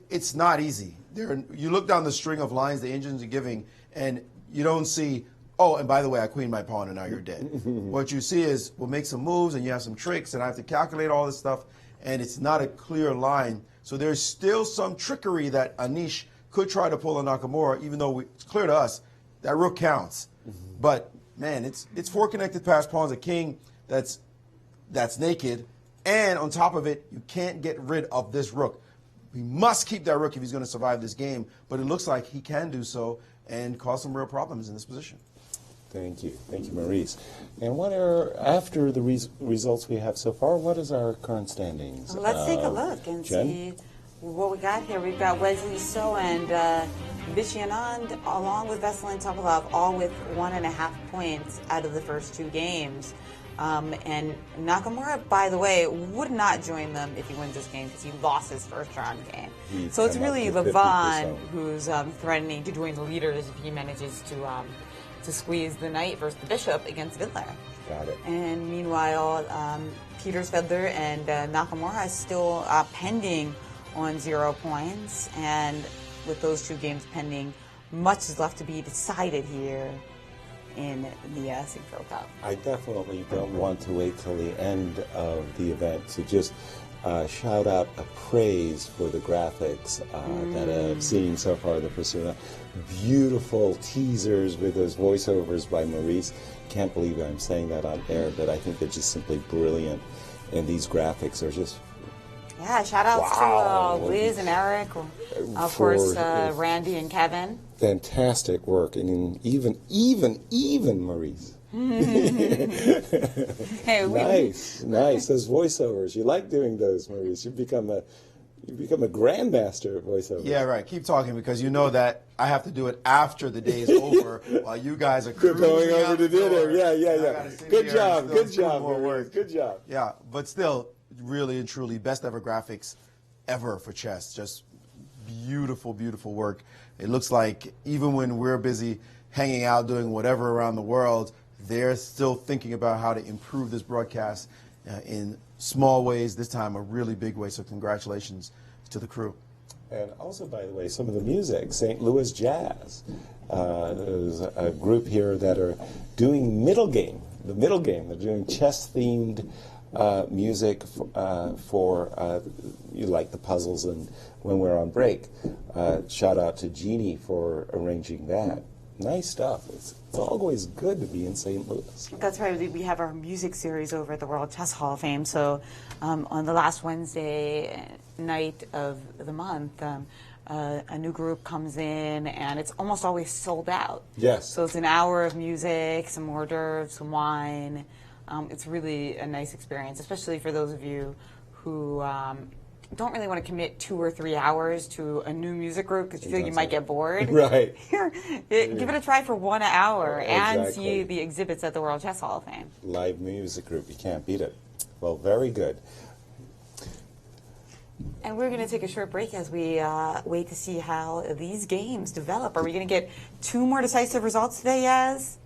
it's not easy. You look down the string of lines the Indians are giving, and you don't see, oh, and by the way, I queened my pawn, and now you're dead. What you see is, we'll make some moves, and you have some tricks, and I have to calculate all this stuff, and it's not a clear line. So there's still some trickery that Anish could try to pull on Nakamura, even though it's clear to us that rook counts. But, man, it's four connected passed pawns, a king that's naked, and on top of it, you can't get rid of this rook. He must keep that rook if he's going to survive this game, but it looks like he can do so and cause some real problems in this position. Thank you, Maurice. And what are, after the results we have so far, what is our current standings? Well, let's take a look and see what we got here. We've got Wesley So and Vichy Anand, along with Veselin Topalov, all with 1.5 points out of the first 2 games. And Nakamura, by the way, would not join them if he wins this game because he lost his first round game. So it's really Levon who's threatening to join the leaders if he manages to squeeze the knight versus the bishop against Vidler. Got it. And meanwhile, Petersvedler and Nakamura is still pending on 0 points. And with those 2 games pending, much is left to be decided here in the Sinquefield Cup. I definitely don't want to wait till the end of the event to just shout out a praise for the graphics that I've seen so far, the Persona. Beautiful teasers with those voiceovers by Maurice. Can't believe I'm saying that on air, but I think they're just simply brilliant. And these graphics are just... Yeah, shout outs to Liz and Eric, of course, Randy and Kevin. Fantastic work, and even Maurice. Hey, nice. Those voiceovers, you like doing those, Maurice. You become a grandmaster at voiceovers. Yeah, right. Keep talking, because you know that I have to do it after the day is over while you guys are going over to dinner. Yeah. Good job, Maurice. Good job. Yeah, but still, really and truly, best ever graphics ever for chess. Just beautiful, beautiful work. It looks like even when we're busy hanging out doing whatever around the world, they're still thinking about how to improve this broadcast in small ways, this time a really big way. So congratulations to the crew. And also, by the way, some of the music, St. Louis Jazz. There's a group here that are doing the middle game. They're doing chess-themed music for you like the puzzles and when we're on break. Shout out to Jeannie for arranging that. Nice stuff. It's always good to be in St. Louis. That's right. We have our music series over at the World Chess Hall of Fame. So on the last Wednesday night of the month, a new group comes in, and it's almost always sold out. Yes. So it's an hour of music, some hors d'oeuvres, some wine. It's really a nice experience, especially for those of you who don't really want to commit 2 or 3 hours to a new music group because you feel you might get bored. Right. Here, give it a try for 1 hour and see the exhibits at the World Chess Hall of Fame. Live music group, you can't beat it. Well, very good. And we're going to take a short break as we wait to see how these games develop. Are we going to get 2 more decisive results today, Yaz?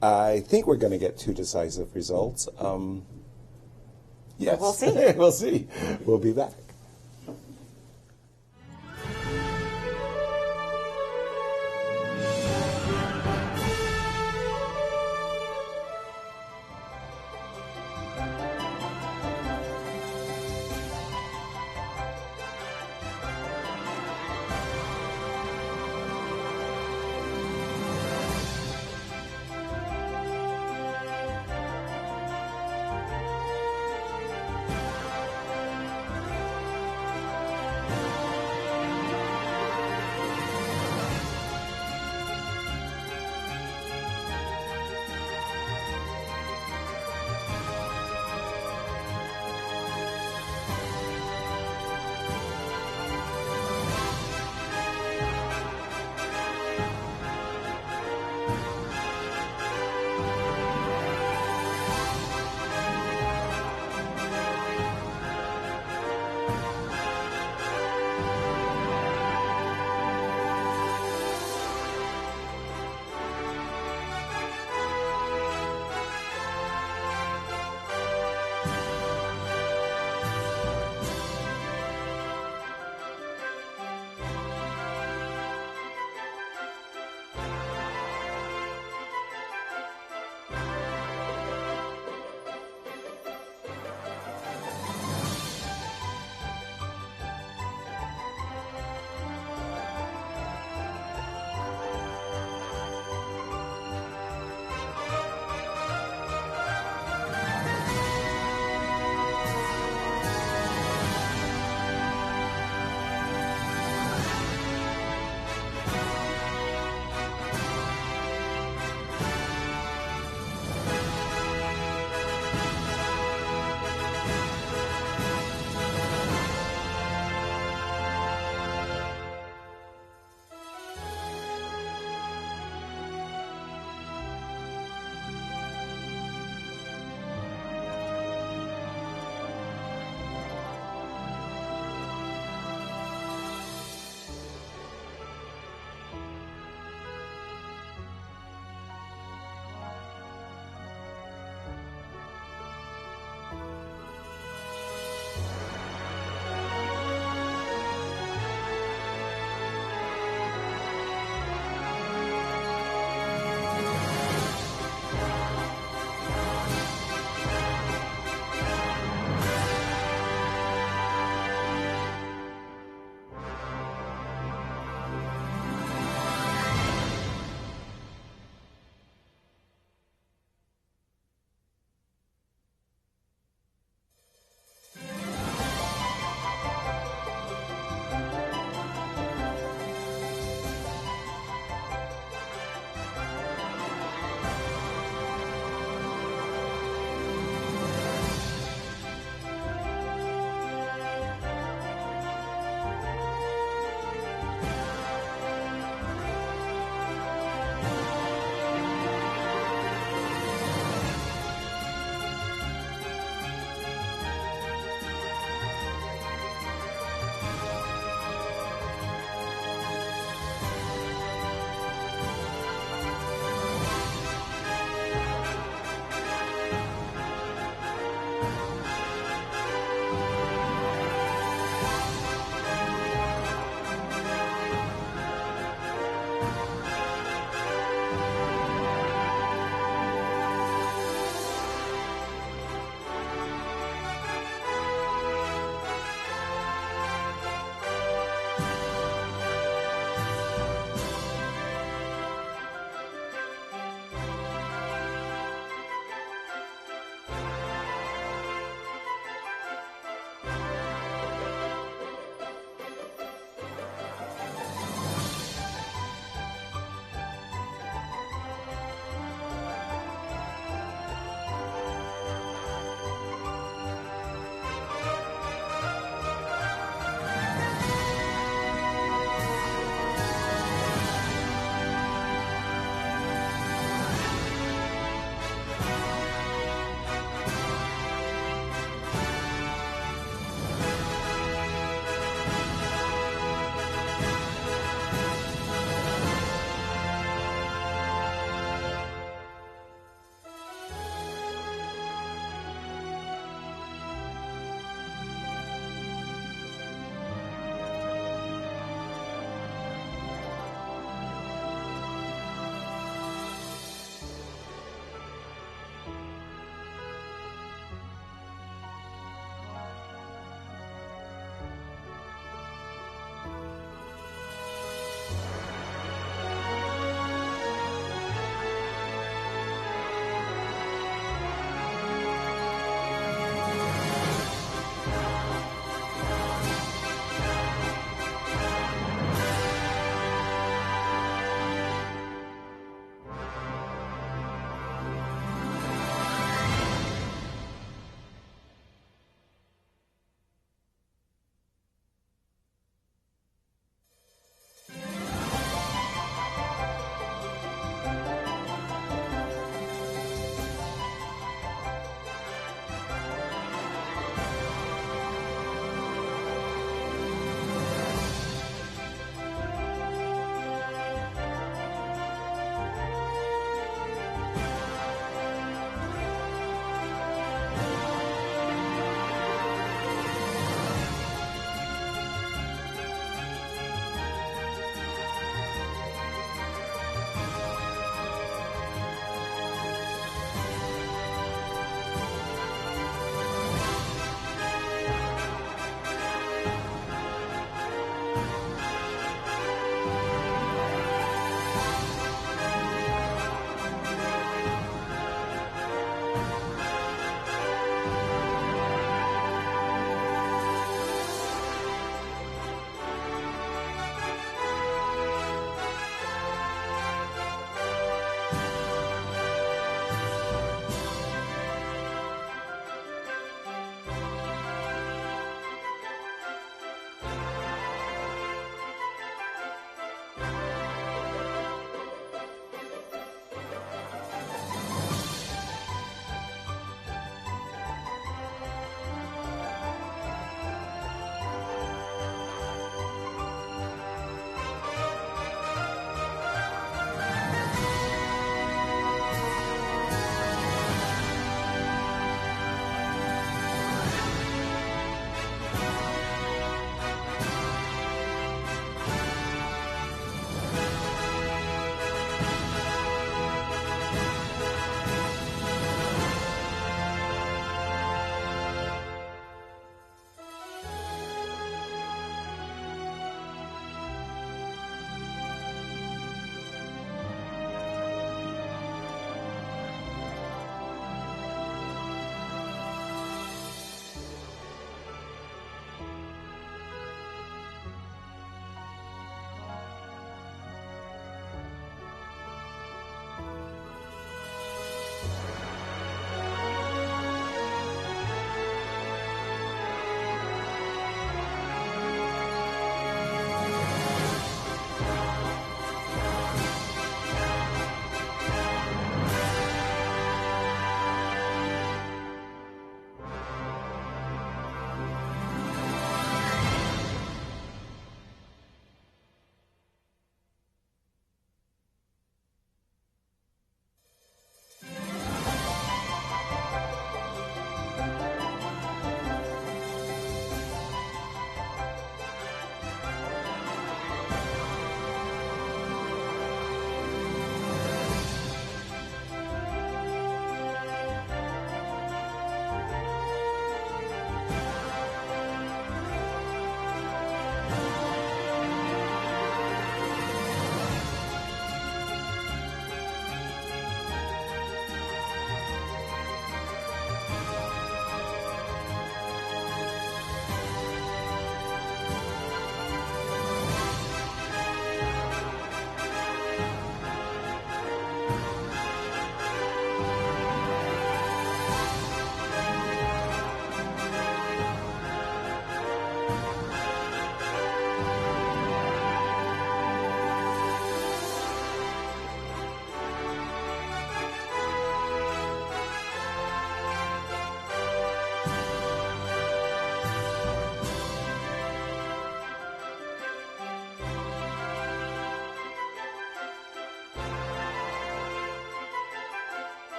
I think we're going to get 2 decisive results. Yes. We'll see. We'll see. We'll be back.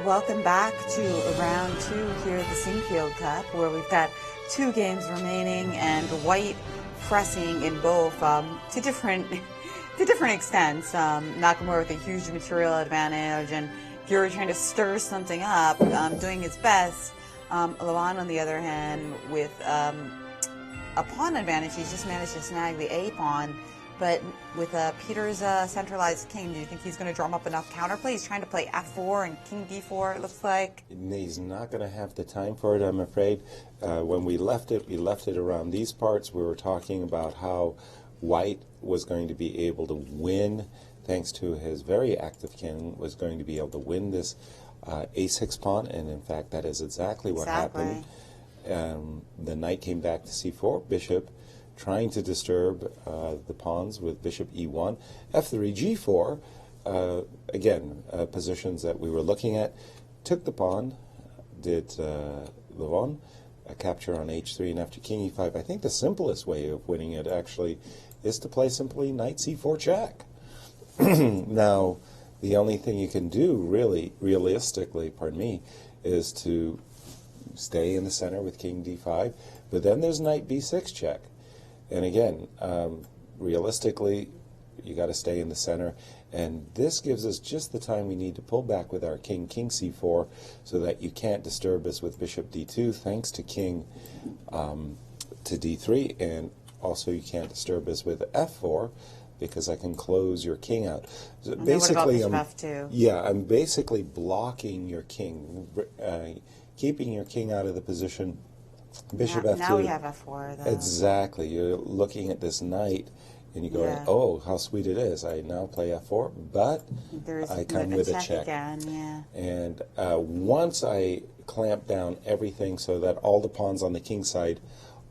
welcome back to round 2 here at the Sinquefield Cup, where we've got 2 games remaining and white pressing in both to different extents. Nakamura with a huge material advantage, and Fury trying to stir something up, doing his best. Levan, on the other hand, with a pawn advantage, he's just managed to snag the A pawn. But with Peter's centralized king, do you think he's going to drum up enough counterplay? He's trying to play F4 and King D4, it looks like. He's not going to have the time for it, I'm afraid. When we left it around these parts. We were talking about how White was going to be able to win, thanks to his very active king, was going to be able to win this A6 pawn, and in fact that is exactly what happened. The knight came back to C4, bishop, trying to disturb the pawns with bishop E1, F3, G4, again, positions that we were looking at. Took the pawn, did Levan, a capture on H3, and after King E5, I think the simplest way of winning it actually is to play simply Knight C4 check. Now, the only thing you can do, really, realistically, pardon me, is to stay in the center with King D5, but then there's Knight B6 check. And again, realistically, you got to stay in the center, and this gives us just the time we need to pull back with our king, King C4, so that you can't disturb us with bishop D2, thanks to King to D3, and also you can't disturb us with F4, because I can close your king out. So basically, I'm basically blocking your king, keeping your king out of the position. Bishop F2. Now we have F4, though. Exactly. You're looking at this knight, and you go, oh, how sweet it is. I now play F4, but I come with a check. Again, And once I clamp down everything so that all the pawns on the king side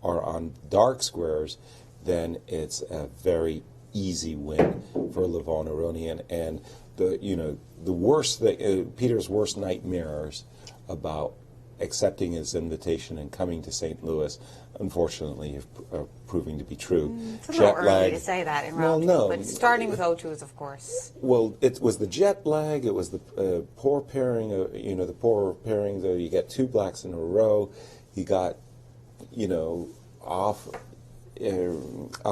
are on dark squares, then it's a very easy win for Levan Aronian. And the worst thing, Peter's worst nightmares about accepting his invitation and coming to St. Louis, unfortunately, are proving to be true. It's a little early to say that in round 2, but starting with O2s, of course. Well, it was the jet lag, it was the poor pairing, the poor pairing, though you get 2 blacks in a row, he got, off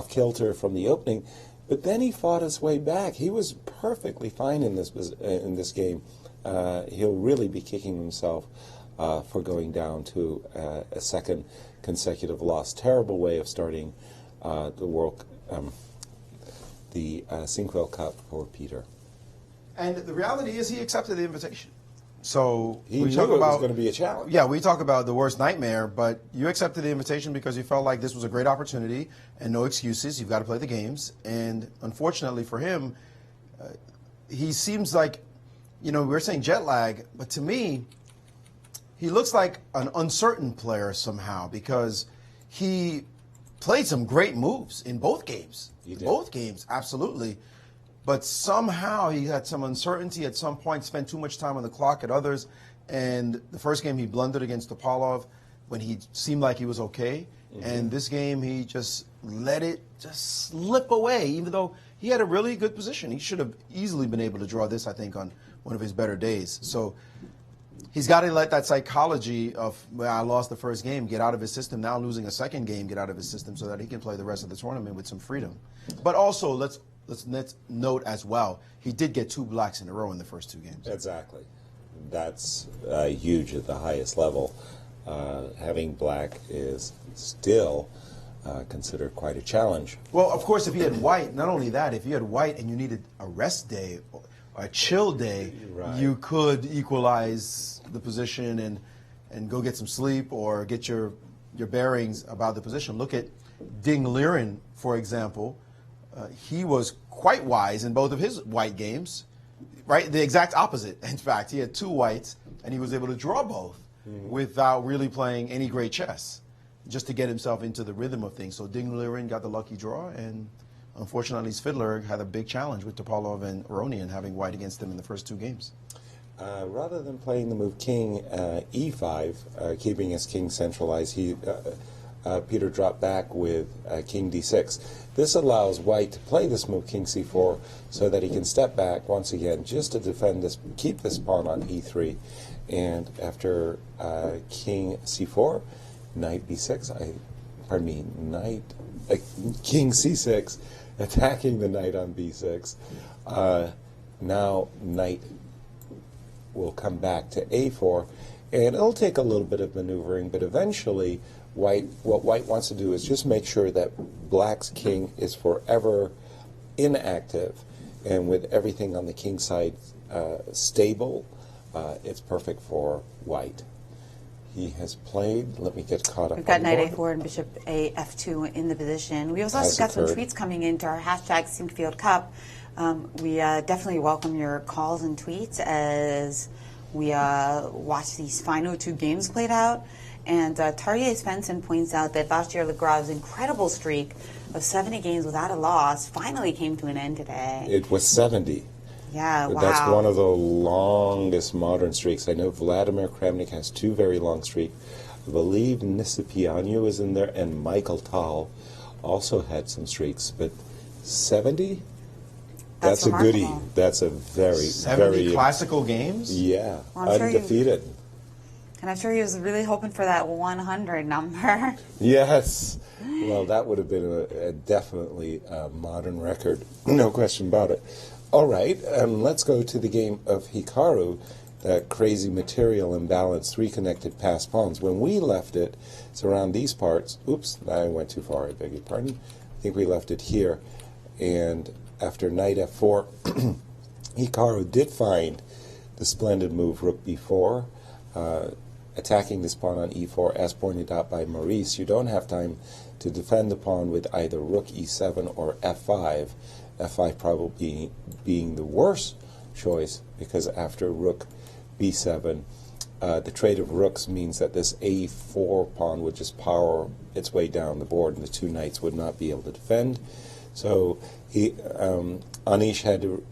kilter from the opening, but then he fought his way back. He was perfectly fine in this game. He'll really be kicking himself for going down to a second consecutive loss. Terrible way of starting the Sinquefield Cup for Peter. And the reality is he accepted the invitation. So he knew it was going to be a challenge. Yeah, we talk about the worst nightmare, but you accepted the invitation because you felt like this was a great opportunity and no excuses. You've got to play the games. And unfortunately for him, he seems like, we're saying jet lag, but to me, he looks like an uncertain player somehow, because he played some great moves in both games. Both games, absolutely. But somehow he had some uncertainty at some point, spent too much time on the clock at others. And the first game he blundered against Topalov when he seemed like he was okay. And this game he just let it just slip away, even though he had a really good position. He should have easily been able to draw this, I think, on one of his better days. So he's got to let that psychology of, well, I lost the first game, get out of his system. Now losing a second game, get out of his system, so that he can play the rest of the tournament with some freedom. But also, let's note as well, he did get 2 blacks in a row in the first 2 games. Exactly. That's huge at the highest level. Having black is still considered quite a challenge. Well, of course, if he had white, not only that, if you had white and you needed a rest day, a chill day, you could equalize the position and go get some sleep or get your bearings about the position. Look at Ding Liren, for example. He was quite wise in both of his white games, right? The exact opposite. In fact, he had 2 whites, and he was able to draw both without really playing any great chess, just to get himself into the rhythm of things. So Ding Liren got the lucky draw, and unfortunately, Fiddler had a big challenge with Topalov and Aronian having white against him in the first 2 games. Rather than playing the move King E5, keeping his king centralized, Peter dropped back with King D6. This allows White to play this move King C4 so that he can step back once again just to defend this, keep this pawn on E3. And after king c4, knight b6, king c6, attacking the knight on b6. Now knight will come back to a4, and it'll take a little bit of maneuvering, but eventually what white wants to do is just make sure that black's king is forever inactive, and with everything on the king side stable, it's perfect for white. He has played, let me get caught up. We've got on the knight board. a4 and bishop a f2 in the position. We also Has got some occurred. tweets coming into our hashtag Sinquefield Cup. We definitely welcome your calls and tweets as we watch these final two games played out. And Tarjei Svensson points out that Bashir Legrav's incredible streak of 70 games without a loss finally came to an end today. It was 70. Yeah, wow. That's one of the longest modern streaks. I know Vladimir Kramnik has two very long streaks. I believe Nisipianu is in there, and Michael Tal also had some streaks. But 70? That's a goodie. That's a very, 70 very classical games? Yeah, Well, I'm sure undefeated. And I'm sure he was really hoping for that 100 number. Yes. Well, that would have been a definitely a modern record. No question about it. All right, let's go to the game of Hikaru, that crazy material imbalance, three connected pass pawns. When we left it, it's around these parts. Oops, I went too far, I beg your pardon. I think we left it here. And after knight f4, Hikaru did find the splendid move rook b4, attacking this pawn on e4, as pointed out by Maurice. You don't have time to defend the pawn with either rook e7 or f5. f5 probably being the worst choice, because after rook b7, the trade of rooks means that this a4 pawn would just power its way down the board, and the two knights would not be able to defend. So Anish had to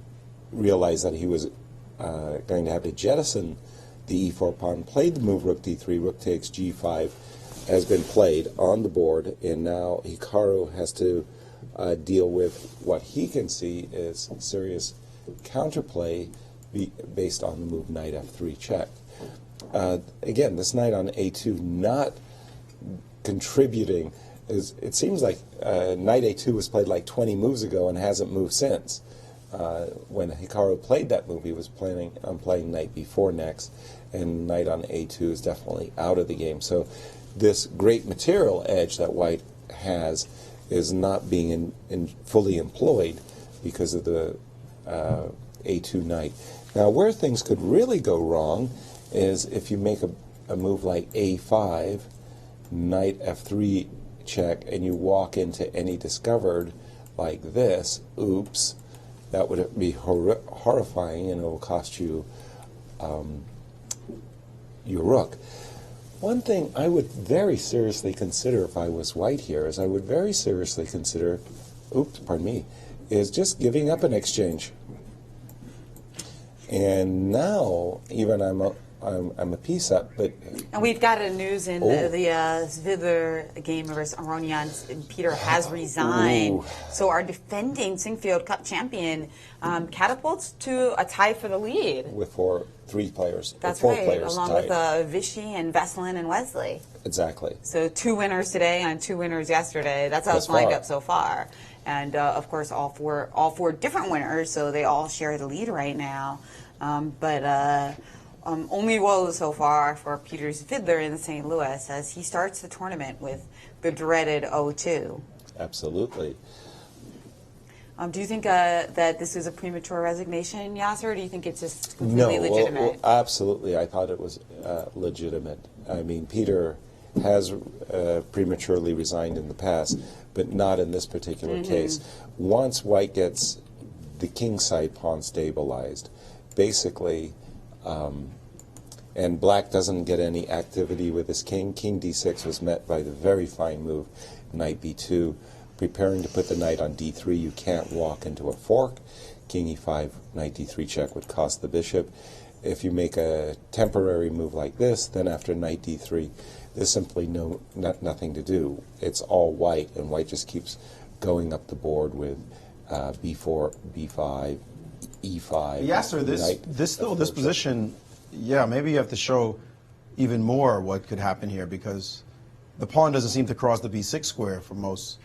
realize that he was going to have to jettison the e4 pawn, played the move rook d3, rook takes g5, has been played on the board, and now Hikaru has to deal with what he can see is serious counterplay based on the move knight f3 check. Again, this knight on a2 not contributing. It seems like knight a2 was played like 20 moves ago and hasn't moved since. When Hikaru played that move, he was planning on playing knight b4 next, and knight on a2 is definitely out of the game. So this great material edge that white has is not being fully employed because of the a2 knight. Now, where things could really go wrong is if you make a move like a5, knight f3 check, and you walk into any discovered like this. Oops. That would be horrifying, and it will cost you your rook. One thing I would very seriously consider if I was white here is I would very seriously consider, is just giving up an exchange. And now, even I'm a piece up, but... And we've got a news in the Svidler game versus Aronian. Peter has resigned. Ooh. So our defending Sinquefield Cup champion catapults to a tie for the lead. With three players. That's four right, players along tied. with Vichy and Veselin and Wesley. Exactly. So 2 winners today and 2 winners yesterday. That's how it's lined up so far. And of course, all four different winners, so they all share the lead right now. Only woes so far for Peter Svidler in St. Louis as he starts the tournament with the dreaded 0-2. Absolutely. Do you think that this is a premature resignation, Yasser, or do you think it's just completely legitimate? Well, absolutely. I thought it was legitimate. I mean, Peter has prematurely resigned in the past, but not in this particular case. Once white gets the king side pawn stabilized, basically, and black doesn't get any activity with his king. King d6 was met by the very fine move, knight b2, preparing to put the knight on d3. You can't walk into a fork. King e5, knight d3 check would cost the bishop. If you make a temporary move like this, then after knight d3, there's simply nothing to do. It's all white, and white just keeps going up the board with b4, b5, e5. Yasser, this position Yeah, maybe you have to show even more what could happen here, because the pawn doesn't seem to cross the b6 square for most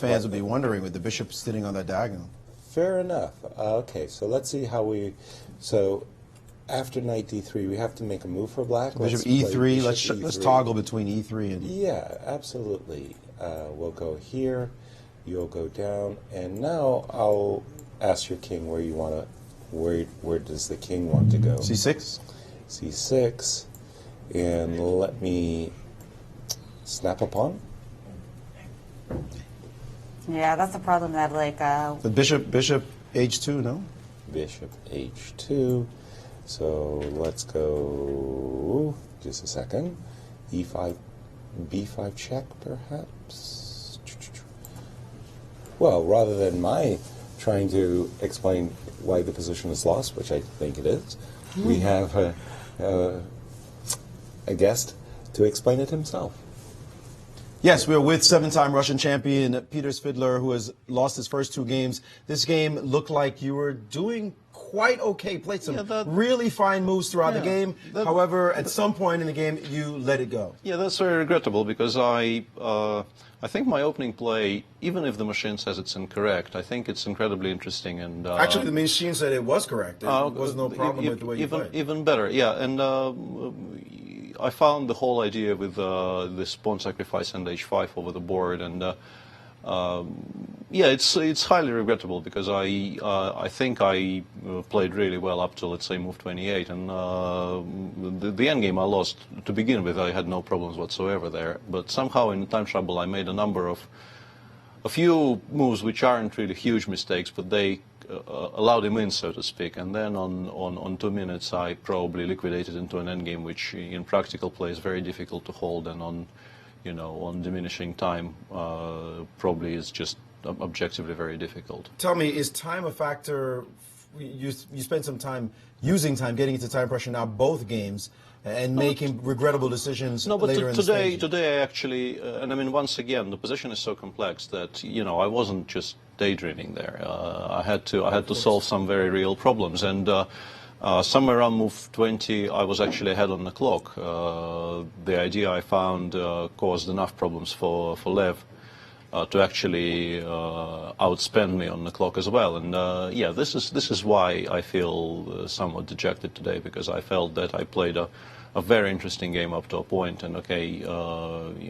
fans would be wondering, with the bishop sitting on that diagonal. Fair enough. Okay, so let's see how we. So after knight d3, we have to make a move for black. Bishop e3. Let's toggle between e3 and. Yeah, absolutely. We'll go here. You'll go down, and now I'll ask your king where you want to. Where does the king want to go? c6. c6, and let me snap a pawn. Yeah, that's the problem. That the bishop h2, no? Bishop h2. So let's go. Just a second. e5, b5 check, perhaps. Well, rather than my trying to explain why the position is lost, which I think it is, we have a guest to explain it himself. Yes, we're with seven-time Russian champion Peter Svidler, who has lost his first two games. This game looked like you were doing quite okay, played some really fine moves throughout the game. However, at some point in the game, you let it go. Yeah, that's very regrettable, because I think my opening play, even if the machine says it's incorrect, I think it's incredibly interesting. And actually, the machine said it was correct. There was no problem with the way you played. Even better, yeah. And I found the whole idea with this pawn sacrifice and h5 over the board, and yeah, it's highly regrettable, because I think I played really well up to, let's say, move 28, and the endgame I lost to begin with. I had no problems whatsoever there, but somehow in time trouble I made a few moves which aren't really huge mistakes, but they allowed him in, so to speak, and then on 2 minutes I probably liquidated into an endgame which in practical play is very difficult to hold, and on diminishing time probably is just objectively very difficult. Tell me, is time a factor? You spent some time using time, getting into time pressure now both games, and making regrettable decisions later in the stage. Today I actually, and I mean, once again, the position is so complex that I wasn't just daydreaming there. I had to solve some very real problems, and somewhere around move 20, I was actually ahead on the clock. The idea I found caused enough problems for Lev to actually outspend me on the clock as well. And yeah, this is why I feel somewhat dejected today, because I felt that I played a very interesting game up to a point, and okay,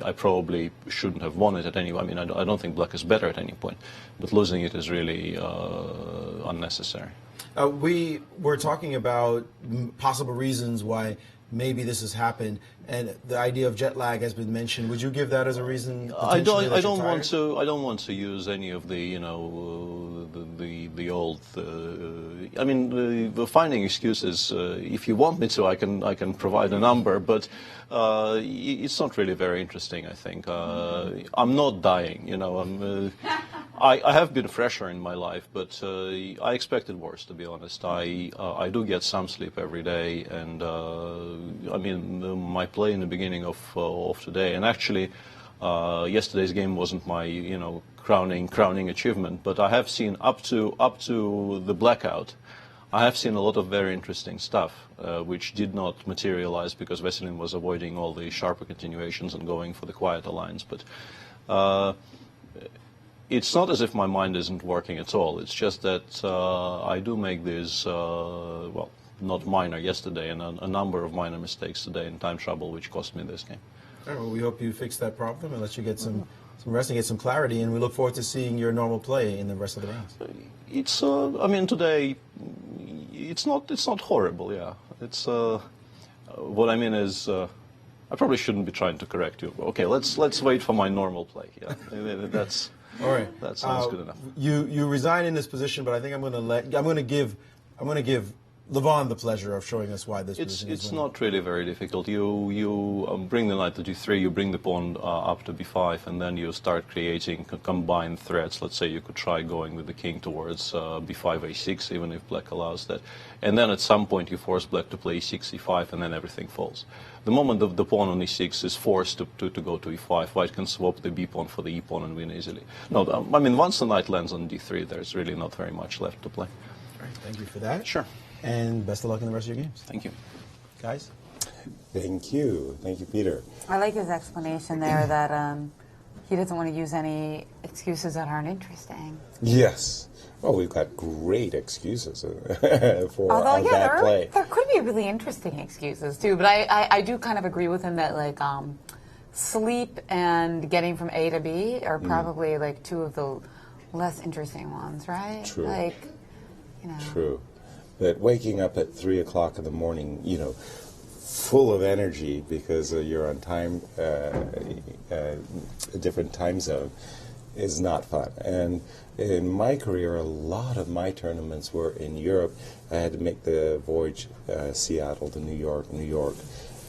I probably shouldn't have won it at any. I mean, I don't think black is better at any point, but losing it is really unnecessary. We were talking about possible reasons why maybe this has happened, and the idea of jet lag has been mentioned. Would you give that as a reason? I don't want to use any of the the old. I mean, the finding excuses. If you want me to, I can provide a number, but it's not really very interesting. I think I'm not dying. I have been fresher in my life, but I expected worse, to be honest. I do get some sleep every day, and I mean, my play in the beginning of today, and actually yesterday's game wasn't my crowning achievement, but I have seen up to the blackout, I have seen a lot of very interesting stuff which did not materialize because Veselin was avoiding all the sharper continuations and going for the quieter lines. But it's not as if my mind isn't working at all. It's just that I do make these, well, not minor yesterday, and a number of minor mistakes today in time trouble, which cost me this game. All right, well, we hope you fix that problem and let you get some rest and get some clarity, and we look forward to seeing your normal play in the rest of the rounds. It's, I mean, today, it's not horrible, yeah. It's, what I mean is, I probably shouldn't be trying to correct you. Okay, let's wait for my normal play, yeah. That's... All right. That sounds good enough. You resign in this position, but I think I'm going to give Levon the pleasure of showing us why this position is It's not really very difficult. You bring the knight to d3, you bring the pawn up to b5, and then you start creating combined threats. Let's say you could try going with the king towards b5, a6, even if black allows that. And then at some point you force black to play e6, e5, and then everything falls. The moment the pawn on e6 is forced to go to e5, white can swap the b pawn for the e pawn and win easily. No, I mean, once the knight lands on d3, there's really not very much left to play. All right, thank you for that. Sure. And best of luck in the rest of your games. Thank you. Guys? Thank you, Peter. I like his explanation there that he doesn't want to use any excuses that aren't interesting. Yes. Well, we've got great excuses for our bad play. There could be really interesting excuses too, but I do kind of agree with him that like sleep and getting from A to B are probably like two of the less interesting ones, right? True. Like, you know. True. But waking up at 3 o'clock in the morning, full of energy because you're on time, a different time zone, is not fun. And in my career, a lot of my tournaments were in Europe. I had to make the voyage Seattle to New York, New York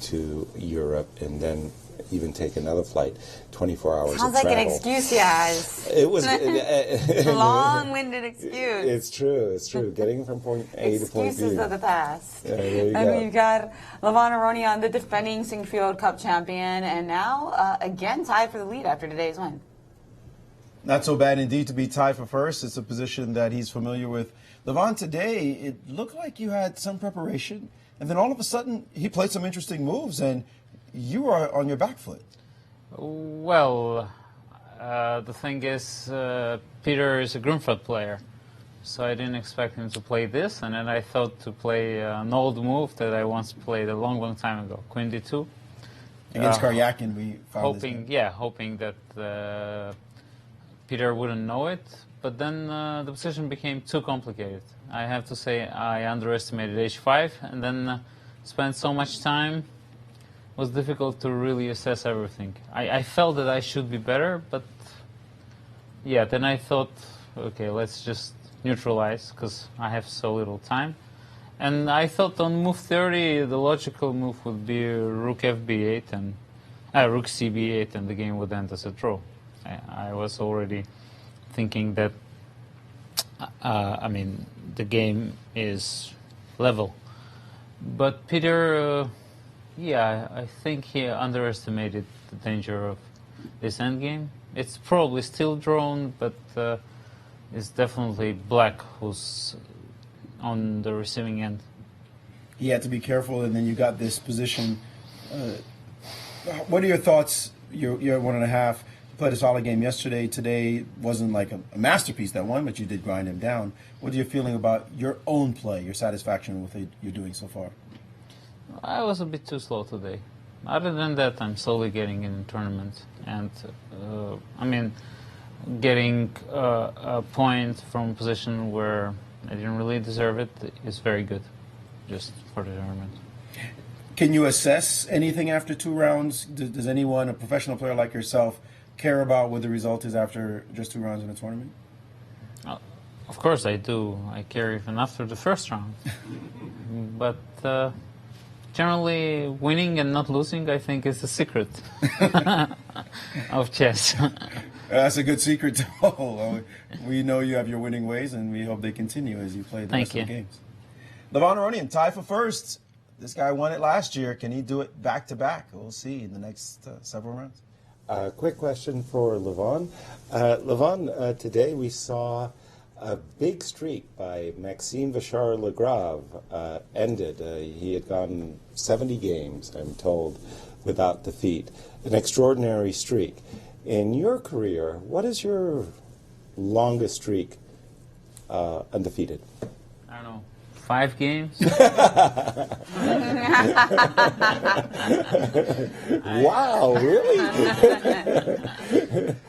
to Europe, and then even take another flight, 24 hours Sounds of travel. like an excuse, guys. It was long-winded excuse. It's true. It's true. Getting from point A to point B. Excuses of the past. Yeah, there you And go. we've got Levon Aronian, the defending Sinquefield Cup champion, and now again tied for the lead after today's win. Not so bad indeed to be tied for first. It's a position that he's familiar with. Levon, today, it looked like you had some preparation, and then all of a sudden, he played some interesting moves, and you are on your back foot. Well, the thing is, Peter is a Grunfeld player, so I didn't expect him to play this, and then I thought to play an old move that I once played a long, long time ago, Queen D2. Against Karyakin, we found hoping that Peter wouldn't know it, but then the position became too complicated. I have to say I underestimated h5, and then spent so much time. It was difficult to really assess everything. I felt that I should be better, but yeah, then I thought, okay, let's just neutralize, because I have so little time. And I thought on move 30, the logical move would be rook fb8 and rook cb8, and the game would end as a draw. I was already thinking that, the game is level. But Peter, I think he underestimated the danger of this endgame. It's probably still drawn, but it's definitely black who's on the receiving end. He had to be careful, and then you got this position. What are your thoughts? You're at 1.5. Played a solid game yesterday. Today wasn't like a masterpiece that won, but you did grind him down. What are you feeling about your own play, your satisfaction with it you're doing so far? I was a bit too slow today. Other than that, I'm slowly getting in the tournament. And, getting a point from a position where I didn't really deserve it is very good, just for the tournament. Can you assess anything after 2 rounds? Does anyone, a professional player like yourself, care about what the result is after just 2 rounds in a tournament? Of course I do. I care even after the first round. But generally, winning and not losing, I think, is the secret of chess. That's a good secret to hold. We know you have your winning ways, and we hope they continue as you play the rest of the games. Levon Aronian, tie for first. This guy won it last year. Can he do it back-to-back? We'll see in the next several rounds. Quick question for Levon. Levon, today we saw a big streak by Maxime Vachar-Legrave ended. He had gone 70 games, I'm told, without defeat. An extraordinary streak. In your career, what is your longest streak undefeated? I don't know. 5 games? Wow, really?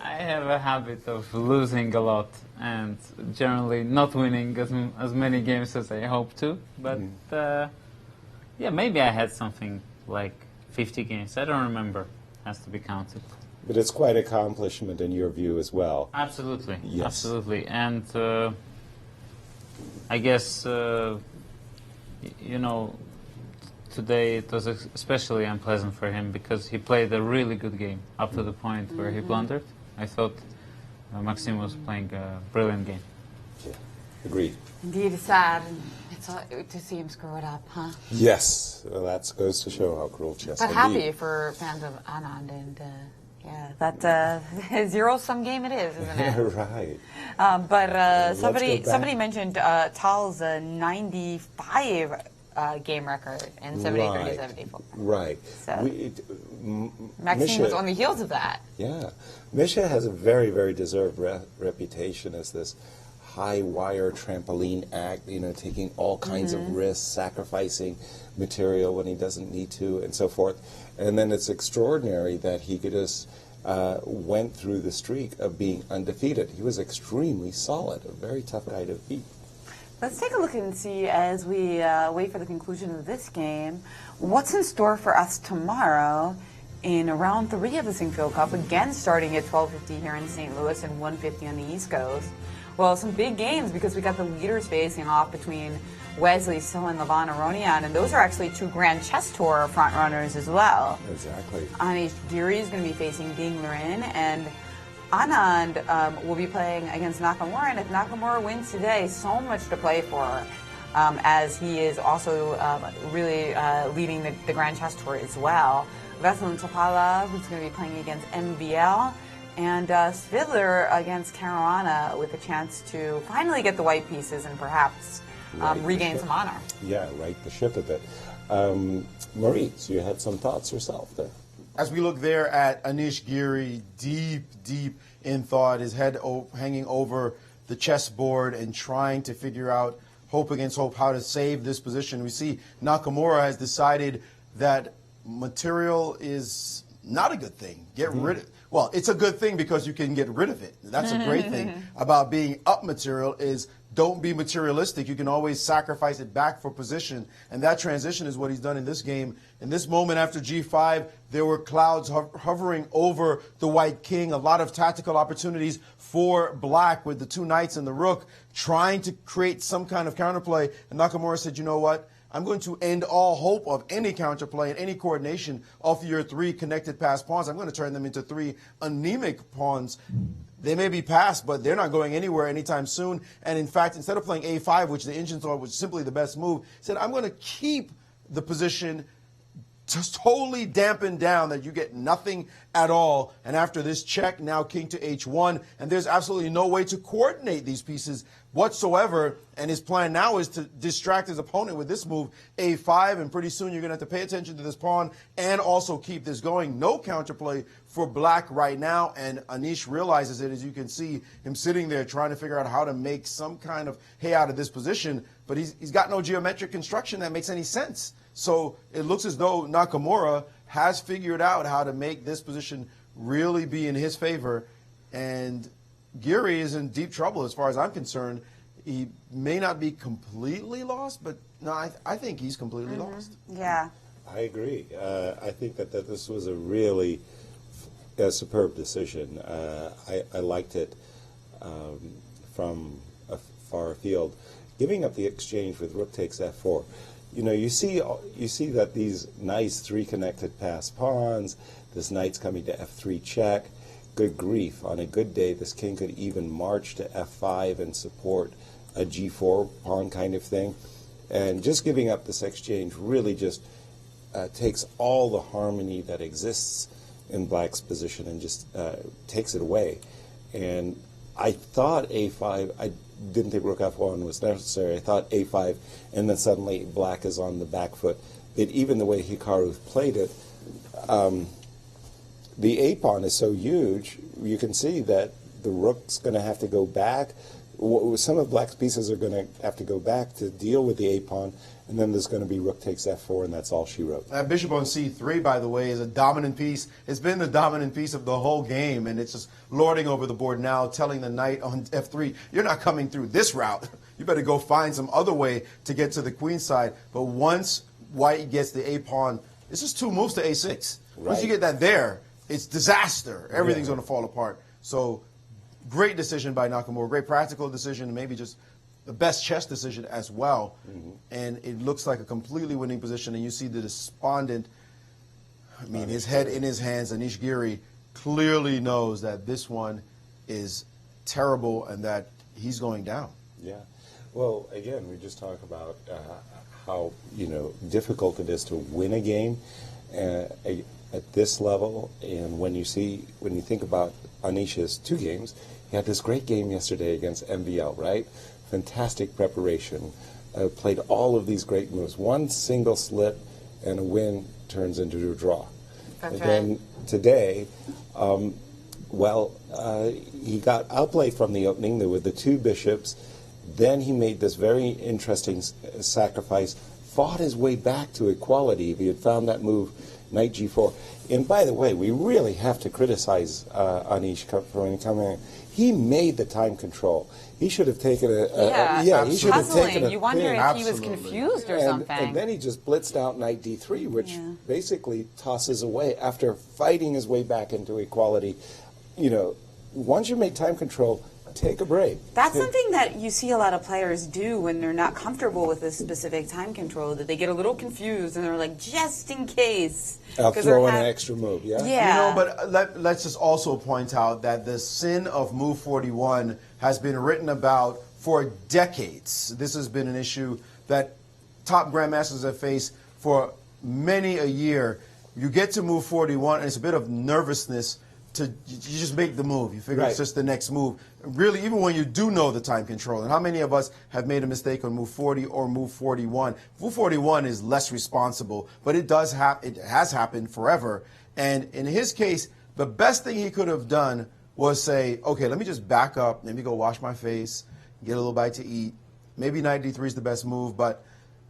I have a habit of losing a lot and generally not winning as many games as I hope to. But maybe I had something like 50 games. I don't remember. Has to be counted. But it's quite an accomplishment in your view as well. Absolutely. Yes. Absolutely. And I guess, today it was especially unpleasant for him because he played a really good game up to the point where he blundered. I thought Maxime was playing a brilliant game. Yeah. Agreed. Indeed, it's sad to see him screw it up, huh? Yes. Well, that goes to show how cruel chess But can be. happy for fans of Anand, and that zero-sum game it is, isn't it? Right. But somebody mentioned Tal's 95 game record in 73 to 74. Right. So Maxime was on the heels of that. Yeah. Misha has a very, very deserved reputation as this high wire trampoline act, you know, taking all kinds of risks, sacrificing material when he doesn't need to, and so forth. And then it's extraordinary that he could just went through the streak of being undefeated. He was extremely solid, a very tough guy to beat. Let's take a look and see, as we wait for the conclusion of this game, what's in store for us tomorrow in round 3 of the Sinquefield Cup, again starting at 12:50 here in St. Louis and 1:50 on the East Coast. Well, some big games because we got the leaders facing off between Wesley So and Levon Aronian, and those are actually 2 Grand Chess Tour frontrunners as well. Exactly. Anish Giri is going to be facing Ding Liren, and Anand will be playing against Nakamura, and if Nakamura wins today, so much to play for, as he is also really leading the Grand Chess Tour as well. Veselin Topalov, who's going to be playing against MVL, and Svidler against Caruana, with a chance to finally get the white pieces and perhaps regain some honor. Yeah, right the ship a bit. Maurice, you had some thoughts yourself there. As we look there at Anish Giri, deep in thought, his head hanging over the chessboard and trying to figure out, hope against hope, how to save this position. We see Nakamura has decided that material is not a good thing. Get rid of it. Well, it's a good thing because you can get rid of it. That's a great thing about being up material is don't be materialistic. You can always sacrifice it back for position. And that transition is what he's done in this game. In this moment after G5, there were clouds hovering over the white king. A lot of tactical opportunities for black with the 2 knights and the rook trying to create some kind of counterplay. And Nakamura said, you know what? I'm going to end all hope of any counterplay and any coordination off your 3 connected pass pawns. I'm going to turn them into 3 anemic pawns. They may be passed, but they're not going anywhere anytime soon. And in fact, instead of playing A5, which the Indians thought was simply the best move, said, I'm going to keep the position just totally dampened down that you get nothing at all. And after this check, now king to H1, and there's absolutely no way to coordinate these pieces whatsoever. And his plan now is to distract his opponent with this move, A5, and pretty soon you're going to have to pay attention to this pawn and also keep this going. No counterplay for black right now, and Anish realizes it, as you can see him sitting there trying to figure out how to make some kind of hay out of this position, but he's got no geometric construction that makes any sense. So it looks as though Nakamura has figured out how to make this position really be in his favor, and Giri is in deep trouble as far as I'm concerned. He may not be completely lost, but no, I think he's completely lost. Yeah. I agree. I think that this was a really superb decision. I liked it from a far field. Giving up the exchange with rook takes f4. You know, you see that these nice 3 connected pass pawns, this knight's coming to f3 check. Good grief. On a good day, this king could even march to f5 and support a g4 pawn kind of thing. And just giving up this exchange really just takes all the harmony that exists in black's position and just takes it away. And I thought a5, I didn't think rook f1 was necessary. I thought a5, and then suddenly black is on the back foot. Even the way Hikaru played it, the a pawn is so huge, you can see that the rook's going to have to go back. Some of black's pieces are going to have to go back to deal with the a pawn, and then there's going to be rook takes f4, and that's all she wrote. That bishop on c3, by the way, is a dominant piece. It's been the dominant piece of the whole game, and it's just lording over the board now, telling the knight on f3, you're not coming through this route. You better go find some other way to get to the queen side. But once white gets the a pawn, it's just 2 moves to a6. Right. Once you get that there, it's disaster. Everything's going to fall apart. So great decision by Nakamura, great practical decision, maybe just the best chess decision as well. And it looks like a completely winning position, and you see the despondent, I mean, his head in his hands. Anish Giri clearly knows that this one is terrible and that he's going down. Yeah. Well, again, we just talk about how, difficult it is to win a game at this level. And when you think about Anish's 2 games, he had this great game yesterday against MVL, right? Fantastic preparation, played all of these great moves. One single slip and a win turns into a draw. That's and right. then today, he got outplayed from the opening. There were the two bishops. Then he made this very interesting sacrifice, fought his way back to equality. If he had found that move, knight g4. And by the way, we really have to criticize Anish for coming in. He made the time control. He should have taken he should have taken a You wonder pin. if he was confused or something. And then he just blitzed out knight d3, which basically tosses away after fighting his way back into equality. You know, once you make time control, take a break. That's something that you see a lot of players do when they're not comfortable with a specific time control, that they get a little confused and they're like, just in case. I'll throw in an extra move, yeah? Yeah. You know, but let's just also point out that the sin of move 41 has been written about for decades. This has been an issue that top grandmasters have faced for many a year. You get to move 41, and it's a bit of nervousness. You just make the move. You figure it's just the next move. Really, even when you do know the time control. And how many of us have made a mistake on move 40 or move 41? Move 41 is less responsible, but it does happen. It has happened forever. And in his case, the best thing he could have done was say, okay, let me just back up. Let me go wash my face, get a little bite to eat. Maybe knight d3 is the best move, but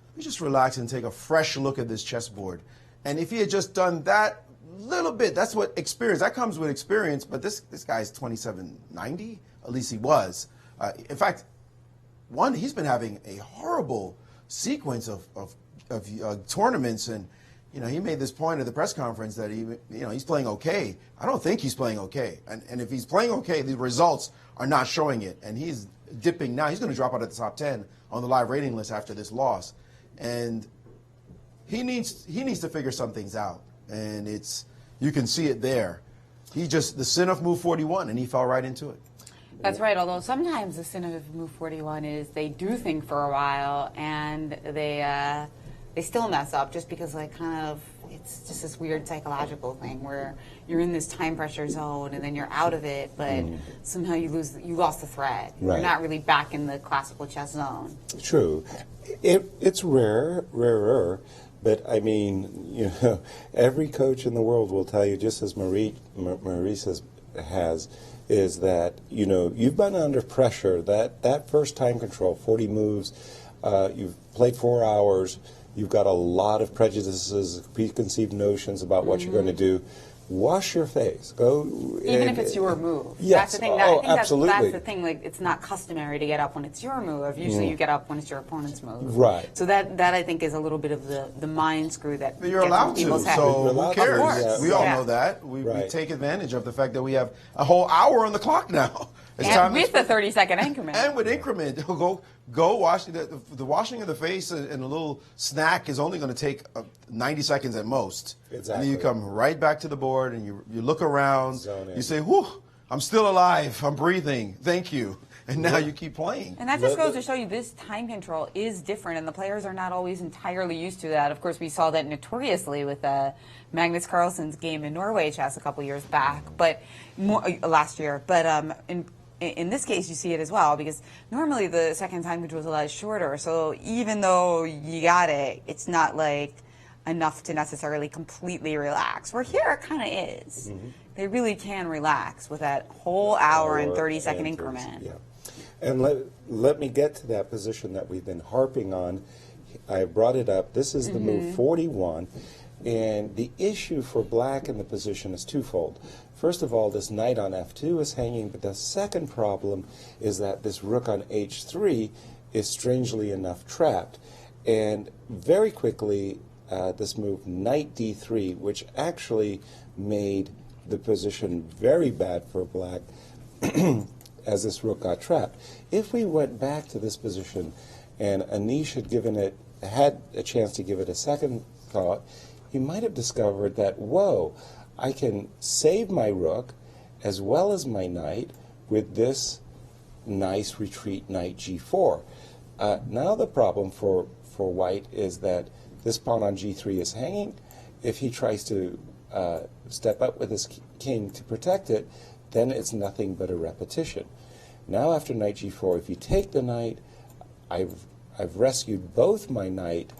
let me just relax and take a fresh look at this chessboard. And if he had just done that little bit, that's what experience, that comes with experience, but this guy's 2790, at least he was. In fact, he's been having a horrible sequence of tournaments, and he made this point at the press conference that he's playing okay. I don't think he's playing okay, and if he's playing okay, the results are not showing it, and he's dipping now. He's going to drop out of the top 10 on the live rating list after this loss, and he needs to figure some things out. And you can see it there. The sin of move 41, and he fell right into it. That's right, although sometimes the sin of move 41 is they do think for a while and they still mess up just because it's just this weird psychological thing where you're in this time pressure zone and then you're out of it, but somehow you lost the thread. Right. You're not really back in the classical chess zone. True. It's rarer. But I mean, every coach in the world will tell you, just as Maurice has, is that you've been under pressure. That first time control, 40 moves, you've played 4 hours. You've got a lot of prejudices, preconceived notions about what you're going to do. Wash your face. Even if it's your move. Yes. That's the thing. Absolutely. That's the thing. Like, it's not customary to get up when it's your move. Usually you get up when it's your opponent's move. Right. So that I think is a little bit of the mind screw that You're allowed to, so who cares? Course. We all know that. We take advantage of the fact that we have a whole hour on the clock now. And with the 30-second increment. And with increment. Go wash. The washing of the face and a little snack is only going to take 90 seconds at most. Exactly. And then you come right back to the board and you look around. You say, whew, I'm still alive. I'm breathing. Thank you. And now you keep playing. And that just goes to show you this time control is different, and the players are not always entirely used to that. Of course, we saw that notoriously with Magnus Carlsen's game in Norway chess a couple years back, but last year. But in this case, you see it as well, because normally the second time control is a lot shorter. So even though you got it, it's not like enough to necessarily completely relax. Where here it kind of is. Mm-hmm. They really can relax with that whole hour and 30-second increment. Yeah. And let me get to that position that we've been harping on. I brought it up. This is the move 41. And the issue for black in the position is twofold. First of all, this knight on f2 is hanging, but the second problem is that this rook on h3 is strangely enough trapped. And very quickly, this move knight d3, which actually made the position very bad for black as this rook got trapped. If we went back to this position and Anish had a chance to give it a second thought, he might have discovered that, whoa, I can save my rook as well as my knight with this nice retreat knight g4. Now the problem for white is that this pawn on g3 is hanging. If he tries to step up with his king to protect it, then it's nothing but a repetition. Now after knight g4, if you take the knight, I've I've rescued both my knight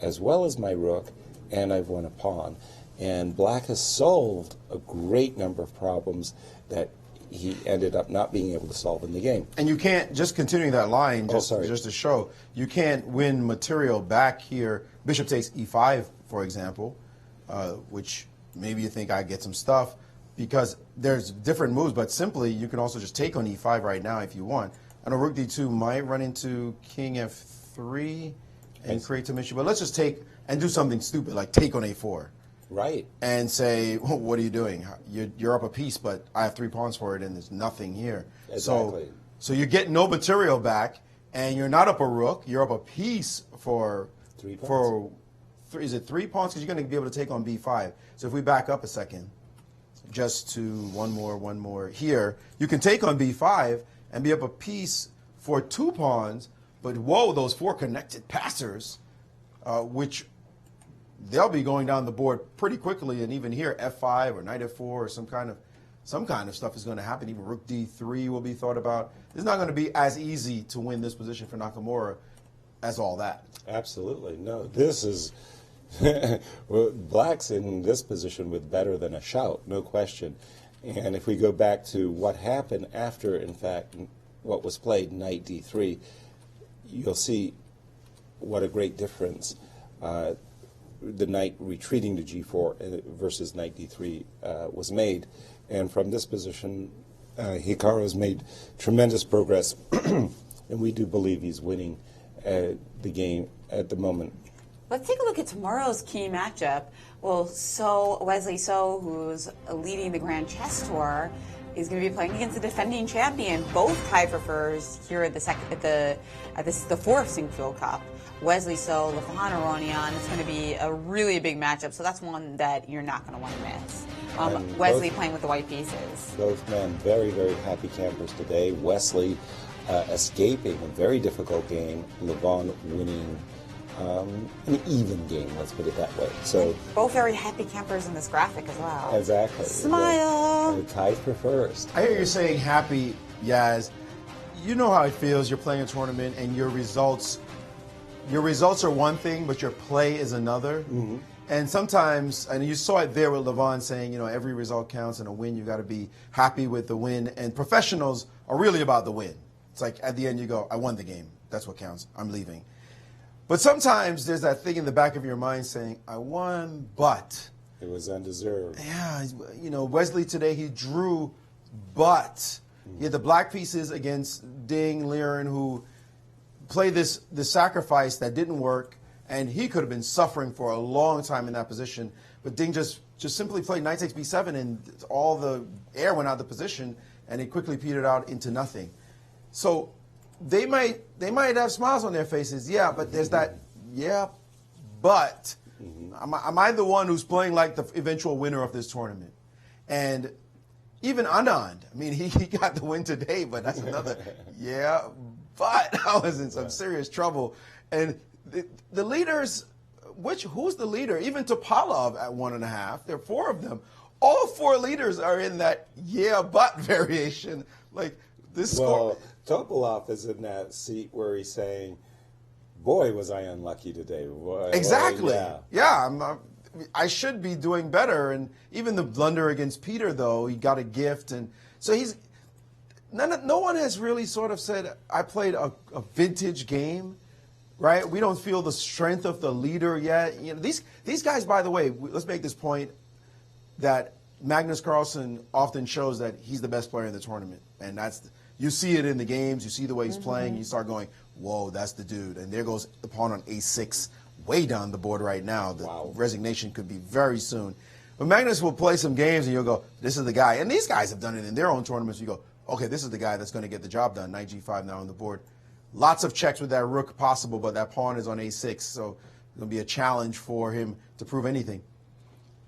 as well as my rook, and I've won a pawn. And black has solved a great number of problems that he ended up not being able to solve in the game. And you can't, just continuing that line, just to show, you can't win material back here. Bishop takes e5, for example, which maybe you think I get some stuff, because there's different moves, but simply you can also just take on e5 right now if you want. And a rook d2 might run into king f3 and create some issue. But let's just take and do something stupid like take on a4. Right. And say, well, what are you doing? You're up a piece, but I have 3 pawns for it, and there's nothing here. Exactly. So you get no material back, and you're not up a rook. You're up a piece for 3 pawns. Is it 3 pawns? Because you're going to be able to take on b5. So if we back up a second, just to one more here, you can take on b5 and be up a piece for 2 pawns. But whoa, those 4 connected passers, which they'll be going down the board pretty quickly, and even here, f5 or knight f4 or some kind of stuff is going to happen. Even rook d3 will be thought about. It's not going to be as easy to win this position for Nakamura as all that. Absolutely. No, this is well, black's in this position with better than a shout, no question. And if we go back to what happened after, in fact, what was played, knight d3, you'll see what a great difference the knight retreating to g4 versus knight d3 was made. And from this position, Hikaru has made tremendous progress, and we do believe he's winning the game at the moment. Let's take a look at tomorrow's key matchup. Well, Wesley So, who's leading the Grand Chess Tour, is going to be playing against the defending champion, both tie for first here at the fourth Sinquefield Cup. Wesley So, Lafon Aronian. It's going to be a really big matchup, so that's one that you're not going to want to miss. Wesley playing with the white pieces. Both men very, very happy campers today. Wesley escaping a very difficult game. Lafon winning an even game, let's put it that way. So both very happy campers in this graphic as well. Exactly. Smile. Tied for first. I hear you saying happy, Yaz. You know how it feels. You're playing a tournament and your results are one thing, but your play is another. Mm-hmm. And sometimes, and you saw it there with Lafon saying, every result counts, and a win, you got to be happy with the win. And professionals are really about the win. It's like at the end you go, I won the game. That's what counts. I'm leaving. But sometimes there's that thing in the back of your mind saying, I won, but. It was undeserved. Yeah, Wesley today, he drew, but. He had the black pieces against Ding Liren, who played this sacrifice that didn't work, and he could have been suffering for a long time in that position. But Ding just simply played knight takes b7, and all the air went out of the position, and it quickly petered out into nothing. So they might have smiles on their faces, yeah, but there's that, yeah, but. Am I the one who's playing like the eventual winner of this tournament? And even Anand, I mean, he got the win today, but that's another, yeah, but I was in some serious trouble. And the leaders, who's the leader? Even Topalov at 1.5, there are 4 of them. All 4 leaders are in that yeah, but variation. Like this score. Topalov is in that seat where he's saying, boy, was I unlucky today. Boy, exactly. Yeah. I should be doing better. And even the blunder against Peter, though, he got a gift. And so no one has really sort of said, I played a vintage game, right? We don't feel the strength of the leader yet. These guys, by the way, let's make this point that Magnus Carlsen often shows that he's the best player in the tournament. And you see it in the games. You see the way he's playing. You start going, whoa, that's the dude. And there goes the pawn on a6, way down the board right now. The resignation could be very soon. But Magnus will play some games, and you'll go, this is the guy. And these guys have done it in their own tournaments. You go, okay, this is the guy that's going to get the job done. Knight g5 now on the board. Lots of checks with that rook possible, but that pawn is on a6, so it's going to be a challenge for him to prove anything.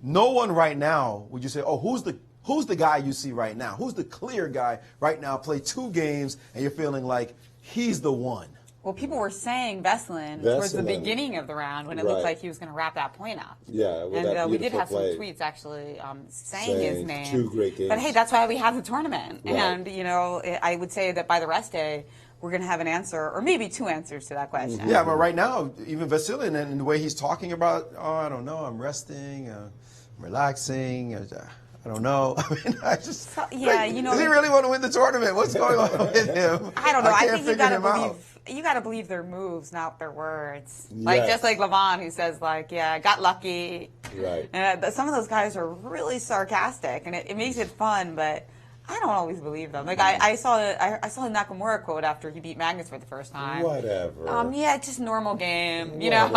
No one right now would you say, oh, who's the guy you see right now? Who's the clear guy right now? Play 2 games, and you're feeling like he's the one. Well, people were saying Veselin towards the beginning of the round when it looked like he was going to wrap that point up. Yeah, and we did have some tweets actually saying his name. 2 great games. But hey, that's why we have the tournament. Right. And I would say that by the rest day, we're going to have an answer, or maybe two answers to that question. Yeah, but right now, even Vasily, and the way he's talking about, I don't know, I'm resting, I'm relaxing, I don't know. I mean, does he really want to win the tournament? What's going on with him? I don't know. I can't think you got to out. believe their moves, not their words. Like just like Levon, who says like, "Yeah, got lucky." Right. And some of those guys are really sarcastic, and it makes it fun, but I don't always believe them. Like I saw a Nakamura quote after he beat Magnus for the first time. Whatever. Yeah, just normal game, you know.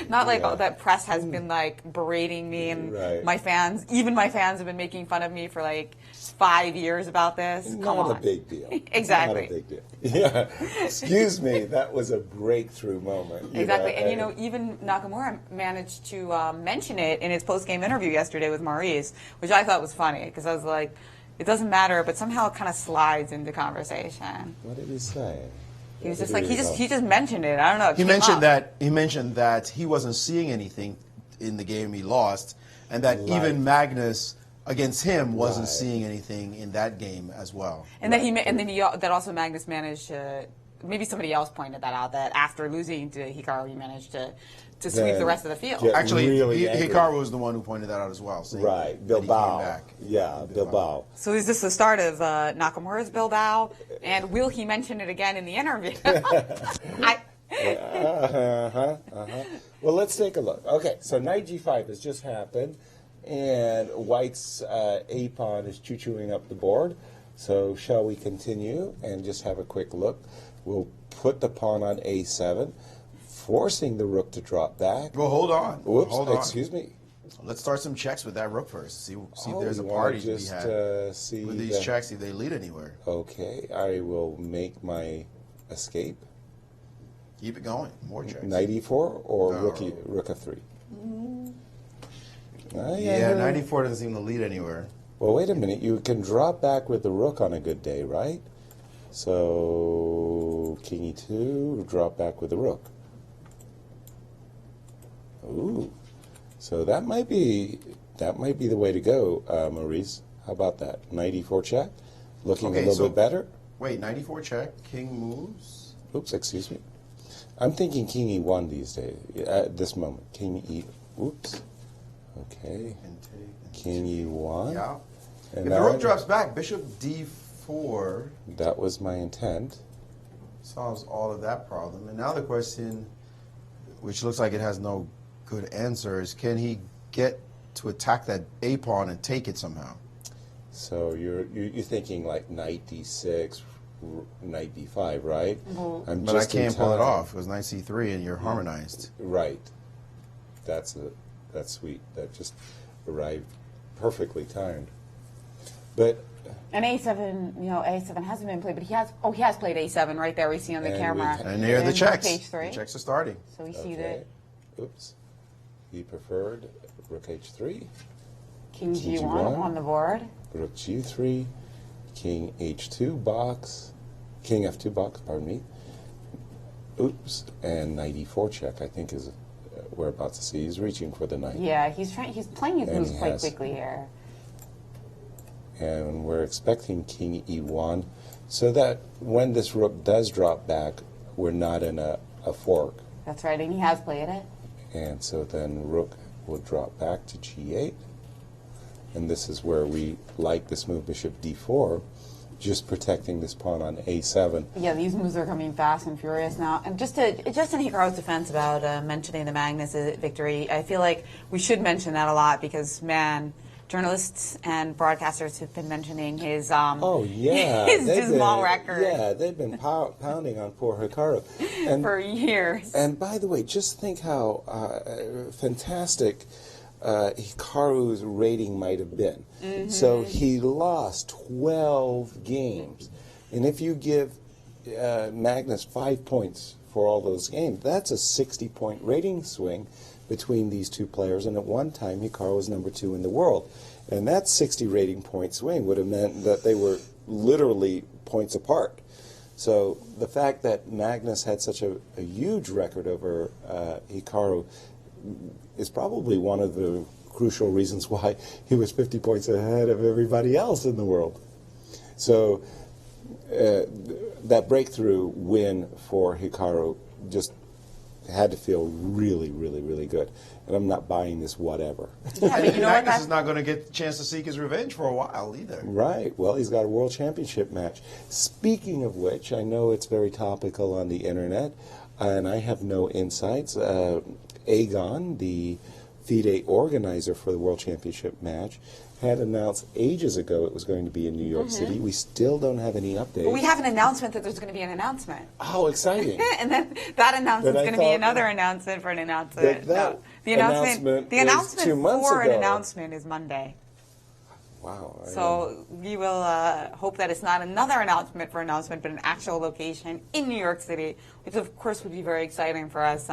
Not like that press has been like berating me, and my fans have been making fun of me for like 5 years about this. Not a big deal. Exactly. Not a big deal. Yeah. Excuse me, that was a breakthrough moment. Exactly. And even Nakamura managed to mention it in his post-game interview yesterday with Maurice, which I thought was funny because I was like, it doesn't matter, but somehow it kind of slides into conversation. What did he say? He was just like, he just mentioned it. I don't know. He mentioned that he wasn't seeing anything in the game he lost, and that even Magnus against him wasn't seeing anything in that game as well. And that also Magnus managed to, maybe somebody else pointed that out, that after losing to Hikaru, he managed to sweep the rest of the field. Actually, Hikaru was the one who pointed that out as well. Right, Bilbao. Yeah, Bilbao. So is this the start of Nakamura's Bilbao? And will he mention it again in the interview? Well, let's take a look. Okay, so knight g5 has just happened, and White's a-pawn is choo-chooing up the board. So shall we continue and just have a quick look? We'll put the pawn on a7, forcing the rook to drop back. Well, hold on. Whoops, hold on. excuse me. Let's start some checks with that rook first. See if there's a party to be had with these checks, see if they lead anywhere. Okay, I will make my escape. Keep it going. More checks. Knight e4 or rook f3? Yeah, knight e4 doesn't seem to lead anywhere. Well, wait a minute. You can drop back with the rook on a good day, right? So king e2, drop back with the rook. Ooh, so that might be the way to go, Maurice. How about that? Knight e4 check, looking a little bit better. Wait, knight e4 check, king moves. Oops, excuse me. I'm thinking king e1 these days. At this moment, king e. Oops. Okay. King e1. Yeah. And if the rook drops back, bishop d4. That was my intent. Solves all of that problem. And now the question, which looks like it has no good answer, is can he get to attack that a pawn and take it somehow? So you're thinking like knight d6, knight d5, right? Mm-hmm. But I can't pull it off. It was knight c3 and you're harmonized. Right. That's sweet. That just arrived perfectly timed. But and a7, a7 hasn't been played, but he has played a7 right there. We see on the camera. And here are the checks. H3. The checks are starting. So we see that. Oops. He preferred rook h3. King g1 on the board. Rook g3. King h2 box. King f2 box, pardon me. Oops. And knight e4 check, I think, is we're about to see. He's reaching for the knight. Yeah, he's playing his moves quite quickly here. And we're expecting king e1, so that when this rook does drop back, we're not in a fork. That's right, and he has played it. And so then rook will drop back to g8. And this is where we like this move, bishop d4, just protecting this pawn on a7. Yeah, these moves are coming fast and furious now. And just in Hikaru's defense about mentioning the Magnus victory, I feel like we should mention that a lot because, man, journalists and broadcasters have been mentioning his his dismal record. Yeah, they've been pounding on poor Hikaru for years. And by the way, just think how fantastic Hikaru's rating might have been. Mm-hmm. So he lost 12 games, and if you give Magnus 5 points for all those games, that's a 60-point rating swing between these two players, and at one time Hikaru was number 2 in the world. And that 60 rating point swing would have meant that they were literally points apart. So the fact that Magnus had such a huge record over Hikaru is probably one of the crucial reasons why he was 50 points ahead of everybody else in the world. So that breakthrough win for Hikaru just had to feel really, really, really good. And I'm not buying this whatever. Yeah, but you know Magnus is not going to get the chance to seek his revenge for a while either. Right. Well, he's got a world championship match. Speaking of which, I know it's very topical on the internet, and I have no insights. Aegon, the FIDE organizer for the world championship match, had announced ages ago it was going to be in New York City. We still don't have any updates. But we have an announcement that there's going to be an announcement. Oh, exciting. And then that announcement is But I going to be thought another announcement for an announcement. that The announcement the was announcement 2 months for an ago. announcement is Monday. Wow. So we will hope that it's not another announcement for announcement, but an actual location in New York City, which of course would be very exciting for us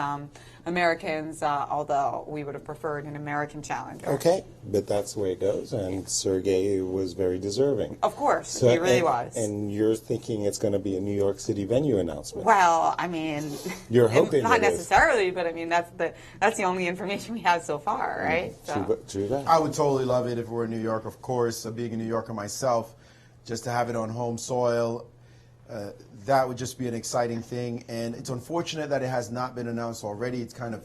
Americans, although we would have preferred an American challenger. Okay, but that's the way it goes, and Sergey was very deserving. Of course, he really was. And you're thinking it's going to be a New York City venue announcement. Well, I mean, You're hoping not it is. necessarily, but I mean that's the only information we have so far, right? True that. I would totally love it if we're in New York, of course. Being a New Yorker myself, just to have it on home soil, that would just be an exciting thing. And it's unfortunate that it has not been announced already. It's kind of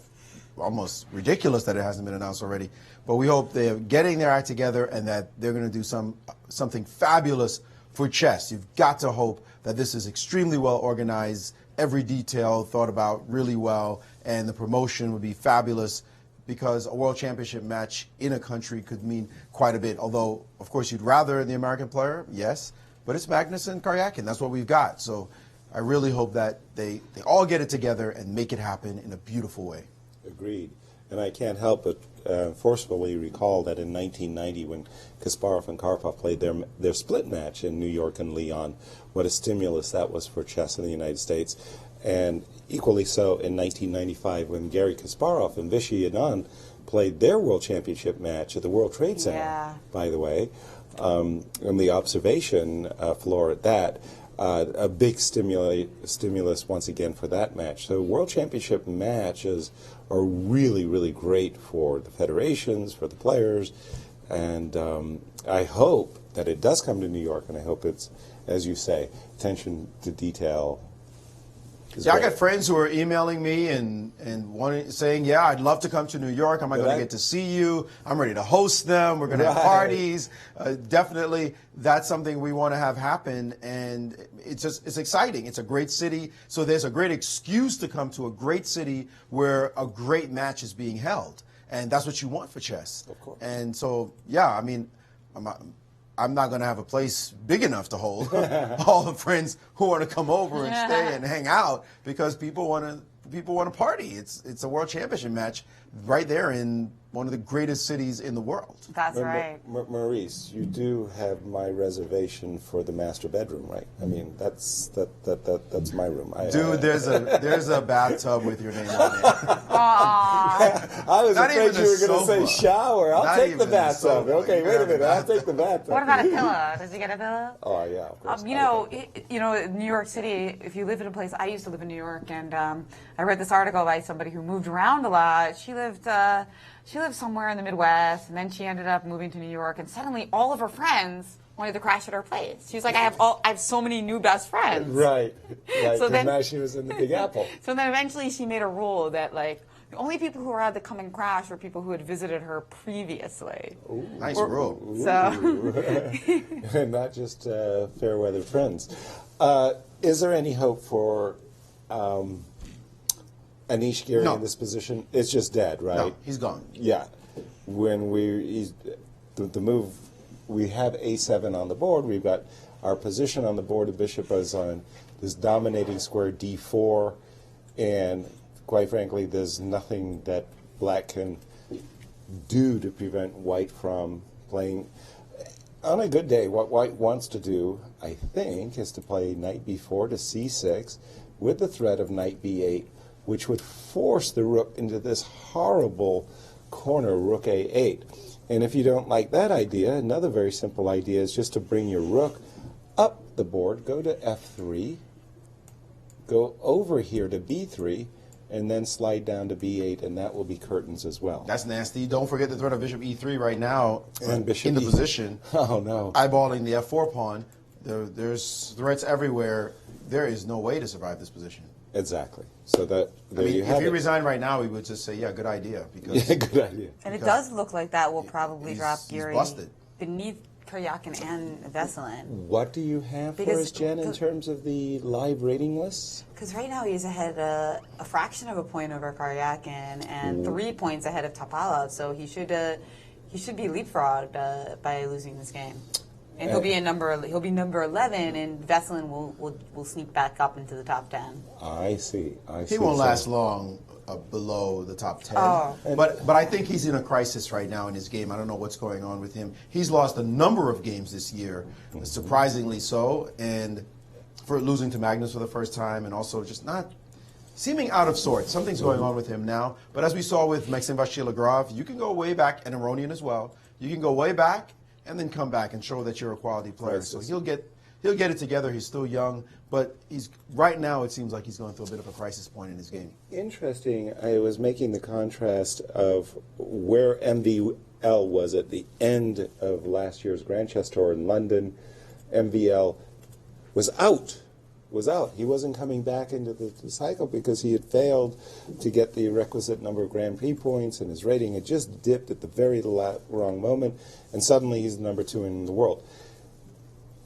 almost ridiculous that it hasn't been announced already. But we hope they're getting their act together and that they're going to do something fabulous for chess. You've got to hope that this is extremely well organized, every detail thought about really well, and the promotion would be fabulous, because a world championship match in a country could mean quite a bit. Although, of course, you'd rather the American player, yes, but it's Magnus and Karyakin. That's what we've got. So I really hope that they all get it together and make it happen in a beautiful way. Agreed. And I can't help but forcefully recall that in 1990, when Kasparov and Karpov played their split match in New York and Lyon, what a stimulus that was for chess in the United States. And equally so in 1995, when Garry Kasparov and Vishy Anand played their World Championship match at the World Trade Center, by the way, on the observation floor at that. A big stimulus once again for that match. So World Championship matches are really, really great for the federations, for the players, and I hope that it does come to New York, and I hope it's, as you say, attention to detail. Yeah, I got friends who are emailing me and saying, yeah, I'd love to come to New York. Am I going to get to see you? I'm ready to host them. We're going to have parties. Definitely, that's something we want to have happen. And it's exciting. It's a great city. So there's a great excuse to come to a great city where a great match is being held. And that's what you want for chess. Of course. And so, yeah, I mean, I'm not going to have a place big enough to hold all the friends who want to come over and stay and hang out, because people want to party. It's a world championship match right there in one of the greatest cities in the world. That's right. Maurice, you do have my reservation for the master bedroom, right? I mean, that's my room. Dude, there's a bathtub with your name on it. I was afraid you were going to say shower. I'll take the bathtub. Okay, wait a minute. I'll take the bathtub. What about a pillow? Does he get a pillow? Oh yeah, of course. New York City. If you live in a place, I used to live in New York, and I read this article by somebody who moved around a lot. She lived somewhere in the Midwest, and then she ended up moving to New York, and suddenly all of her friends wanted to crash at her place. She was like, I have so many new best friends. Right. So then now she was in the Big Apple. So then eventually she made a rule that, like, the only people who were allowed to come and crash were people who had visited her previously. Ooh, nice rule. So not just fair weather friends. Is there any hope for Anish Giri in this position? It's just dead, right? No, he's gone. Yeah. When the move, we have A7 on the board. We've got our position on the board. The bishop is on this dominating square D4, and quite frankly, there's nothing that black can do to prevent white from playing. On a good day, what white wants to do, I think, is to play knight b4 to c6 with the threat of knight b8, which would force the rook into this horrible corner, rook a8. And if you don't like that idea, another very simple idea is just to bring your rook up the board, go to f3, go over here to b3, and then slide down to b8, and that will be curtains as well. That's nasty. Don't forget the threat of bishop e3 right now, and bishop in the position. Oh, no. Eyeballing the f4 pawn. There's threats everywhere. There is no way to survive this position. Exactly. So that there you have if he it. resigned right now, we would just say, yeah, good idea. Because Yeah, good idea. And it does look like that will probably drop he's Gary busted. beneath Karyakin and Vesselin. What do you have for Because us, Jen, in terms of the live rating lists? Because right now he's ahead a fraction of a point over Karyakin and 3 points ahead of Topalov. So he should be leapfrogged by losing this game. And he'll be number 11, and Vesselin will sneak back up into the top 10. I see. He won't last long below the top 10. Oh. But I think he's in a crisis right now in his game. I don't know what's going on with him. He's lost a number of games this year, surprisingly so, and for losing to Magnus for the first time, and also just not seeming out of sorts. Something's going on with him now. But as we saw with Maxim Vachilagrov, you can go way back, and Aronian as well. You can go way back and then come back and show that you're a quality player. So he'll get it together. He's still young, but right now it seems like he's going through a bit of a crisis point in his game. Interesting. I was making the contrast of where MVL was at the end of last year's Grand Chess Tour in London. MVL was out. He wasn't coming back into the cycle because he had failed to get the requisite number of Grand Prix points, and his rating had just dipped at the very wrong moment, and suddenly he's number 2 in the world.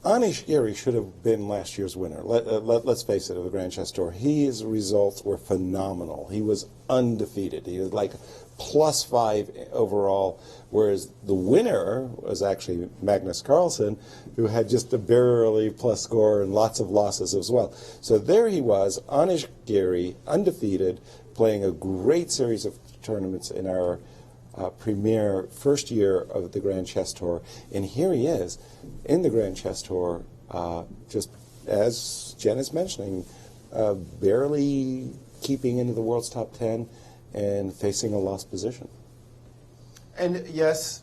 Anish Giri should have been last year's winner. Let's face it, of the Grand Chess Tour. His results were phenomenal. He was undefeated. He was like +5 overall, whereas the winner was actually Magnus Carlsen, who had just a barely plus score and lots of losses as well. So there he was, Anish Giri, undefeated, playing a great series of tournaments in our premier first year of the Grand Chess Tour. And here he is in the Grand Chess Tour, just as Jen is mentioning, barely keeping into the world's top 10 and facing a lost position. And yes,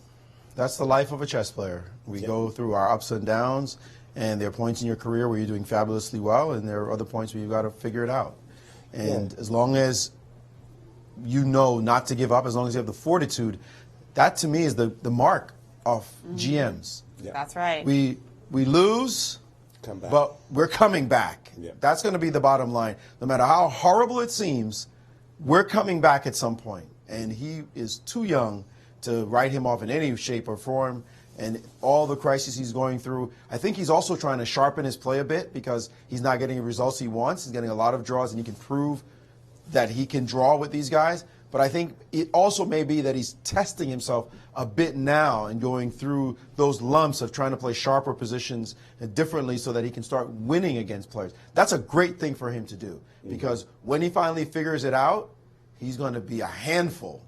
that's the life of a chess player. We go through our ups and downs, and there are points in your career where you're doing fabulously well, and there are other points where you've got to figure it out. And as long as you know not to give up, as long as you have the fortitude, that to me is the mark of GMs. That's right. We lose, but we're coming back. That's going to be the bottom line. No matter how horrible it seems, we're coming back at some point. And he is too young to write him off in any shape or form. And all the crises he's going through, I think he's also trying to sharpen his play a bit because he's not getting the results he wants. He's getting a lot of draws, and he can prove that he can draw with these guys. But I think it also may be that he's testing himself a bit now and going through those lumps of trying to play sharper positions and differently so that he can start winning against players. That's a great thing for him to do because when he finally figures it out, he's going to be a handful.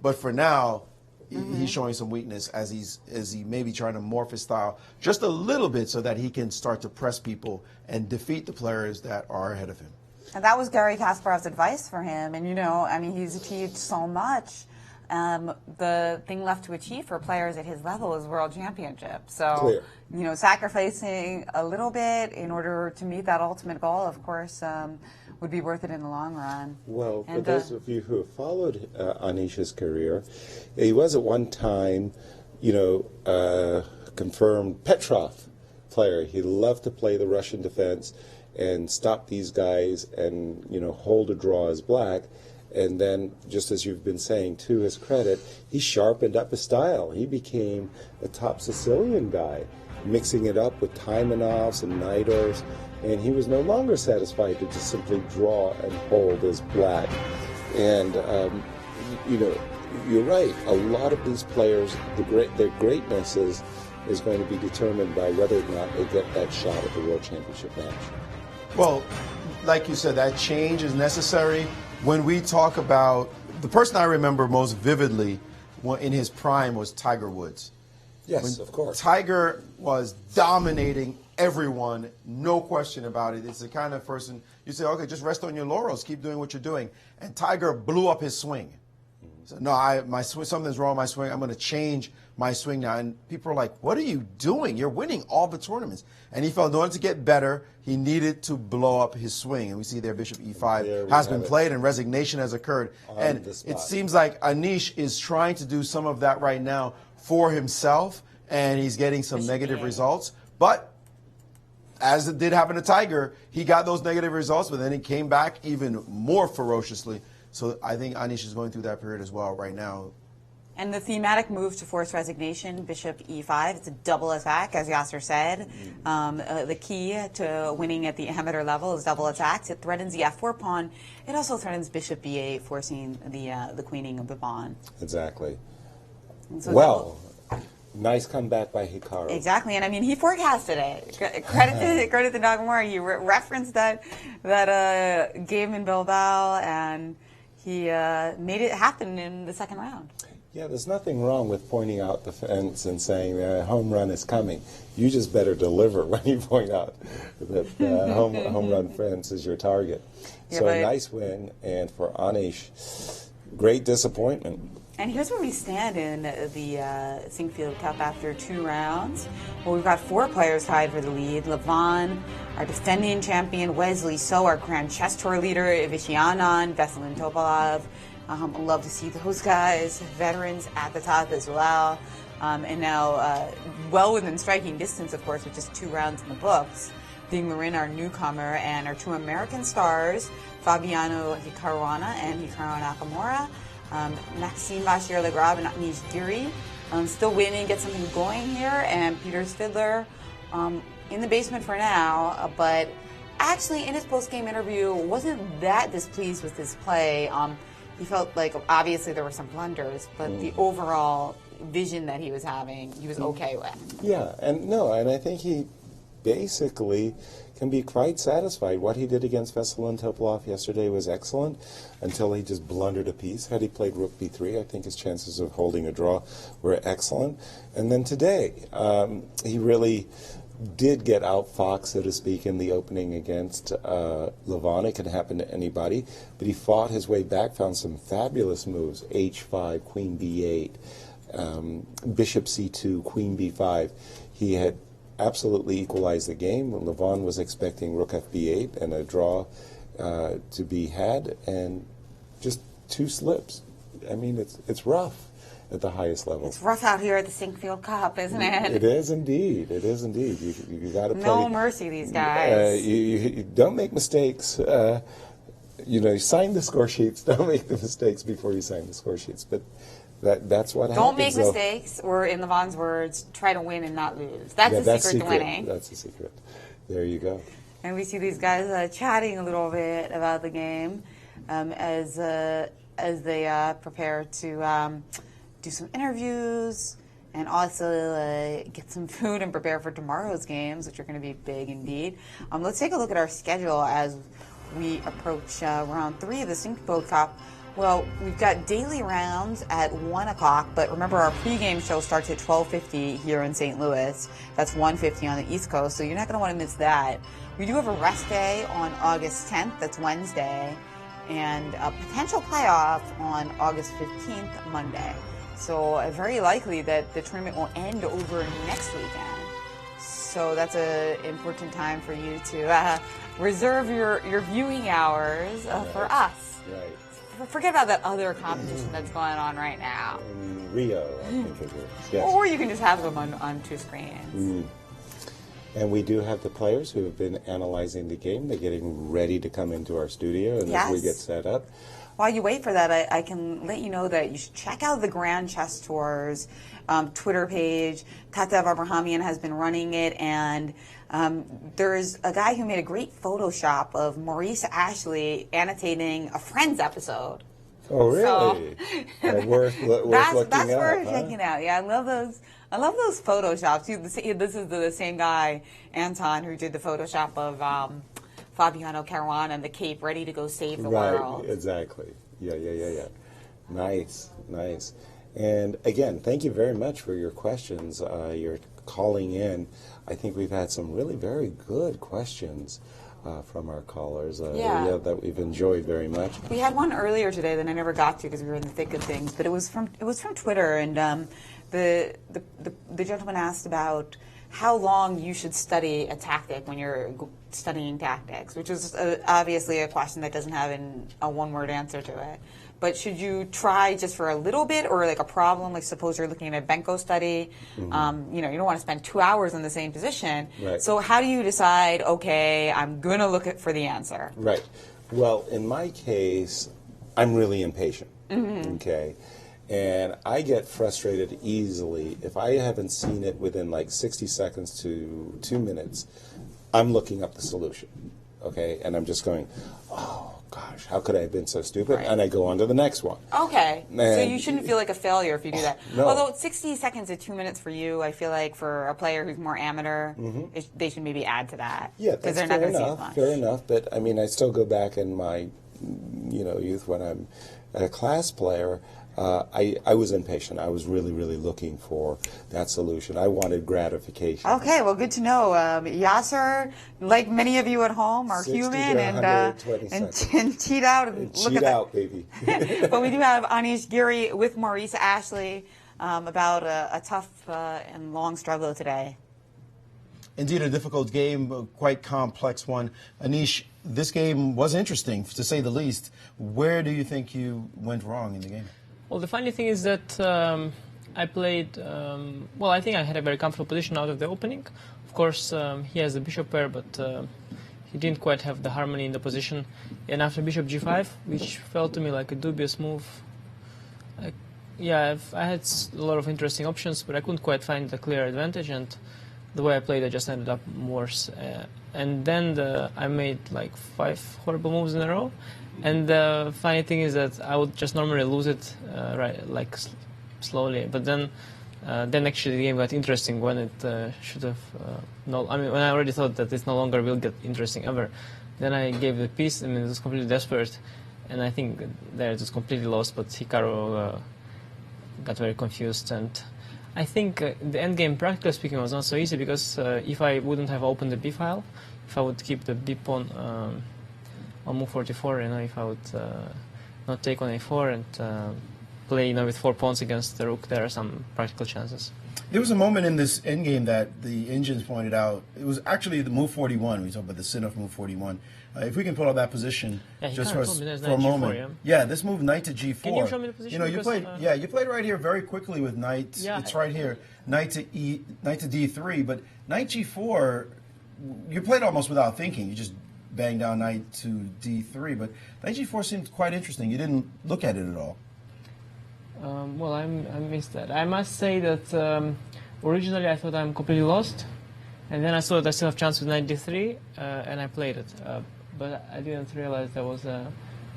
But for now, he's showing some weakness as he may be trying to morph his style just a little bit so that he can start to press people and defeat the players that are ahead of him. And that was Garry Kasparov's advice for him. And, he's achieved so much. The thing left to achieve for players at his level is World Championship. So, sacrificing a little bit in order to meet that ultimate goal, of course, would be worth it in the long run. Well, for those of you who have followed Anish's career, he was at one time, confirmed Petrov player. He loved to play the Russian defense and stop these guys and, hold a draw as black. And then, just as you've been saying, to his credit, he sharpened up his style. He became a top Sicilian guy, mixing it up with Taimanovs and Naidors, and he was no longer satisfied to just simply draw and hold as black. And, you're right. A lot of these players, their greatness is going to be determined by whether or not they get that shot at the World Championship match. Well, like you said, that change is necessary. When we talk about the person I remember most vividly in his prime was Tiger Woods. Yes, of course. Tiger was dominating everyone, no question about it. It's the kind of person you say, okay, just rest on your laurels, keep doing what you're doing. And Tiger blew up his swing. So, no, something's wrong with my swing. I'm going to change my swing now. And people are like, what are you doing? You're winning all the tournaments. And he felt in order to get better, he needed to blow up his swing. And we see there Bishop E5 has been played and resignation has occurred. And it seems like Anish is trying to do some of that right now for himself, and he's getting some negative results. But as it did happen to Tiger, he got those negative results, but then he came back even more ferociously. So I think Anish is going through that period as well right now. And the thematic move to force resignation, bishop e5, it's a double attack, as Yasser said. The key to winning at the amateur level is double attacks. It threatens the f4 pawn. It also threatens bishop b8, forcing the queening of the pawn. Exactly. So well, nice comeback by Hikaru. Exactly, and I mean, he forecasted it. Credit to Nakamura. He referenced that game in Bilbao, and he made it happen in the second round. Yeah, there's nothing wrong with pointing out the fence and saying a home run is coming. You just better deliver when you point out that the home run fence is your target. Yeah, so a nice win, and for Anish, great disappointment. And here's where we stand in the Sinquefield Cup after 2 rounds. Well, we've got 4 players tied for the lead. Levon, our defending champion, Wesley So, our Grand Chess Tour leader, Vishy Anand, Veselin Topalov. Love to see those guys, veterans at the top as well. And now, well within striking distance, of course, with just 2 rounds in the books, Ding Marin, our newcomer, and our 2 American stars, Fabiano Hikaruana and Hikaru Nakamura. Maxime Bashir-Legrave and Anish Giri still waiting to get something going here, and Peter Svidler in the basement for now, but actually in his post-game interview wasn't that displeased with his play. He felt like obviously there were some blunders, but the overall vision that he was having, he was okay with. Yeah, and I think he basically can be quite satisfied. What he did against Veselin Topalov yesterday was excellent until he just blundered a piece. Had he played rook b3, I think his chances of holding a draw were excellent. And then today, he really did get outfoxed, so to speak, in the opening against Levon. It can happen to anybody, but he fought his way back, found some fabulous moves: h5, queen b8, bishop c2, queen b5. He had absolutely equalized the game. Levon was expecting rook fb8 and a draw to be had, and just 2 slips. I mean, it's rough at the highest level. It's rough out here at the Sinquefield Cup, isn't it? It is indeed. It is indeed. You got to play. No mercy, these guys. You don't make mistakes. You sign the score sheets. Don't make the mistakes before you sign the score sheets. But that's what happens. Don't make mistakes, or in Levon's words, try to win and not lose. That's the secret to winning. That's the secret. There you go. And we see these guys chatting a little bit about the game as they prepare to do some interviews and also get some food and prepare for tomorrow's games, which are going to be big indeed. Let's take a look at our schedule as we approach round 3 of the Sinquefield Cup. Well, we've got daily rounds at 1 o'clock, but remember our pregame show starts at 12:50 here in St. Louis. That's 1:50 on the East Coast, so you're not going to want to miss that. We do have a rest day on August 10th, that's Wednesday, and a potential playoff on August 15th, Monday. So very likely that the tournament will end over next weekend. So that's an important time for you to reserve your viewing hours for us. Right. Forget about that other competition that's going on right now. Rio, I think it is. Yes. Or you can just have them on 2 screens. And we do have the players who have been analyzing the game. They're getting ready to come into our studio, and as we get set up. While you wait for that, I can let you know that you should check out the Grand Chess Tour's Twitter page. Katev Abrahamian has been running it, and there's a guy who made a great Photoshop of Maurice Ashley annotating a Friends episode. Oh, really? So, worth looking that's up, worth checking out. Yeah, I love those Photoshops. This is the same guy, Anton, who did the Photoshop of Fabiano Caruana and the Cape, ready to go save the world. Right, exactly. Yeah. Nice. And again, thank you very much for your questions. You're calling in. I think we've had some really very good questions from our callers that we've enjoyed very much. We had one earlier today that I never got to because we were in the thick of things, but it was from Twitter, and the gentleman asked about how long you should study a tactic when you're studying tactics, which is obviously a question that doesn't have a one-word answer to it. but should you try just for a little bit, or like a problem, like suppose you're looking at a Benko study, you know, you don't want to spend 2 hours in the same position. Right. So how do you decide, okay, I'm going to look for the answer? Right. Well, in my case, I'm really impatient. Okay. And I get frustrated easily if I haven't seen it within like 60 seconds to 2 minutes. I'm looking up the solution. Okay. And I'm just going, oh gosh, how could I have been so stupid? Right. And I go on to the next one. Okay. So And- you shouldn't feel like a failure if you do that. No. Although 60 seconds to 2 minutes for you, I feel like for a player who's more amateur, they should maybe add to that. Yeah, because that's they're not fair going to see as enough. much. Fair enough. But I mean, I still go back in my, youth when I'm a class player. I was impatient. I was really, really looking for that solution. I wanted gratification. Okay, well, good to know. Yasser, like many of you at home, are 60 to human and 120 seconds. cheat out and look Cheat at out, baby. But we do have Anish Giri with Maurice Ashley about a tough and long struggle today. Indeed, a difficult game, a quite complex one. Anish, this game was interesting, to say the least. Where do you think you went wrong in the game? Well, the funny thing is that I played, well, I think I had a very comfortable position out of the opening. Of course, he has a bishop pair, but he didn't quite have the harmony in the position. And after bishop g5, which felt to me like a dubious move, I had a lot of interesting options, but I couldn't quite find the clear advantage, and the way I played, I just ended up worse. And then I made like 5 horrible moves in a row. And the funny thing is that I would just normally lose it slowly, but then actually the game got interesting when it should have. When I already thought that this no longer will get interesting ever. Then I gave the piece. I mean, it was completely desperate, and I think there it was completely lost. But Hikaru got very confused, and I think the end game, practically speaking, was not so easy because if I wouldn't have opened the b file, if I would keep the b pawn on move 44, if I would not take on a4 and play, with 4 pawns against the rook, there are some practical chances. There was a moment in this endgame that the engines pointed out. It was actually the move 41. We talk about the sin of move 41. If we can pull out that position just for a moment. Yeah, this move knight to g4. Can you show me the position? You played. You played right here very quickly with knight. Yeah, it's right here. Knight to d3, but knight g4. You played almost without thinking. You just bang down knight to d3, but knight g4 seemed quite interesting. You didn't look at it at all. Well, I missed that. I must say that originally I thought I'm completely lost, and then I saw that I still have chance with knight d3, and I played it. But I didn't realize there was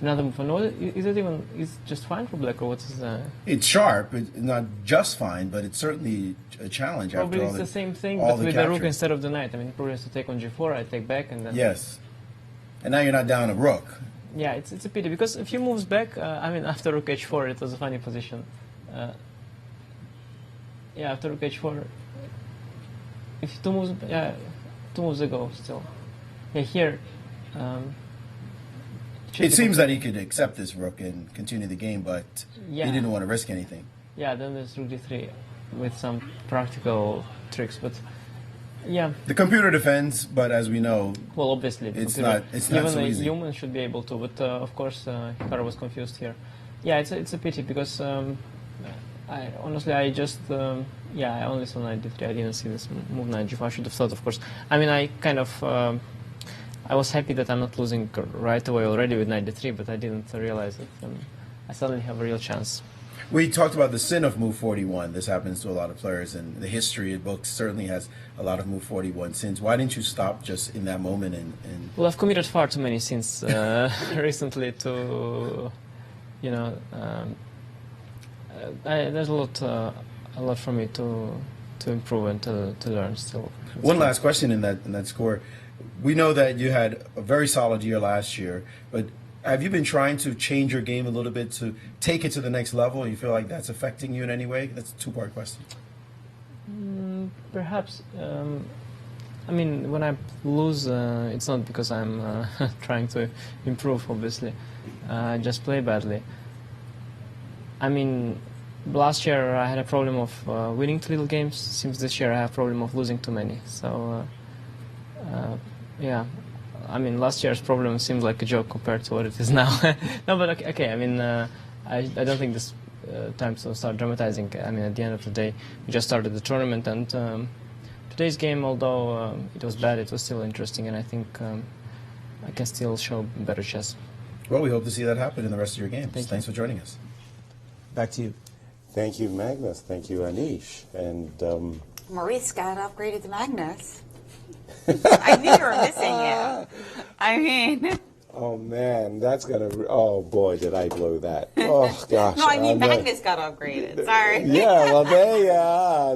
another move. No, is it just fine for black, or what is that? It's sharp. It's not just fine, but it's certainly a challenge. Probably after all it's the same thing, all but with capture. the rook instead of the knight. I mean, probably has to take on g4, I take back, and then... Yes. And now you're not down a rook. Yeah, it's a pity, because a few moves back, after rook h4, it was a funny position. After rook h4, if two moves ago still. Yeah, here... it seems that he could accept this rook and continue the game, but he didn't want to risk anything. Yeah, then there's rook d3 with some practical tricks, but yeah. The computer defends, but as we know, well, obviously it's not even so easy. A human should be able to, but of course Hikaru was confused here. Yeah, it's a pity because I just I only saw knight d3. I didn't see this move knight g4. I should have thought, of course. I mean, I kind of I was happy that I'm not losing right away already with knight d3, but I didn't realize it. I suddenly have a real chance. We talked about the sin of move 41. This happens to a lot of players, and the history of books certainly has a lot of move 41 sins. Why didn't you stop just in that moment? And Well, I've committed far too many sins recently to, there's a lot for me to improve and to learn still. One last question in that score. We know that you had a very solid year last year, but have you been trying to change your game a little bit to take it to the next level? You feel like that's affecting you in any way? That's a two-part question. Perhaps. I mean, when I lose, it's not because I'm trying to improve, obviously. I just play badly. I mean, last year I had a problem of winning too little games. Seems this year I have a problem of losing too many. So, yeah. I mean, last year's problem seemed like a joke compared to what it is now. No, but okay. I mean, I don't think this time to start dramatizing. I mean, at the end of the day, we just started the tournament, and today's game, although it was bad, it was still interesting, and I think I can still show better chess. Well, we hope to see that happen in the rest of your games. Thanks for joining us. Back to you. Thank you, Magnus. Thank you, Anish. And Maurice got upgraded to Magnus. I knew you were missing it. I mean... Oh, man, that's going to... Oh, boy, did I blow that. Oh, gosh. No, I mean Magnus got upgraded. Sorry. Yeah, well,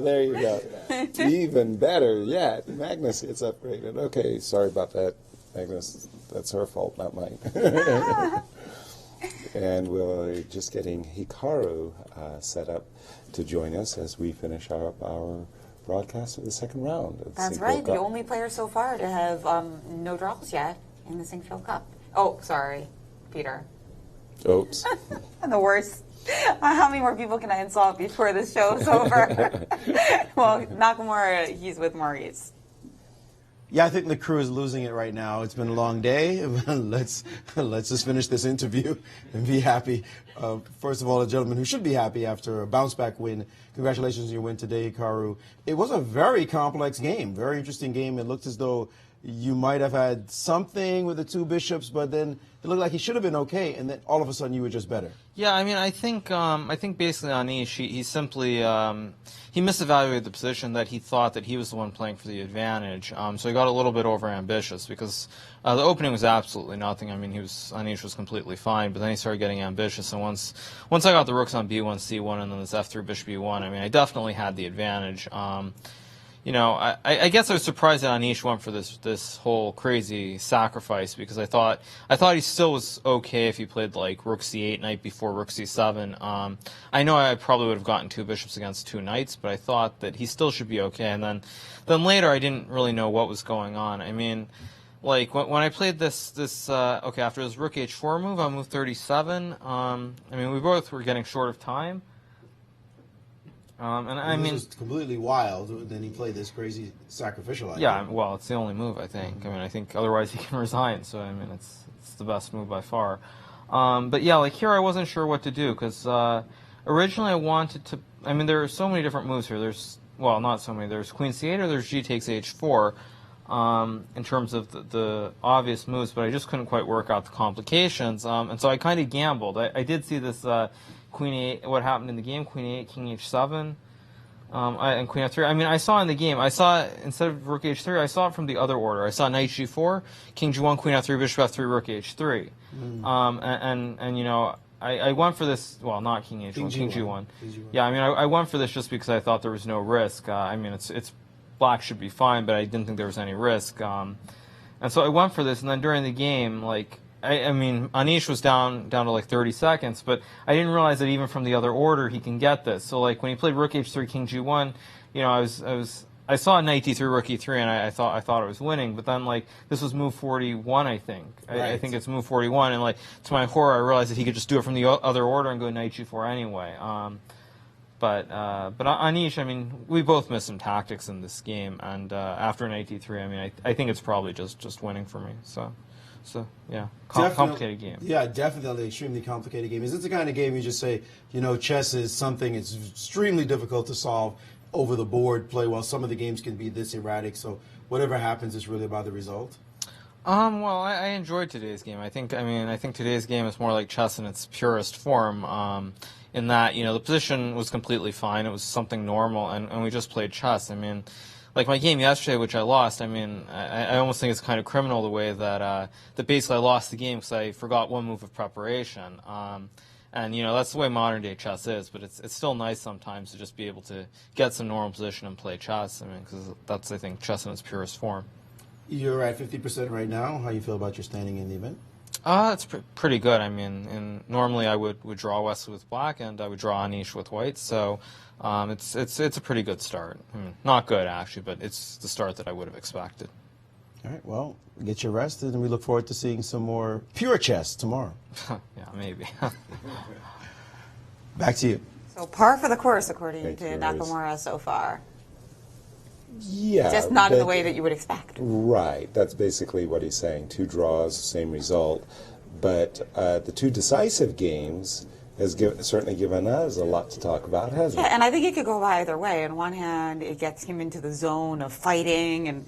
there you go. Even better yet. Magnus gets upgraded. Okay, sorry about that, Magnus. That's her fault, not mine. And we're just getting Hikaru set up to join us as we finish our broadcast of the second round. Of That's Sinquefield right. Cup. The only player so far to have no draws yet in the Sinquefield Cup. Oh, sorry, Peter. Oops. And the worst. How many more people can I insult before this show is over? Well, Nakamura, he's with Maurice. Yeah, I think the crew is losing it right now. It's been a long day. let's just finish this interview and be happy. First of all, a gentleman who should be happy after a bounce-back win. Congratulations on your win today, Hikaru. It was a very complex game, very interesting game. It looked as though you might have had something with the two bishops, but then it looked like he should have been okay, and then all of a sudden you were just better. Yeah, I mean, I think basically Anish, he simply he misevaluated the position that he thought that he was the one playing for the advantage. So he got a little bit overambitious because the opening was absolutely nothing. I mean, Anish was completely fine, but then he started getting ambitious. And once I got the rooks on B1, C1, and then this F3 bishop B1, I mean, I definitely had the advantage. You know, I guess I was surprised that Anish went for this whole crazy sacrifice because I thought he still was okay if he played like Rook C8 knight before Rook C7. I know I probably would have gotten two bishops against two knights, but I thought that he still should be okay. And then later I didn't really know what was going on. I mean, like when I played this okay, after this Rook H4 move, on move 37. I mean, we both were getting short of time. And I mean, this was completely wild. Then he played this crazy sacrificial idea. Yeah, well, it's the only move I think. I mean, I think otherwise he can resign. So I mean, it's the best move by far. But yeah, like here I wasn't sure what to do because originally I wanted to. I mean, there are so many different moves here. Well, not so many. There's Queen C8 or there's G takes H4 in terms of the obvious moves, but I just couldn't quite work out the complications. And so I kind of gambled. I did see this. Queen A8, what happened in the game, Queen A8, King H7, and Queen F3. I mean, I saw in the game, instead of Rook H3, I saw it from the other order. I saw Knight G4, King G1, Queen F3, Bishop F3, Rook H3. And you know, I went for this, well, not King H1, King G1. Yeah, I mean, I went for this just because I thought there was no risk. I mean, it's black should be fine, but I didn't think there was any risk. And so I went for this, and then during the game, like, I mean, Anish was down to like 30 seconds, but I didn't realize that even from the other order he can get this. So like when he played Rook H3, King G1, you know, I saw Knight D3, Rook E3, and I thought I was winning. But then like this was move 41, I think. Right. I think it's move 41, and like to my horror, I realized that he could just do it from the other order and go Knight G4 anyway. But Anish, I mean, we both missed some tactics in this game, and after Knight D3, I mean, I think it's probably just winning for me. So yeah, complicated game. Yeah, definitely extremely complicated game. Is this the kind of game you just say, you know, chess is something it's extremely difficult to solve over the board play, while some of the games can be this erratic, so whatever happens is really about the result? Well, I enjoyed today's game. I think today's game is more like chess in its purest form, in that, you know, the position was completely fine. It was something normal, and we just played chess. I mean, like my game yesterday, which I lost, I mean, I almost think it's kind of criminal the way that basically I lost the game because I forgot one move of preparation. And, you know, that's the way modern day chess is, but it's still nice sometimes to just be able to get some normal position and play chess. I mean, because that's, I think, chess in its purest form. You're at 50% right now. How do you feel about your standing in the event? It's pretty good. I mean, normally I would draw Wesley with black, and I would draw Anish with white, so it's a pretty good start. I mean, not good, actually, but it's the start that I would have expected. All right, well, get your rest, and we look forward to seeing some more pure chess tomorrow. Yeah, maybe. Back to you. So par for the course, according to Nakamura so far. Yeah. Just not in the way that you would expect. Right. That's basically what he's saying. 2 draws, same result. But the 2 decisive games, has certainly given us a lot to talk about, hasn't Yeah, it? and I think it could go either way. On one hand, it gets him into the zone of fighting and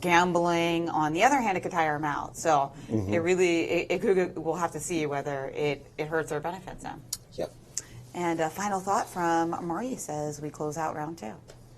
gambling. On the other hand, it could tire him out. So it really, we'll have to see whether it hurts or benefits him. Yep. And a final thought from Maurice as we close out round 2.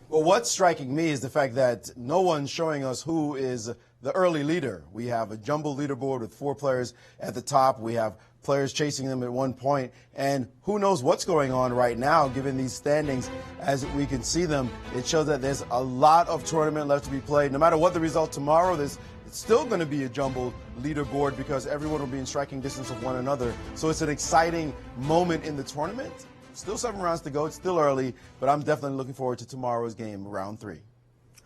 Well, what's striking me is the fact that no one's showing us who is the early leader. We have a jumbo leaderboard with 4 players at the top. We have players chasing them at one point, and who knows what's going on right now given these standings as we can see them. It shows that there's a lot of tournament left to be played. No matter what the result tomorrow, it's still going to be a jumbo leaderboard because everyone will be in striking distance of one another. So it's an exciting moment in the tournament. Still 7 rounds to go. It's still early, but I'm definitely looking forward to tomorrow's game, round 3.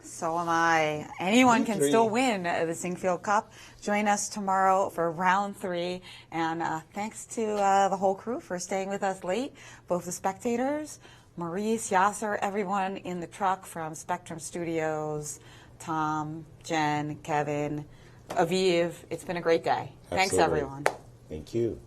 So am I. Anyone can still win the Sinquefield Cup. Join us tomorrow for round 3. And thanks to the whole crew for staying with us late, both the spectators, Maurice, Yasser, everyone in the truck from Spectrum Studios, Tom, Jen, Kevin, Aviv. It's been a great day. Thanks, Absolutely. everyone. Thank you.